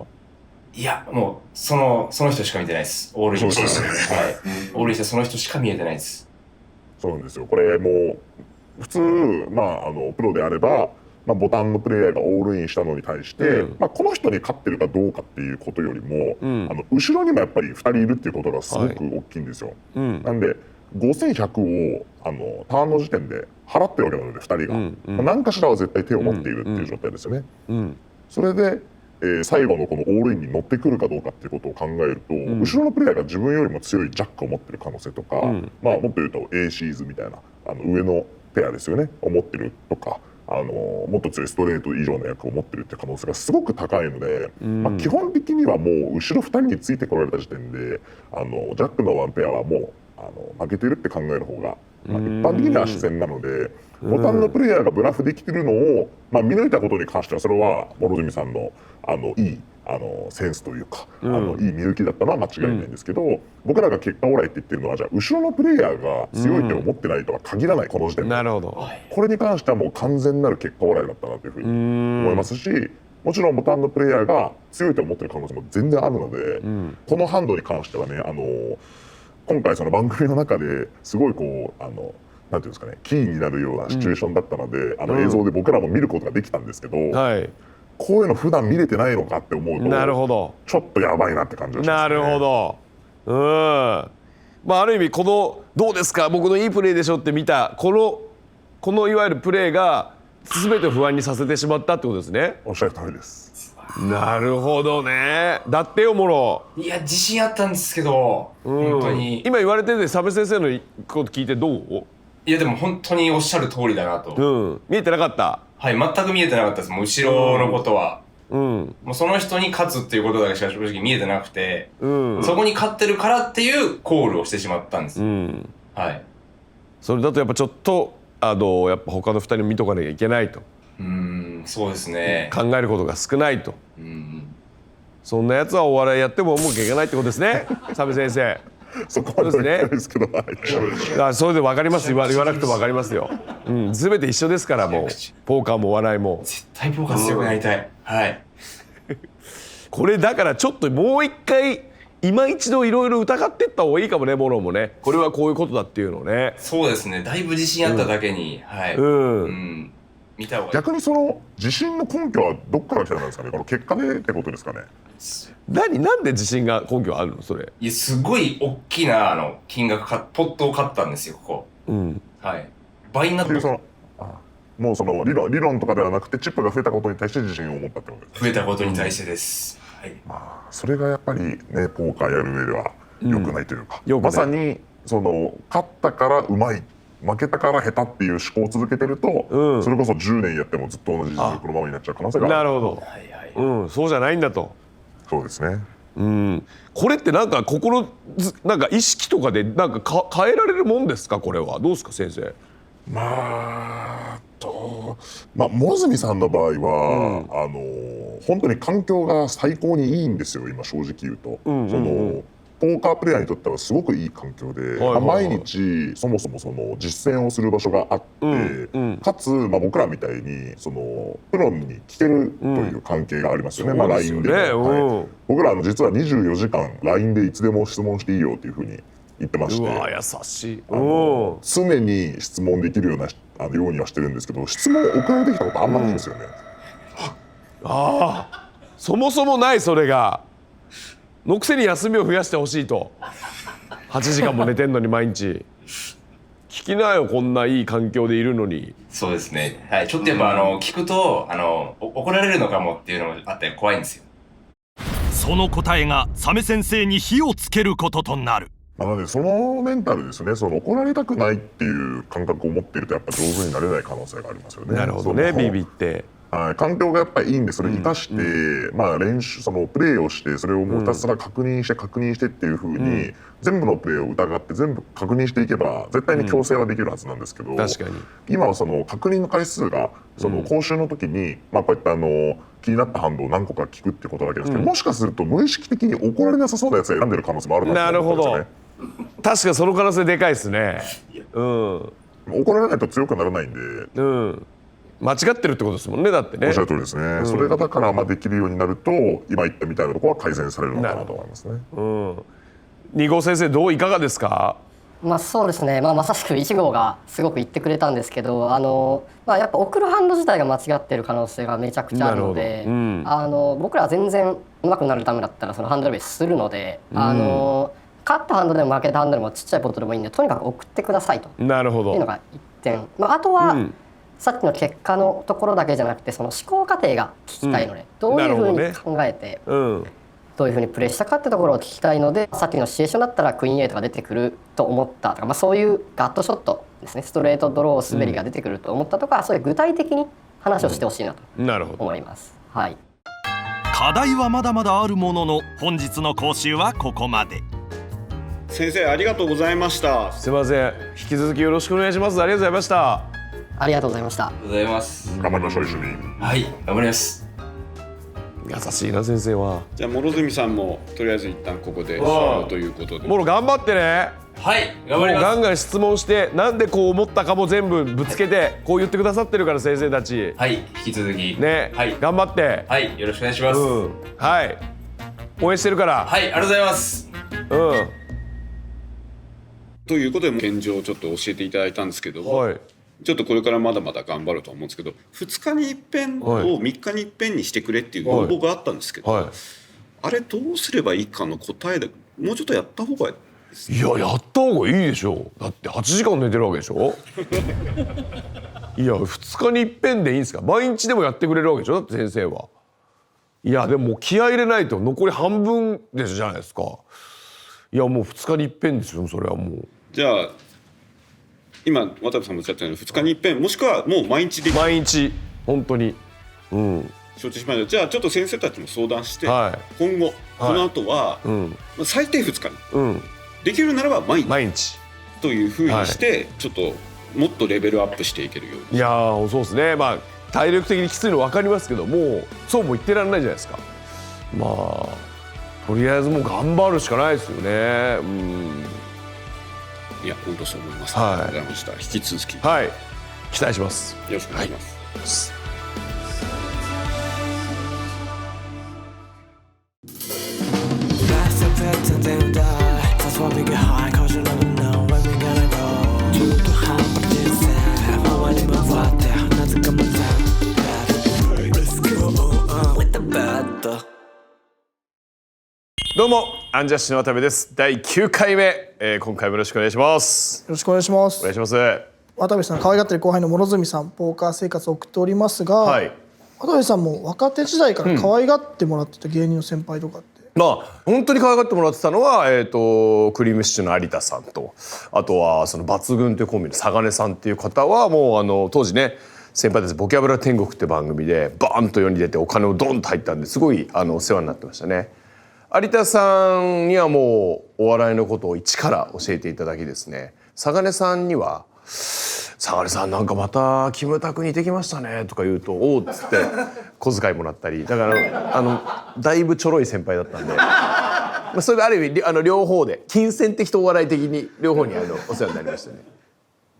いや、もうその人しか見てないです。オールインして、はい、オールインしてその人しか見えてないです。そうなんですよ。これもう普通プロであれば、ボタンのプレイヤーがオールインしたのに対して、この人に勝ってるかどうかっていうことよりも、後ろにもやっぱり2人いるっていうことがすごく大きいんですよ。なんで5100をターンの時点で払ってるわけなので2人が、何かしらは絶対手を持っているっていう状態ですよね。それで、最後のこのオールインに乗ってくるかどうかっていうことを考えると、後ろのプレイヤーが自分よりも強いジャックを持ってる可能性とか、もっと言うと A シーズみたいな上のペアですよねを持ってるとか、もっと強いストレート以上の役を持ってるっていう可能性がすごく高いので、基本的にはもう後ろ2人についてこられた時点でジャックのワンペアはもう負けてるって考える方が、一般的には自然なので、ボタンのプレイヤーがブラフできてるのを、見抜いたことに関してはそれは諸角さんのいいセンスというか、いい見抜きだったのは間違いないんですけど、僕らが結果オーライって言ってるのは、じゃあ後ろのプレイヤーが強い手を持ってないとは限らない、この時点で。なるほど。これに関してはもう完全なる結果オーライだったなというふうに思いますし、もちろんボタンのプレイヤーが強い手を持ってる可能性も全然あるので、このハンドに関してはね、今回その番組の中ですごいこうなんていうんですかね、キーになるようなシチュエーションだったので、映像で僕らも見ることができたんですけど、こういうの普段見れてないのかって思うと、なるほど、ちょっとやばいなって感じがしますね。なるほど。ある意味このどうですか、僕のいいプレーでしょって見たこのいわゆるプレーが全てを不安にさせてしまったってことですね。おっしゃる通りです。なるほどね。だってよもろ。いや、自信あったんですけど、本当に今言われてて佐部先生のこと聞いてどう？いや、でも本当におっしゃる通りだなと。見えてなかった？はい、全く見えてなかったです。もう後ろのことは、もうその人に勝つっていうことだけしか正直見えてなくて、そこに勝ってるからっていうコールをしてしまったんです。はい。それだとやっぱちょっとやっぱ他の2人見とかなきゃいけないと。そうですね。考えることが少ないと。そんなやつはお笑いやってもうまくいかないってことですね、佐部先生。そこまでは言ってないですけど、それで分かります。言わなくても分かりますよ。全て一緒ですから、もうポーカーもお笑いも。絶対ポーカー強くなりたい。はい。これだからちょっともう一回今一度いろいろ疑ってった方がいいかもね、モロもね。これはこういうことだっていうのをね。そうですね。だいぶ自信あっただけに、はい。見た方がいい。逆にその自信の根拠はどっから来たんですかね。この結果でってことですかね。なんで自信が根拠あるのそれ？いや、すごい大きな金額ポットを買ったんですよ、ここ。はい。倍になってる。もうその理論とかではなくてチップが増えたことに対して自信を持ったってことです。増えたことに対してです。はい。それがやっぱりね、ポーカーやる上では良くないというか、まさにその勝ったからうまい、負けたから下手っていう思考を続けてると、それこそ10年やってもずっと同じ実力のままになっちゃう可能性がある。なるほど。そうじゃないんだと。そうですね。これってなんかなんか意識とかでなんか変えられるもんですか？これはどうですか先生？諸角さんの場合は、本当に環境が最高にいいんですよ、今正直言うと。ポーカープレイヤーにとってはすごごくいい環境で、毎日そもそもその実践をする場所があって、かつ、僕らみたいにそのプロに聞けるという関係がありますよね。LINE で、僕ら実は24時間 LINE でいつでも質問していいよっていうふうに言ってまして、うわ優しい。常に質問できるようにはしてるんですけど、質問送られてきたことあんまないんですよね。ああ、そもそもない、それがのくせに休みを増やしてほしいと。8時間も寝てんのに毎日。聞きなよ、こんないい環境でいるのに。そうですね。はい。ちょっとやっぱ聞くと怒られるのかもっていうのもあって怖いんですよ。その答えがサメ先生に火をつけることとなる。なのでそのメンタルですね、その怒られたくないっていう感覚を持っているとやっぱ上手になれない可能性がありますよね。なるほどね、ビビって。環境がやっぱりいいんで、それを生かして、練習、そのプレーをして、それをもうひたすら確認してっていう風に、全部のプレーを疑って全部確認していけば絶対に矯正はできるはずなんですけど、確かに今はその確認の回数がその講習の時に、こういった気になった反応を何個か聞くっていうことだけですけど、もしかすると無意識的に怒られなさそうなやつを選んでる可能性もあるなと思うんですよね。確かにその可能性でかいですね。怒られないと強くならないんで、間違ってるってことですもんね、だってね。おっしゃる通りですね。それがだからできるようになると今言ったみたいなところは改善されるのかなと思いますね。2号先生いかがですか？そうですね、まさしく1号がすごく言ってくれたんですけど、やっぱ送るハンド自体が間違ってる可能性がめちゃくちゃあるので、僕らは全然上手くなるためだったらそのハンドレベルするので、勝ったハンドでも負けたハンドでもちっちゃいボトルでもいいんで、とにかく送ってくださいというのが1点。あとは、さっきの結果のところだけじゃなくてその思考過程が聞きたいので、どういうふうに考えて、どういうふうにプレーしたかってところを聞きたいので、さっきのシチュエーションだったらクイーン8が出てくると思ったとか、そういうガットショットですね、ストレートドロー滑りが出てくると思ったとか、そういう具体的に話をしてほしいなと思います。はい、課題はまだまだあるものの、本日の講習はここまで。先生ありがとうございました。すいません、引き続きよろしくお願いします。ありがとうございました。ありがとうございました。ありがとうございます。頑張りましょう、一緒に。はい、頑張ります。優しいな先生は。じゃあ諸角さんもとりあえず一旦ここでということで。もろ頑張ってね。はい、頑張ります。ガンガン質問して、なんでこう思ったかも全部ぶつけて、こう言ってくださってるから先生たち。はい、引き続きね、はい、頑張って。はい、よろしくお願いします。はい、応援してるから。はい、ありがとうございます。ということで現状をちょっと教えていただいたんですけど、ちょっとこれからまだまだ頑張ると思うんですけど、2日に一遍を3日に一遍にしてくれっていう要望があったんですけど、あれどうすればいいかの答えでもうちょっとやった方がいいですね。いや、やった方がいいでしょ。だって8時間寝てるわけでしょ。いや、2日に一遍でいいんですか。毎日でもやってくれるわけでしょ、だって先生は。いや、でも気合い入れないと残り半分でじゃないですか。いや、もう2日に一遍ですよ、それはもう。じゃあ今渡部さんもおっしゃったように2日に一遍、もしくはもう毎日できる。毎日本当に。承知しました。じゃあちょっと先生たちも相談して、今後この後は最低2日に、できるならば毎日というふうにして、ちょっともっとレベルアップしていけるように。いやー、そうですね。体力的にきついの分かりますけども、そうも言ってられないじゃないですか。とりあえずもう頑張るしかないですよね。いや、本当そう思います。ありがとうございました。引き続き期待します。よろしくお願いします。どうもアンジャッシュの渡部です。第9回目、今回もよろしくお願いします。よろしくお願いします。お願いします。渡部さん可愛がってる後輩の諸角さん、ポーカー生活を送っておりますが、渡部さんも若手時代から可愛がってもらってた芸人の先輩とかって、本当に可愛がってもらってたのは、クリームシチューの有田さんと、あとはその抜群というコンビのサガネさんっていう方はもう当時ね、先輩たちボキャブラ天国って番組でバーンと世に出てお金をドンと入ったんで、すごいお世話になってましたね。有田さんにはもうお笑いのことを一から教えていただきですね、サガネさんには「サガネさんなんかまたキムタク似てきましたね」とか言うと「おう」っつって小遣いもらったり、だからだいぶちょろい先輩だったんで、それである意味両方で金銭的とお笑い的に両方にお世話になりましたね。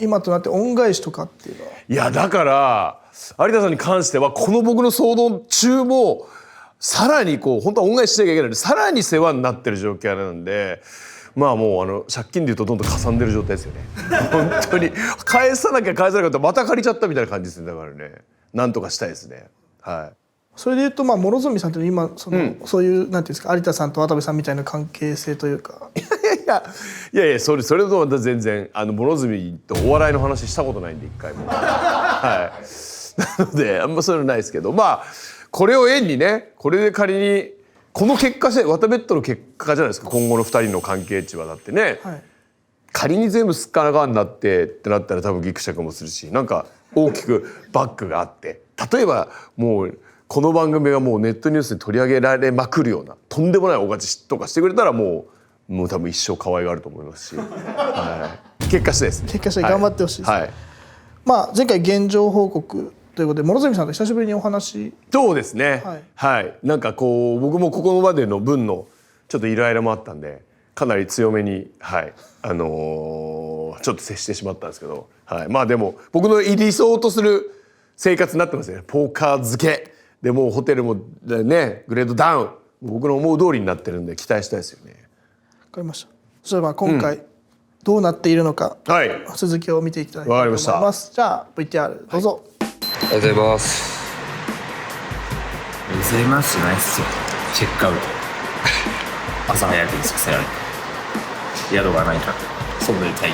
今となって恩返しとかっていうのは。いや、だから有田さんに関してはこの僕の騒動中もさらに本当は恩返ししなきゃいけないので、さらに世話になってる状況なんで、まあもう借金でいうとどんどんかさんでる状態ですよね本当に返さなきゃ返さなかったらまた借りちゃったみたいな感じですね。だからねなんとかしたいですね。はい。それでいうと諸角さんというのは今そういうなんていうんですか有田さんと渡部さんみたいな関係性というかいやそれとまた全然諸角とお笑いの話したことないんで一回もはいなのであんまそういうのないですけどこれを縁にねこれで仮にこの結果ワタベットの結果じゃないですか今後の2人の関係値はだってね、はい、仮に全部すっからかんになってなったら多分ギクシャクもするしなんか大きくバックがあって例えばもうこの番組がもうネットニュースに取り上げられまくるようなとんでもないお勝ちとかしてくれたらもう多分一生可愛がると思いますし、はい、結果してですね結果して頑張ってほしいです、はい、前回現状報告ということで諸角さんと久しぶりにお話そうですねはい、なんかこう僕もここまでの分のちょっとイライラもあったんでかなり強めにはいちょっと接してしまったんですけど、はい、でも僕の理想とする生活になってますよね。ポーカー漬けでもうホテルもねグレードダウン僕の思う通りになってるんで期待したいですよね。わかりました。そしたら今回どうなっているのか、続きを見ていきたいと思います。じゃあ VTR どうぞ。ありがとうございます。譲りますじゃないっすよ。チェックアウト朝早くにさせられて宿がないから外で待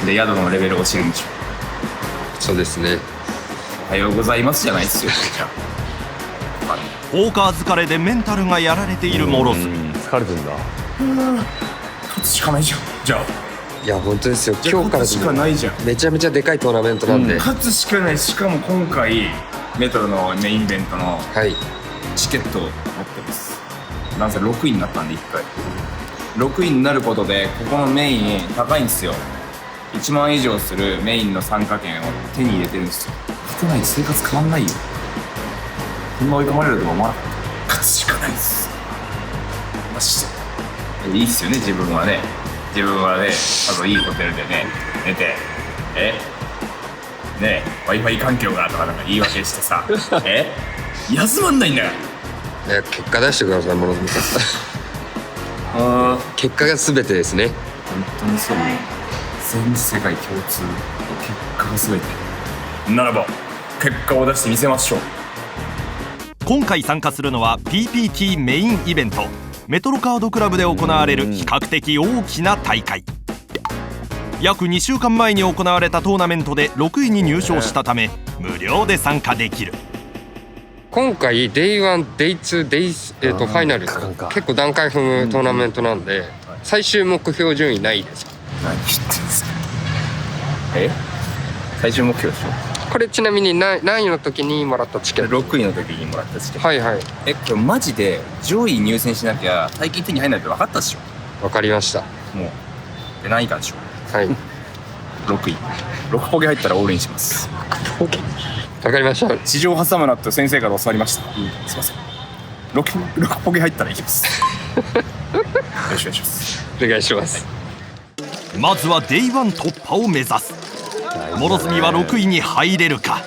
機で宿のレベル落ちるんでしょ。そうですね。おはようございますじゃないっすよ。じゃあポーカー疲れでメンタルがやられている諸角。疲れてんだ。勝つしかないじゃん。じゃあいや本当ですよ。今日から勝つしかないじゃん。めちゃめちゃでかいトーナメントなんで、勝つしかない。しかも今回メトロのメインイベントのチケットを持ってます。なんせ6位になったんで1回6位になることでここのメイン高いんですよ。1万以上するメインの参加券を手に入れてるんですよ。勝てないと生活変わんないよ。こんな追い込まれるとは思わなかった。勝つしかないです。マジでいいっすよね。自分はねあといいホテルでね寝てね Wi-Fi 環境がとかなんか言い訳してさ休まんないんだよ。結果出してください諸角さん。結果が全てですね。本当にそう。全世界共通の結果が全てならば結果を出してみせましょう。今回参加するのは PPT メインイベントメトロカードクラブで行われる比較的大きな大会。約2週間前に行われたトーナメントで6位に入賞したため無料で参加できる。今回 Day1、Day2、ファイナル結構段階踏むトーナメントなんで最終目標順位ないです。何言ってんすか。最終目標でしょ。これちなみに何位の時にもらったチケット。6位の時にもらったチケット。はいはい。これマジで上位入選しなきゃ大金手に入らないって分かったでしょ。分かりました。もうで何位かでしょ。はい。6位6ポケ入ったらオールインします。わかりました。地上挟むなって先生から教わりました。すいません。6ポケ入ったらいきます。よろしくお願いします。お願いします。まずは Day1 突破を目指す。諸角は6位に入れるか。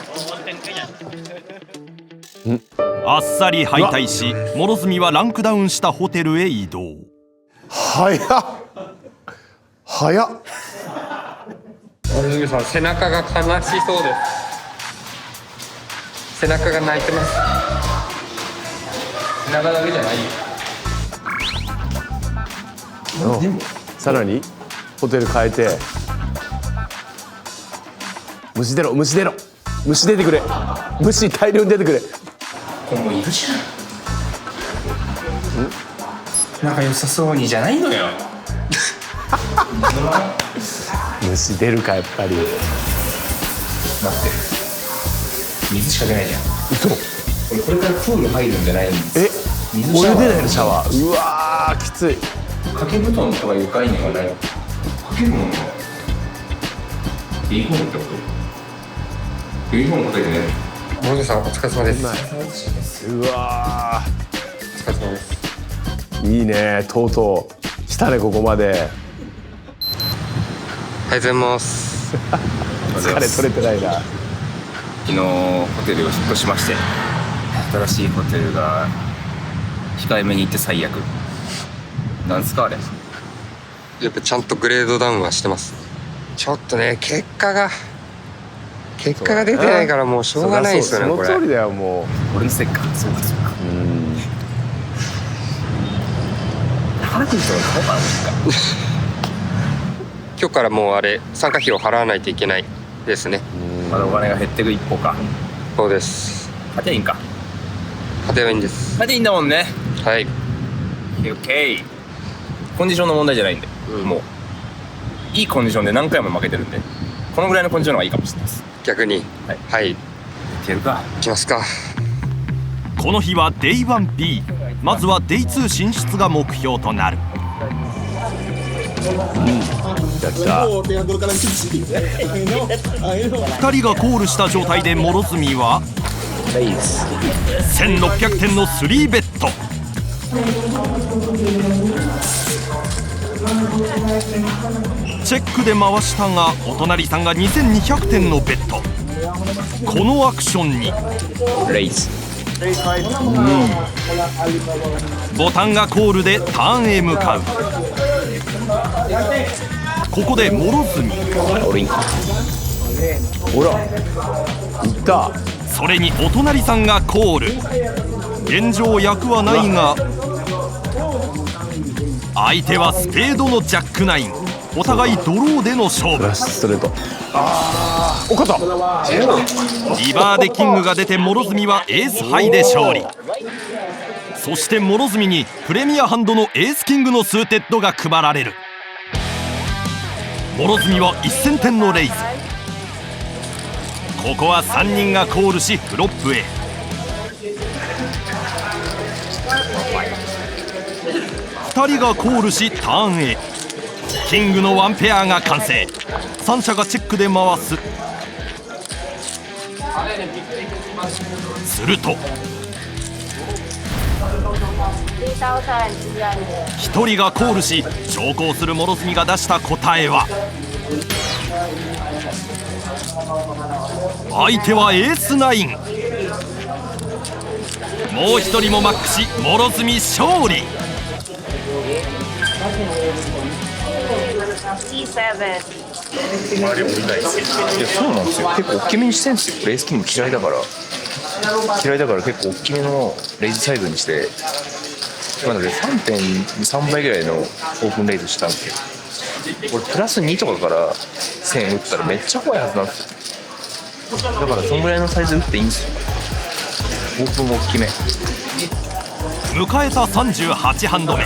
あっさり敗退し諸角はランクダウンしたホテルへ移動。早っ諸角さん背中が悲しそうです。背中が泣いてます。背中だけじゃないよ。さらにホテル変えて虫出ろ虫出ろ虫出てくれ虫大量に出てくれ。今後いるじゃん。仲良さそうにじゃないのよ。虫出るかやっぱり。待って水しか出ないじゃん。嘘。これからプール入るんじゃないんです。お湯出ないのシャワー。うわーきつい。掛け布団とかいう概念はないの。掛けるものはユニフォームってこと。ユニフォームかけてね。諸角さんお疲れ様です。うわお疲れ様です。いいねとうとう来たねここまで。ありがとうございます。疲れ取れてないな。昨日ホテルを引っ越しまして新しいホテルが控えめに行って最悪。なんすかあれ。やっぱちゃんとグレードダウンはしてます。ちょっとね結果が出てないからもうしょうがないですよね。これその通りだよもう。俺のせいか。そうかそうか。原君とそうか。今日からもうあれ参加費を払わないといけないですね。まだお金が減っていく一歩か。そうです。勝てばいいんか。勝てばいいんです。勝てばいいんだもんね。はい。オッケー。コンディションの問題じゃないんで、もういいコンディションで何回も負けてるんで、このぐらいのコンディションの方がいいかもしれないです。逆に。はい。いけるか。いきますか。この日は Day1B、 まずは Day2 進出が目標となる。2人がコールした状態で諸角は1600点の3ベット。チェックで回したがお隣さんが2200点のベット。このアクションにレイズ、ボタンがコールでターンへ向かう。ここで諸角オリンク、ほらいった。それにお隣さんがコール。現状役はないが相手はスペードのジャックナイン。お互いドローでの勝負。ストレート。ああ、おかった。リバーでキングが出て諸角はエースハイで勝利。そして諸角にプレミアハンドのエースキングのスーテッドが配られる。諸角は1000点のレイズ。ここは3人がコールしフロップへ。2人がコールしターンへ。キングのワンペアが完成。3者がチェックで回す。すると1人がコールし長考する諸角が出した答えは、相手はエースナイン。もう1人もマックし諸角勝利。周り降りないですよ。いやそうなんですよ。結構大きめにしてんですよ。レースキング嫌いだから結構大きめのレイズサイズにして、なので 3.3 倍ぐらいのオープンレイズしたんですけど、俺プラス2とかから1000打ったらめっちゃ怖いはずなんですよ。だからそんぐらいのサイズ打っていいんですよ。オープンも大きめ。迎えた38ハンド目。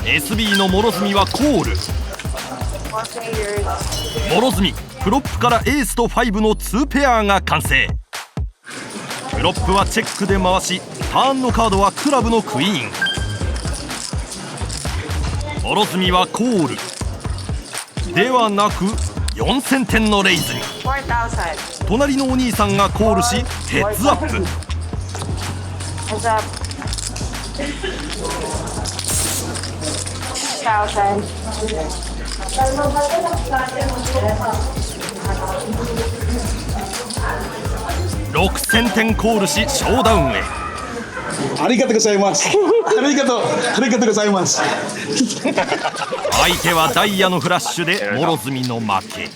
SB の諸角はコール。諸角フロップからエースと5の2ペアが完成。フロップはチェックで回し、ターンのカードはクラブのクイーン。諸角はコールではなく4000点のレイズに。隣のお兄さんがコールしヘッズアップ。6000点コールしショーダウンへ。ありがとうございます。ありがとうございます。相手はダイヤのフラッシュで諸角の負け。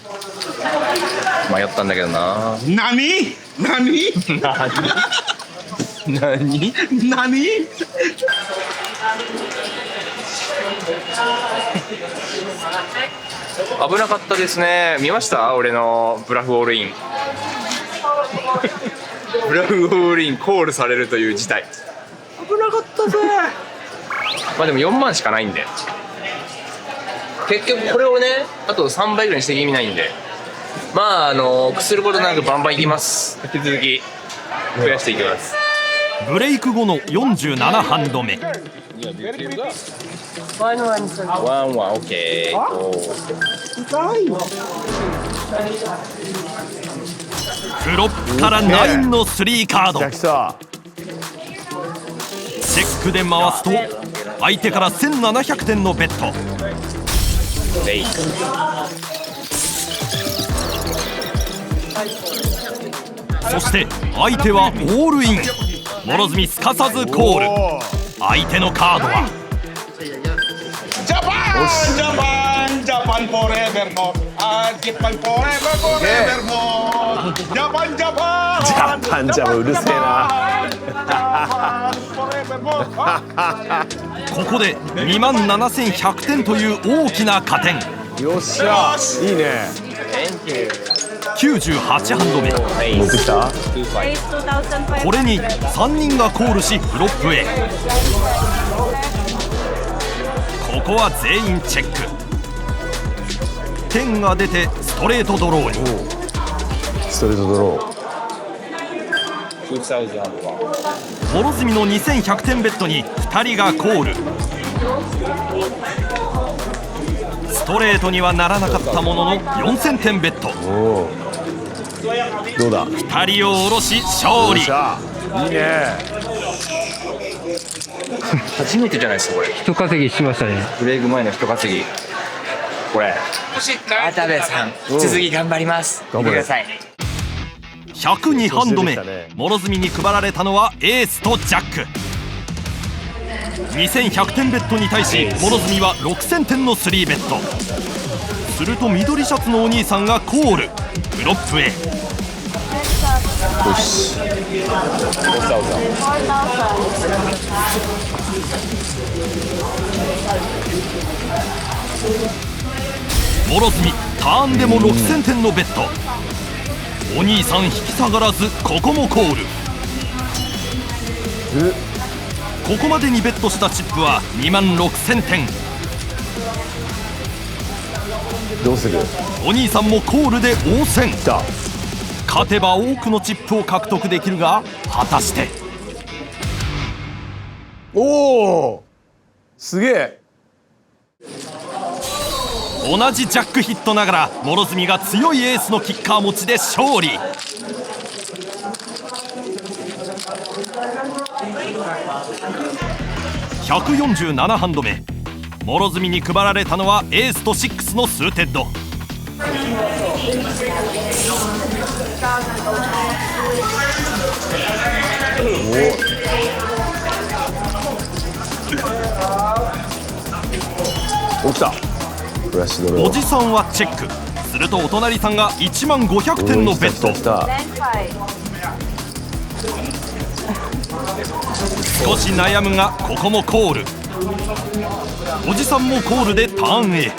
迷ったんだけどな。何危なかったですね。見ました？俺のブラフオールイン。ブラフオールインコールされるという事態。危なかったぜ。まあでも4万しかないんで、結局これをねあと3倍ぐらいにして意味ないんで、まあ臆することなくバンバンいきます。引き続き増やしていきます。ブレイク後の47ハンド目。ワンは OK。フロップから9の3カード。チェックで回すと相手から1700点のベット。そして相手はオールイン。諸角すかさずコール。相手のカードはジャパンジャパンジャパンフォーエバーモージャパンフォーエバーフォーエバーモージャパンジャパンジャパンジャパンうるせえなここで27,100点という大きな加点。よっしゃいいね。98ハンド目持ってきた。これに3人がコールしフロップへ。ここは全員チェック。点が出てストレートドローに。ストレートドロー。諸角の2100点ベッドに2人がコール。ストレートにはならなかったものの4000点ベッド。どうだ。2人を下ろし勝利。いいね。初めてじゃないですかこれ。人稼ぎしましたね。ブレイク前の人稼ぎ。これ渡部さん続き頑張ります。見てください。102ハンド目諸角に配られたのはエースとジャック。2100点ベッドに対し諸角は6000点の3ベッド。すると緑シャツのお兄さんがコール。フロップへ。よし。諸角ターンでも6000点のベッド。お兄さん引き下がらずここもコール。ここまでにベットしたチップは26,000点。どうする。お兄さんもコールで応戦。勝てば多くのチップを獲得できるが果たして。おおすげえ。同じジャックヒットながら諸角が強いエースのキッカー持ちで勝利。147ハンド目諸角に配られたのはエースと6のスーテッド。起きた。フラッシュドロー。おじさんはチェック。するとお隣さんが1500点のベッド。少し悩むがここもコール。おじさんもコールでターンへ。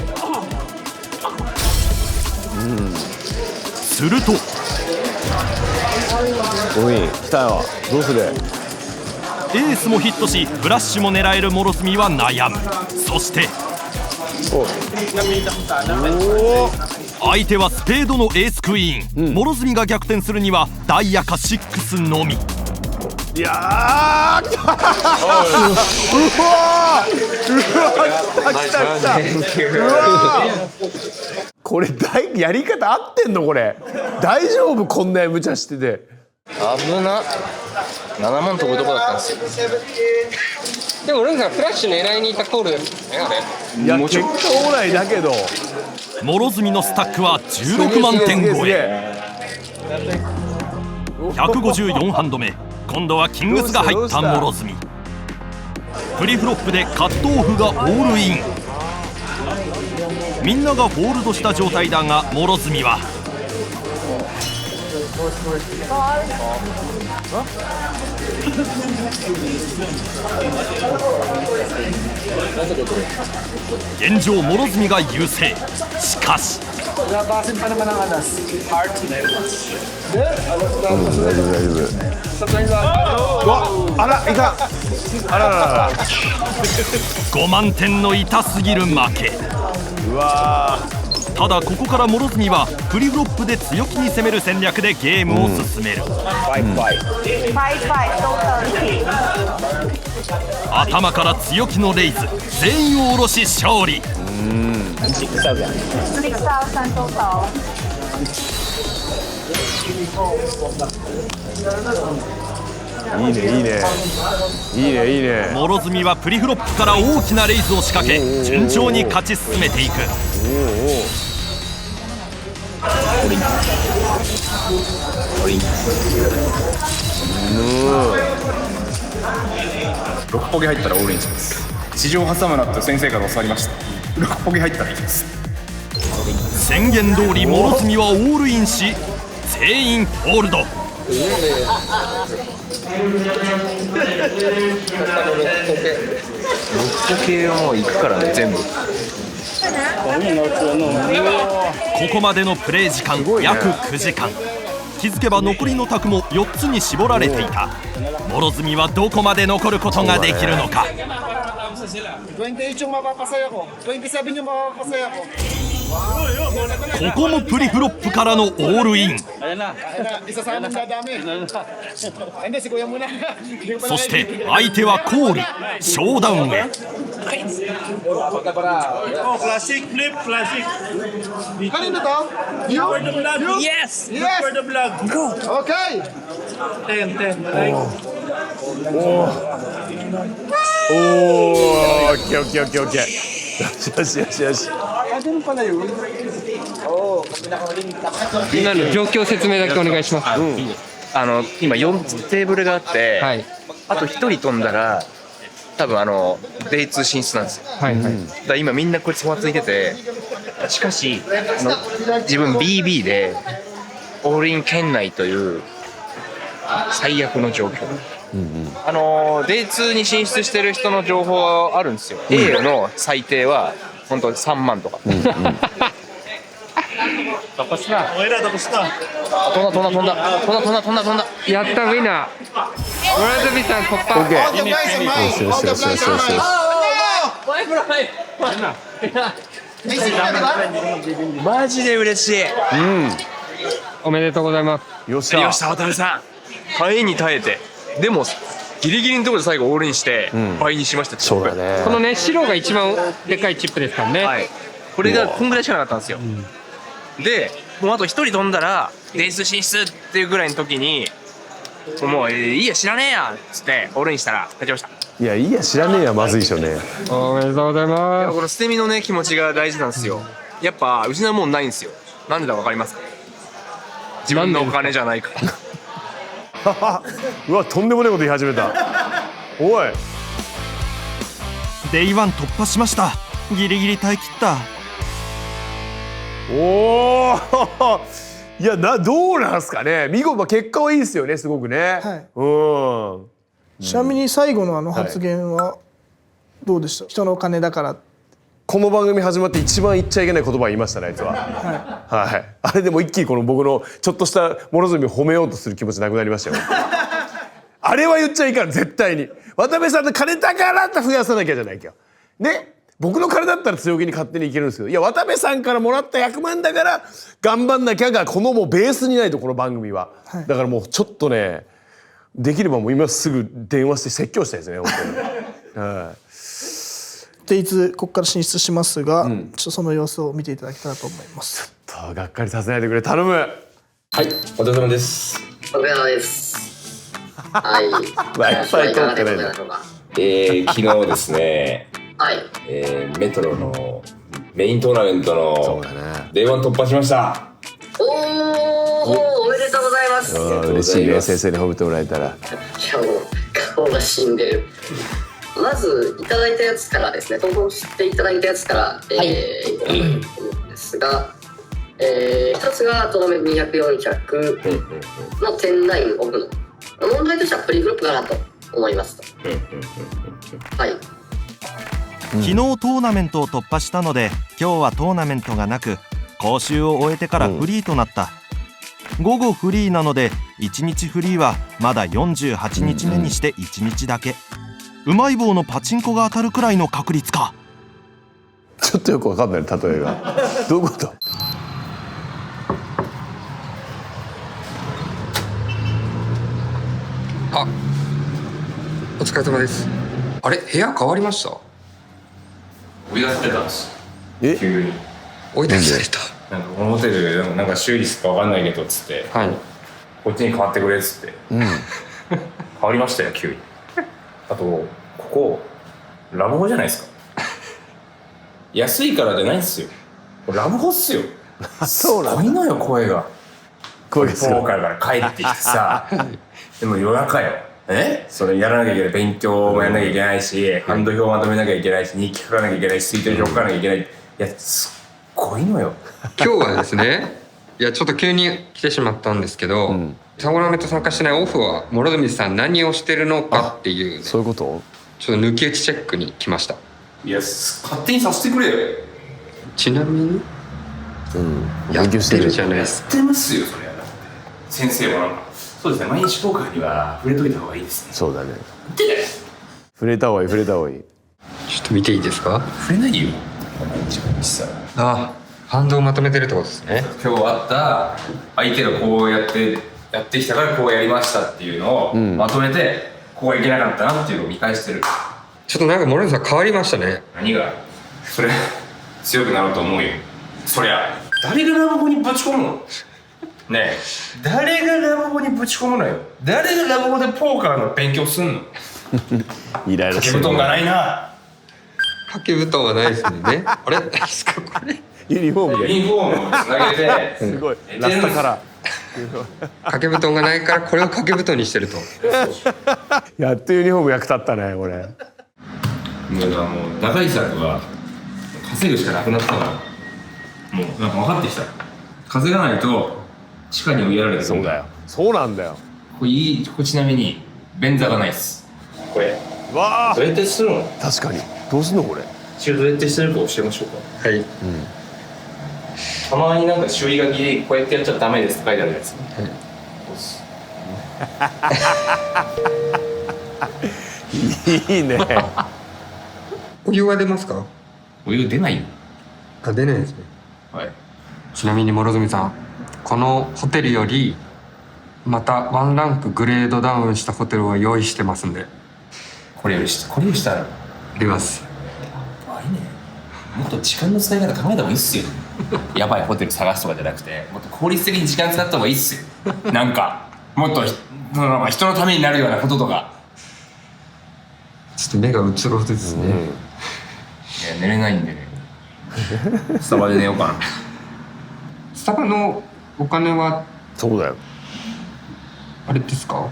するとおい来たよ。どうする。エースもヒットしフラッシュも狙える諸角は悩む。そして相手はスペードのエースクイーン。諸角が逆転するにはダイヤか6のみ。いやーうわ来たこれやり方合ってんのこれ。大丈夫こんな無茶してて。危な。7万飛ぶとこだったんですよ。でもルンさんフラッシュ狙いにいたコールですね。いや結果オーライだけど諸角のスタックは16万点超え。154ハンド目今度はキングスが入った諸角。プリフロップでカットオフがオールイン。みんながホールドした状態だが諸角は現状諸角が優勢。しかし大丈夫大丈夫。うわあらいかん。あららら。5万点の痛すぎる負け。うわただここから諸角はプリフロップで強気に攻める戦略でゲームを進める。頭から強気のレイズ全員を下ろし勝利。いいねいいねいいねいいね。諸角はプリフロップから大きなレイズを仕掛け順調に勝ち進めていく。6ポケ入ったらオールインします。地上挟むなって先生から教わりました。6ポケ入ったらいいです。宣言通り諸角はオールインし全員ホールド。6ポケはもう行くからね全部。ここまでのプレイ時間約9時間。気づけば残りの卓も4つに絞られていた。諸角はどこまで残ることができるのか。ここもプリフロップからのオールイン。そして相手はコール、ショーダウンへ。Classic flip, classic. Kanino to? You? For the vlog. Yes! Yes! For the vlog. Go! Okay! 10. Like. おー、オッケーオッケーオッケーオッケー。よしよしよし。みんなの状況説明だけお願いします。今4テーブルがあって、あと1人飛んだら多分デイ2進出なんですよ。だから今みんなこれつまついてて、しかし自分 BB でオールイン圏内という最悪の状況。デイ2に進出してる人の情報あるんですよ。A の最低は本当3万とか。Tapos na. Okay na, tapos na. 飛んだ。やったウィナー。諸角さん突破。オッケー。よしよしよしよしよしよし。マジで嬉しい。おめでとうございます。よっしゃ。よっしゃ、渡辺さん。耐えに耐えて、でもギリギリのところで最後オールインして倍にしました。そうだね。このね白が一番でかいチップですからね。はい。これがこんぐらいしかなかったんですよ。で、もうあと1人飛んだらデイス進出っていうぐらいの時に、もういいや知らねえやっつってオールインしたら勝ちました。いやいいや知らねえやまずいでしょうね。おめでとうございます。この捨て身のね気持ちが大事なんですよ。やっぱ失うもんないんですよ。なんでだか分かりますか？自分のお金じゃないから。うわとんでもないこと言い始めた。おい。デイ1突破しました。ギリギリ耐え切った。おお。いやどうなんすかね。見事結果はいいですよねすごくね。はい。ちなみに最後の発言はどうでした？人のお金だから。この番組始まって一番言っちゃいけない言葉言いましたねあいつは。はい。あれでも一気にこの僕のちょっとした諸角を褒めようとする気持ちなくなりましたよ。あれは言っちゃいかん絶対に。渡辺さんの金だからって増やさなきゃじゃないかよ。ね。僕の金だったら強気に勝手にいけるんですけど、いや渡辺さんからもらった100万だから頑張んなきゃがこのもうベースにないとこの番組は。だからもうちょっとねできればもう今すぐ電話して説教したいですね本当に。はい。デイツここから進出しますが、ちょっとその様子を見ていただけたらと思います。ちょっとがっかりさせないでくれ頼む。はいお疲れ様です。お疲れ様です。はい。Wi-Fi 通ってないな。昨日ですね。はい。メトロのメイントーナメントのDay1突破しました。おめでとうございます。嬉しいね先生に褒めてもらえたら。いやもう顔が死んでる。まずいただいたやつからですね、投稿していただいたやつから、いこうと思うんですが、一つがトーナメント200、400の10-9オフの問題としてはプリフロップかなと思いますと。はい。昨日トーナメントを突破したので今日はトーナメントがなく講習を終えてからフリーとなった。午後フリーなので1日フリーはまだ48日目にして1日だけ。うまい棒のパチンコが当たるくらいの確率か。ちょっとよくわかんない例えが。どういうこと？あ、お疲れ様です。あれ部屋変わりました？追い出してたんです。急に追い出された。なんかこのホテルでなんか修理するかわかんないけどっつって、こっちに変わってくれっつって、変わりましたよ急に。あとここラブホじゃないですか。安いからじゃないんですよ。ラブホっすよ。そうなんだ。すごいのよ声が。声がすごい。ポーカーから帰ってきてさ、でも夜中よ。それやらなきゃいけない、勉強もやらなきゃいけないし、ハンド表をまとめなきゃいけないし、日記書かなきゃいけないし、ツイートに書かなきゃいけない。いや、すっごいのよ。今日はですね、いやちょっと急に来てしまったんですけど、トーナメント参加してないオフは諸富さん何をしてるのかっていう、そういうこと？ちょっと抜き打ちチェックに来ました。いや、勝手にさせてくれよ。ちなみに、やってるじゃないですか。やってますよ、それは。先生もなんか、そうですね、毎日ポーカーには触れといた方がいいですね。そうだね。触れた方がいい、触れた方がいい。ちょっと見ていいですか？触れないよ。一番実際。あ、ハンドをまとめてるってことですね。今日あった相手がこうやってきたからこうやりましたっていうのをまとめて、こういけなかったなっていうのを見返してる。ちょっとなんか諸富さん変わりましたね。何が？それ強くなろうと思うよ。そりゃ誰がラブホにぶち込むの？ねえ、誰がラブホにぶち込むのよ。誰がラブホでポーカーの勉強すんの？イライラする。掛け布団がないな。掛け布団はないですよね。あれですかこれ？ユニフォームで。ユニフォームをつなげて。すごい。ラスタから。掛け布団がないからこれを掛け布団にしてると。やっとユニフォーム役立ったね、これ。もう打開策は稼ぐしかなくなったから。もうなんか分かってきた。稼がないと地下に追いやられる。そうだよ。そうなんだよ。これちなみに便座がないです。これ。わあ。どうやってするの？確かに。どうすんのこれ？どうやってしてるか教えましょうか。はい。たまになんか注意書きでこうやってやっちゃダメですって書いてあるやつ。いいね。お湯は出ますか？お湯出ないよ。あ、出ないですね。はい。ちなみに諸富さん、このホテルよりまたワンランクグレードダウンしたホテルを用意してますんで。これよりしたらあります。あいいね。もっと時間の使い方考えた方がいいっすよ。やばいホテル探すとかじゃなくて、もっと効率的に時間使った方がいいっすよ。なんかもっと人のためになるようなこととか。ちょっと目がうつろですね。いや寝れないんでね。スタバで寝ようかな。スタバのお金はそうだよ。あれですか？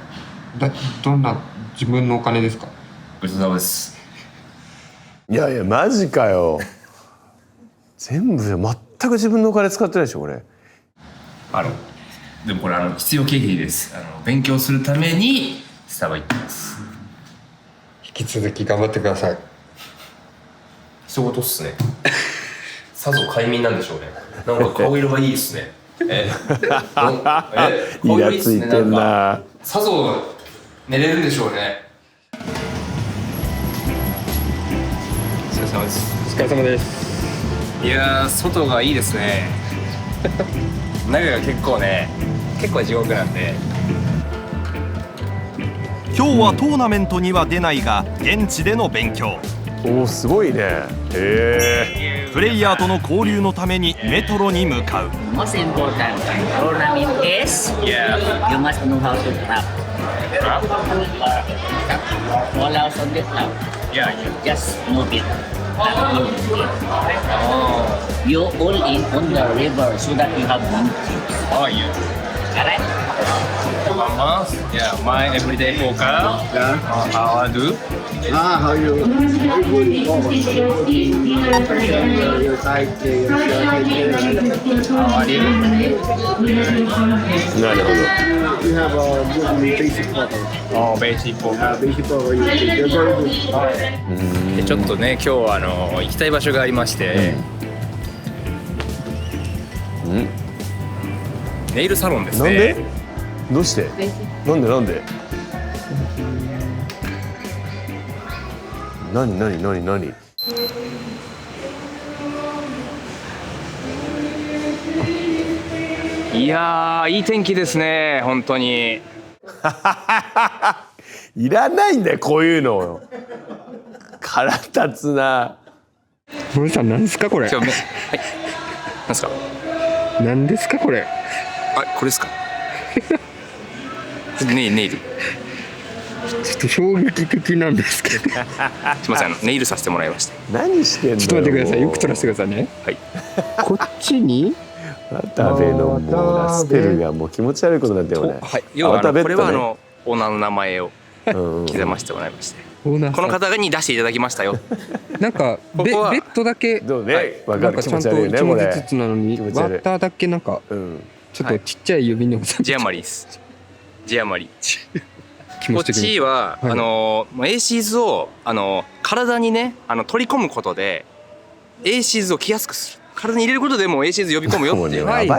どんな自分のお金ですか？ごちそうさまです。いやいやマジかよ。全部全く自分のお金使ってないでしょこれ。でもこれ必要経費です。勉強するためにスタバ行ってます。引き続き頑張ってください。一言っすね。さぞ快眠なんでしょうね。なんか顔色がいいですね。イラついてんな。さぞ寝れるんでしょうね。お疲れ様です。お疲れ様です。いやー外がいいですね。中が結構地獄なんで。今日はトーナメントには出ないが現地での勉強。おーすごいね。プレイヤーとの交流のためにメトロに向かう。 Most important tournament is you must know how to trap. All out on this now. Just move it. You all in on the river so that you have one chips. Oh yeah. Correct? Yeah, my everyday poker. How I do? How you? Your side, How I do? なるほど。 You have a good basic poker. Oh, basic poker. Basic poker. You're very good. でちょっとね今日は行きたい場所がありまして、ネイルサロンですね。なんで？どうして？なんで？何？いやーいい天気ですね本当に。いらないんだよこういうの。腹立つな。諸さん何ですかこれ？はい。何ですか？何ですかこれ？これですか？ネイル。ちょっと衝撃的なんですけど。すみませんネイルさせてもらいました。何してんの？ちょっと待ってください。よく撮らせてくださいね。はい。こっちに渡部のもうラステルがもう気持ち悪いことになってるね。はい。要はこれはオーナーの名前を刻ませてもらいまして、この方に出していただきましたよ。なんかベッドだけなんかちゃんと1文字ずつなのに綿だけなんかちょっとちっちゃい指に収めて、ジアマリです。ジアマリ。こっ気持ち的にちはエーシーズを体にね取り込むことでエーシーズを着やすくする。体に入れることでもうエーシーズ呼び込むよっていう。やばいな。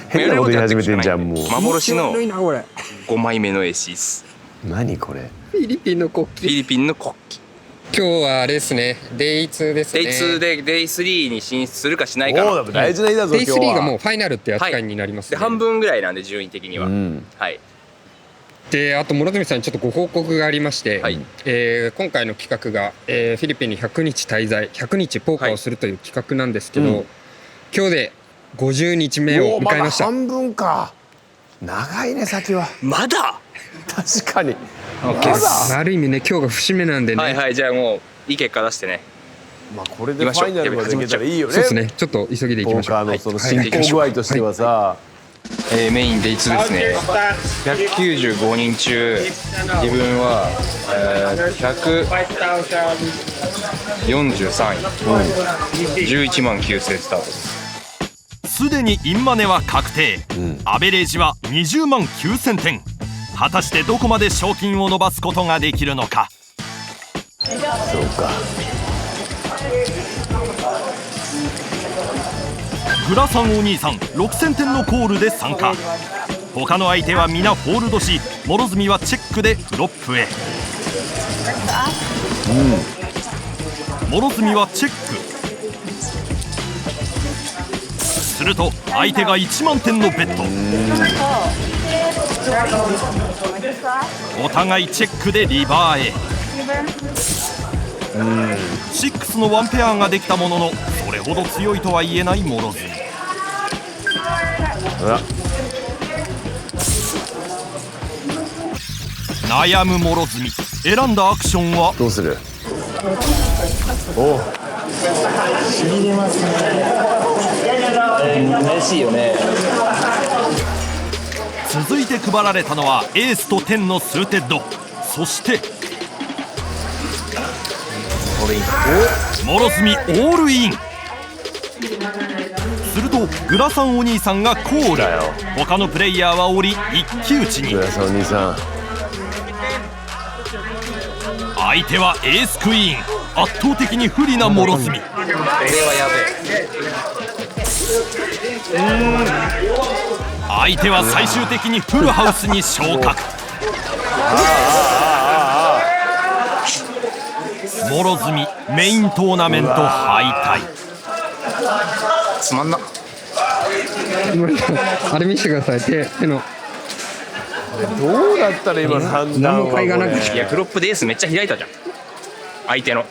変なこと言い始めてんじゃんもう。幻の5枚目のエーシーズ。何これ？フィリピンの国旗。フィリピンの国旗。今日はあれですね、デイ2ですね。デイ2でデイ3に進出するかしないか。大事な日だぞ今日は。デイ3がもうファイナルって扱いになりますね。で半分ぐらいなんで順位的には。はい。であと諸富さんにちょっとご報告がありまして、今回の企画が、フィリピンに100日滞在100日ポーカーをするという企画なんですけど、今日で50日目を迎えました。まだ半分か。長いね先は。まだ確かに。ある意味ね今日が節目なんでね。はいはい、じゃあもういい結果出してね。まあこれでファイナルまでいけたらいいよね。そうですね、ちょっと急ぎでいきましょう。ポーカーのその進行具合としてはさ、メインデイ2ですね。195人中自分は143位、11万9000スタートです。すでにインマネは確定、アベレージは20万9000点。果たしてどこまで賞金を伸ばすことができるのか。そうか。グラさんお兄さん6000点のコールで参加。他の相手は皆フォールドし、諸角はチェックでフロップへ。諸角はチェックすると相手が1万点のベッド。お互いチェックでリバーへ。6のワンペアができたものの、それほど強いとは言えない諸角。悩む諸角、選んだアクションはどうする？おしびれますね。嬉しいよね。続いて配られたのはエースと10のスーテッド。そして諸角オールイン。するとグラサンお兄さんがコール。他のプレイヤーはおり一騎打ちに。グラサンお兄さん、相手はエースクイーン。圧倒的に不利な諸角。これはやべえ。相手は最終的にフルハウスに昇格。諸角メイントーナメント敗退。つまんな。あれ見せてください。手のどうだったら今判断はこれ。いやフロップでエースめっちゃ開いたじゃん相手の。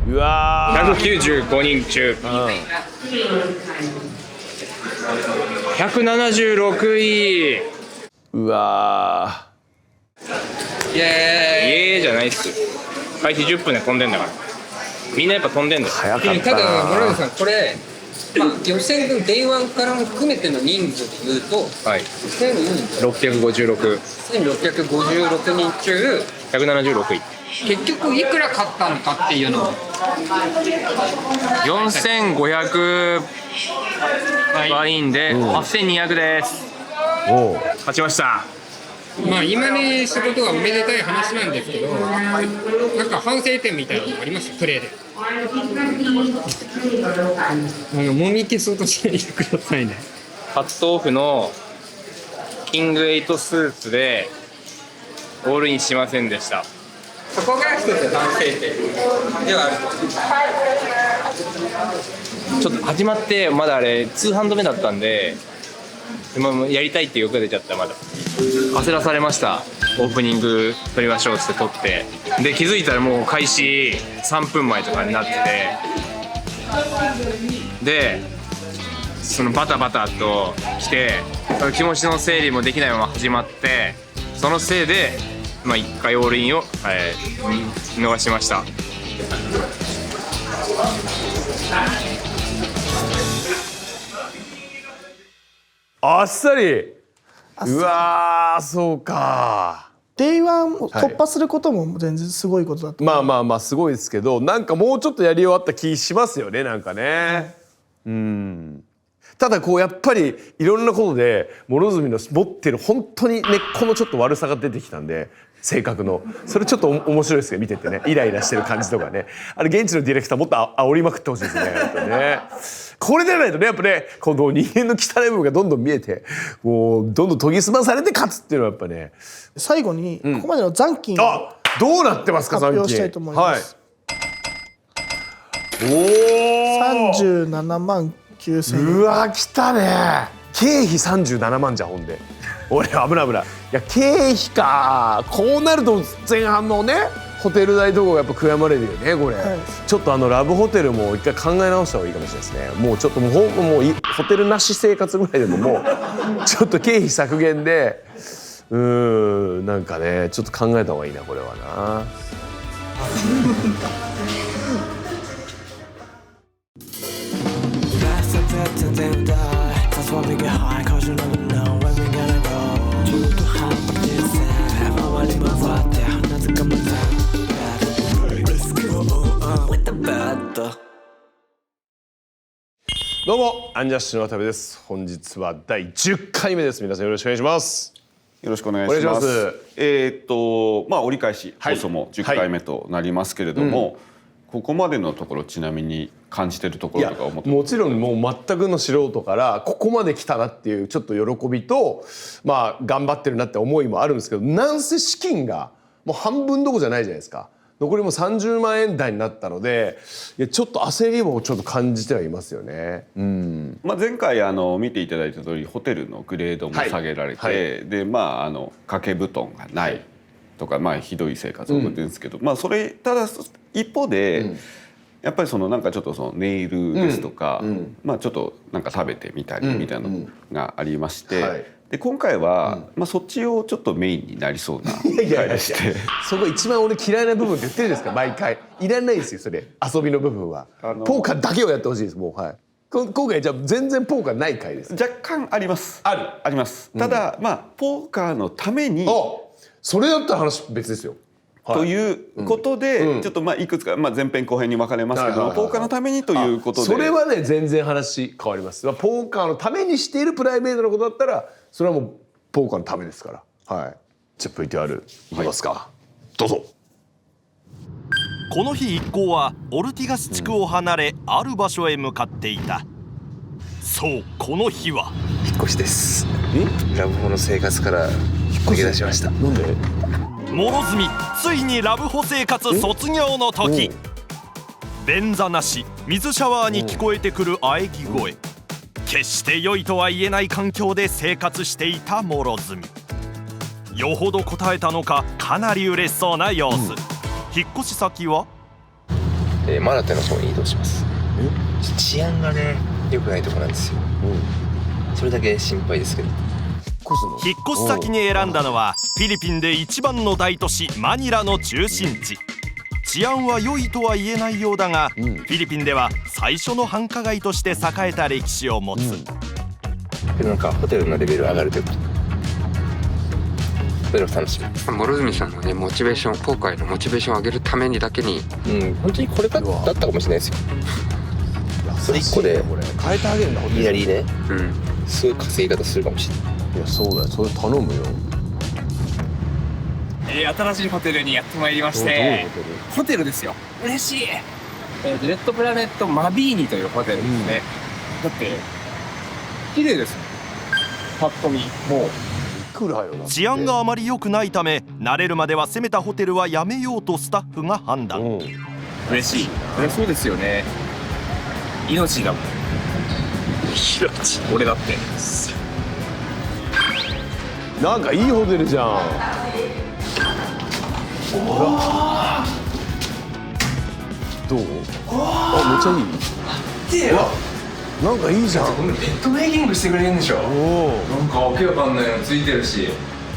うわ195人中、176位。うわイエーイじゃないっす。開始10分で飛んでんだから。みんなやっぱ飛んでんだよ。ただ諸角さんこれ、予選分デイ1からも含めての人数でいうと、1656 1656人中176位。結局いくら勝ったのかっていうのを4500バインで8200です。勝ちました。今ね仕事はおめでたい話なんですけど、なんか反省点みたいなのありますプレーで。もみ消そうとしないでくださいね。カットオフのキング8スーツでオールインしませんでした。そこが一つ反省点ではある。ちょっと始まってまだあれ2ハンド目だったんで、やりたいって欲が出ちゃった。まだ焦らされました。オープニング撮りましょうって撮って、で気づいたらもう開始3分前とかになってて、でそのバタバタと来て気持ちの整理もできないまま始まって、そのせいで1回オールインを、逃しました。あっさり。うわーそうか。Day1 を突破することも全然すごいことだと思う。まあすごいですけど、なんかもうちょっとやり終わった気しますよね、なんかね。ただこうやっぱりいろんなことで諸角の持ってる本当に根っこのちょっと悪さが出てきたんで、性格のそれちょっと面白いですよ、見ててね。イライラしてる感じとかね。あれ現地のディレクターもっと煽りまくってほしいですね、やっぱね。これでないとね、やっぱね、この人間の汚い部分がどんどん見えて、こうどんどん研ぎ澄まされて勝つっていうのはやっぱね。最後にここまでの残金をどうなってますか、発表したいと思います。37万9000円。うわ来たね。経費37万じゃん、ほんで俺危ない。いや経費か。こうなると前半のねホテル代とかがやっぱ悔やまれるよね、これ。ちょっとラブホテルも一回考え直した方がいいかもしれないですね。もうちょっともうホテルなし生活ぐらいでももうちょっと経費削減でなんかねちょっと考えた方がいいな、これはな。どうもアンジャッシュの渡部です。本日は第10回目です。皆さんよろしくお願いします。よろしくお願いします。折り返し放送も10回目となりますけれども、ここまでのところちなみに感じてるところとか思って。もちろんもう全くの素人からここまで来たなっていうちょっと喜びと、頑張ってるなって思いもあるんですけど、なんせ資金がもう半分どころじゃないじゃないですか。残りも30万円台になったので、ちょっと焦りもちょっと感じてはいますよね。前回見ていただいた通りホテルのグレードも下げられて、で掛け布団がないとか、ひどい生活を送ってるんですけど、それただ一方で、やっぱりなんかちょっとネイルですとか、ちょっとなんか食べてみたりみたいなのがありまして。で今回は、そっちをちょっとメインになりそうな回でして、そこ一番俺嫌いな部分って言ってるんですか、毎回。いらないですよそれ、遊びの部分は。ポーカーだけをやってほしいです、もう。今回じゃあ全然ポーカーない回です。若干あります。あります。ただポーカーのために、それだったら話別ですよ。ということで、ちょっといくつか前編後編に分かれますけど、ポーカーのためにということで、それはね全然話変わります。ポーカーのためにしているプライベートのことだったらそれはもうポーカーのためですから。じゃあ VTR いきますか、どうぞ。この日一行はオルティガス地区を離れ、ある場所へ向かっていた。そうこの日は引っ越しです。ラブホの生活から抜け出しました。なんで？諸角ついにラブホ生活卒業の時。便座なし水シャワーに聞こえてくる喘ぎ声。決して良いとは言えない環境で生活していた諸角。よほど答えたのかかなり嬉しそうな様子。引っ越し先はマラテの方に移動します。治安がね良くないとこなんですよ。それだけ心配ですけど。引っ越し先に選んだのはフィリピンで一番の大都市マニラの中心地。治安は良いとは言えないようだが、フィリピンでは最初の繁華街として栄えた歴史を持つ。なんかホテルのレベル上がるということ。それを楽しみです。諸角さんのねモチベーション、ポーカーへのモチベーションを上げるためにだけに、本当にこれだったかもしれないですよ。それ1個で変えてあげるんだ。いきなりね、すごい稼ぎ方するかもしれない。いやそうだよ、それ頼むよ。新しいホテルにやってまいりまして、ホテルですよ。嬉しい。レッドプラネットマビーニというホテルですね。だって綺麗ですね、パッと見。もう治安があまり良くないため、慣れるまでは攻めたホテルはやめようとスタッフが判断。嬉しい。そうですよね。命だもん。命。俺だって。なんかいいホテルじゃん。どう？めっちゃいい。なんかいいじゃん。こんなベッドメイキングしてくれるんでしょ。なんかわけわかんないのついてるし。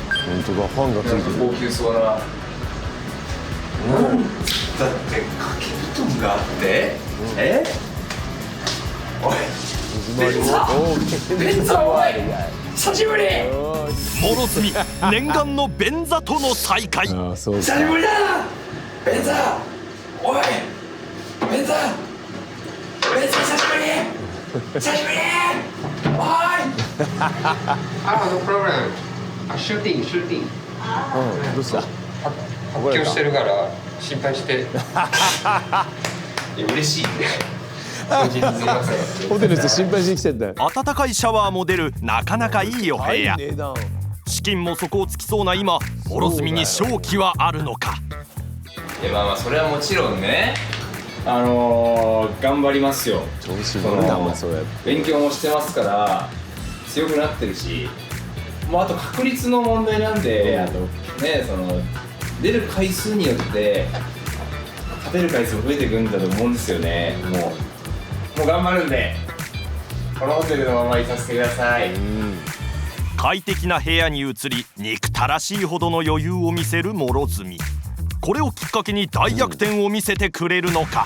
本当だ、ファンがついてる。高級そうな。だって掛け布団があって、おい、便座おい久しぶり。諸角念願の便座との再会。久しぶりだ便座おい便座久しぶり久しぶりおいノープロブレム。シューティングシューティング。どうした？発狂してるから心配して。嬉しいね。ホテルで心配してきてんだよ。暖かいシャワーも出るなかなかいいお部屋。資金も底をつきそうな今、諸角に勝機はあるのか。いやまあそれはもちろんね、頑張りますよ。調子乗るなお前それ。勉強もしてますから強くなってるし、もうあと確率の問題なんで、あとね出る回数によって勝てる回数も増えていくんだと思うんですよね。もう頑張るんで、このホテルのままいさせてください。快適な部屋に移り、憎たらしいほどの余裕を見せる諸角。これをきっかけに大逆転を見せてくれるのか。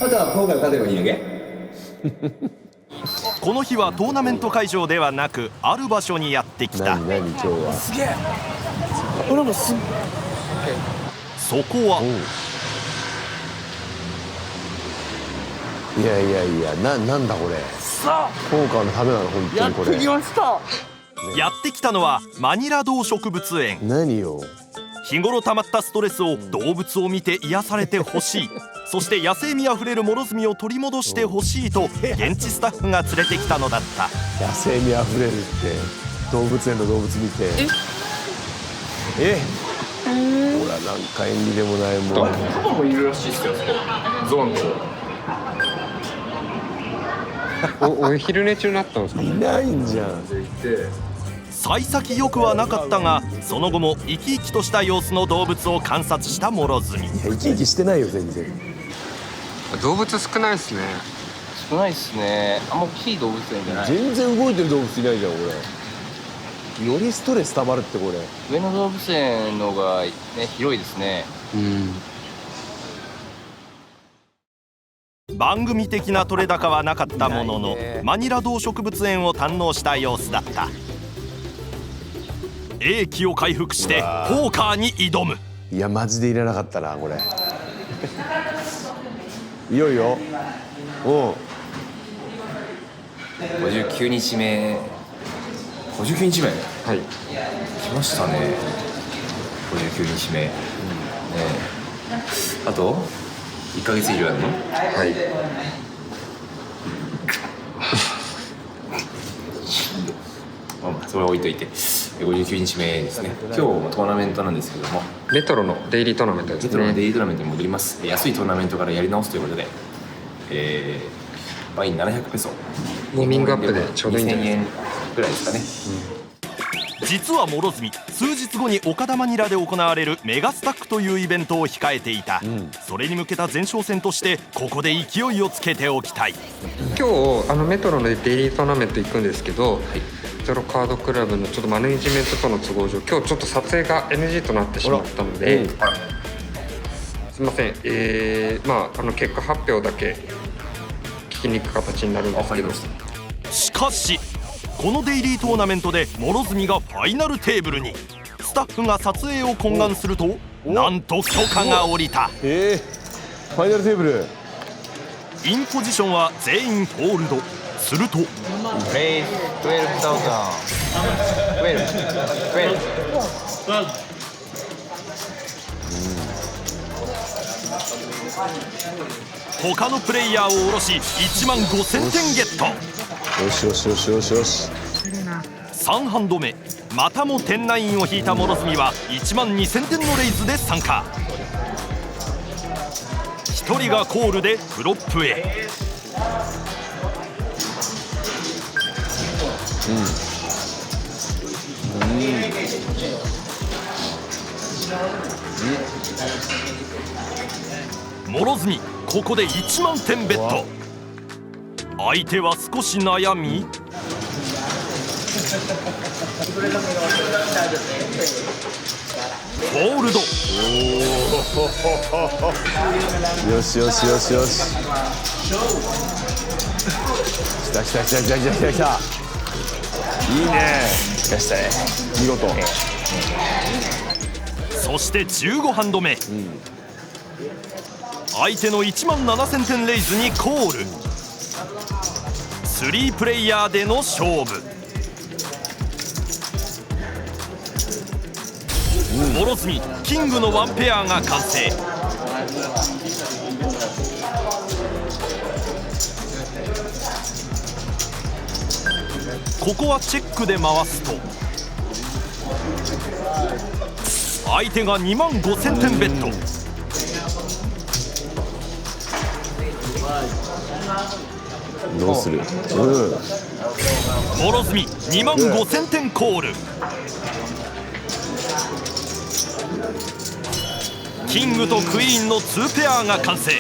あとは今回勝てばいいだけ。この日はトーナメント会場ではなく、ある場所にやってきた。何今日は。すげえ。俺もす。そこは。いやなんだこれ。ポーカーのためなの本当にこれ。やってきました。やってきたのはマニラ動植物園。何よ。日頃溜まったストレスを動物を見て癒されてほしい。そして野生味あふれる諸角を取り戻してほしいと現地スタッフが連れてきたのだった。野生味あふれるって動物園の動物見て。ほらなんか縁起でもないもん。カバもいるらしいですよ。ゾーンと。お昼寝中になったんですか。いないんじゃん。幸先よくはなかったが、その後も生き生きとした様子の動物を観察した諸角。生き生きしてないよ全然。動物少ないですね。少ないですね。あんま大きい動物園じゃない。全然動いてる動物いないじゃんこれ。よりストレス溜まるってこれ。上野動物園の方がね広いですね。番組的な取れ高はなかったものの、マニラ動植物園を堪能した様子だった。英気を回復してポーカーに挑む。いやマジでいらなかったなこれ。いよいよ。59日目。59日目。はい。来ましたね。59日目。あと1ヶ月以上やるの？はい。それは置いといて。59日目ですね。今日もトーナメントなんですけども、メトロのデイリートーナメントですね。メトロのデイリートーナメントに戻ります。安いトーナメントからやり直すということで、ワイン700ペソ、ウォーミングアップでちょうどいいんじゃない2000円ぐらいですかね。実は諸角、数日後に岡田マニラで行われるメガスタックというイベントを控えていた。それに向けた前哨戦としてここで勢いをつけておきたい。今日メトロのデイリートーナメント行くんですけど、ゼロカードクラブのちょっとマネージメントとの都合上、今日ちょっと撮影が NG となってしまったので、すいません、結果発表だけ聞きに行く形になるんですけど。しかしこのデイリートーナメントで諸角がファイナルテーブルに。スタッフが撮影を懇願すると、なんと許可が下りた。ファイナルテーブル。インポジションは全員ホールド。すると他のプレイヤーを下ろし1万5000点ゲット。よしよしよしよしよし。3ハンド目、またも10ナインを引いた諸角は1万2000点のレイズで参加。1人がコールでフロップへ。諸角、ここで1万点ベット。相手は少し悩み、ホールド。よしよしよしよし。来た来た来た来た来た来た来た。いいね。しかしたね。見事。そして15ハンド目、相手の17000点レイズにコール。3プレイヤーでの勝負。諸角キングのワンペアが完成。ここはチェックで回すと相手が25000点ベット。どうする？諸角25000点コール。キングとクイーンの2ペアが完成。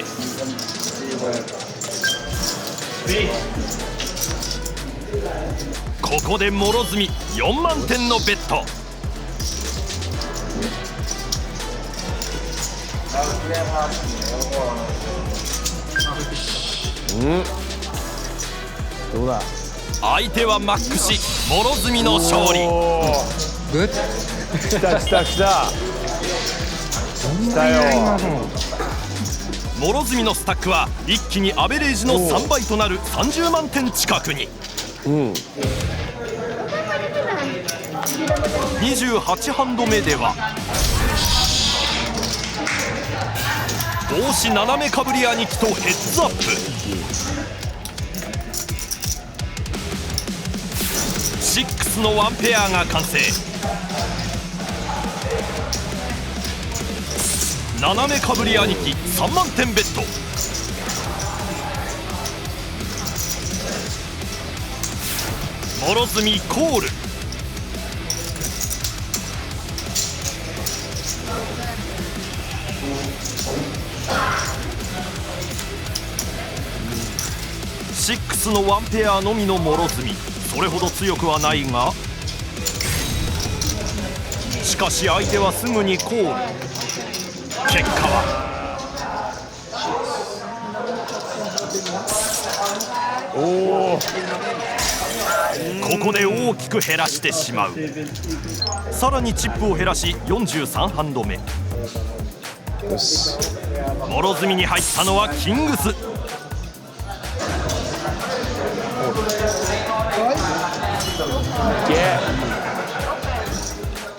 ここで諸角4万点のベット。どうだ。相手はマックシ、諸角の勝利。来た来た来た。来たよ。諸角のスタックは一気にアベレージの3倍となる30万点近くに。28ハンド目では帽子斜めかぶり兄貴とヘッズアップ。6のワンペアが完成。斜めかぶり兄貴3万点ベット。諸角コール。6のワンペアのみの諸角、それほど強くはないが、しかし相手はすぐにコール。結果はここで大きく減らしてしまう。さらにチップを減らし43ハンド目。よし。諸角に入ったのはキングス。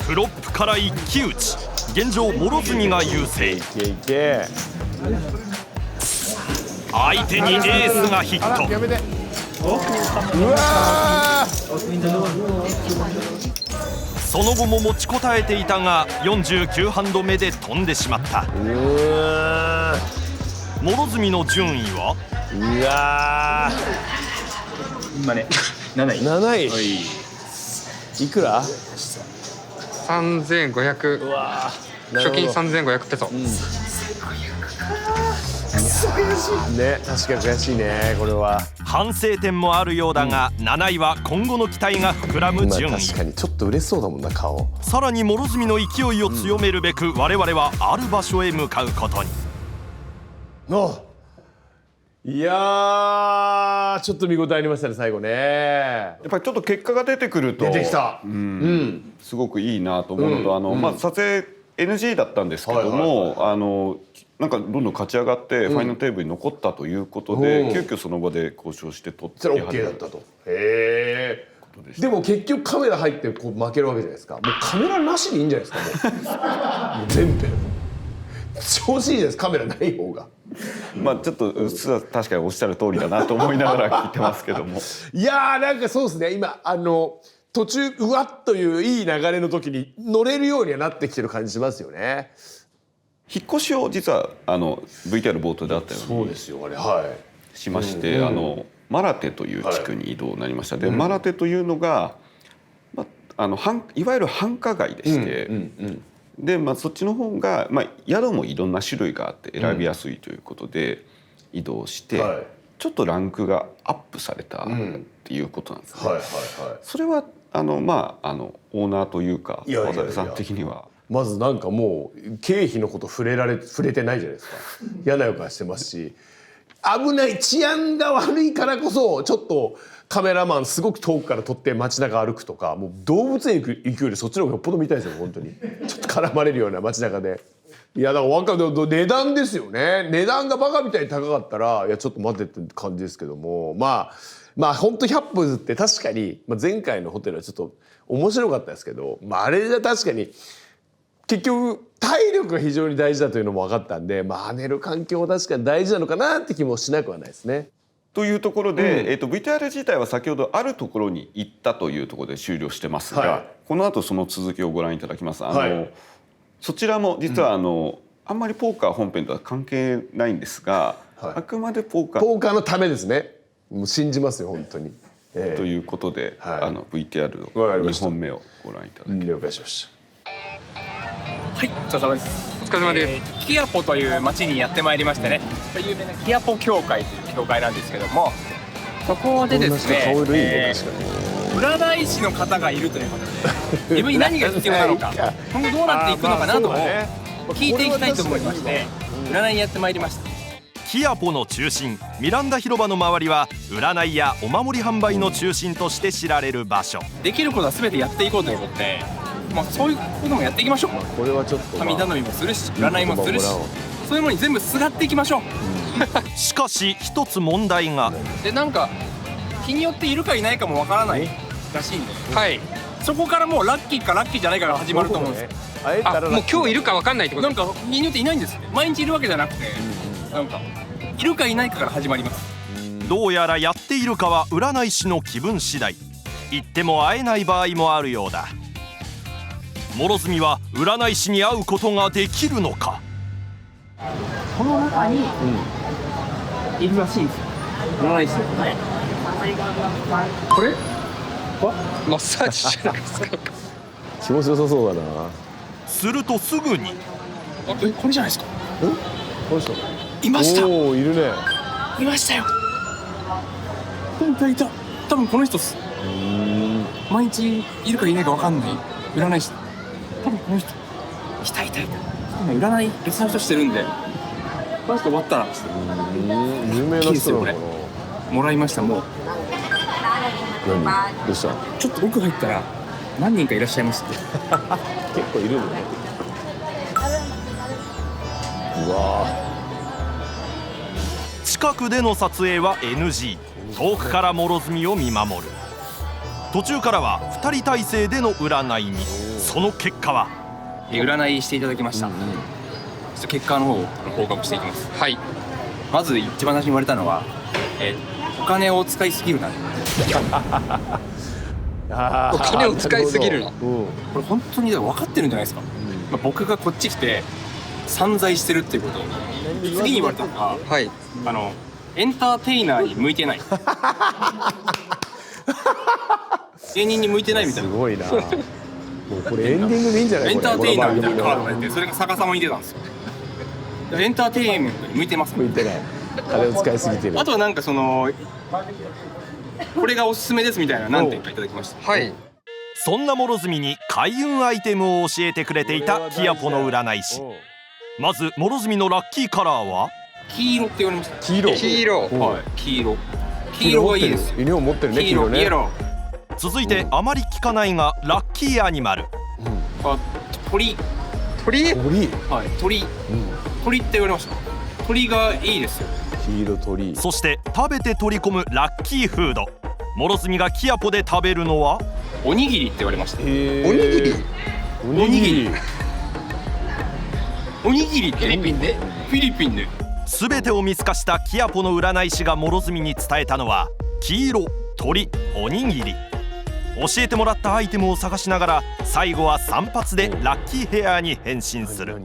フロップから一騎打ち。現状諸角が優勢。相手にエースがヒット。その後も持ちこたえていたが49ハンド目で飛んでしまった。諸角の順位は今ね7位。いくら？3500。賞金3500ペソ。ね、確かに悔しいね、これは。反省点もあるようだが、7位は今後の期待が膨らむ順位。確かにちょっと嬉しそうだもんな、顔。さらに諸角の勢いを強めるべく、我々はある場所へ向かうことに。いやー、ちょっと見応えありましたね、最後ね。やっぱりちょっと結果が出てくると出てきた。すごくいいなと思うのと、撮影 NG だったんですけども、なんかどんどん勝ち上がってファイナルテーブルに残ったということで、急遽その場で交渉して取って。それ OK だったと。へえ。でも結局カメラ入ってこう負けるわけじゃないですか。もうカメラなしでいいんじゃないですか。もう全編。調子いいです、カメラない方が。まあちょっと確かにおっしゃる通りだなと思いながら聞いてますけども。いやー、なんかそうですね、今途中うわっといういい流れの時に乗れるようにはなってきてる感じしますよね。引っ越しを実はVTR 冒頭であったようにそうですよ、あれ、はい、しまして、マラテという地区に移動になりました。で、マラテというのが、いわゆる繁華街でして、で、そっちの方が、宿もいろんな種類があって選びやすいということで移動して、ちょっとランクがアップされたっていうことなんですね。はいはいはい。それはまあオーナーというかいやいやいや渡辺さん的には。まずなんかもう経費のこと触れてないじゃないですか。嫌な予感してますし、危ない治安が悪いからこそちょっとカメラマンすごく遠くから撮って街中歩くとか、もう動物園行くよりそっちの方がよっぽど見たいですよ本当に。ちょっと絡まれるような街中で。いやだから値段ですよね。値段がバカみたいに高かったらいやちょっと待ってって感じですけども、まあ本当100歩譲って確かに、前回のホテルはちょっと面白かったですけど、あれじゃ確かに。結局体力が非常に大事だというのも分かったんで、寝る環境は確かに大事なのかなって気もしなくはないですね。というところで、VTR 自体は先ほどあるところに行ったというところで終了してますが、この後その続きをご覧いただきます。そちらも実はあんまりポーカー本編とは関係ないんですが、あくまでポーカーのためですね。もう信じますよ本当に。ということで、VTR の2本目をご覧いただきます。了解しました。はい、お疲れ様です。お疲れ様です。キアポという町にやってまいりましてね、有名なキアポ教会という教会なんですけども、そこでですね、占い師の方がいるということで、自分に何が必要なのか、今後どうなっていくのかなどを聞いていきたいと思いまして、占いにやってまいりました。キアポの中心ミランダ広場の周りは占いやお守り販売の中心として知られる場所。できることは全てやっていこうということで、そういうこともやっていきましょう。これはちょっと神頼みもするし、占いもするし、そういうものに全部すがっていきましょう。しかし一つ問題が。でなんか日によっているかいないかもわからないらしいんで、はい、そこからもうラッキーかラッキーじゃないかが始まると思うんですよ。もう今日いるかわかんないってことなんか日によっていないんですって。毎日いるわけじゃなくて、なんかいるかいないかから始まります。どうやらやっているかは占い師の気分次第。行っても会えない場合もあるようだ。諸角は占い師に会うことができるのか。この中にいるらしいんですよ、占い師。これマッサージじゃないですか。気持ちよさそうだな。するとすぐにこれじゃないですか。この人いました。おお、いるね。いましたよ。いた。多分この人っす。毎日いるかいないか分かんない占い師。多分この人。いた。占い別の人してるんで、この人終わったら有名な人なのかな。もらいました。もうどうした。ちょっと奥入ったら何人かいらっしゃいますって。結構いるのね。うわ。近くでの撮影は NG。 遠くから諸角を見守る。途中からは2人体制での占いに。その結果は占いしていただきました。ちょっと結果の方を報告していきます。はい。まず一番最初に言われたのは、お金を使いすぎるな。お金を使いすぎるな。これ本当に分かってるんじゃないですか。僕がこっち来て散財してるっていうことを次に言われたのが、はい、エンターテイナーに向いてない。芸人に向いてないみたいな。すごいな。もうこれエンディングでいいんじゃない。エンターテイナーみたいなカードが出て、それが逆さまに出たんですよ。エンターテインメントに向いてます。向いてない。金を使いすぎてる。あとはなんかこれがおすすめですみたいな何点かいただきました。はい。そんな諸角に開運アイテムを教えてくれていたキアポの占い師。まず諸角のラッキーカラーは黄色って言われました。黄色。はい。黄色がいいです。ユニフォーム持ってるね。黄色ね。続いてあまり聞かないがラッキーアニマル。鳥。はい。鳥って言われました。鳥がいいですよ。黄色鳥。そして食べて取り込むラッキーフード。諸角がキアポで食べるのはおにぎりって言われました。おにぎりってフィリピンで全てを見透かしたキアポの占い師が諸角に伝えたのは黄色、鳥、おにぎり。教えてもらったアイテムを探しながら最後は散髪でラッキーヘアに変身する。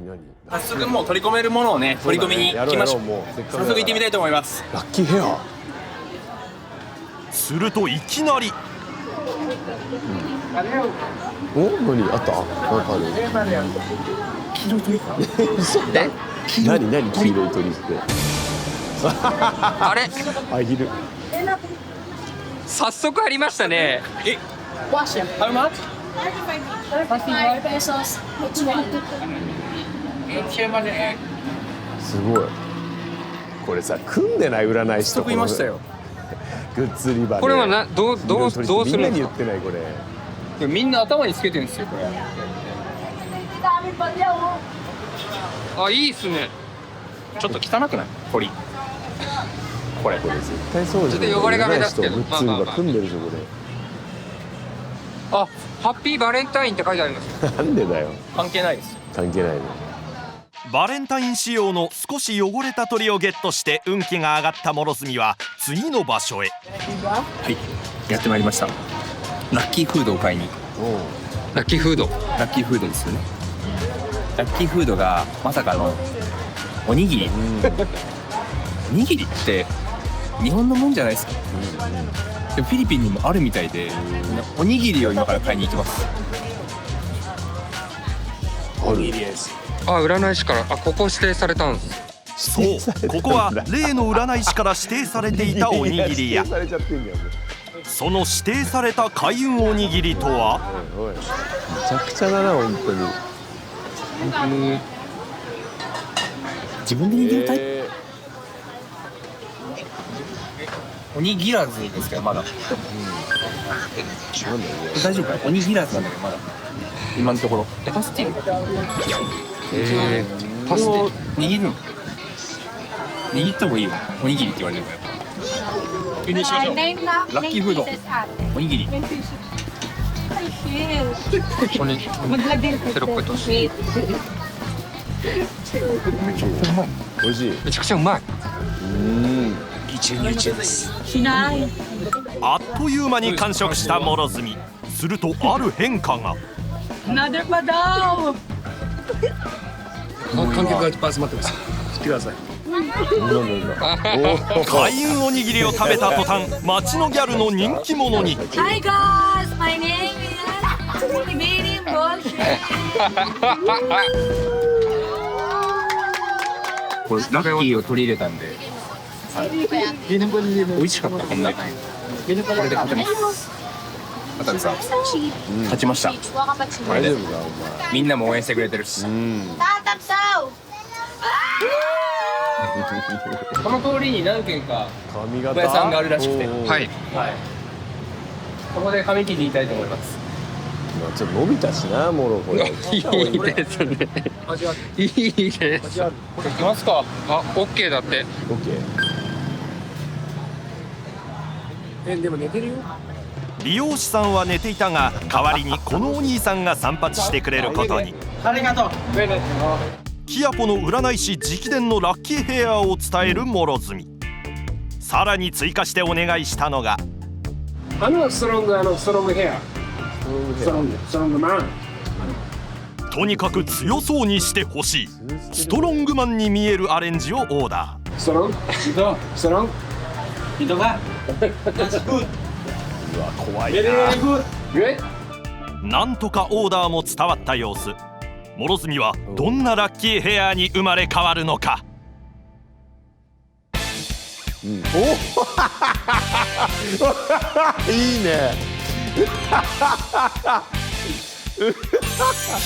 早速もう取り込めるものをね、取り込みに行きましょう。早速行ってみたいと思います。ラッキーヘア。するといきなりお、何あった？なんかある。黄色い鳥。嘘だ。何黄色い鳥って。あれアヒル。早速ありましたね。Wash him. How much? 35 pesos. Which one? すごい。これさ、組んでない占い師と言いましたよ。グッズ売り場で。これはどうするんみんなにですか。言ってないこれ。みんな頭につけてるんですよこれ。あ、いいっすね。ちょっと汚くない？鳥。これ絶対そうじゃん。ちょっと汚れが目立つけどグッズ売り場組んでるでしょこれ。あ、ハッピーバレンタインって書いてあります。なんでだよ。関係ないです。関係ないね。バレンタイン仕様の少し汚れた鳥をゲットして運気が上がった諸角は次の場所へ。はい、やってまいりました。ラッキーフードを買いに。ラッキーフード。ラッキーフードですよね。ラッキーフードがまさかのおにぎり。おにぎりって日本のもんじゃないですか。でもフィリピンにもあるみたいで、おにぎりを今から買いに行きます。おにぎりです。あ、占い師からここ指定されたんです。そう、ここは例の占い師から指定されていたおにぎり屋。その指定された開運おにぎりとは。めちゃくちゃだな本当に。自分で握りたい、おにぎらずですけどまだ、大丈夫か、おにぎらずなんだけどまだ今のところ。パスティル、パスティル握るの、握った方がいいよ、おにぎりって言われるから。急にしましょう。ラッキーフードおにぎり。これテロップとし。美味しい。めちゃくちゃうまい。YouTube です。あっという間に完食した諸角。するとある変化が。観客がいっぱい集まってます。来てください。開運おにぎりを食べた途端、街のギャルの人気者に。Hi guys, my name is Medium Bullshit. これラッキーを取り入れたんで、美味しかった。こんなこれで勝てます。渡部さん、勝ちました。大丈夫かみんなも応援してくれてるし。この通りに何軒か髪お屋さんがあるらしくて、はい、ここで髪切りいたいと思います。ちょっと伸びたしな、もろこれ。いいですね。いいです。これいきますか。あ、OK だって。OK。でも寝てるよ。美容師さんは寝ていたが、代わりにこのお兄さんが散髪してくれることに。ありがとう。キヤポの占い師直伝のラッキーヘアを伝える諸角。さらに追加してお願いしたのが、ストロングヘア。ストロングマン。とにかく強そうにしてほしい、ストロングマンに見えるアレンジをオーダー。ストロン糸がうわ怖いな。なんとかオーダーも伝わった様子。諸角はどんなラッキーヘアに生まれ変わるのか。おいいね。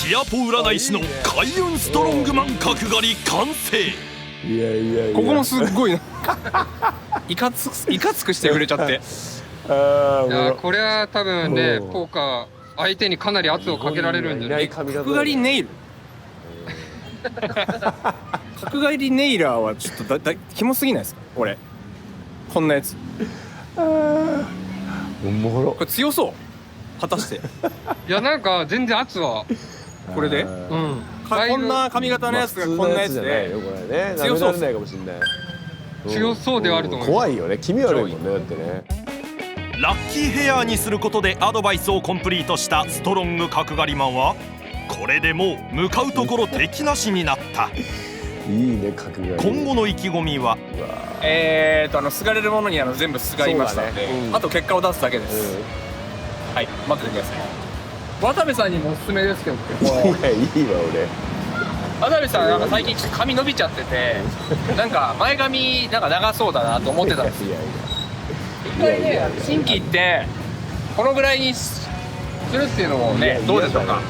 キヤポ占い師の開運ストロングマン角刈り完成。いやいやいや、ここもすっごいないかつくしてくれちゃって。いや、これは多分ね、ポーカー相手にかなり圧をかけられるんじゃない。角刈りネイル。角刈りネイラーはちょっとキモすぎないですか。俺こんなやつ。おもろ。これ強そう。果たして。いや、なんか全然圧はこれで。こんな髪型のやつがこんなやつで強そうないかもしれない。強そうではあると思う。怖いよね。気味悪いもんね、だってね。ラッキーヘアにすることでアドバイスをコンプリートしたストロング角刈りマンは、これでもう向かうところ敵なしになった。いいね、角刈り。今後の意気込みは、すがれるものに全部すがりましたので、あと結果を出すだけです。はい、待っててください。渡部さんにもおすすめですけど。いや、いいわ俺。渡部さんなんか最近ちょっと髪伸びちゃっててなんか前髪なんか長そうだなと思ってたんですよ。一回ね新規行ってこのぐらいにするっていうのもねどうでしょうか。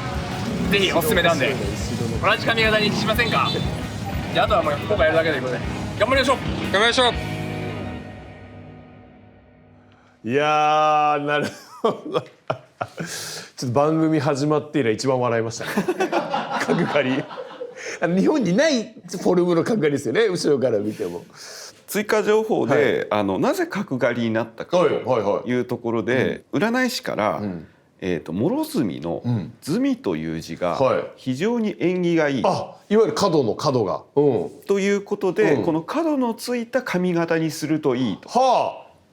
ぜひおすすめなんで同じ髪型にしませんか。であとはもう今回やるだけということで頑張りましょう。頑張りましょう。いやーなるほどちょっと番組始まって以来一番笑いましたね角刈り日本にないフォルムの角刈りですよね後ろから見ても。追加情報で、なぜ角刈りになったかというところで、占い師から、諸角の「角」という字が非常に縁起がいい、いわゆる角の角が、ということで、この角のついた髪型にするといいと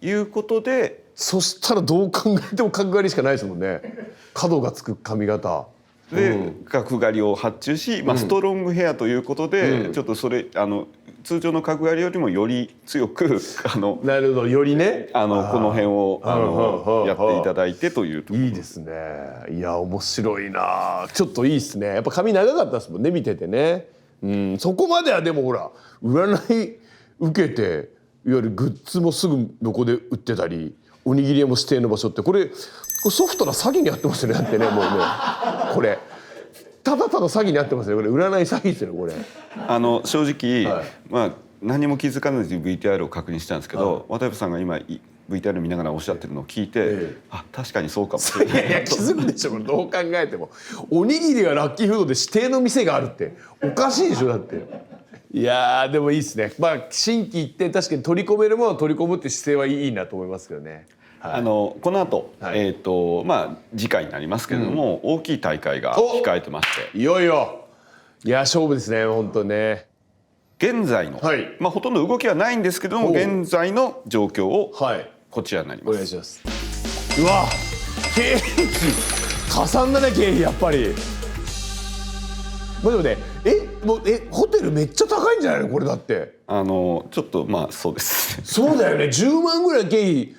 いうことで、そしたらどう考えても角刈りしかないですもんね角がつく髪型で、角刈りを発注し、ストロングヘアということで、ちょっとそれ通常の角刈りよりもより強くなるほどよりねこの辺をやっていただいてというところ。いいですね。いや面白いな。ちょっといいですね。やっぱ髪長かったですもんね見ててね。そこまではでもほら占い受けていわゆるグッズもすぐどこで売ってたりおにぎり屋も指定の場所ってこれソフトな詐欺にやってますよねだってねもうねこれ。ただただ詐欺にあってますよこれ占い詐欺ですよこれ。正直、何も気づかずに VTR を確認したんですけど、渡部さんが今 VTR 見ながらおっしゃってるのを聞いて、確かにそうかもしれない。いや気づくでしょこれどう考えても。おにぎりがラッキーフードで指定の店があるっておかしいでしょだって。いやでもいいですね。新規一点確かに取り込めるものは取り込むって姿勢はいいなと思いますけどね。この後、次回になりますけれども、大きい大会が控えてまして、いよいよ勝負ですね本当ね。現在の、ほとんど動きはないんですけども現在の状況をこちらになります。お願いします。うわ経費かさんだね経費やっぱり。でもねホテルめっちゃ高いんじゃないのこれだって。ちょっとそうですね。そうだよね10万ぐらい経費。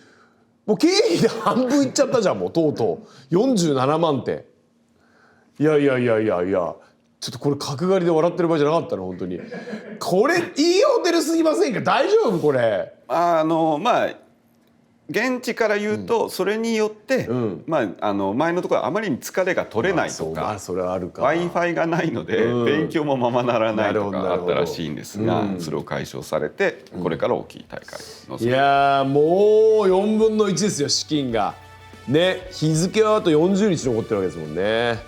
もう経費で半分いっちゃったじゃんもうとうとう47万って。いやちょっとこれ角刈りで笑ってる場合じゃなかったの本当に。これいいホテルすぎませんか大丈夫これ。現地から言うとそれによって、前のところはあまりに疲れが取れないとか、それはあるか Wi-Fi がないので、勉強もままならないとかあったらしいんですが、それを解消されてこれから大きい大会のいやもう4分の1ですよ資金がね。日付はあと40日残ってるわけですもんね。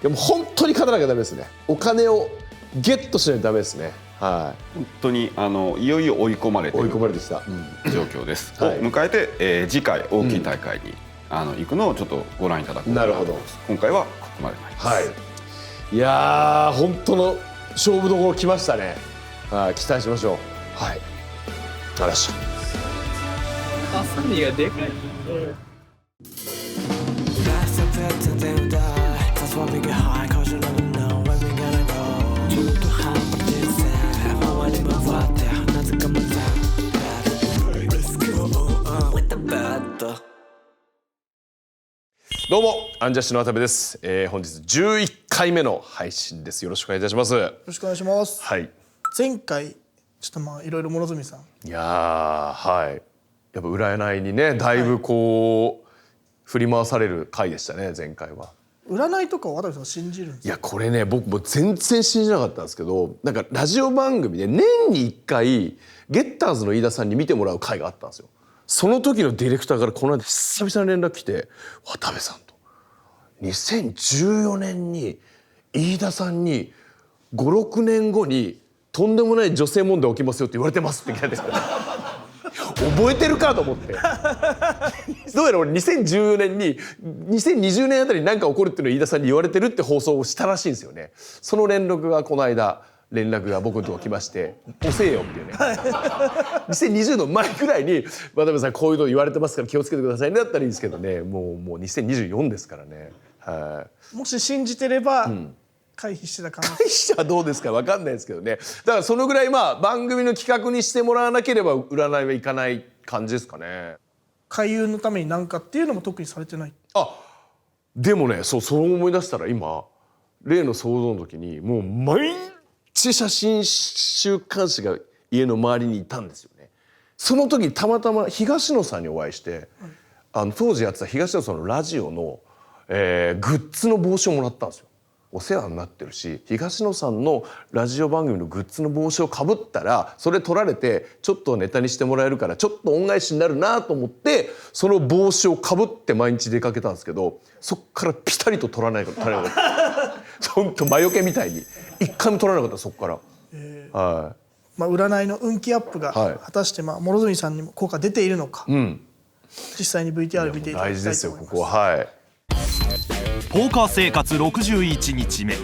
でも本当に勝たなきゃダメですね。お金をゲットしないとダメですね。本当にいよいよ追い込まれている状況です。を迎えて、次回大きい大会に行くのをちょっとご覧いただこうと思います。今回はここまでになります。いや本当の勝負どころ来ましたね。期待しましょう。あらっしゃ。ハサミがでかい。どうもアンジャッシュの渡部です。本日11回目の配信です。よろしくお願いいたします。よろしくお願いします。前回ちょっといろいろ諸角さん。いややっぱ占いにねだいぶこう振り回される回でしたね前回は。占いとか渡部さん信じるんですか？いやこれね僕も全然信じなかったんですけど、なんかラジオ番組で年に1回ゲッターズの飯田さんに見てもらう回があったんですよ。その時のディレクターからこの間久々に連絡来て「渡部さん」と「2014年に飯田さんに5、6年後にとんでもない女性問題起きますよって言われてます」って聞いて覚えてるかと思ってどうやら俺2014年に2020年あたりに何か起こるっていうのを飯田さんに言われてるって放送をしたらしいんですよね。その連絡がこの間連絡が僕のとこ来まして「遅えよ」っていうね2020の前くらいに「渡部さんこういうの言われてますから気をつけてくださいね」だったらいいんですけどね、もう2024ですからね。もし信じてれば、回避してた可能性。回避者はどうですか分かんないですけどね。だからそのぐらい番組の企画にしてもらわなければ占いはいかない感じですかね。開運のために何かっていうのも特にされてない。でもねそう思い出したら今例の騒動の時にもう毎ち写真週刊誌が家の周りにいたんですよね。その時たまたま東野さんにお会いして、当時やってた東野さんのラジオの、グッズの帽子をもらったんですよ。お世話になってるし、東野さんのラジオ番組のグッズの帽子をかぶったらそれ取られてちょっとネタにしてもらえるからちょっと恩返しになるなと思ってその帽子をかぶって毎日出かけたんですけど、そっからピタリと取らないかった本当魔除けみたいに一回も取らなかった。そっから、はい、占いの運気アップが果たして諸角さんにも効果出ているのか、実際に VTR 見ていただきたいと思います。大事ですよここは。はい。ポーカー生活61日目、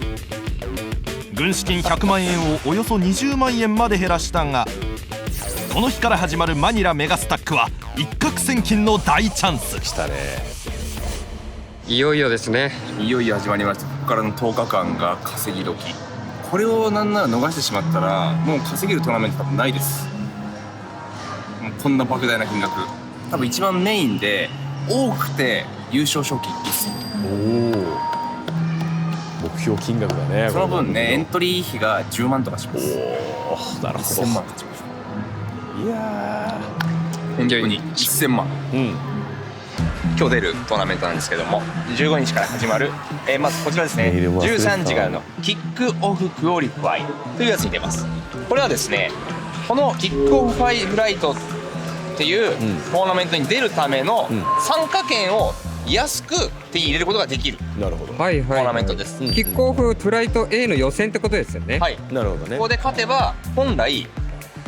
軍資金100万円をおよそ20万円まで減らしたが、この日から始まるマニラメガスタックは一攫千金の大チャンス。したね。いよいよですね。いよいよ始まりました。ここからの10日間が稼ぎ時。これをなんなら逃してしまったらもう稼げるトーナメント多分ないです。もうこんな莫大な金額、多分一番メインで多くて優勝賞金1000。目標金額だね。その分ねエントリー費が10万とかします。なるほど。1000万かかります。いやー本当に1000万。今日出るトーナメントなんですけども、15日から始まる、まずこちらですね、13時からのキックオフクオリファイというやつに出ます。これはですね、このキックオフフライトっていうトーナメントに出るための参加券を安く手に入れることができるトーナメントです。キックオフフライト A の予選ってことですよね。はい、なるほどね。ここで勝てば本来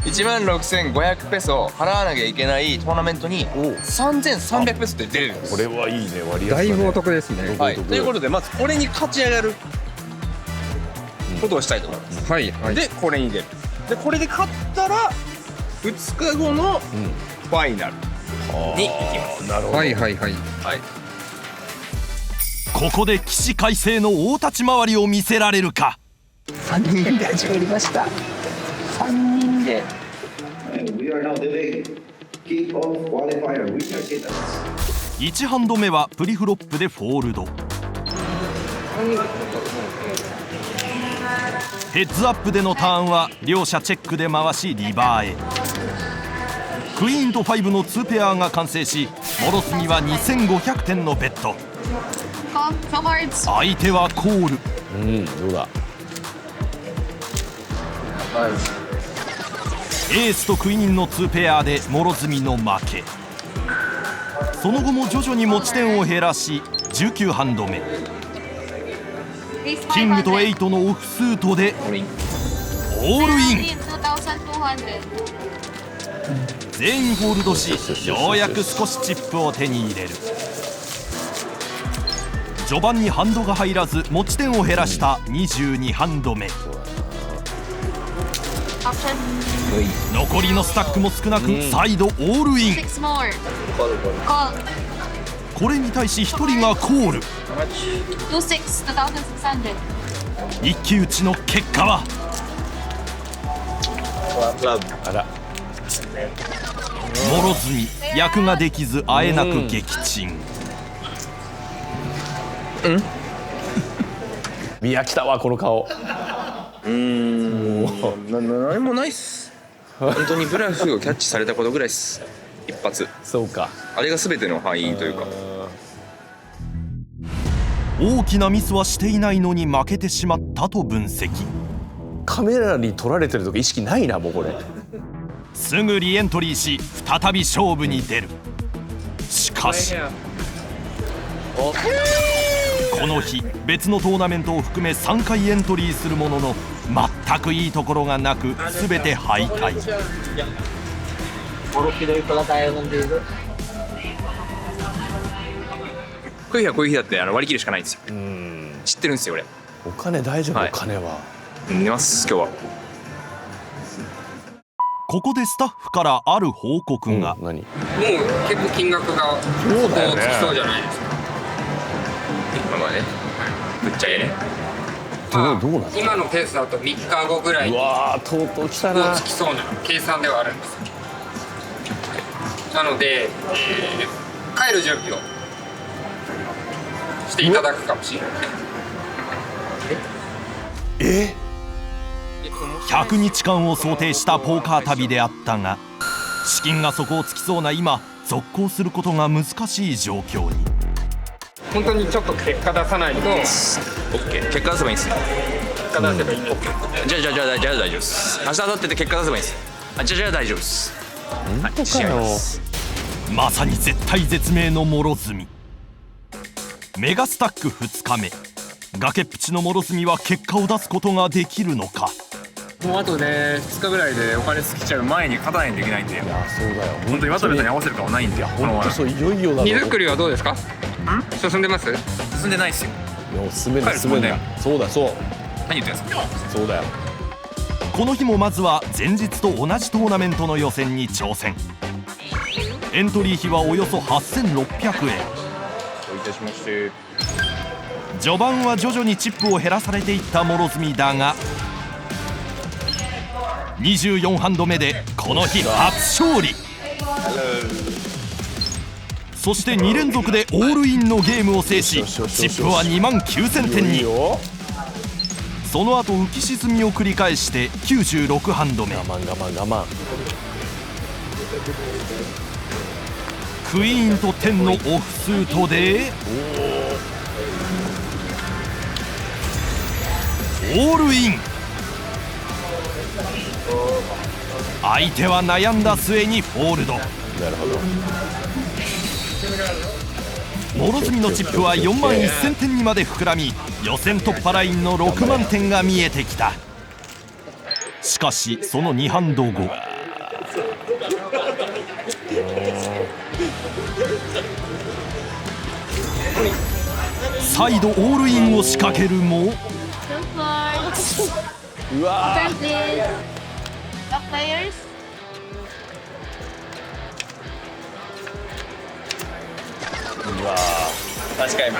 16,500ペソ払わなきゃいけないトーナメントに3,300ペソで出れるんです。これはいいね、割安だいぶお得ですね。はい、ということでまずこれに勝ち上がることをしたいと思います。はいはい。でこれに出る。でこれで勝ったら2日後のファイナルに行きます。なるほど。はいはいはい。はい。ここで起死回生の大立ち回りを見せられるか。3人で始まりました。3人で。1ハンド目はプリフロップでフォールド。ヘッズアップでのターンは両者チェックで回しリバーへ。クイーンと5の2ペアが完成し、諸角は2500点のベッド。相手はコール。どうだ。エースとクイーンの2ペアで諸角の負け。その後も徐々に持ち点を減らし19ハンド目、キングと8のオフスートでオールイン。全員ホールドし、ようやく少しチップを手に入れる。序盤にハンドが入らず持ち点を減らした22ハンド目。残りのスタックも少なく再度オールイン。これに対し1人がコール。一騎打ちの結果は諸角、役ができずあえなく撃沈。宮来たわこの顔。何もないっす。本当にブラフをキャッチされたことぐらいっす。一発。そうか。あれが全ての範囲というか。大きなミスはしていないのに負けてしまったと分析。カメラに撮られてるとか意識ないな、もうこれ。すぐリエントリーし再び勝負に出る。しかしこの日別のトーナメントを含め3回エントリーするものの全くいいところがなく全て敗退。こういう日はこういう日だって割り切るしかないんですよ。知ってるんですよ俺。お金大丈夫、お金は。寝ます今日は。ここでスタッフからある報告が。もう結構金額がつきそうじゃないですか。まあね、ぶっちゃけね。今のペースだと3日後ぐらいにとうとう来たな。つきそうな計算ではあるんですなので、帰る準備をしていただくかもしれない。100日間を想定したポーカー旅であったが、資金が底をつきそうな今、続行することが難しい状況に。本当にちょっと結果出さないと。OK、結果出せばいいんですよ。結果出せばいい。OK、じゃあ大丈夫です。明日明後日で結果出せばいいんです。じゃあ大丈夫です。はい、試合です。まさに絶体絶命の諸角。メガスタック2日目、崖っぷちの諸角は結果を出すことができるのか。もうあとね2日ぐらいでお金尽きちゃう前に勝たないといけないんで。いやそうだよ。本当に渡部さんに合わせる顔ないんで。本当そう、いよいよだろ。荷造りはどうですか？進んでます？進んでないっすよ。進めんだ進めんだよ。そうだそう。何言ってんすか？そうだよ。この日もまずは前日と同じトーナメントの予選に挑戦。エントリー費はおよそ8600円。序盤は徐々にチップを減らされていった諸角だが、24ハンド目でこの日初勝利。そして2連続でオールインのゲームを制し、チップは29000点に。その後浮き沈みを繰り返して96ハンド目。我慢。クイーンと10のオフスートでオールイン。相手は悩んだ末にフォールド。なるほど。諸角のチップは4万1000点にまで膨らみ、予選突破ラインの6万点が見えてきた。しかしその2ハンド後、再度オールインを仕掛けるも、うわ確かに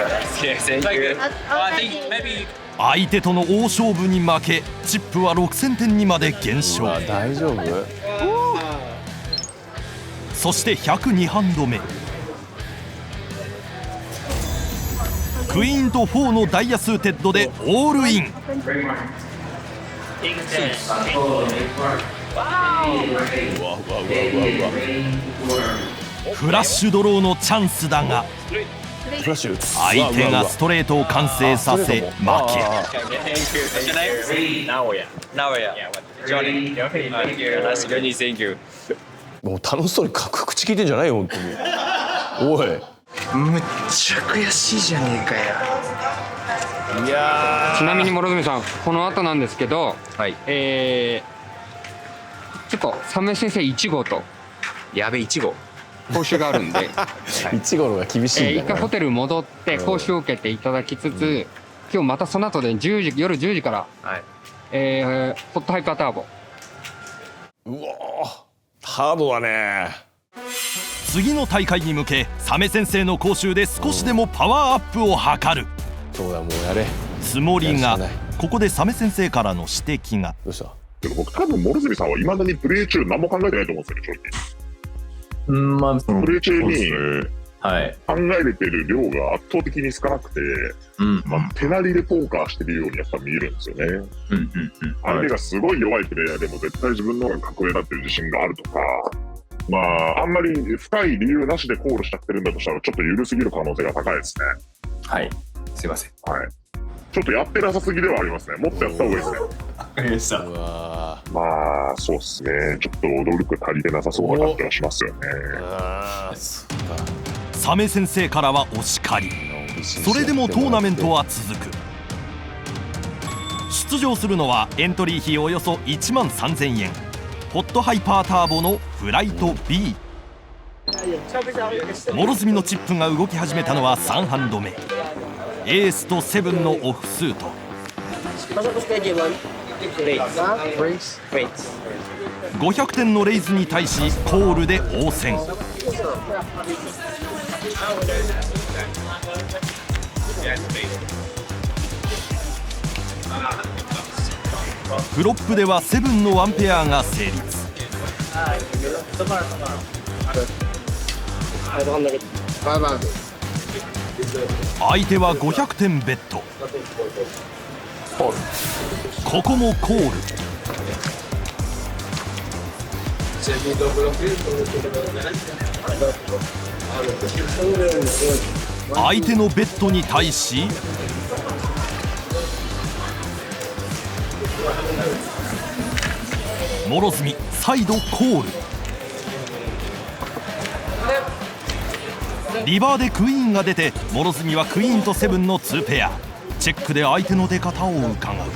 相手との大勝負に負け、チップは6000点にまで減少。大丈夫？そして102ハンド目、クイーンと4のダイヤスーテッドでオールイン。フラッシュドローのチャンスだが、相手がストレートを完成させ負け。もう楽しそうに口聞いてんじゃないよ本当に。おい、むっちゃ悔しいじゃねえかよ。いやちなみに諸角さん、この後なんですけど、はい、ちょっとサメ先生1号と1号講習があるんで1号のが厳しいんだな。一回ホテル戻って講習を受けていただきつつ、今日またその後で夜10時から、ホットハイパーターボ。うわハードだね。次の大会に向け、サメ先生の講習で少しでもパワーアップを図る。そうだ、もうやれつもりが、ここでサメ先生からの指摘が。どうした？でも僕多分諸角さんはいまだにプレー中何も考えてないと思うんですよね、正直。まあ、プレー中にはい、考えれてる量が圧倒的に少なくて、手なりでポーカーしてるようにやっぱ見えるんですよね。相手がすごい弱いプレイヤーでも絶対自分の方が格上だっていう自信があるとか、まああんまり深い理由なしでコールしちゃってるんだとしたらちょっと緩すぎる可能性が高いですね。はい、すいません。はい、ちょっとやってなさすぎではありますね。もっとやった方がいいですね。わかりました。まあそうですね、ちょっと努力足りてなさそうな感じはしますよね。サメ先生からはお叱り。それでもトーナメントは続く。出場するのはエントリー費およそ1万3000円、ホットハイパーターボのフライト B。 諸角のチップが動き始めたのは3ハンド目。エースと7のオフスート。500点のレイズに対しコールで応戦。フロップでは7のワンペアが成立。相手は500点ベット。ここもコール。相手のベッドに対し諸角再度コール。リバーでクイーンが出て諸角はクイーンとセブンの2ペア。チェックで相手の出方をうかがう。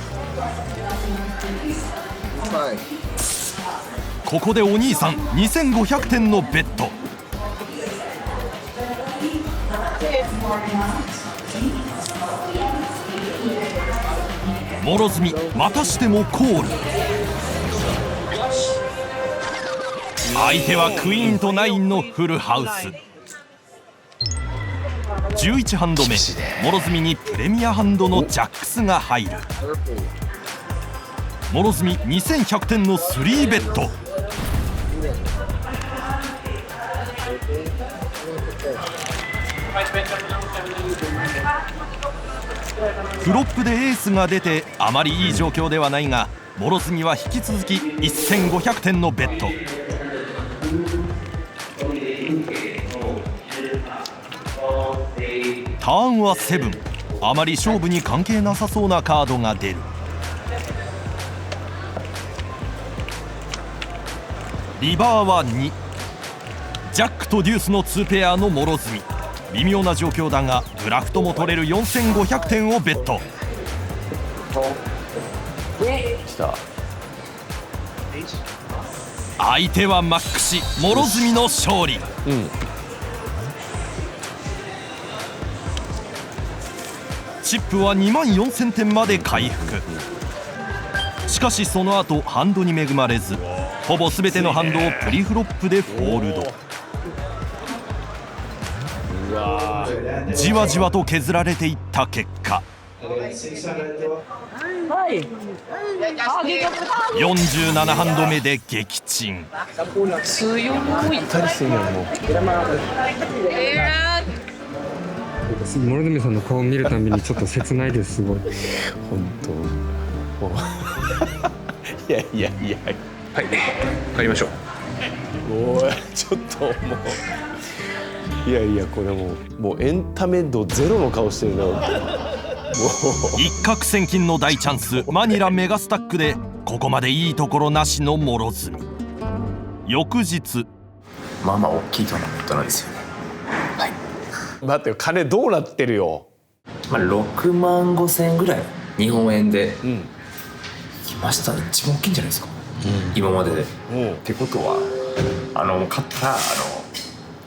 ここでお兄さん2500点のベッド。諸角またしてもコール。相手はクイーンとナインのフルハウス。11ハンド目、諸角にプレミアハンドのジャックスが入る。諸角2100点の3ベッド。フロップでエースが出てあまりいい状況ではないが、諸角は引き続き1500点のベッド。ターンはセブン。あまり勝負に関係なさそうなカードが出る。リバーは2。ジャックとデュースの2ペアの諸角。微妙な状況だがブラフとも取れる4500点をベット。相手はマックシ、諸角の勝利。チップは24000点まで回復。しかしその後ハンドに恵まれず、ほぼ全てのハンドをプリフロップでフォールド。じわじわと削られていった結果、47ハンド目で撃沈。強い。2人してんやんもう。諸角さんの顔を見るたびにちょっと切ないです。すごい。本当。いやいやいや。はい。帰りましょう。おい、ちょっともう。いやいや、これもうエンタメ度ゼロの顔してるな。もう一攫千金の大チャンス、マニラメガスタックでここまでいいところなしの諸角。翌日、まあまあ大きいトーナメントなんですよね。はい。待ってよ、金どうなってるよ。まあ6万5千円ぐらい日本円で来ましたね。一番大きいんじゃないですか、今までで。ってことは買った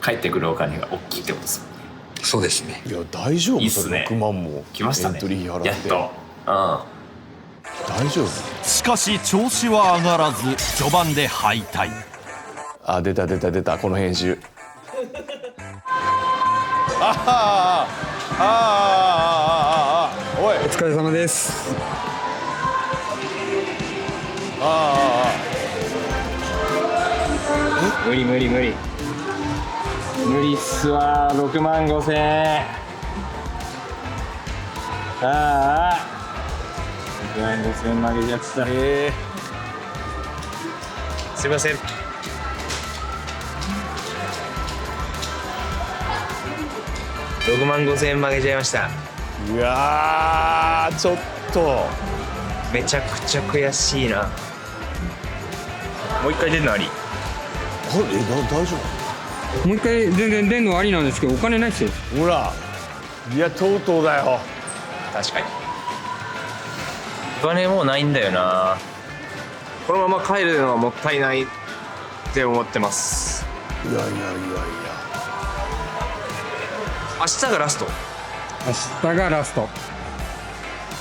帰ってくるお金が大きいってことですもんね。そうですね。いや大丈夫。いいっすね。6万も来ましたね。エントリー払ってやっと。大丈夫。しかし調子は上がらず序盤で敗退。あ、出たこの編集。おい、お疲れ様です。無理っすわ。6万5千円。6万5千円負けちゃった。すいません。6万5千円負けちゃいました。うわー、ちょっとめちゃくちゃ悔しいな。もう一回出るのあり？大丈夫？もう一回全然出んのありなんですけど、お金ないっすよ。ほら、いやとうとうだよ。確かにお金もうないんだよな。このまま帰るのはもったいないって思ってます。いや明日がラスト。明日がラスト。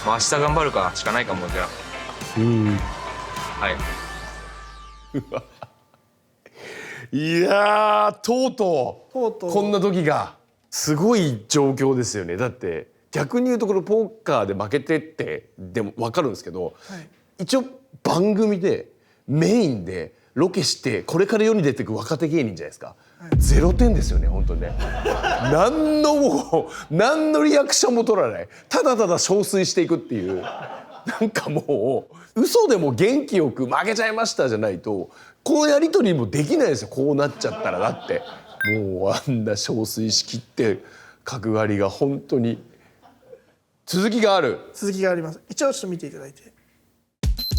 まあ明日頑張るかしかないかも。じゃあはい。いやー、とうとうこんな時が。すごい状況ですよね。だって逆に言うところポーカーで負けてってでも分かるんですけど、一応番組でメインでロケしてこれから世に出てく若手芸人じゃないですか。0点ですよね、本当にね。何のリアクションも取らない。ただただ憔悴していくっていう。なんかもう嘘でも元気よく負けちゃいましたじゃないとこのやり取りもできないですよ。こうなっちゃったら。だってもうあんな憔悴しきって角刈りが本当に。続きがある。続きがあります。一応ちょっと見ていただいて。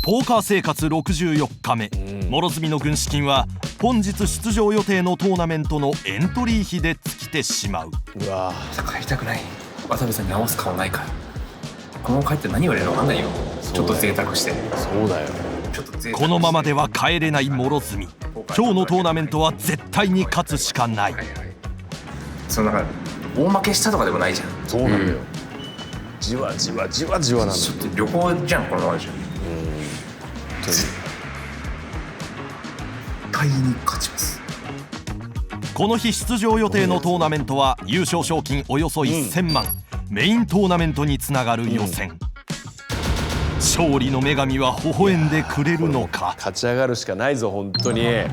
ポーカー生活64日目、諸角の軍資金は本日出場予定のトーナメントのエントリー費で尽きてしまう。うわ帰りたくない。渡部さんに直す顔ないから。このまま帰って何言われるのか分かんないよ。ちょっと贅沢して。そうだよ。このままでは帰れない諸角。今日のトーナメントは絶対に勝つしかない。そのなんか大負けしたとかでもないじゃん。そうなんだよ。じわじわじわじわなんだ。ちょっと旅行じゃんこのままじゃん。絶対に勝ちます。この日出場予定のトーナメントは優勝賞金およそ1000万、メイントーナメントにつながる予選。勝利の女神は微笑んでくれるのか。勝ち上がるしかないぞ本当に。1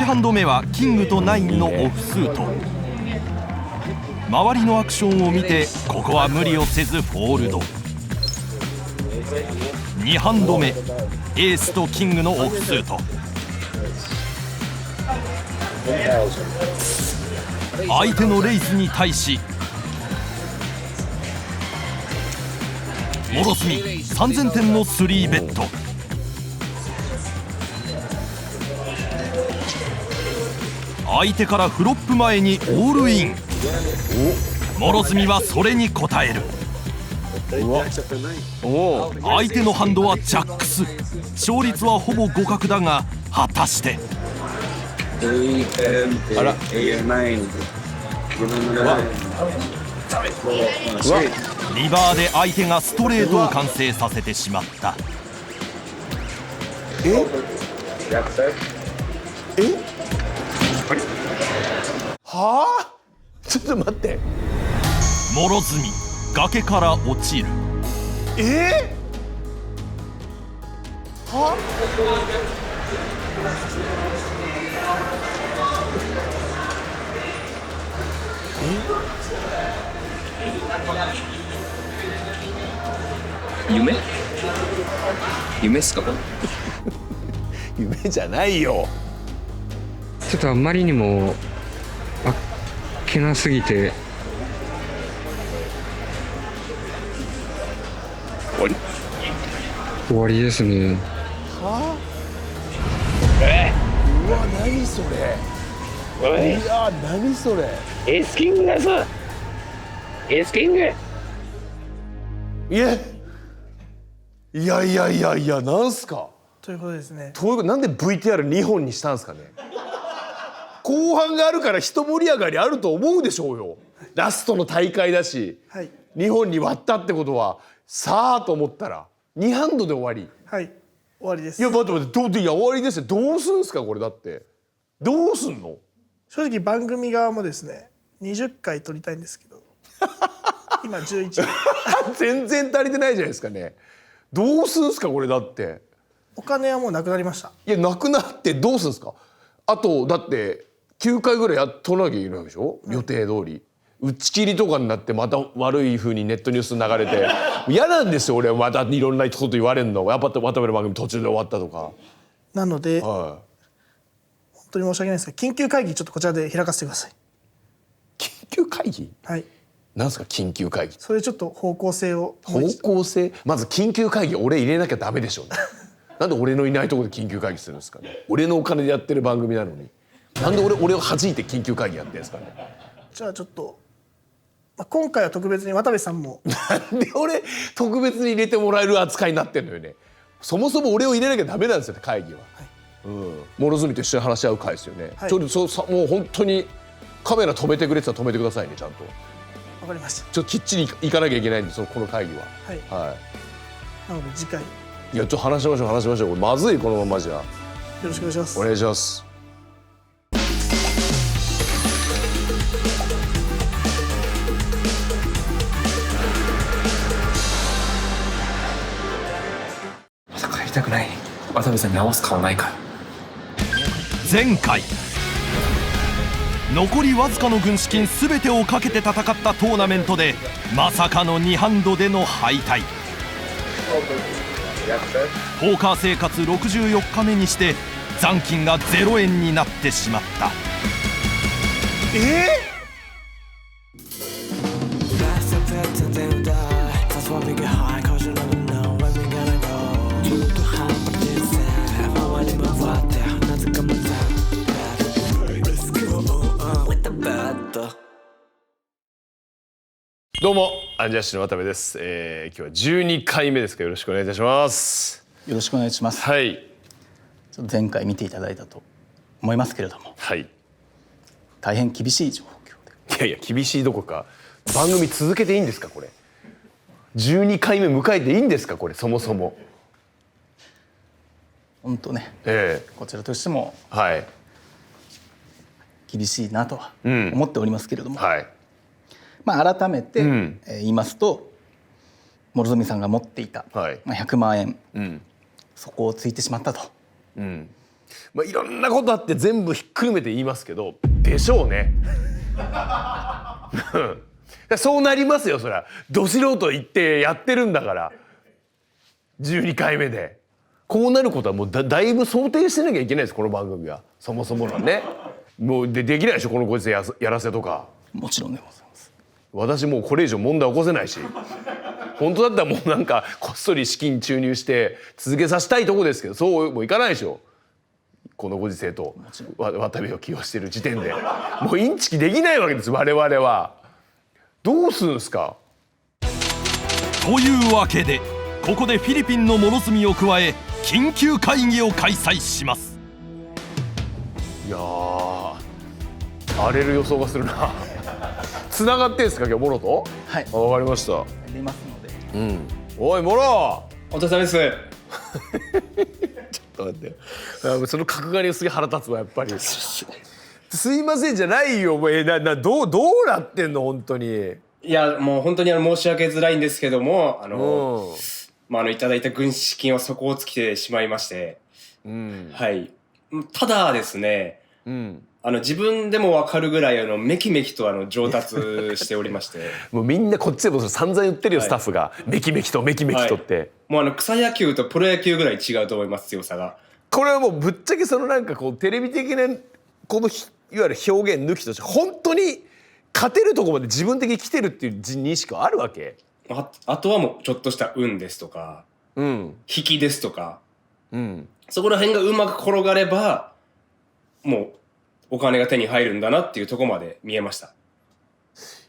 ハンド目はキングとナインのオフスート。周りのアクションを見てここは無理をせずフォールド。2ハンド目エースとキングのオフスート。相手のレイズに対し諸角3000点の3ベット。相手からフロップ前にオールイン。諸角はそれに応える。相手のハンドはジャックス。勝率はほぼ互角だが果たして。あらリバーで相手がストレートを完成させてしまった。はあちょっと待って。諸角崖から落ちる。は夢っすか夢じゃないよ。ちょっとあんまりにもあっけなすぎて終わりですね。はうわ何それ。いや何それ。エースキングです。エースキング。いやなんすか。ということですね。なんで VTR2 本にしたんですかね。後半があるから一盛り上がりあると思うでしょうよ。ラストの大会だし、2本に割ったってことはさあと思ったら2ハンドで終わり。はい終わりです。いや待っていや終わりですよ。どうすんすかこれ。だってどうすんの。正直番組側もですね20回撮りたいんですけど今11全然足りてないじゃないですかね。どうすんすかこれ。だってお金はもうなくなりました。いやなくなってどうすんすか。あとだって9回ぐらいやっとなきゃいけないでしょ、予定通り。打ち切りとかになってまた悪い風にネットニュース流れて嫌なんですよ俺は。またいろんなこと言われるの。やっぱ渡辺の番組途中で終わったとか。なので、本当に申し訳ないですが緊急会議ちょっとこちらで開かせてください。緊急会議。はい。なんすか緊急会議。それちょっと方向性を。方向性。まず緊急会議俺入れなきゃダメでしょうね。なんで俺のいないところで緊急会議するんですかね。俺のお金でやってる番組なのになんで俺を弾いて緊急会議やってるんですかね。じゃあちょっと、今回は特別に渡部さんもなんで俺特別に入れてもらえる扱いになってんのよね。そもそも俺を入れなきゃダメなんですよね会議は。諸角と一緒に話し合う会ですよね。ちょっともう本当にカメラ止めてくれって言ったら止めてくださいねちゃんと。わかりました。ちょっときっちり行かなきゃいけないんでこの会議は。はい。なので次回。いやちょっと話しましょう。これまずいこのままじゃ。よろしくお願いします。お願いします。帰りたくない。渡部さんに直す顔ないから。前回残りわずかの軍資金全てをかけて戦ったトーナメントでまさかの2ハンドでの敗退。ポーカー生活64日目にして残金が0円になってしまった。どうもアンジャッシュの渡部です、今日は12回目ですか。よろしくお願いいたします。よろしくお願いします。はい。ちょっと前回見ていただいたと思いますけれども、はい。大変厳しい状況で。いやいや厳しいどころか番組続けていいんですかこれ。12回目迎えていいんですかこれそもそも。本当ね。こちらとしてもはい厳しいなとは思っておりますけれども。はい。まあ改めて言いますと、諸富さんが持っていた100万円、そこをついてしまったと。まあいろんなことあって全部ひっくるめて言いますけどでしょうね。そうなりますよそりゃ。ど素人言ってやってるんだから12回目でこうなることはもうだいぶ想定してなきゃいけないですこの番組はそもそものね。もうできないでしょこのご時世やらせとか。もちろんでございます。私もうこれ以上問題起こせないし本当だったらもうなんかこっそり資金注入して続けさせたいとこですけどそうもいかないでしょこのご時世と渡部を起用してる時点でもうインチキできないわけです我々は。どうするんですか。というわけでここでフィリピンの諸角を加え緊急会議を開催します。いやー荒れる予想がするな。つながってんすか今日モロと。はい。わかりました。やりますので。おいモロ。お疲れ様です。ちょっと待ってその角刈りがすげえ腹立つわやっぱり。すいませんじゃないよ。どうなってんの本当に。いやもう本当に申し訳づらいんですけどもいただいた軍資金を底をつけてしまいまして、はい。ただですね、自分でも分かるぐらいめきめきと上達しておりましてもうみんなこっちでも散々言ってるよ、スタッフがめきめきとめきめきとって、もう草野球とプロ野球ぐらい違うと思います強さが。これはもうぶっちゃけなんかこうテレビ的なこのいわゆる表現抜きとして本当に勝てるとこまで自分的に来てるっていう認識はあるわけ。あとはもうちょっとした運ですとか、引きですとか、そこら辺がうまく転がればもうお金が手に入るんだなっていうところまで見えました。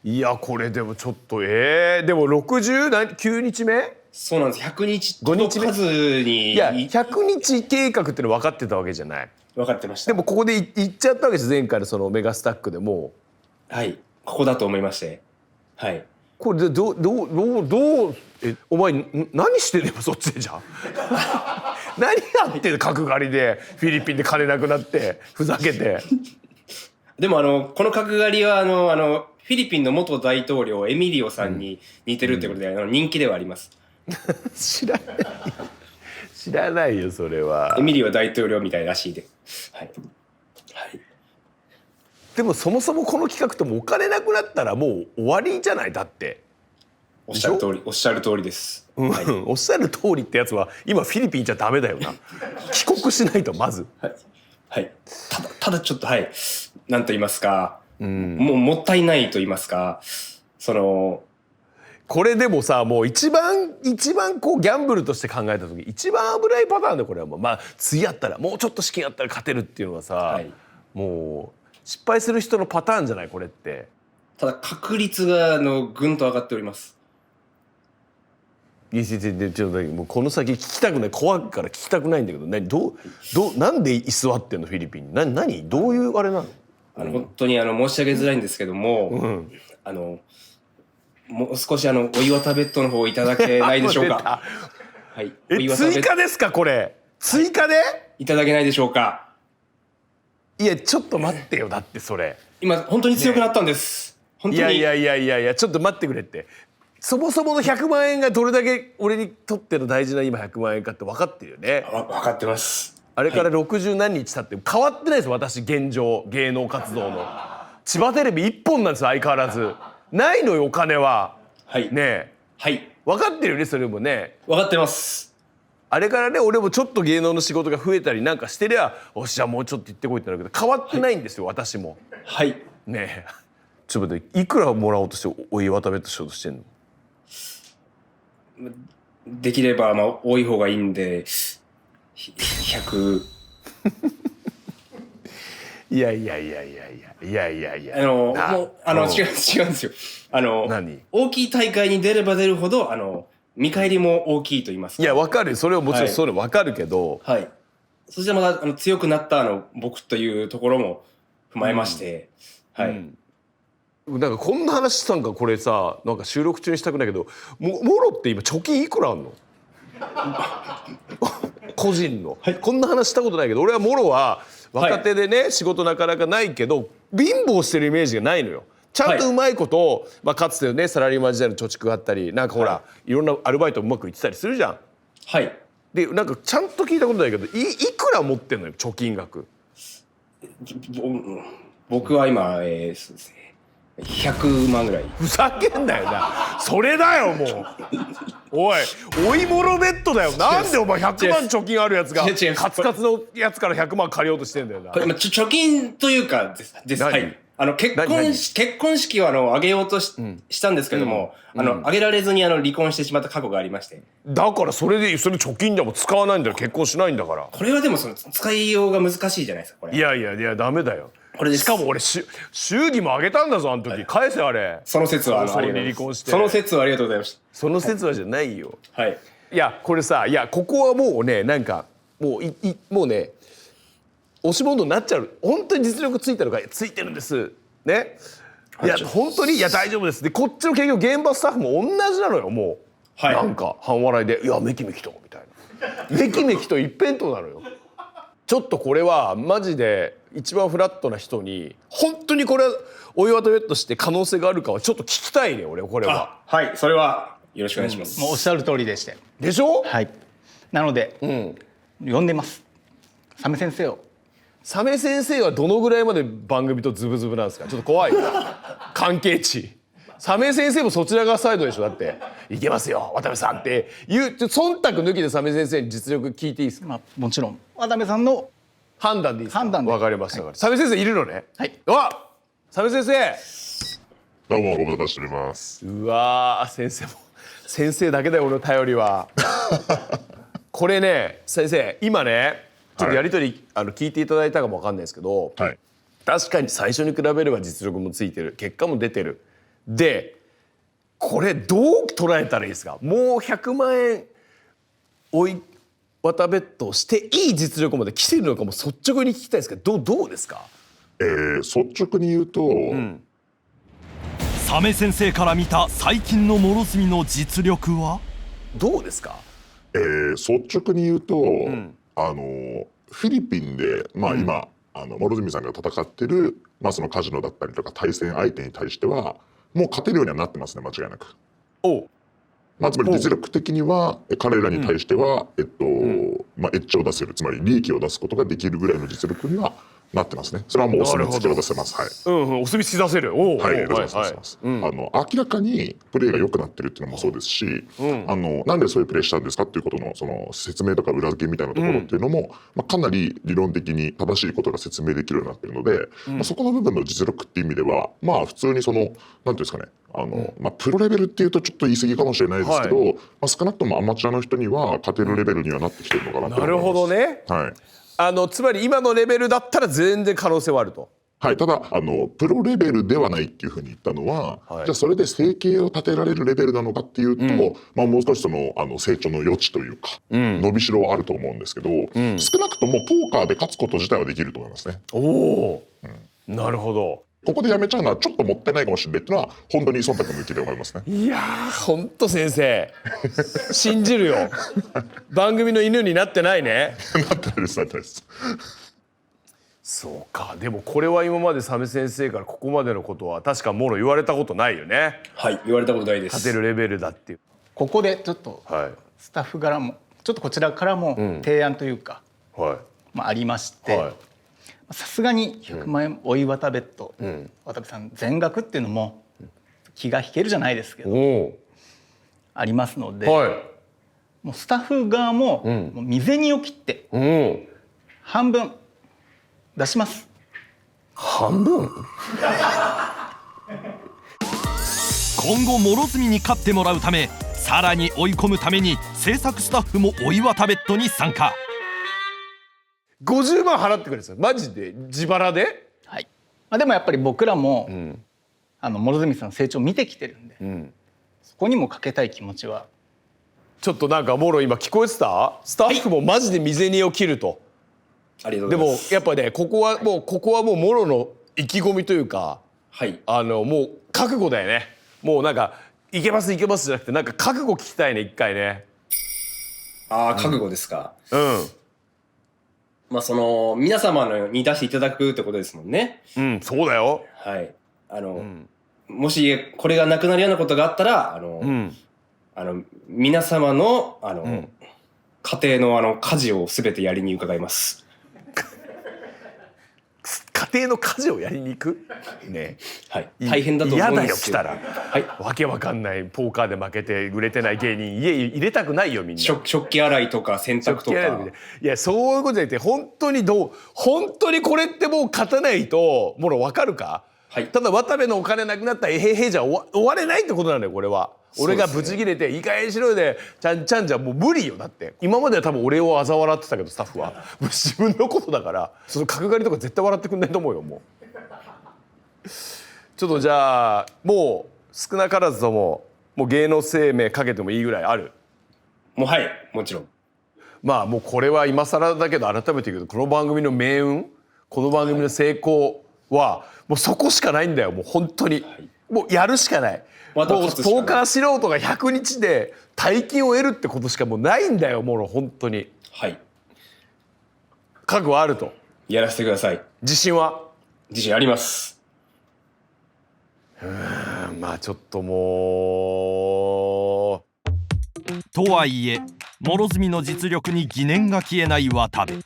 いやこれでもちょっとでも69日目。そうなんです。100日届かずに。いや100日計画っての分かってたわけじゃない。分かってました。でもここで行っちゃったわけです前回のメガスタックでもはいここだと思いまして、はい。これでどうお前何してんのそっちでじゃ何やってんの角刈りでフィリピンで金なくなってふざけて。でもこの角刈りはフィリピンの元大統領エミリオさんに似てるってことで、人気ではあります。知らないよそれは。エミリオ大統領みたいらしいで、はい、はい。でもそもそもこの企画ともお金なくなったらもう終わりじゃない。だっておっしゃる通りです、はい、おっしゃる通りってやつは今フィリピンじゃダメだよな。帰国しないとまず、はいはい、ただちょっとはいなんと言いますか、もったいないと言いますかこれでもさもう一番こうギャンブルとして考えた時一番危ないパターンでこれはもう次やったらもうちょっと資金あったら勝てるっていうのはさ、もう失敗する人のパターンじゃないこれって。ただ確率がぐんと上がっております。ちょっともうこの先聞きたくない、怖いから聞きたくないんだけどなんで居座ってんのフィリピンに。何どういうあれなの。本当に申し上げづらいんですけども、もう少しお岩田ベッドの方いただけないでしょうか。はい。追加ですかこれ。追加でいただけないでしょうか。いやちょっと待ってよ。だってそれ今本当に強くなったんです、本当に。いやちょっと待ってくれって。そもそもの100万円がどれだけ俺にとっての大事な今100万円かって分かってるよね。分かってます。あれから60何日経って変わってないです私現状芸能活動の。千葉テレビ一本なんです相変わらず。ないのよお金は。はい。ねえ。はい。分かってるよねそれもね。分かってます。あれからね俺もちょっと芸能の仕事が増えたりなんかしてりゃおっしゃもうちょっと行ってこいってなるけど変わってないんですよ、私も。はいねえちょっと待っていくらもらおうとしておい渡べとしようとしてんの？できればまあ多い方がいいんで100。いやいやいやいやいやいやいやいやもう違うんですよ。何？大きい大会に出れば出るほど見返りも大きいと言いますか。いや分かるよそれはもちろんそれ分かるけど、はい。そしてまた強くなった僕というところも踏まえまして、はい。なんかこんな話したんかこれさなんか収録中にしたくないけどもろって今貯金いくらあんの？個人の、こんな話したことないけど俺はもろは若手でね、仕事なかなかないけど貧乏してるイメージがないのよ。ちゃんとうまいこと、かつてねサラリーマン時代の貯蓄があったりなんかほら、いろんなアルバイトうまくいってたりするじゃん。はいでなんかちゃんと聞いたことないけどいくら持ってんのよ貯金額。僕は今そうですね100万ぐらい。ふざけんなよなそれだよもうおいもろベッドだよ。なんでお前100万貯金あるやつがカツカツのやつから100万借りようとしてんだよな。貯金というかです。はい。結婚式を挙げようとしたんですけども、挙げられずに離婚してしまった過去がありまして。だからそれ貯金じゃもう使わないんだよ結婚しないんだから。これはでも使いようが難しいじゃないですかこれ。いやダメだよ。これです。しかも俺祝儀もあげたんだぞあの時、返せあれ。その説は早々に離婚して。その説はありがとうございました。その説はじゃないよ。はい。いやこれさここはもうねなんかもうね押し問答になっちゃう。本当に実力ついたのかついてるんですね。いや本当に大丈夫ですでこっちの結局現場スタッフも同じなのよもう、なんか半笑いでめきめきとみたいなめきめきと一辺倒なのよ。ちょっとこれはマジで一番フラットな人に本当にこれお岩とベットして可能性があるかはちょっと聞きたいね俺これは。はいそれはよろしくお願いします。もうおっしゃる通りでしてでしょ。はいなので、呼んでますサメ先生を。サメ先生はどのぐらいまで番組とズブズブなんですか。ちょっと怖い関係値。サメ先生もそちら側サイドでしょ。だっていけますよ渡部さんっていう忖度抜きでサメ先生に実力聞いていいですか。もちろん渡部さんの判断でいいですか。判断で分かりましたから、サメ先生いるのね。はいサメ先生どうもご無沙汰しております。うわ先生も先生だけだよ俺の頼りはこれね先生今ねちょっとやり取り、聞いていただいたかもわかんないですけど、確かに最初に比べれば実力もついてる結果も出てる。でこれどう捉えたらいいですか。もう100万円渡ベットしていい実力まで来てるのかも率直に聞きたいですけどどうですか。率直に言うと、サメ先生から見た最近の諸角の実力はどうですか。率直に言うと、フィリピンで、今諸角さんが戦ってる、そのカジノだったりとか対戦相手に対してはもう勝てるようにはなってますね間違いなく。つまり実力的には彼らに対しては、エッジを出せるつまり利益を出すことができるぐらいの実力にはなってますね。それはもうお墨付きを出せます。はい。お墨付き出せる。出せます。明らかにプレーが良くなってるっていうのもそうですし、なんでそういうプレーしたんですかっていうことのその説明とか裏付けみたいなところっていうのも、かなり理論的に正しいことが説明できるようになってるので、そこの部分の実力っていう意味では普通にそのなんていうんですかね、プロレベルっていうとちょっと言い過ぎかもしれないですけど、少なくともアマチュアの人には勝てるレベルにはなってきてるのかなと思います。なるほどね。つまり今のレベルだったら全然可能性はあると。ただプロレベルではないっていうふうに言ったのは、じゃあそれで生計を立てられるレベルなのかっていうと、もう少しその成長の余地というか、伸びしろはあると思うんですけど、少なくともポーカーで勝つこと自体はできると思いますね。なるほど。ここでやめちゃうのはちょっともったいないかもしれないっていうのは本当に忖度抜きで思いますね。いや本当先生信じるよ番組の犬になってないね。なってないです。なってないです。そうか。でもこれは今までサメ先生からここまでのことは確かもろ言われたことないよね。はい言われたことないです。勝てるレベルだっていう。ここでちょっとスタッフからもちょっとこちらからも提案というか、ありまして、さすがに100万円追い渡ベット、渡部さん全額っていうのも気が引けるじゃないですけど、ありますので、はい、もうスタッフ側も、もう身銭を切って、半分出します。半分今後諸角に勝ってもらうため、さらに追い込むために制作スタッフもお岩田ベッドに参加。50万払ってくれるんですよ、マジで自腹で。はい、でもやっぱり僕らも、諸角さんの成長を見てきてるんで、そこにもかけたい気持ちは。ちょっとなんかもろ今聞こえてた？スタッフもマジで身銭を切ると。ありがとうございます。でもやっぱね、ここはもうもろの意気込みというか、もう覚悟だよね。もうなんかいけますいけますじゃなくて、なんか覚悟聞きたいね、一回ね。ああ、覚悟ですか。まあその皆様に出していただくってことですもんね。そうだよ。はい。もしこれがなくなるようなことがあったら、皆様の家庭の家事をすべてやりに伺います。家庭の家事をやりに行くね。はい。大変だと思うんですよ。嫌だよ来たら。はい。わけわかんないポーカーで負けて売れてない芸人家入れたくないよみんな。食器洗いとか洗濯とか。いやそういうことじゃなくて、本当にこれってもう勝たないともろわかるか。はい。ただ渡部のお金なくなったらじゃ終われないってことなんだよこれは。俺がブチ切れて「いい加減しろよ」でちゃんじゃもう無理よ。だって今までは多分俺を嘲笑ってたけどスタッフは自分のことだから、その角刈りとか絶対笑ってくんないと思うよ。もうちょっとじゃあもう少なからずともう芸能生命かけてもいいぐらいある。もうはいもちろん。まあもうこれは今更だけど改めて言うけど、この番組の命運、この番組の成功はもうそこしかないんだよ。もう本当にもうやるしかない。もうポーカー素人が100日で大金を得るってことしかもうないんだよ。もう本当に。はい。覚悟あると。やらせてください。自信は？自信あります。まあちょっともう。とはいえ諸角の実力に疑念が消えない渡部。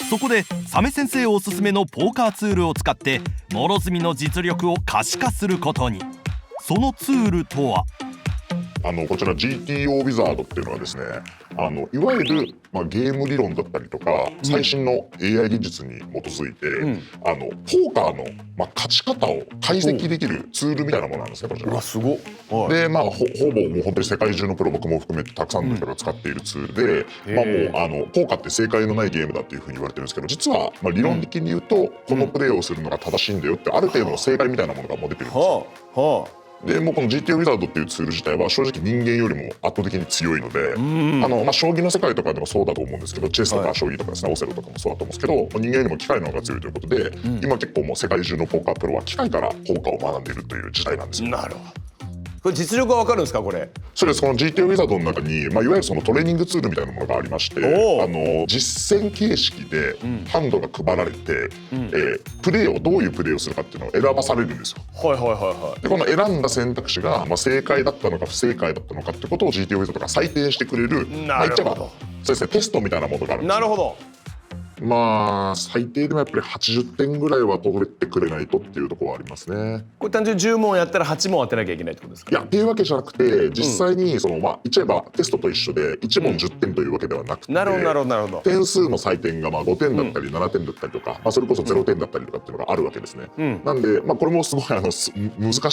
そこでサメ先生おすすめのポーカーツールを使って諸角の実力を可視化することに。そのツールとはこちら GTO ウィザードっていうのはですね、いわゆる、ゲーム理論だったりとか最新の AI 技術に基づいて、ポーカーの、勝ち方を解析できるツールみたいなものなんですねこちら。すごっ。でほぼもう本当に世界中のプロ、僕も含めてたくさんの人が使っているツールで、もうポーカーって正解のないゲームだっていうふうに言われてるんですけど、実は、理論的に言うと、このプレーをするのが正しいんだよってある程度の正解みたいなものがもう出てるんですよ。でもうこの GTO ウィザードっていうツール自体は正直人間よりも圧倒的に強いので、将棋の世界とかでもそうだと思うんですけど、チェスとか将棋とかですね、オセロとかもそうだと思うんですけど、人間よりも機械の方が強いということで、今結構もう世界中のポーカープロは機械からポーカーを学んでいるという時代なんですよ。なるほど。これ実力は分かるんですかこれ？そうです。この GTO ウィザードの中に、いわゆるそのトレーニングツールみたいなものがありまして、実戦形式でハンドが配られて、プレーをどういうプレーをするかっていうのを選ばされるんですよ。でこの選んだ選択肢が、正解だったのか不正解だったのかってことを GTO ウィザードが採点してくれる、言っちゃえばそうですね、テストみたいなものがあるんですよ。なるほど。最低でもやっぱり80点ぐらいは取れてくれないとっていうところはありますね。これ単純に10問やったら8問当てなきゃいけないってことですか？いやっていうわけじゃなくて、実際に言っちゃえばテストと一緒で1問10点というわけではなくて、なるほど。点数の採点が5点だったり7点だったりとか、それこそ0点だったりとかっていうのがあるわけですね。なんでこれもすごい難し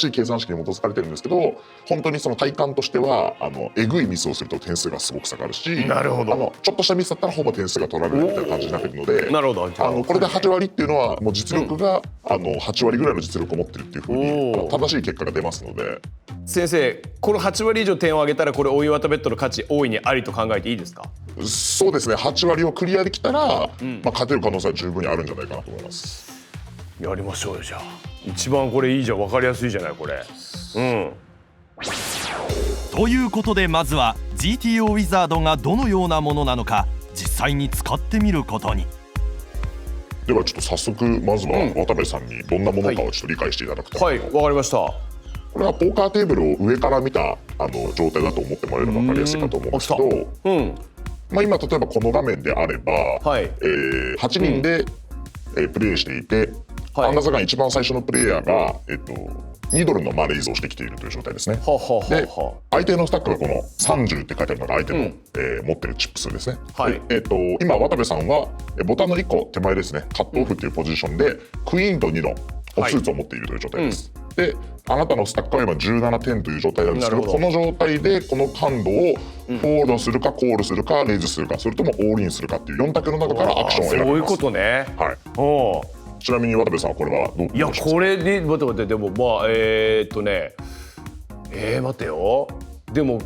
い計算式に基づかれてるんですけど、本当にその体感としてはえぐいミスをすると点数がすごく下がるし、なるほど。ちょっとしたミスだったらほぼ点数が取られるみたいな感じになってるので、なるほど。これで8割っていうのはもう実力が、8割ぐらいの実力を持ってるっていうふうに正しい結果が出ますので。先生、この8割以上点を上げたらこれ大岩田ベッドの価値大いにありと考えていいですか？そうですね。8割をクリアできたら、勝てる可能性は十分にあるんじゃないかなと思います。やりましょうよじゃあ。一番これいいじゃん、分かりやすいじゃないこれ。ということでまずは GTO ウィザードがどのようなものなのか実際に使ってみることに。ではちょっと早速まずは渡部さんにどんなものかをちょっと理解していただくと。はい、わかりました。これはポーカーテーブルを上から見た状態だと思ってもらえると分かりやすいかと思うんですけど、今例えばこの画面であれば、8人でプレイしていて、アンダーザガン一番最初のプレイヤーが2ドルのレイズをしてきているという状態ですね。ははでは相手のスタックがこの30って書いてあるのが相手の、持ってるチップ数ですね。はいで今渡部さんはボタンの1個手前ですね、カットオフっていうポジションでクイーンと2のオフスーツを持っているという状態です。であなたのスタックは今17点という状態なんですけど、この状態でこのハンドをフォールドするかコールするかレイズするか、それともオールインするかっていう4択の中からアクションを選びます。そういうことね。はい。おちなみに渡部さんはこれはどう？いやこれで待ってでも待てよ。でも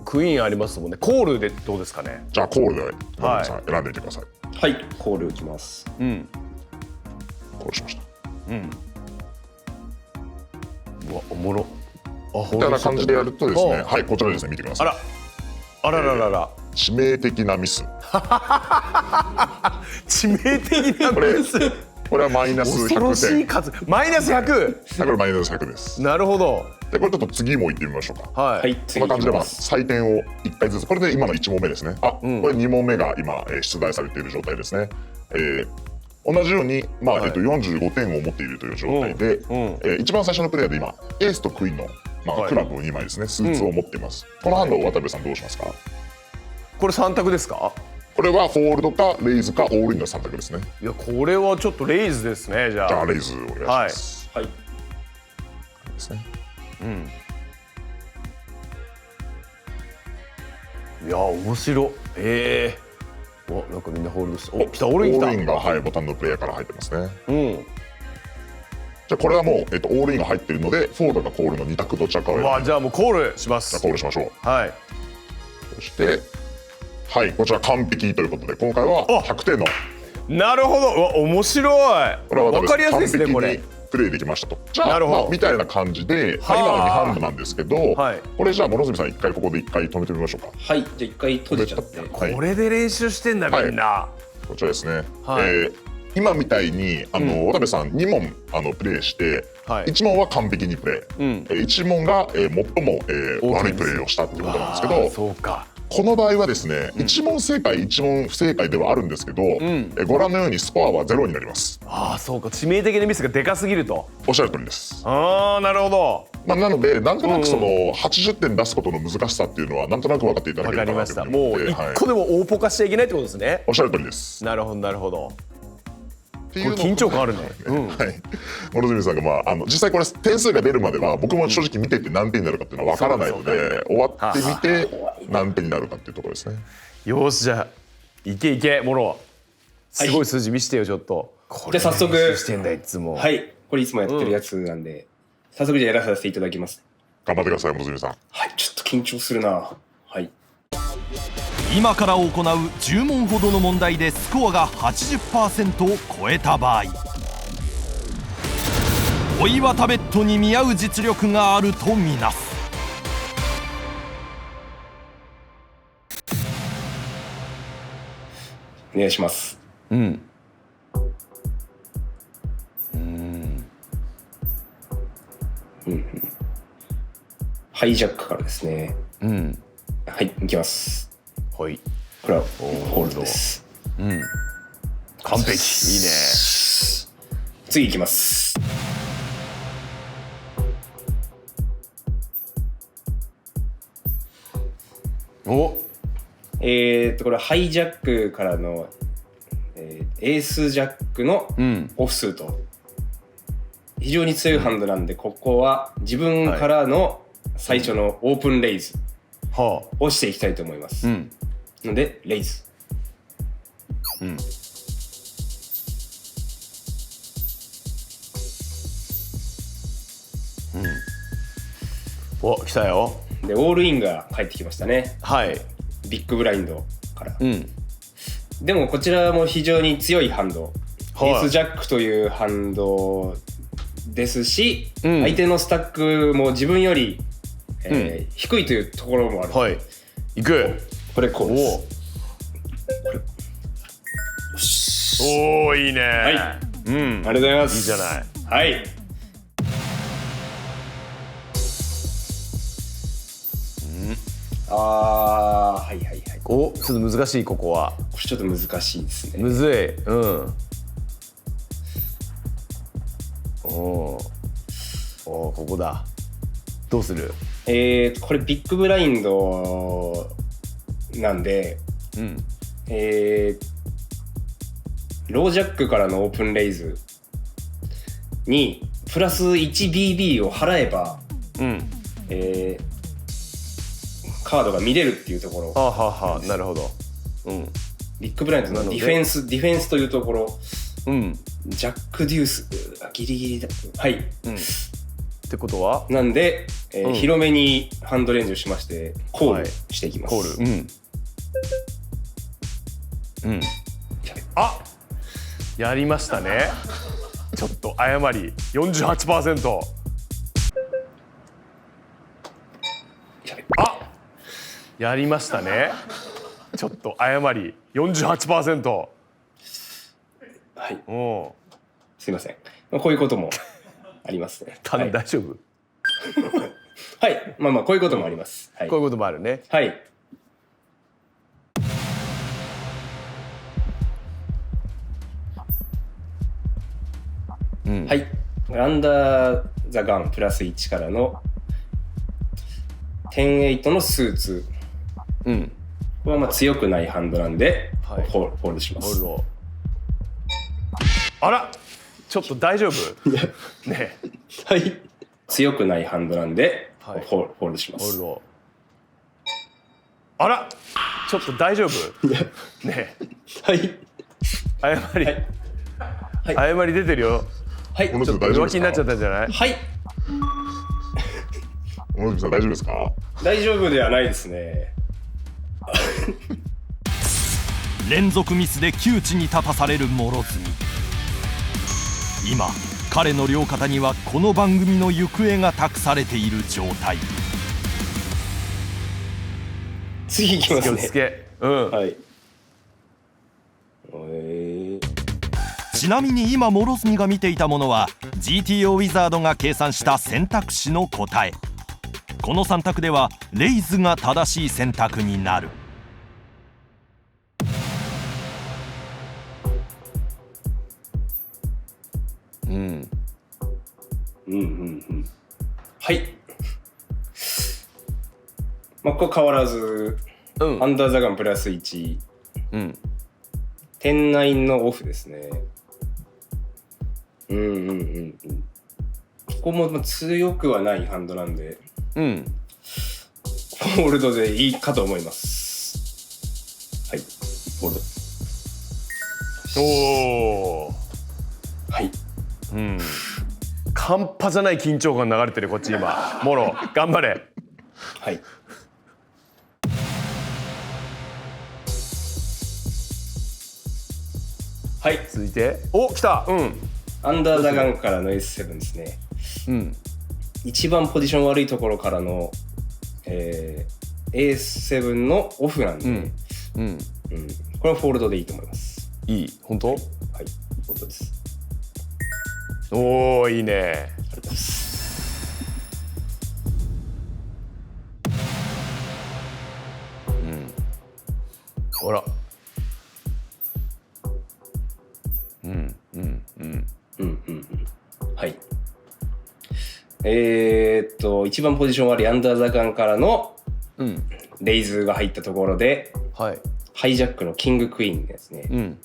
クイーンありますもんね。コールでどうですかね。じゃあコールで渡部さん選んでいってください。はいコールいきます。コールしました。うわおもろ。みたいな感じでやるとですね、はいこちらですね見てください。あらららら。致命的なミス。致命的なミス。これはマイナス100点。恐ろしい数。マイナス 100。これマイナス100です。なるほど。でこれちょっと次も行ってみましょうか。はい。こんな感じで採点を1回ずつ。これで今の1問目ですね。これ2問目が今出題されている状態ですね。同じように45点を持っているという状態で、一番最初のプレイヤーで今エースとクイーンのクラブを2枚ですね、スーツを持っています。このハンドを渡部さんどうしますか？これ3択ですか？これはフォールドかレイズかオールインの3択ですね。いやこれはちょっとレイズですね。じゃあレイズお願いします。はい。ですね。いや面白。なんかみんなホールドして。来たオールイン来た。オールインがボタンのプレイヤーから入ってますね。じゃあこれはもうオールインが入っているのでフォールドかコールの2択どちらかを選ぶ。じゃあもうコールします。じゃあコールしましょう。はい。そしてこちら完璧ということで今回は100点の。なるほど。面白い。これは分かりやすいですねこれ。プレイできましたと。じゃあみたいな感じで今の2ハンドなんですけど、これじゃあ諸角さん一回ここで止めてみましょうか。はいじゃあ一回閉じちゃって。これで練習してんだみんな。こちらですね。今みたいに渡部さん2問プレイして1問は完璧にプレイ、1問が最も悪いプレイをしたっていうことなんですけど、そうか。この場合はですね、1問正解1問不正解ではあるんですけど、ご覧のようにスコアは0になります。そうか。致命的なミスがでかすぎると。おっしゃる通りです。なるほど。なのでなんとなくその80点出すことの難しさっていうのはなんとなく分かっていただければなと思って。もう1個でも大ポカしちゃいけないってことですね。おっしゃる通りです。なるほどなるほど。これ緊張感あるね。諸角さんが実際これ点数が出るまでは僕も正直見てて何点になるかっていうのは分からないので、終わってみて何点になるかっていうところですね。よしじゃあいけいけモロ。すごい数字見してよちょっと。じゃあ早速してんだいつも。はいこれいつもやってるやつなんで、早速じゃあやらさせていただきます。頑張ってください諸角さん。はいちょっと緊張するな。はい。今から行う10問ほどの問題でスコアが 80% を超えた場合、追い渡ベッドに見合う実力があるとみなす。お願いします。ハイジャックからですね。はい行きます。はい。これはホールドです。完璧。いいね。次行きます。これハイジャックからの、エースジャックのオフスート、非常に強いハンドなんで、ここは自分からの最初のオープンレイズをしていきたいと思います。のでレイズ。来たよ。でオールインが返ってきましたね。はい。ビッグブラインドから。でもこちらも非常に強いハンド、エースジャックというハンドですし、相手のスタックも自分より、低いというところもある。はい。いく。これこうです。いいね。はい。ありがとうございます。いいじゃない。はい。はいはいはい。ちょっと難しいここは。これちょっと難しいですね。むずい。おここだ。どうする？これビッグブラインドなんで、ロージャックからのオープンレイズにプラス 1BB を払えば、カードが見れるっていうところ。なるほど。ビッグブラインドのディフェンスというところ、ジャックデュースギリギリだ。はい。ってことはなんで、広めにハンドレンジをしましてコールしていきます。コール。あ、やりましたね。ちょっと誤り 48%。あ、やりましたね。ちょっと誤り 48%。はい。すいません。こういうこともありますね。大丈夫？はい。まあこういうこともあります。はい。こういうこともあるね。はい。はい。アンダーザガンプラス1からの10-8のスーツ。これはまあ強くないハンドなんで、ホールドします。あら、ちょっと大丈夫？ね。はい。強くないハンドなんで、ホールドします。あら、ちょっと大丈夫？ね。はい。誤り出てるよ。はい。ちょっと弱気になっちゃったんじゃない？はい。大丈夫ですか？大丈夫ではないですね。連続ミスで窮地に立たされる諸角。今彼の両肩にはこの番組の行方が託されている状態。次いきますね。はい。ちなみに今諸角が見ていたものは GTO ウィザードが計算した選択肢の答え。この3択ではレイズが正しい選択になる。はい。まあここ変わらず、アンダーザガンプラス1、10-9のオフですね。ここも強くはないハンドなんで、ホールドでいいかと思います。はい、ホールド。はい。半端じゃない緊張感流れてるこっち今。モロ頑張れ。はい。はい。続いて、来た。アンダーザガンからの S7 ですね。一番ポジション悪いところからの、A7 のオフなんで、これはフォールドでいいと思います。いい？本当？はい、フォールドです。おー、いいね。ありがとうございます。ほら。はい。一番ポジション悪いアンダーザガンからのレイズが入ったところで、ハイジャックのキングクイーンですね。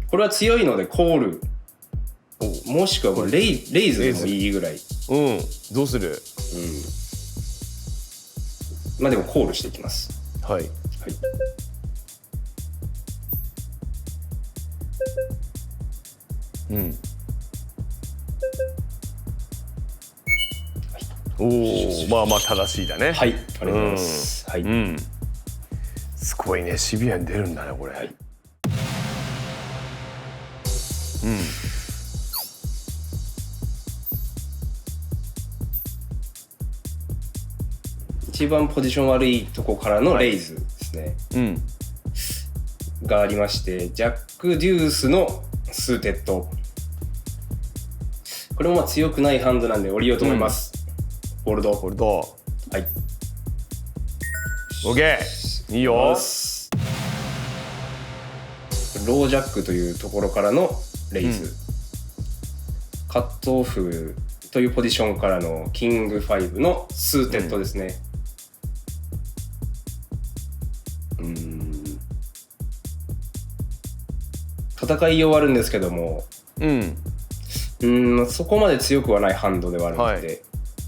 これは強いのでコール、もしくはレイズでもいいぐらい。どうする？まあでもコールしていきます。はい。まあまあ正しいだね。はい、ありがとうございます。はい。すごいね、シビアに出るんだねこれ。一番ポジション悪いとこからのレイズですね。がありまして、ジャック・デュースのスーテッド。これもまあ強くないハンドなんで降りようと思います。ホールド。ホールド。はい。オッケー。いいよ。ロージャックというところからのレイズ。カットオフというポジションからのキング5のスーテッドですね。戦いようはあるんですけども、そこまで強くはないハンドではあるので、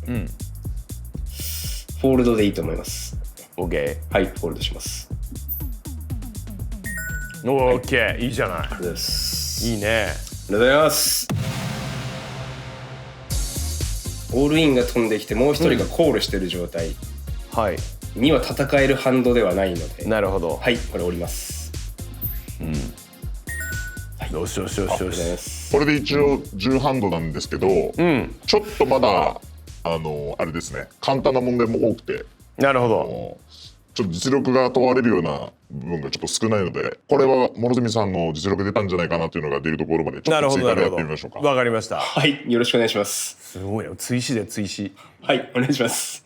フォールドでいいと思います。 OK。 はい、フォールドします。OK、いいじゃない。いいね。ありがとうございます。オールインが飛んできてもう一人がコールしてる状態には戦えるハンドではないので、なるほど。はい、これ折ります。よしよしよしよし。これで一応10ハンドなんですけど、ちょっとまだあれですね、簡単な問題も多くて、なるほど、ちょっと実力が問われるような部分がちょっと少ないので、これは諸角さんの実力出たんじゃないかなというのが出るところまでちょっと追加でやってみましょうか。わかりました。はい、よろしくお願いします。すごいよ、追試で追試。はい、お願いします。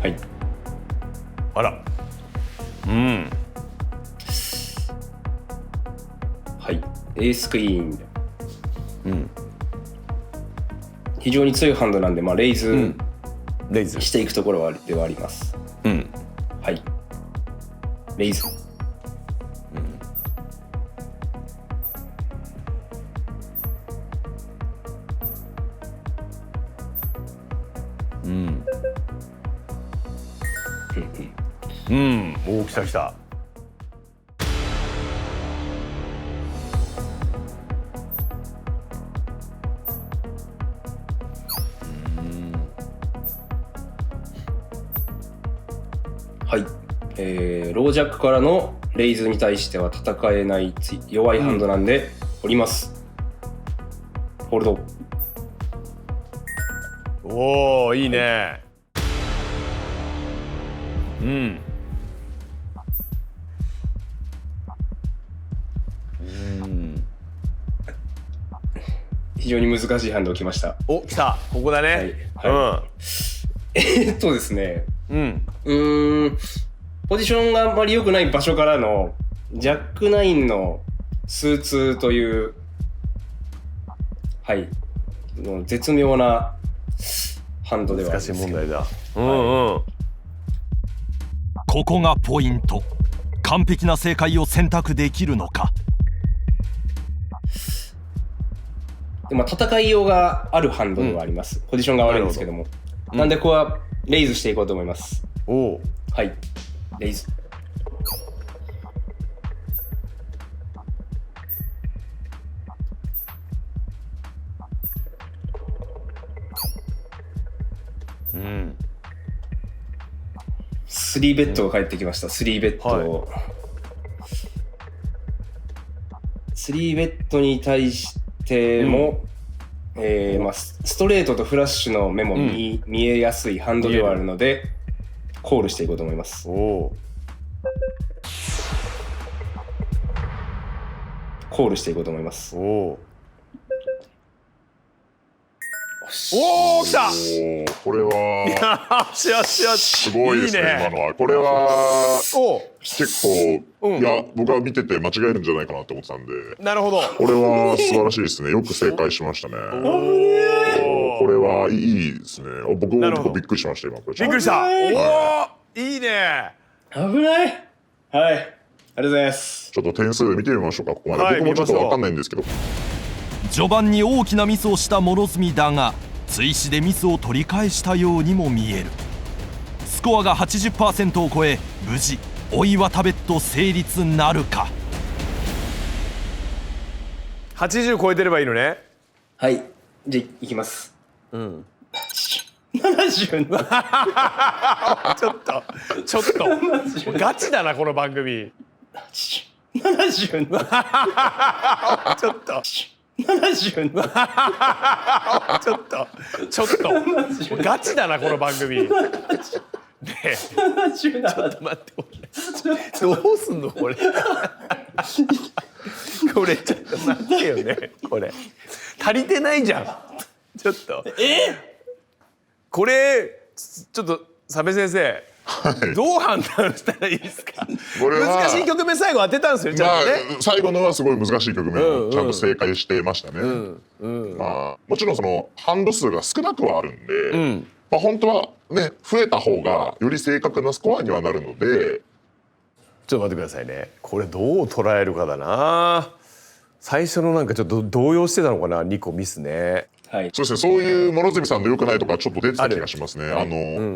はい。あら。はい、エースクイーン。非常に強いハンドなんで、レイズしていくところではあります。はい。レイズ。おお、来た来た。はい、ロージャックからのレイズに対しては戦えない弱いハンドなんで折ります。ホールド。おお、いいね。非常に難しいハンド来ました。お、来た。ここだね。ですね。ポジションがあんまり良くない場所からのジャック9のスーツという、はい、絶妙なハンドではあるんですけど。難しい問題だ。ここがポイント。完璧な正解を選択できるのか。戦いようがあるハンドではあります。ポジションが悪いんですけども。なんでここはレイズしていこうと思います。はい、レイズ。3ベッドが返ってきました。3ベッド、3ベッドに対しても、ストレートとフラッシュの目も見えやすいハンドではあるのでコールしていこうと思います。コールしていこうと思います。おお、来た。これはよしよしよし、すごいですね。今のはこれは結構、いや僕は見てて間違えるんじゃないかなと思ってたんで。なるほど。これは素晴らしいですね。よく正解しましたね。これはいいですね。僕も結構びっくりしました今。びっくりした。おお、いいね。危ない。はい、ありがとうございます。ちょっと点数で見てみましょうか。ここまで僕もちょっと分かんないんですけど、序盤に大きなミスをした諸角だが追試でミスを取り返したようにも見える。スコアが 80% を超え無事追い渡ベット成立なるか。80超えてればいいのね。はい、じゃあいきます。70ちょっとガチだなこの番組。70ちょっと70ちょっとガチだなこの番組。ねえ、ちょっと待ってどうすんのこれ。これちょっと待ってよね。これ足りてないじゃん。ちょっとこれちょっとサメ先生、どう判断したらいいですか。これは難しい局面最後当てたんですよちゃんとね。最後のはすごい難しい局面をちゃんと正解してましたね。もちろんそのハンド数が少なくはあるんで、本当はね増えた方がより正確なスコアにはなるので。ちょっと待ってくださいね。これどう捉えるかだな。最初のなんかちょっと動揺してたのかな、2個ミスね。そうですね、そういう諸角さんの良くないとかちょっと出てた気がしますね。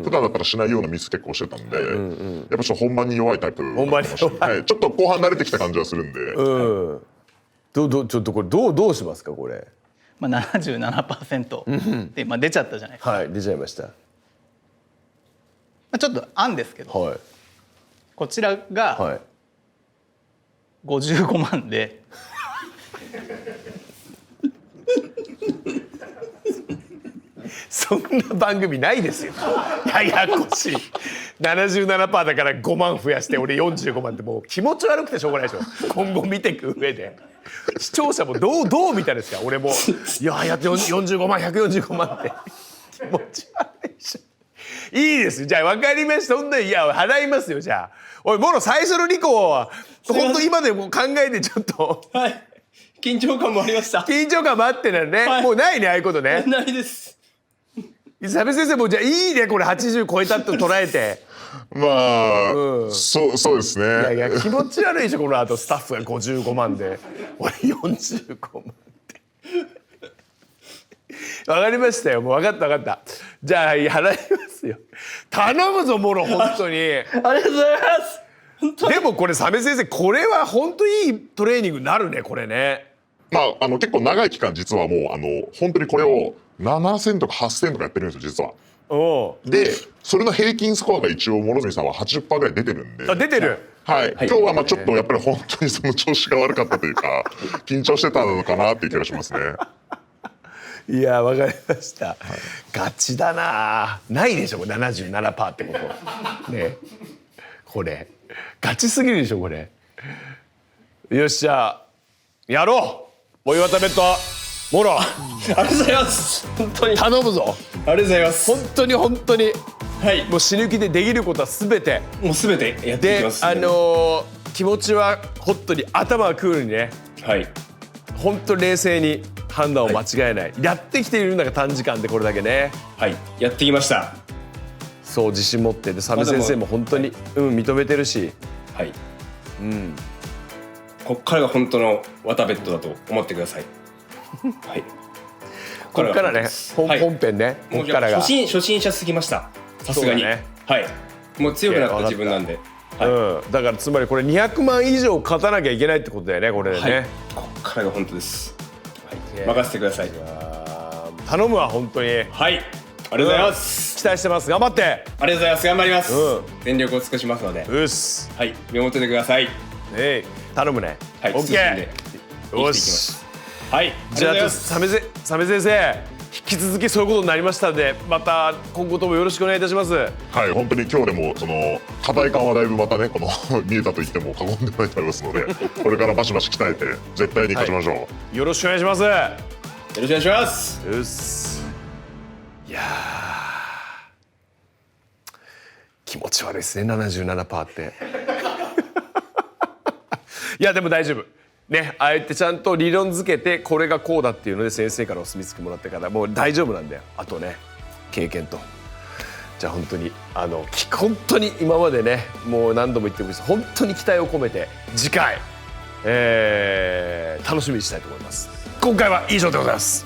普段だったらしないようなミス結構してたんで、やっぱちょっと本番に弱いタイプ。本番に弱い。ちょっと後半慣れてきた感じはするんで。ちょっとこれどうしますかこれ。77% で出ちゃったじゃないですか。はい、出ちゃいました。ちょっと案ですけど、こちらが55万で。そんな番組ないですよ。ややこしい。77%だから5万増やして俺45万ってもう気持ち悪くてしょうがないでしょ。今後見ていく上で視聴者もどう見たんですか。俺もいや45万145万って気持ち悪いでしょ。いいですじゃあ分かりました。ほんとにいや払いますよ。じゃあおいもろ最初の2個はほんと今でも考えてちょっと緊張感もありました。緊張感もあってね、もうないねああいうことね。ないです。佐部先生もじゃあいいねこれ80超えたと捉えて。そうですね。いや気持ち悪いでしょこの後スタッフが55万で俺45万ってわかりましたよ。もう分かったじゃあ払いますよ。頼むぞもろ本当に。ありがとうございます。でもこれ佐部先生これは本当いいトレーニングになるねこれね。結構長い期間実はもう本当にこれを7000とか8000とかやってるんですよ実は。でそれの平均スコアが一応諸角さんは 80% ぐらい出てるんで。出てる。今日はちょっとやっぱり本当にその調子が悪かったというか緊張してたのかなっていう気がしますね。いやわかりました。ガチだな。ないでしょ 77% ってことね。これガチすぎるでしょこれ。よっしゃやろう。お岩田ベッドモロ。ありがとうございます。本当に頼むぞ。ありがとうございます。本当にもう死ぬ気でできることは全てもう全てやっていきます。気持ちはホットに頭はクールにね。本当冷静に判断を間違えない。やってきているんだから短時間でこれだけね。やってきました。そう自信持ってで佐部先生も本当に認めてるし。こっからが本当の綿ベッドだと思ってください。こっからね本編ね。こっからが初心者すぎました。さすがに。もう強くなった自分なんで。だからつまりこれ200万以上勝たなきゃいけないってことだよねこれでね。こっからが本当です。任せてください。頼むわ本当に。ありがとうございます。期待してます。頑張って。ありがとうございます。頑張ります。全力を尽くしますので。見守っててください。頼むね。オッケー。よし。じゃあ佐部先生引き続きそういうことになりましたのでまた今後ともよろしくお願いいたします。本当に今日でもその課題感はだいぶまたねこの見えたと言っても過言ではないと思いますのでこれからバシバシ鍛えて絶対に勝ちましょう。よろしくお願いします。よろしくお願いします。よし。いや気持ち悪いですね 77% って。いやでも大丈夫ね。あえてちゃんと理論づけてこれがこうだっていうので先生からお墨付きもらってからもう大丈夫なんだよ。あとね経験と。じゃあ本当に本当に今までねもう何度も言ってます本当に期待を込めて次回、楽しみにしたいと思います。今回は以上でございます。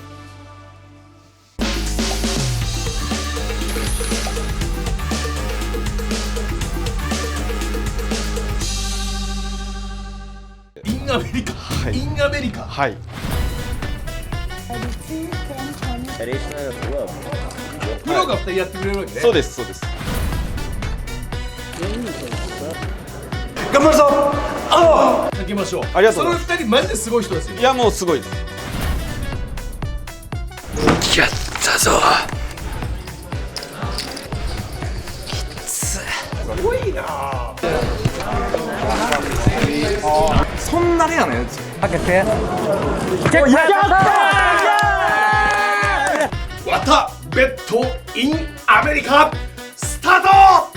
インアメリカ。プロが2人やってくれるわけね。そうです。頑張るぞ。かけましょう。ありがとうございます。その2人マジですごい人ですよ。いやもうすごいです。やったぞ。すごいな。そんなレアなやつ開けて。やったー。またベッドインアメリカスタート。